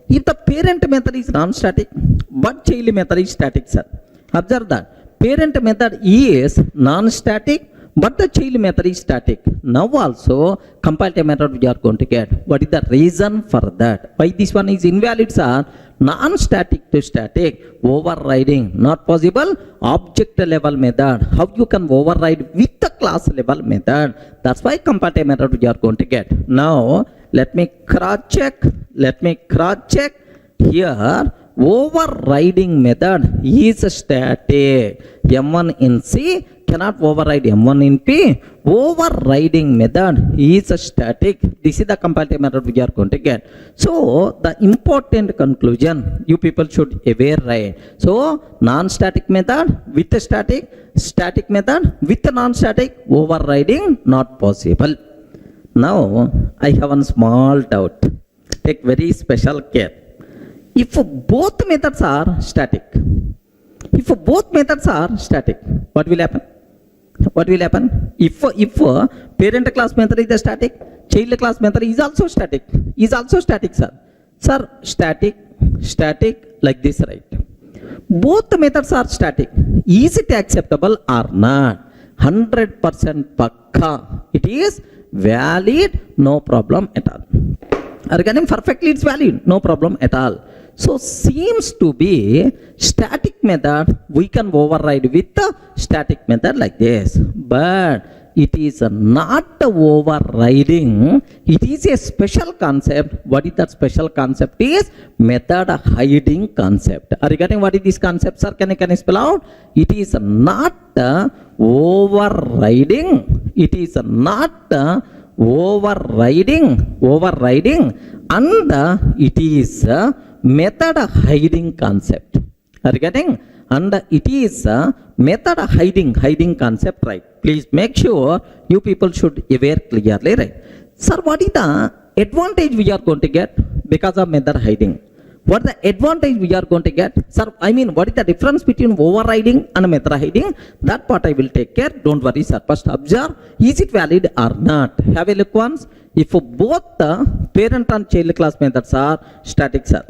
if the parent method is non-static but child method is static, sir. Observe that parent method is non-static but the child method is static. Now also compile method we are going to get. What is the reason for that? Why this one is invalid, sir? Non-static to static, overriding, not possible. Object level method, how you can override with the class level method? That's why compile method we are going to get. Now let me cross check. Here overriding method is static. M1 in C cannot override M1 in P. Overriding method is static. This is the compile method we are going to get. So the important conclusion you people should aware, right? So non-static method with the static method with the non-static, overriding not possible. Now I have one small doubt. Take very special care. If both methods are static, what will happen? If parent class method is the static, child class method is also static, sir. Sir, static like this, right? Both methods are static. Is it acceptable or not? 100% pakka. It is valid, no problem at all. Regarding perfectly, it's valid, no problem at all. So seems to be static method we can override with the static method like this, but it is not overriding. It is a special concept. What is that special concept? Is method hiding concept. Regarding what is this concept, sir? Can you spell out? It is not overriding. It is not overriding, and it is method hiding concept. Are you getting? And it is method hiding concept, right? Please make sure you people should aware clearly, right? Sir, what is the advantage we are going to get because of method hiding? What the advantage we are going to get? Sir, I mean, what is the difference between overriding and method hiding? That part I will take care. Don't worry, sir. First observe, is it valid or not? Have a look once. If both the parent and child class methods are static, sir.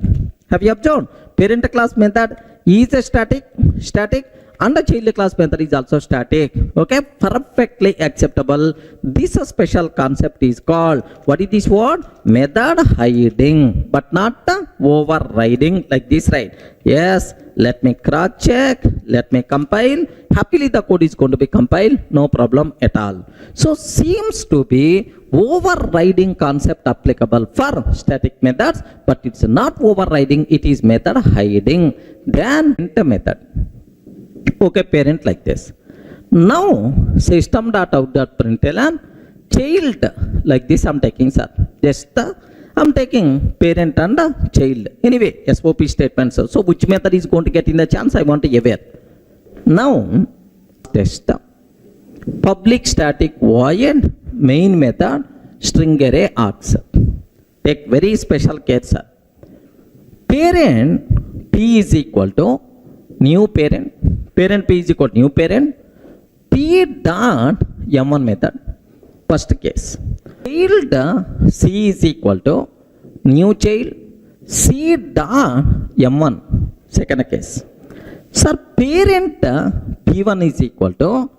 Have you observed? Parent class method is a static, and the child class method is also static. Okay, perfectly acceptable. This special concept is called, what is this word? Method hiding, but not the overriding like this, right? Yes, let me cross check, let me compile. Happily the code is going to be compiled, no problem at all. So seems to be overriding concept applicable for static methods, but it's not overriding, it is method hiding. Then the method. Okay, parent like this. Now system.out.println child like this I'm taking, sir. Just I'm taking parent and child. Anyway, SOP statements. So which method is going to get in the chance? I want to aware. Now test public static void main method string array args. Take very special care, sir. Parent P is equal to new parent. Parent P is equal to new parent. P dot M1 method. First case. Child C is equal to new child. C dot M1. Second case. Sir, parent P1 is equal to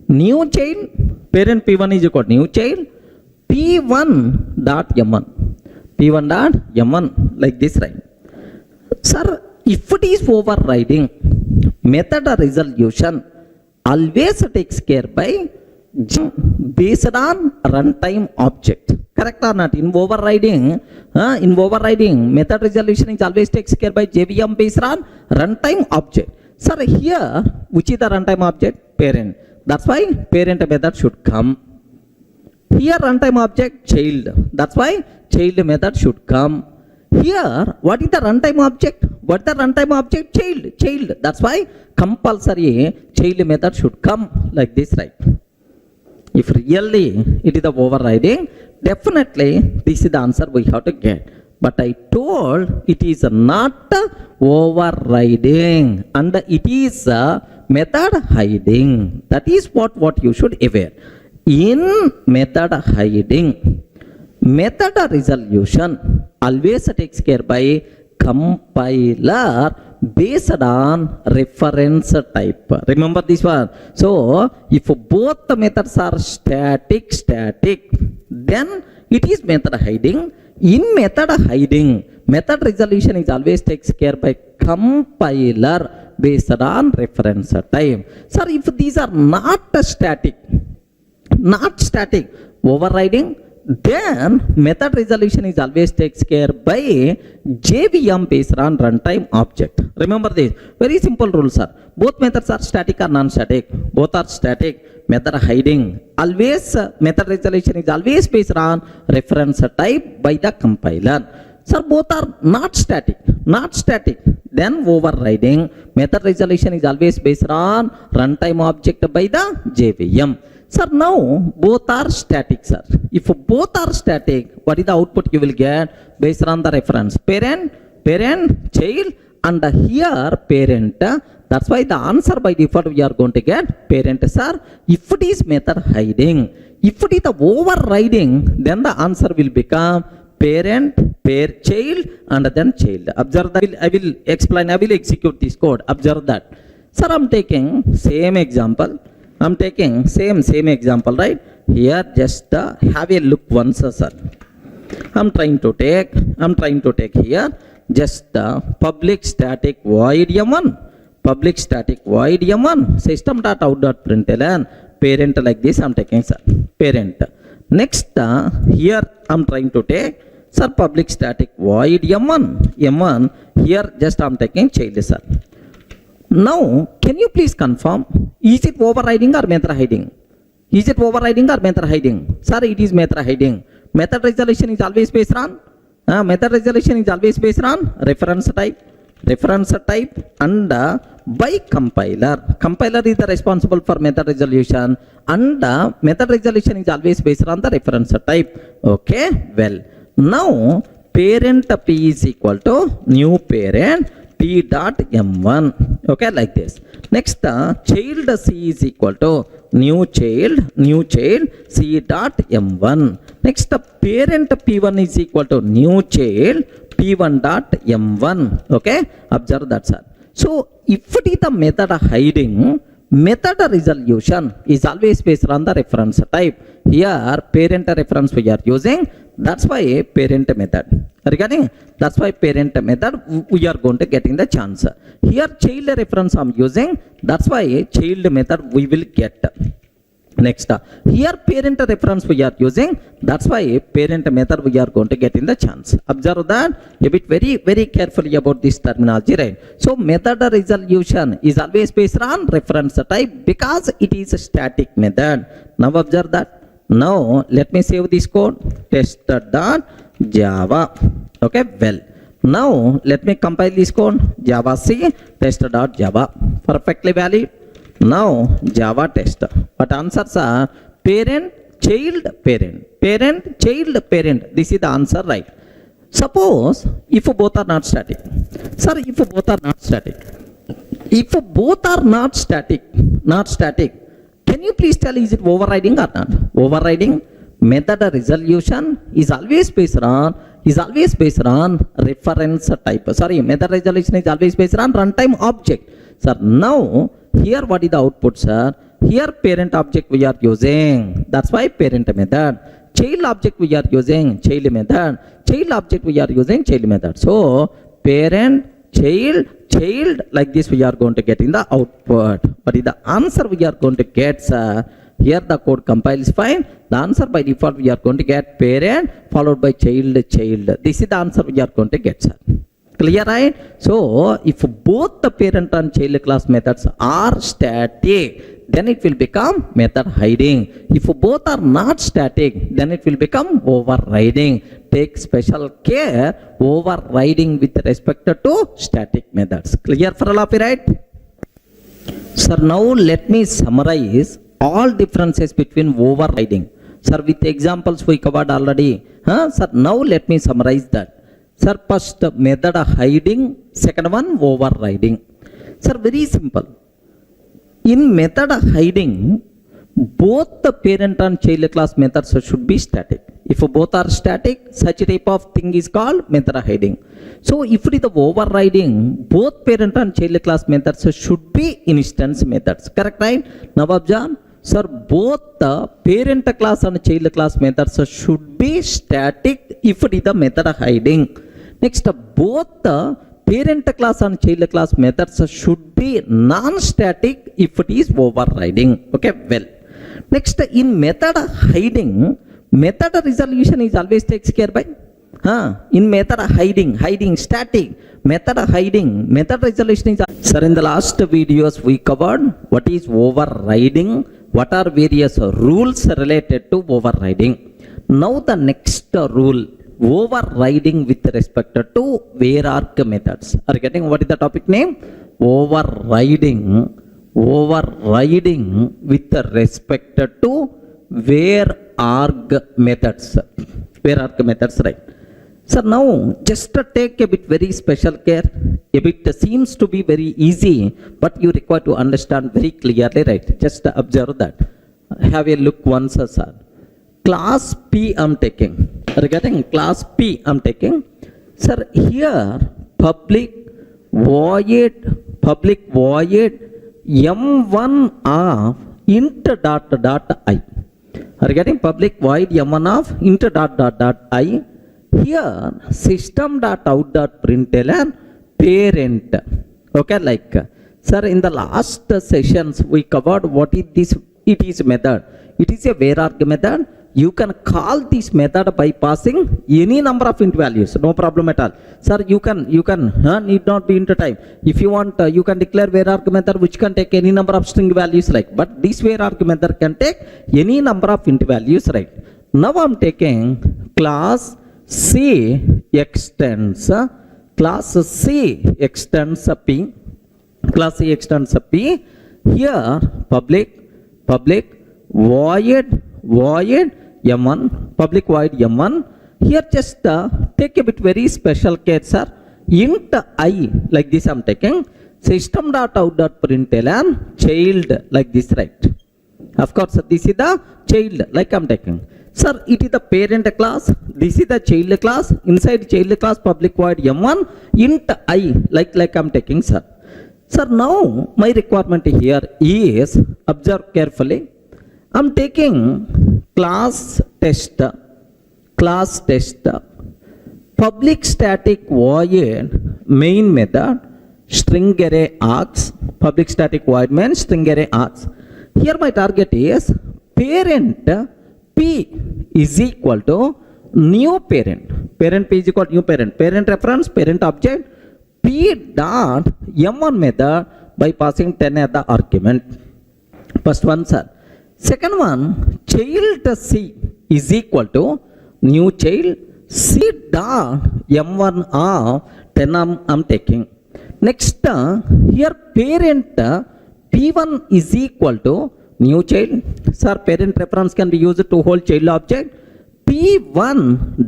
new child. Parent P1 is equal to new child. P1 dot M1. P1 dot M1 like this, right? Sir, if it is overriding, method resolution always takes care by based on runtime object. Correct or not? In overriding, method resolution is always takes care by JVM based on runtime object. Sir, here which is the runtime object? Parent. That's why parent method should come. Here runtime object child. That's why child method should come. Here, what is the runtime object? What is the runtime object? Child. That's why compulsory child method should come like this, right? If really it is the overriding, definitely this is the answer we have to get. But I told it is not overriding and it is method hiding. That is what you should aware. In method hiding, method resolution always takes care by compiler based on reference type. Remember this one. So if both the methods are static, then it is method hiding. In method hiding, method resolution is always takes care by compiler based on reference type. Sir, if these are not static, overriding, then method resolution is always takes care by JVM based on runtime object. Remember this. Very simple rule, sir. Both methods are static or non-static. Both are static. Method hiding. Always method resolution is always based on reference type by the compiler. Sir, both are not static. Then overriding. Method resolution is always based on runtime object by the JVM. Sir, now both are static, sir. If both are static, what is the output you will get based on the reference? Parent, child, and here parent. That's why the answer by default we are going to get parent, sir. If it is method hiding, if it is the overriding, then the answer will become parent, child, and then child. Observe that. I will explain. I will execute this code. Observe that. Sir, I'm taking same example. I'm taking same example, right? Here, just have a look once, sir. I'm trying to take here just public static void M1. Public static void M1. System.out.println parent like this. I'm taking, sir. Parent. Next, here I'm trying to take, sir, public static void M1. Here just I'm taking child, sir. Now, can you please confirm, is it overriding or method hiding? Is it overriding or method hiding? Sir, it is method hiding. Method resolution is always based on reference type and by compiler. Compiler is the responsible for method resolution and method resolution is always based on the reference type. Okay, well, now parent P is equal to new parent P dot M1. Okay, like this. Next, child C is equal to new child C dot M1. Next, parent P1 is equal to new child P1 dot M1. Okay, observe that, sir. So, if it is the method hiding, method resolution is always based on the reference type. Here, parent reference we are using. That's why parent method. Regarding that's why parent method we are going to getting the chance. Here, child reference I'm using. That's why child method we will get. Next, here parent reference we are using. That's why parent method we are going to get in the chance. Observe that a bit very carefully about this terminology, right? So method resolution is always based on reference type because it is a static method. Now observe that. Now let me save this code. Test.java. Okay, well. Now let me compile this code. Java C test.java. Perfectly valid. Now Java test. But answers are parent, child, parent. Parent, child, parent. This is the answer, right? Suppose if both are not static. Sir, if both are not static. If both are not static, can you please tell is it overriding or not? Overriding method resolution is always based on reference type. Sorry, method resolution is always based on runtime object. Sir, now here what is the output, sir? Here parent object we are using. That's why parent method. Child object we are using child method. Child object we are using child method. So parent, child, like this we are going to get in the output. But in the answer we are going to get, sir. Here the code compiles fine. The answer by default we are going to get parent followed by child. This is the answer we are going to get, sir. Clear, right? So if both the parent and child class methods are static, then it will become method hiding. If both are not static, then it will become overriding. Take special care overriding with respect to static methods. Clear for all of you, right? Sir, now let me summarize all differences between overriding. Sir, with examples we covered already. Sir, now let me summarize that. Sir, first method hiding, second one overriding. Sir, very simple. In method hiding, both the parent and child class methods should be static. If both are static, such type of thing is called method hiding. So if it is the overriding, both parent and child class methods should be instance methods. Correct, right? Now observe. Sir, both the parent class and child class methods should be static if it is the method hiding. Next, both the parent class and child class methods should be non-static if it is overriding. Okay, well. Next, in method hiding, method resolution is always takes care by. In method hiding static. Method hiding, method resolution is. Sir, in the last videos we covered what is overriding, what are various rules related to overriding. Now the next rule, overriding with respect to where arg methods. Are you getting what is the topic name? Overriding with respect to where arg methods. Where arg methods, right? So now just take a bit very special care. A bit seems to be very easy, but you require to understand very clearly, right? Just observe that. Have a look once, sir. Class P I'm taking. Regarding class P I'm taking. Sir, here public void M1 of int dot I. Regarding public void M1 of int dot I. Here system.out.println parent. Okay, like sir, in the last sessions we covered what is this. It is method. It is a where arg method. You can call this method by passing any number of int values, no problem at all. Sir, you can need not be into time. If you want, you can declare where arg method which can take any number of string values, like. But this where arg method can take any number of int values, right? Now I'm taking class C extends P. Class C extends P. Here public void M1, public void M1. Here just take a bit very special care, sir. Int I, like this I'm taking, system.out.println, child, like this, right? Of course, this is the child, like I'm taking. Sir, it is the parent class, this is the child class, inside child class public void m1, int I, like I'm taking, sir. Sir, now my requirement here is, observe carefully, I'm taking class test, public static void main method, string array args, public static void main string array args. Here my target is parent P is equal to new parent. Parent P is equal to new parent. Parent reference, parent object, P dot M1 method by passing 10 as the argument. First one, sir. Second one, child C is equal to new child C dot M1 of 10 I'm taking. Next, here parent P1 is equal to new child. Sir, parent reference can be used to hold child object. P1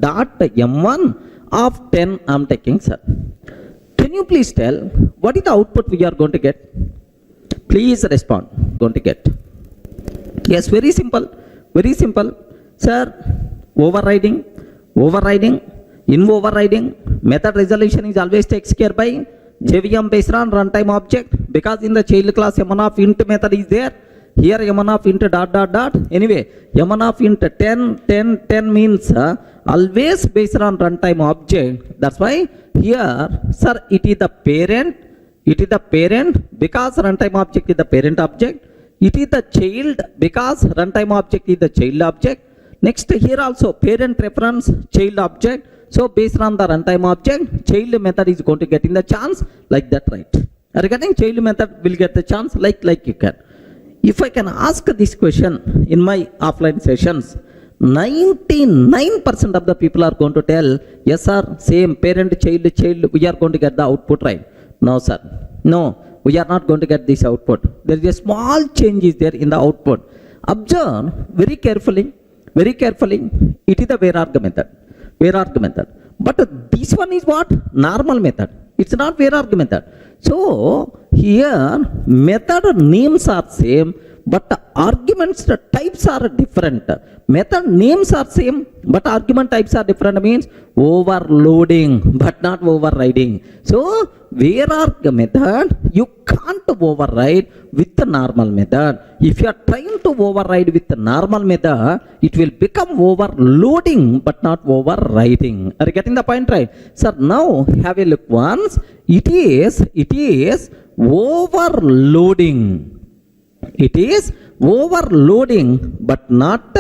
dot M1 of 10 I'm taking, sir. Can you please tell what is the output we are going to get? Please respond. Going to get. Yes, very simple. Very simple. Sir, overriding, in overriding, method resolution is always takes care by JVM based on runtime object, because in the child class m1 of int method is there. Here m1 of int dot. Anyway, m1 of int 10 means always based on runtime object. That's why here, sir, it is the parent because runtime object is the parent object. It is the child because runtime object is the child object. Next, here also parent reference child object. So based on the runtime object, child method is going to get in the chance like that, right? Regarding child method will get the chance like you can. If I can ask this question in my offline sessions, 99% of the people are going to tell, yes sir, same parent, child, we are going to get the output, right? No sir, no, we are not going to get this output. There is a small change is there in the output. Observe very carefully, it is the where-arg method. But this one is what? Normal method. It's not where-arg method. So here method names are same, but the arguments the types are different. Method names are same, but argument types are different, means overloading but not overriding. So where-arg method you can't override with the normal method. If you are trying to override with the normal method, it will become overloading but not overriding. Are you getting the point, right? Sir, now have a look once. It is overloading. It is overloading but not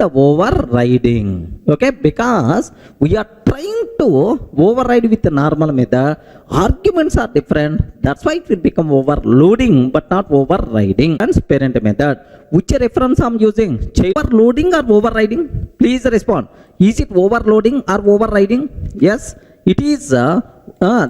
overriding. Okay, because we are trying to override with the normal method, arguments are different, that's why it will become overloading but not overriding. And parent method, which reference I'm using? Overloading or overriding? Please respond. Is it overloading or overriding? Yes, it is.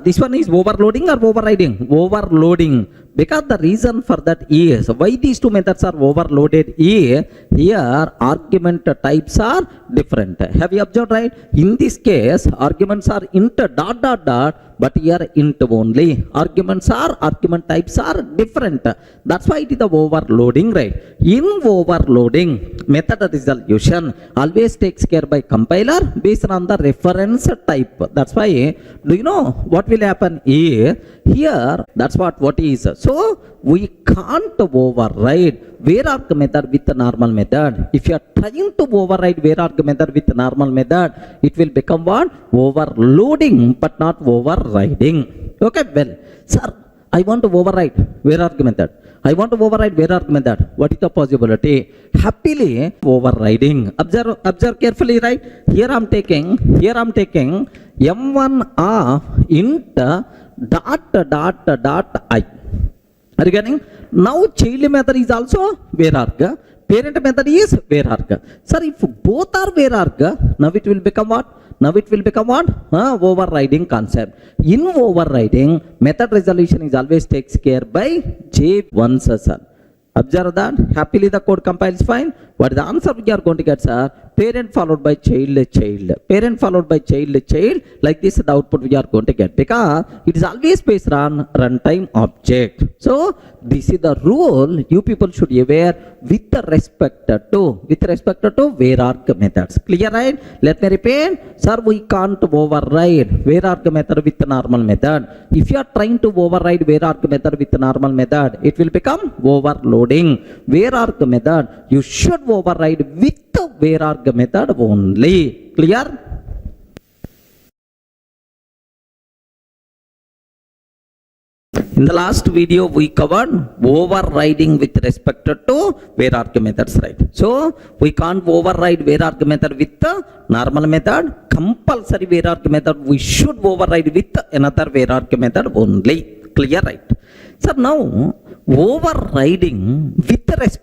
This one is overloading or overriding? Overloading. Because the reason for that is, why these two methods are overloaded is, here argument types are different. Have you observed, right? In this case, arguments are int dot, but here int only. Argument types are different. That's why it is the overloading, right? In overloading, method resolution always takes care by compiler based on the reference type. That's why, do you know what will happen is, here, that's what is. So we can't override where-arg method with the normal method. If you are trying to override where-arg method with the normal method, it will become what? Overloading but not overriding. Okay, well, sir, I want to override where-arg method. What is the possibility? Happily overriding. Observe carefully, right? Here I'm taking m1 of int dot I. Are you getting? Now child method is also where-arg, parent method is where-arg. Sir, if both are where-arg, now it will become what? Overriding concept. In overriding, method resolution is always takes care by J1, sir. Observe that. Happily the code compiles fine. What is the answer we are going to get, sir? parent followed by child, child, parent followed by child, child, like this the output we are going to get, because it is always based on runtime object. So this is the rule you people should be aware with respect to where arg methods. Clear, right? Let me repeat. Sir, we can't override where arg method with normal method. If you are trying to override where arg method with normal method, it will become overloading. Where arg method you should override with where arg method only. Clear? In the last video, we covered overriding with respect to where arg methods, right? So we can't override where arg method with the normal method. Compulsory where arg method we should override with another where arg method only. Clear, right? So now overriding with respect